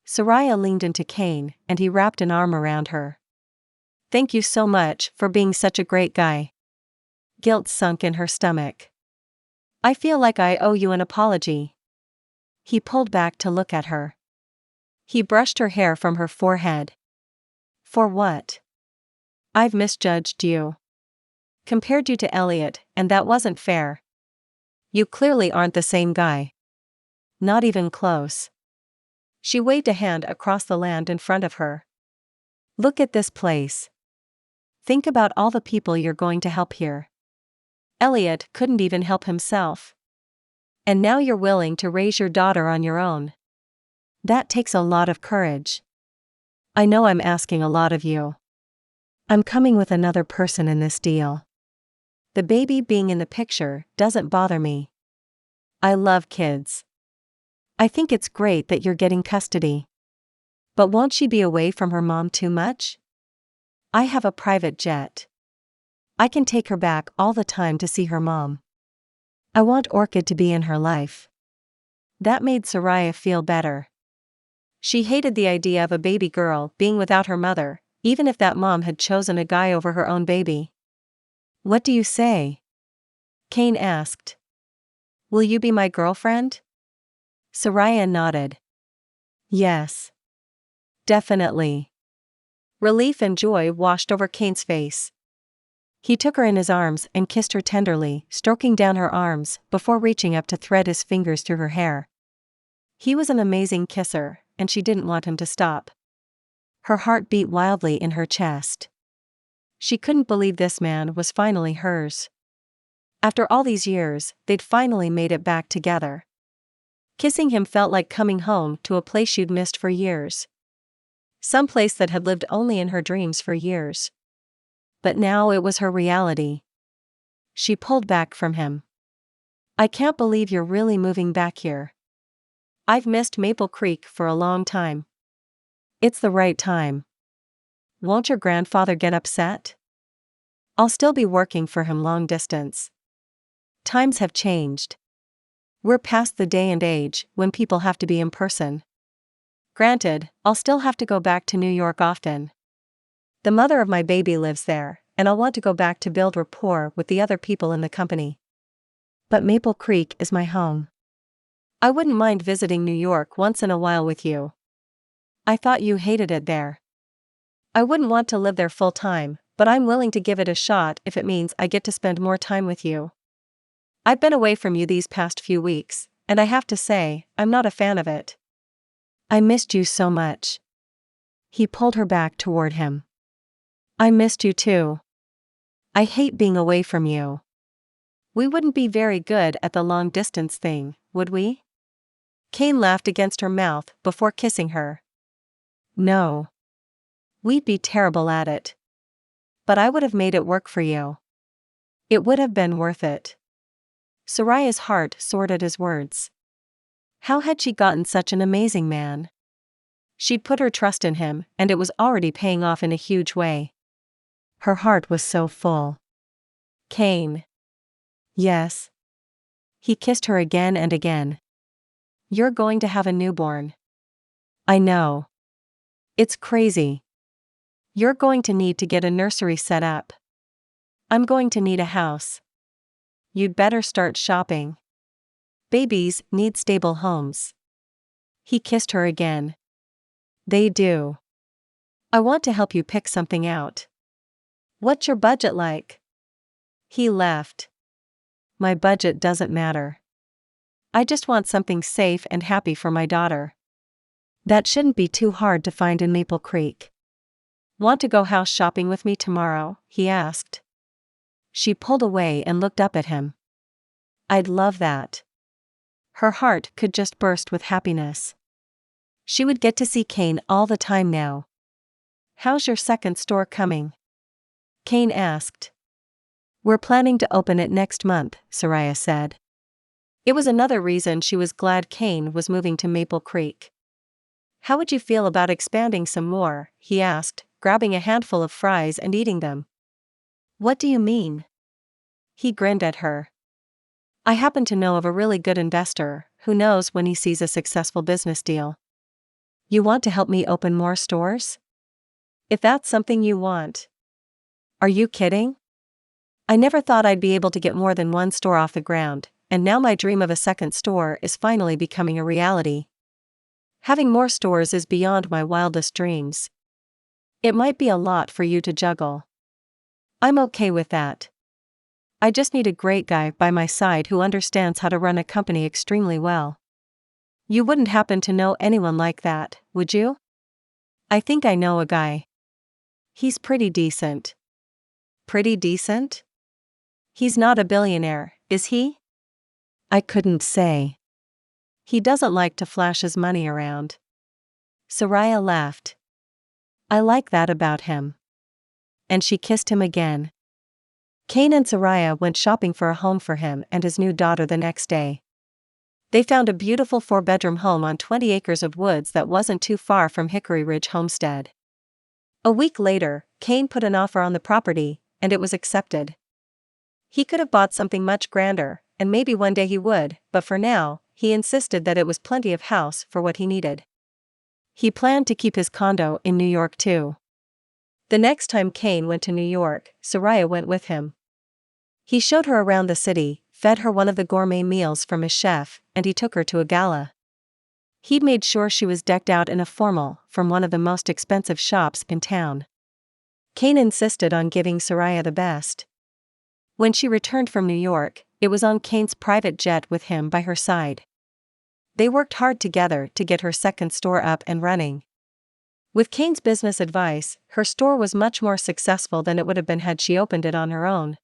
Sariah leaned into Kane, and he wrapped an arm around her. Thank you so much for being such a great guy. Guilt sunk in her stomach. I feel like I owe you an apology. He pulled back to look at her. He brushed her hair from her forehead. For what? I've misjudged you. Compared you to Elliot, and that wasn't fair. You clearly aren't the same guy. Not even close. She waved a hand across the land in front of her. Look at this place. Think about all the people you're going to help here. Elliot couldn't even help himself. And now you're willing to raise your daughter on your own. That takes a lot of courage. I know I'm asking a lot of you. I'm coming with another person in this deal. The baby being in the picture doesn't bother me. I love kids. I think it's great that you're getting custody. But won't she be away from her mom too much? I have a private jet. I can take her back all the time to see her mom. I want Orchid to be in her life. That made Sariah feel better. She hated the idea of a baby girl being without her mother, even if that mom had chosen a guy over her own baby. "What do you say?" Kane asked. "Will you be my girlfriend?" Sariah nodded. "Yes. Definitely." Relief and joy washed over Kane's face. He took her in his arms and kissed her tenderly, stroking down her arms before reaching up to thread his fingers through her hair. He was an amazing kisser, and she didn't want him to stop. Her heart beat wildly in her chest. She couldn't believe this man was finally hers. After all these years, they'd finally made it back together. Kissing him felt like coming home to a place she'd missed for years. Some place that had lived only in her dreams for years. But now it was her reality. She pulled back from him. "I can't believe you're really moving back here. I've missed Maple Creek for a long time." "It's the right time." "Won't your grandfather get upset?" "I'll still be working for him long distance. Times have changed. We're past the day and age when people have to be in person. Granted, I'll still have to go back to New York often. The mother of my baby lives there, and I'll want to go back to build rapport with the other people in the company. But Maple Creek is my home. I wouldn't mind visiting New York once in a while with you. I thought you hated it there." "I wouldn't want to live there full time, but I'm willing to give it a shot if it means I get to spend more time with you. I've been away from you these past few weeks, and I have to say, I'm not a fan of it. I missed you so much." He pulled her back toward him. "I missed you too. I hate being away from you. We wouldn't be very good at the long-distance thing, would we?" Kane laughed against her mouth before kissing her. "No. We'd be terrible at it. But I would have made it work for you. It would have been worth it." Sariah's heart soared at his words. How had she gotten such an amazing man? She'd put her trust in him, and it was already paying off in a huge way. Her heart was so full. "Kane." "Yes." He kissed her again and again. "You're going to have a newborn." "I know. It's crazy. You're going to need to get a nursery set up. I'm going to need a house. You'd better start shopping. Babies need stable homes." He kissed her again. "They do. I want to help you pick something out. What's your budget like?" He laughed. "My budget doesn't matter. I just want something safe and happy for my daughter. That shouldn't be too hard to find in Maple Creek." "Want to go house shopping with me tomorrow?" he asked. She pulled away and looked up at him. "I'd love that." Her heart could just burst with happiness. She would get to see Kane all the time now. "How's your second store coming?" Kane asked. "We're planning to open it next month," Sariah said. It was another reason she was glad Kane was moving to Maple Creek. "How would you feel about expanding some more?" he asked, grabbing a handful of fries and eating them. "What do you mean?" He grinned at her. "I happen to know of a really good investor who knows when he sees a successful business deal." "You want to help me open more stores?" "If that's something you want." "Are you kidding? I never thought I'd be able to get more than one store off the ground, and now my dream of a second store is finally becoming a reality. Having more stores is beyond my wildest dreams. It might be a lot for you to juggle." "I'm okay with that. I just need a great guy by my side who understands how to run a company extremely well." "You wouldn't happen to know anyone like that, would you?" "I think I know a guy. He's pretty decent." "Pretty decent?" "He's not a billionaire, is he?" "I couldn't say. He doesn't like to flash his money around." Sariah laughed. "I like that about him." And she kissed him again. Kane and Sariah went shopping for a home for him and his new daughter the next day. They found a beautiful 4-bedroom home on 20 acres of woods that wasn't too far from Hickory Ridge Homestead. A week later, Kane put an offer on the property, and it was accepted. He could have bought something much grander, and maybe one day he would, but for now, he insisted that it was plenty of house for what he needed. He planned to keep his condo in New York too. The next time Kane went to New York, Sariah went with him. He showed her around the city, fed her one of the gourmet meals from his chef, and he took her to a gala. He'd made sure she was decked out in a formal from one of the most expensive shops in town. Kane insisted on giving Sariah the best. When she returned from New York, it was on Kane's private jet with him by her side. They worked hard together to get her second store up and running. With Kane's business advice, her store was much more successful than it would have been had she opened it on her own.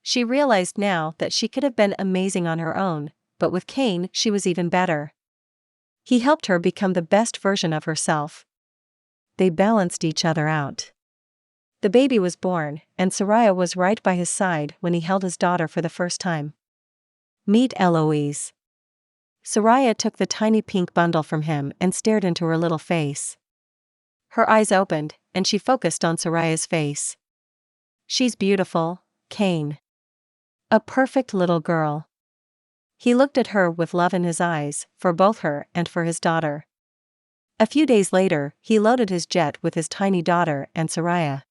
She realized now that she could have been amazing on her own, but with Kane she was even better. He helped her become the best version of herself. They balanced each other out. The baby was born, and Sariah was right by his side when he held his daughter for the first time. Meet Eloise. Sariah took the tiny pink bundle from him and stared into her little face. Her eyes opened, and she focused on Sariah's face. She's beautiful, Kane. A perfect little girl. He looked at her with love in his eyes, for both her and for his daughter. A few days later, he loaded his jet with his tiny daughter and Sariah.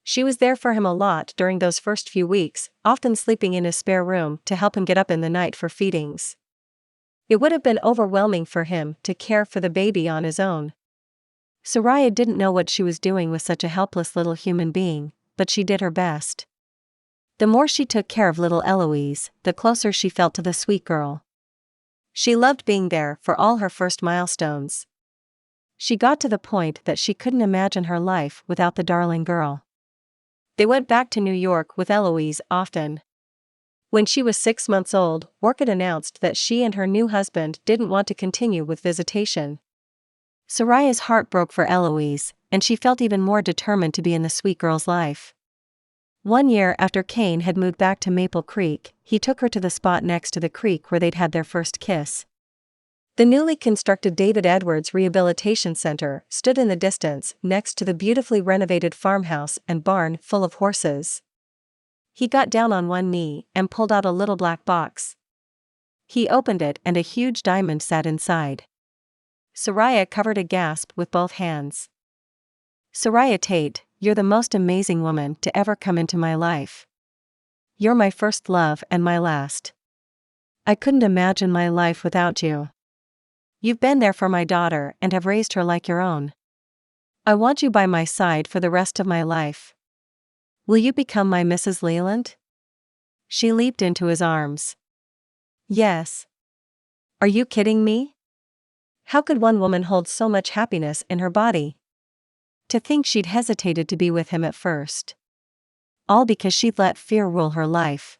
She was there for him a lot during those first few weeks, often sleeping in his spare room to help him get up in the night for feedings. It would have been overwhelming for him to care for the baby on his own. Sariah didn't know what she was doing with such a helpless little human being, but she did her best. The more she took care of little Eloise, the closer she felt to the sweet girl. She loved being there for all her first milestones. She got to the point that she couldn't imagine her life without the darling girl. They went back to New York with Eloise often. When she was 6 months old, Orchid announced that she and her new husband didn't want to continue with visitation. Sariah's heart broke for Eloise, and she felt even more determined to be in the sweet girl's life. 1 year after Kane had moved back to Maple Creek, he took her to the spot next to the creek where they'd had their first kiss. The newly constructed David Edwards Rehabilitation Center stood in the distance next to the beautifully renovated farmhouse and barn full of horses. He got down on one knee and pulled out a little black box. He opened it and a huge diamond sat inside. Sariah covered a gasp with both hands. Sariah Tate, you're the most amazing woman to ever come into my life. You're my first love and my last. I couldn't imagine my life without you. You've been there for my daughter and have raised her like your own. I want you by my side for the rest of my life. Will you become my Mrs. Leland? She leaped into his arms. Yes. Are you kidding me? How could one woman hold so much happiness in her body? To think she'd hesitated to be with him at first. All because she'd let fear rule her life.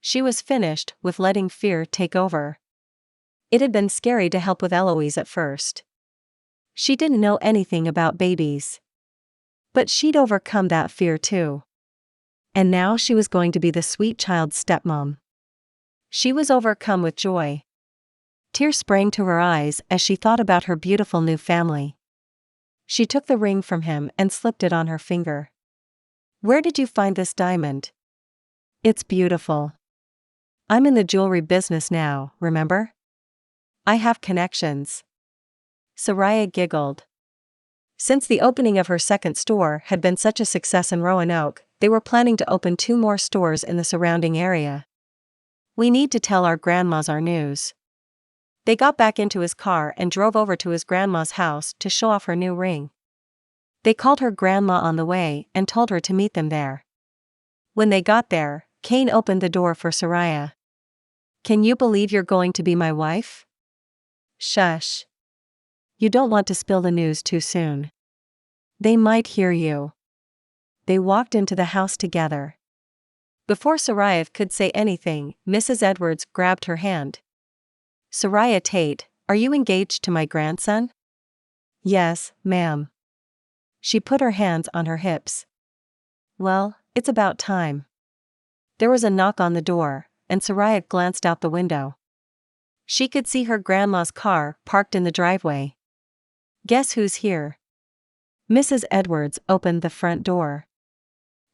She was finished with letting fear take over. It had been scary to help with Eloise at first. She didn't know anything about babies. But she'd overcome that fear too. And now she was going to be the sweet child's stepmom. She was overcome with joy. Tears sprang to her eyes as she thought about her beautiful new family. She took the ring from him and slipped it on her finger. Where did you find this diamond? It's beautiful. I'm in the jewelry business now, remember? I have connections. Sariah giggled. Since the opening of her second store had been such a success in Roanoke, they were planning to open 2 more stores in the surrounding area. We need to tell our grandmas our news. They got back into his car and drove over to his grandma's house to show off her new ring. They called her grandma on the way and told her to meet them there. When they got there, Kane opened the door for Sariah. Can you believe you're going to be my wife? Shush. You don't want to spill the news too soon. They might hear you. They walked into the house together. Before Sariah could say anything, Mrs. Edwards grabbed her hand. Sariah Tate, are you engaged to my grandson? Yes, ma'am. She put her hands on her hips. Well, it's about time. There was a knock on the door, and Sariah glanced out the window. She could see her grandma's car parked in the driveway. Guess who's here? Mrs. Edwards opened the front door.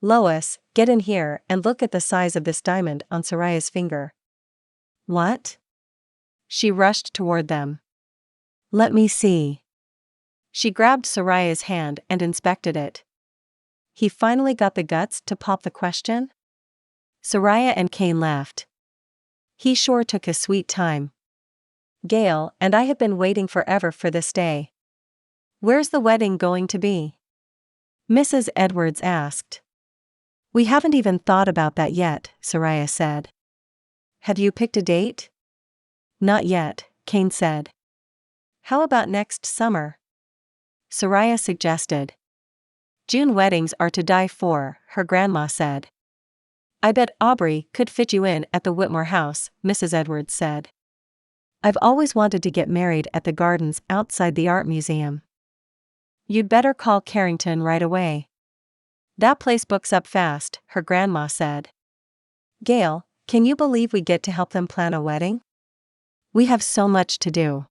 Lois, get in here and look at the size of this diamond on Sariah's finger. What? She rushed toward them. Let me see. She grabbed Sariah's hand and inspected it. He finally got the guts to pop the question? Sariah and Kane laughed. He sure took his sweet time. Gale and I have been waiting forever for this day. Where's the wedding going to be? Mrs. Edwards asked. We haven't even thought about that yet, Sariah said. Have you picked a date? Not yet, Kane said. How about next summer? Sariah suggested. June weddings are to die for, her grandma said. I bet Aubrey could fit you in at the Whitmore house, Mrs. Edwards said. I've always wanted to get married at the gardens outside the art museum. You'd better call Carrington right away. That place books up fast, her grandma said. Gale, can you believe we get to help them plan a wedding? We have so much to do.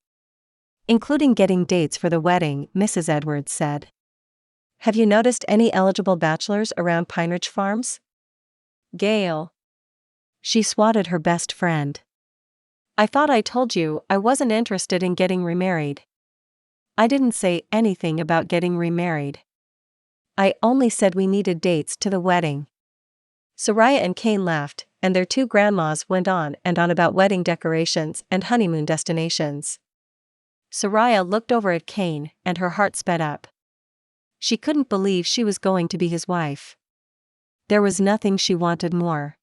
Including getting dates for the wedding, Mrs. Edwards said. Have you noticed any eligible bachelors around Pine Ridge Farms? Gale. She swatted her best friend. I thought I told you I wasn't interested in getting remarried. I didn't say anything about getting remarried. I only said we needed dates to the wedding. Sariah and Kane laughed, and their two grandmas went on and on about wedding decorations and honeymoon destinations. Sariah looked over at Kane, and her heart sped up. She couldn't believe she was going to be his wife. There was nothing she wanted more.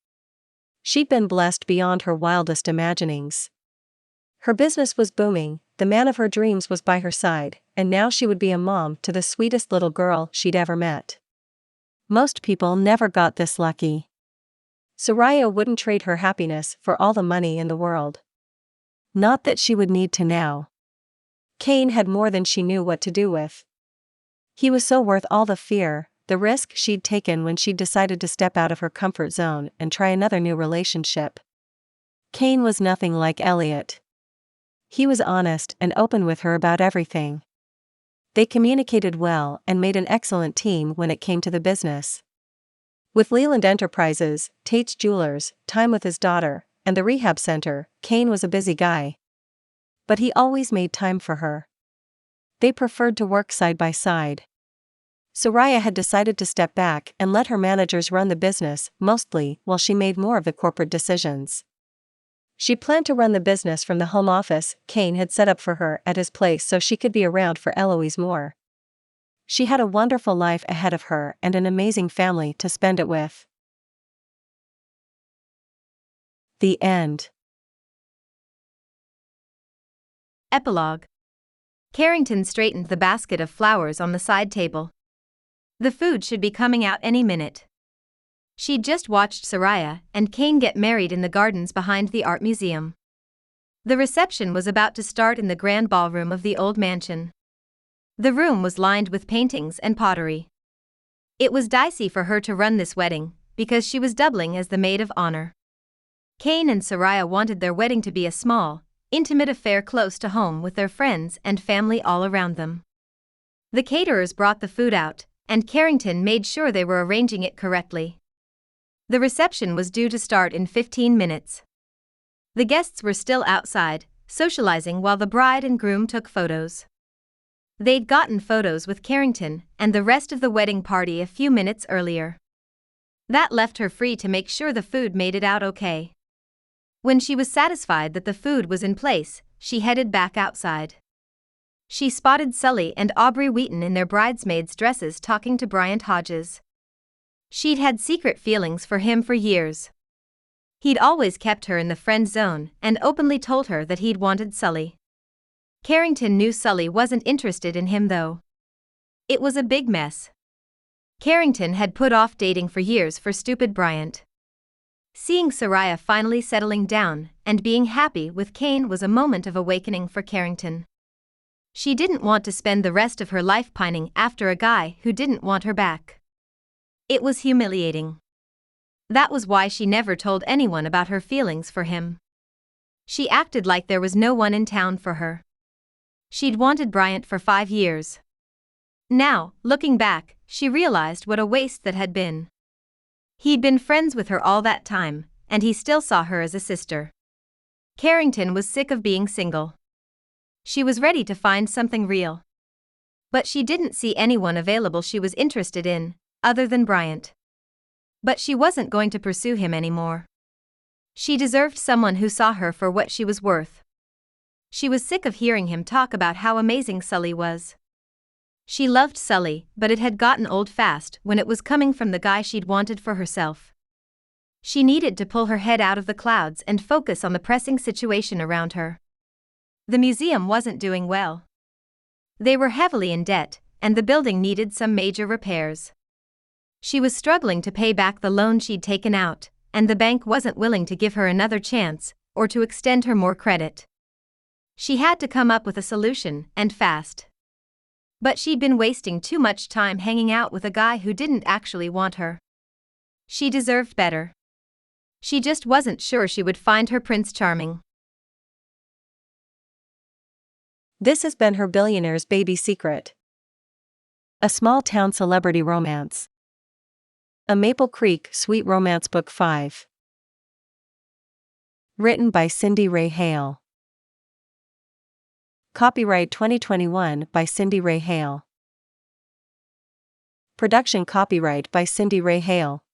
She'd been blessed beyond her wildest imaginings. Her business was booming, the man of her dreams was by her side, and now she would be a mom to the sweetest little girl she'd ever met. Most people never got this lucky. Sariah wouldn't trade her happiness for all the money in the world. Not that she would need to now. Kane had more than she knew what to do with. He was so worth all the fear, the risk she'd taken when she'd decided to step out of her comfort zone and try another new relationship. Kane was nothing like Elliot. He was honest and open with her about everything. They communicated well and made an excellent team when it came to the business. With Leland Enterprises, Tate's Jewelers, time with his daughter, and the rehab center, Kane was a busy guy. But he always made time for her. They preferred to work side by side. Sariah had decided to step back and let her managers run the business, mostly while she made more of the corporate decisions. She planned to run the business from the home office Kane had set up for her at his place so she could be around for Eloise more. She had a wonderful life ahead of her and an amazing family to spend it with. The end. Epilogue. Carrington straightened the basket of flowers on the side table. The food should be coming out any minute. She'd just watched Sariah and Kane get married in the gardens behind the art museum. The reception was about to start in the grand ballroom of the old mansion. The room was lined with paintings and pottery. It was dicey for her to run this wedding, because she was doubling as the maid of honor. Kane and Sariah wanted their wedding to be a small, intimate affair close to home with their friends and family all around them. The caterers brought the food out, and Carrington made sure they were arranging it correctly. The reception was due to start in 15 minutes. The guests were still outside, socializing while the bride and groom took photos. They'd gotten photos with Carrington and the rest of the wedding party a few minutes earlier. That left her free to make sure the food made it out okay. When she was satisfied that the food was in place, she headed back outside. She spotted Sully and Aubrey Wheaton in their bridesmaids' dresses talking to Bryant Hodges. She'd had secret feelings for him for years. He'd always kept her in the friend zone and openly told her that he'd wanted Sully. Carrington knew Sully wasn't interested in him though. It was a big mess. Carrington had put off dating for years for stupid Bryant. Seeing Sariah finally settling down and being happy with Kane was a moment of awakening for Carrington. She didn't want to spend the rest of her life pining after a guy who didn't want her back. It was humiliating. That was why she never told anyone about her feelings for him. She acted like there was no one in town for her. She'd wanted Bryant for 5 years. Now, looking back, she realized what a waste that had been. He'd been friends with her all that time, and he still saw her as a sister. Carrington was sick of being single. She was ready to find something real. But she didn't see anyone available she was interested in, other than Bryant. But she wasn't going to pursue him anymore. She deserved someone who saw her for what she was worth. She was sick of hearing him talk about how amazing Sully was. She loved Sully, but it had gotten old fast when it was coming from the guy she'd wanted for herself. She needed to pull her head out of the clouds and focus on the pressing situation around her. The museum wasn't doing well. They were heavily in debt, and the building needed some major repairs. She was struggling to pay back the loan she'd taken out, and the bank wasn't willing to give her another chance, or to extend her more credit. She had to come up with a solution, and fast. But she'd been wasting too much time hanging out with a guy who didn't actually want her. She deserved better. She just wasn't sure she would find her Prince Charming. This has been her Billionaire's Baby Secret. A small town celebrity romance. A Maple Creek Sweet Romance Book 5. Written by Cindy Ray Hale. Copyright 2021 by Cindy Ray Hale. Production copyright by Cindy Ray Hale.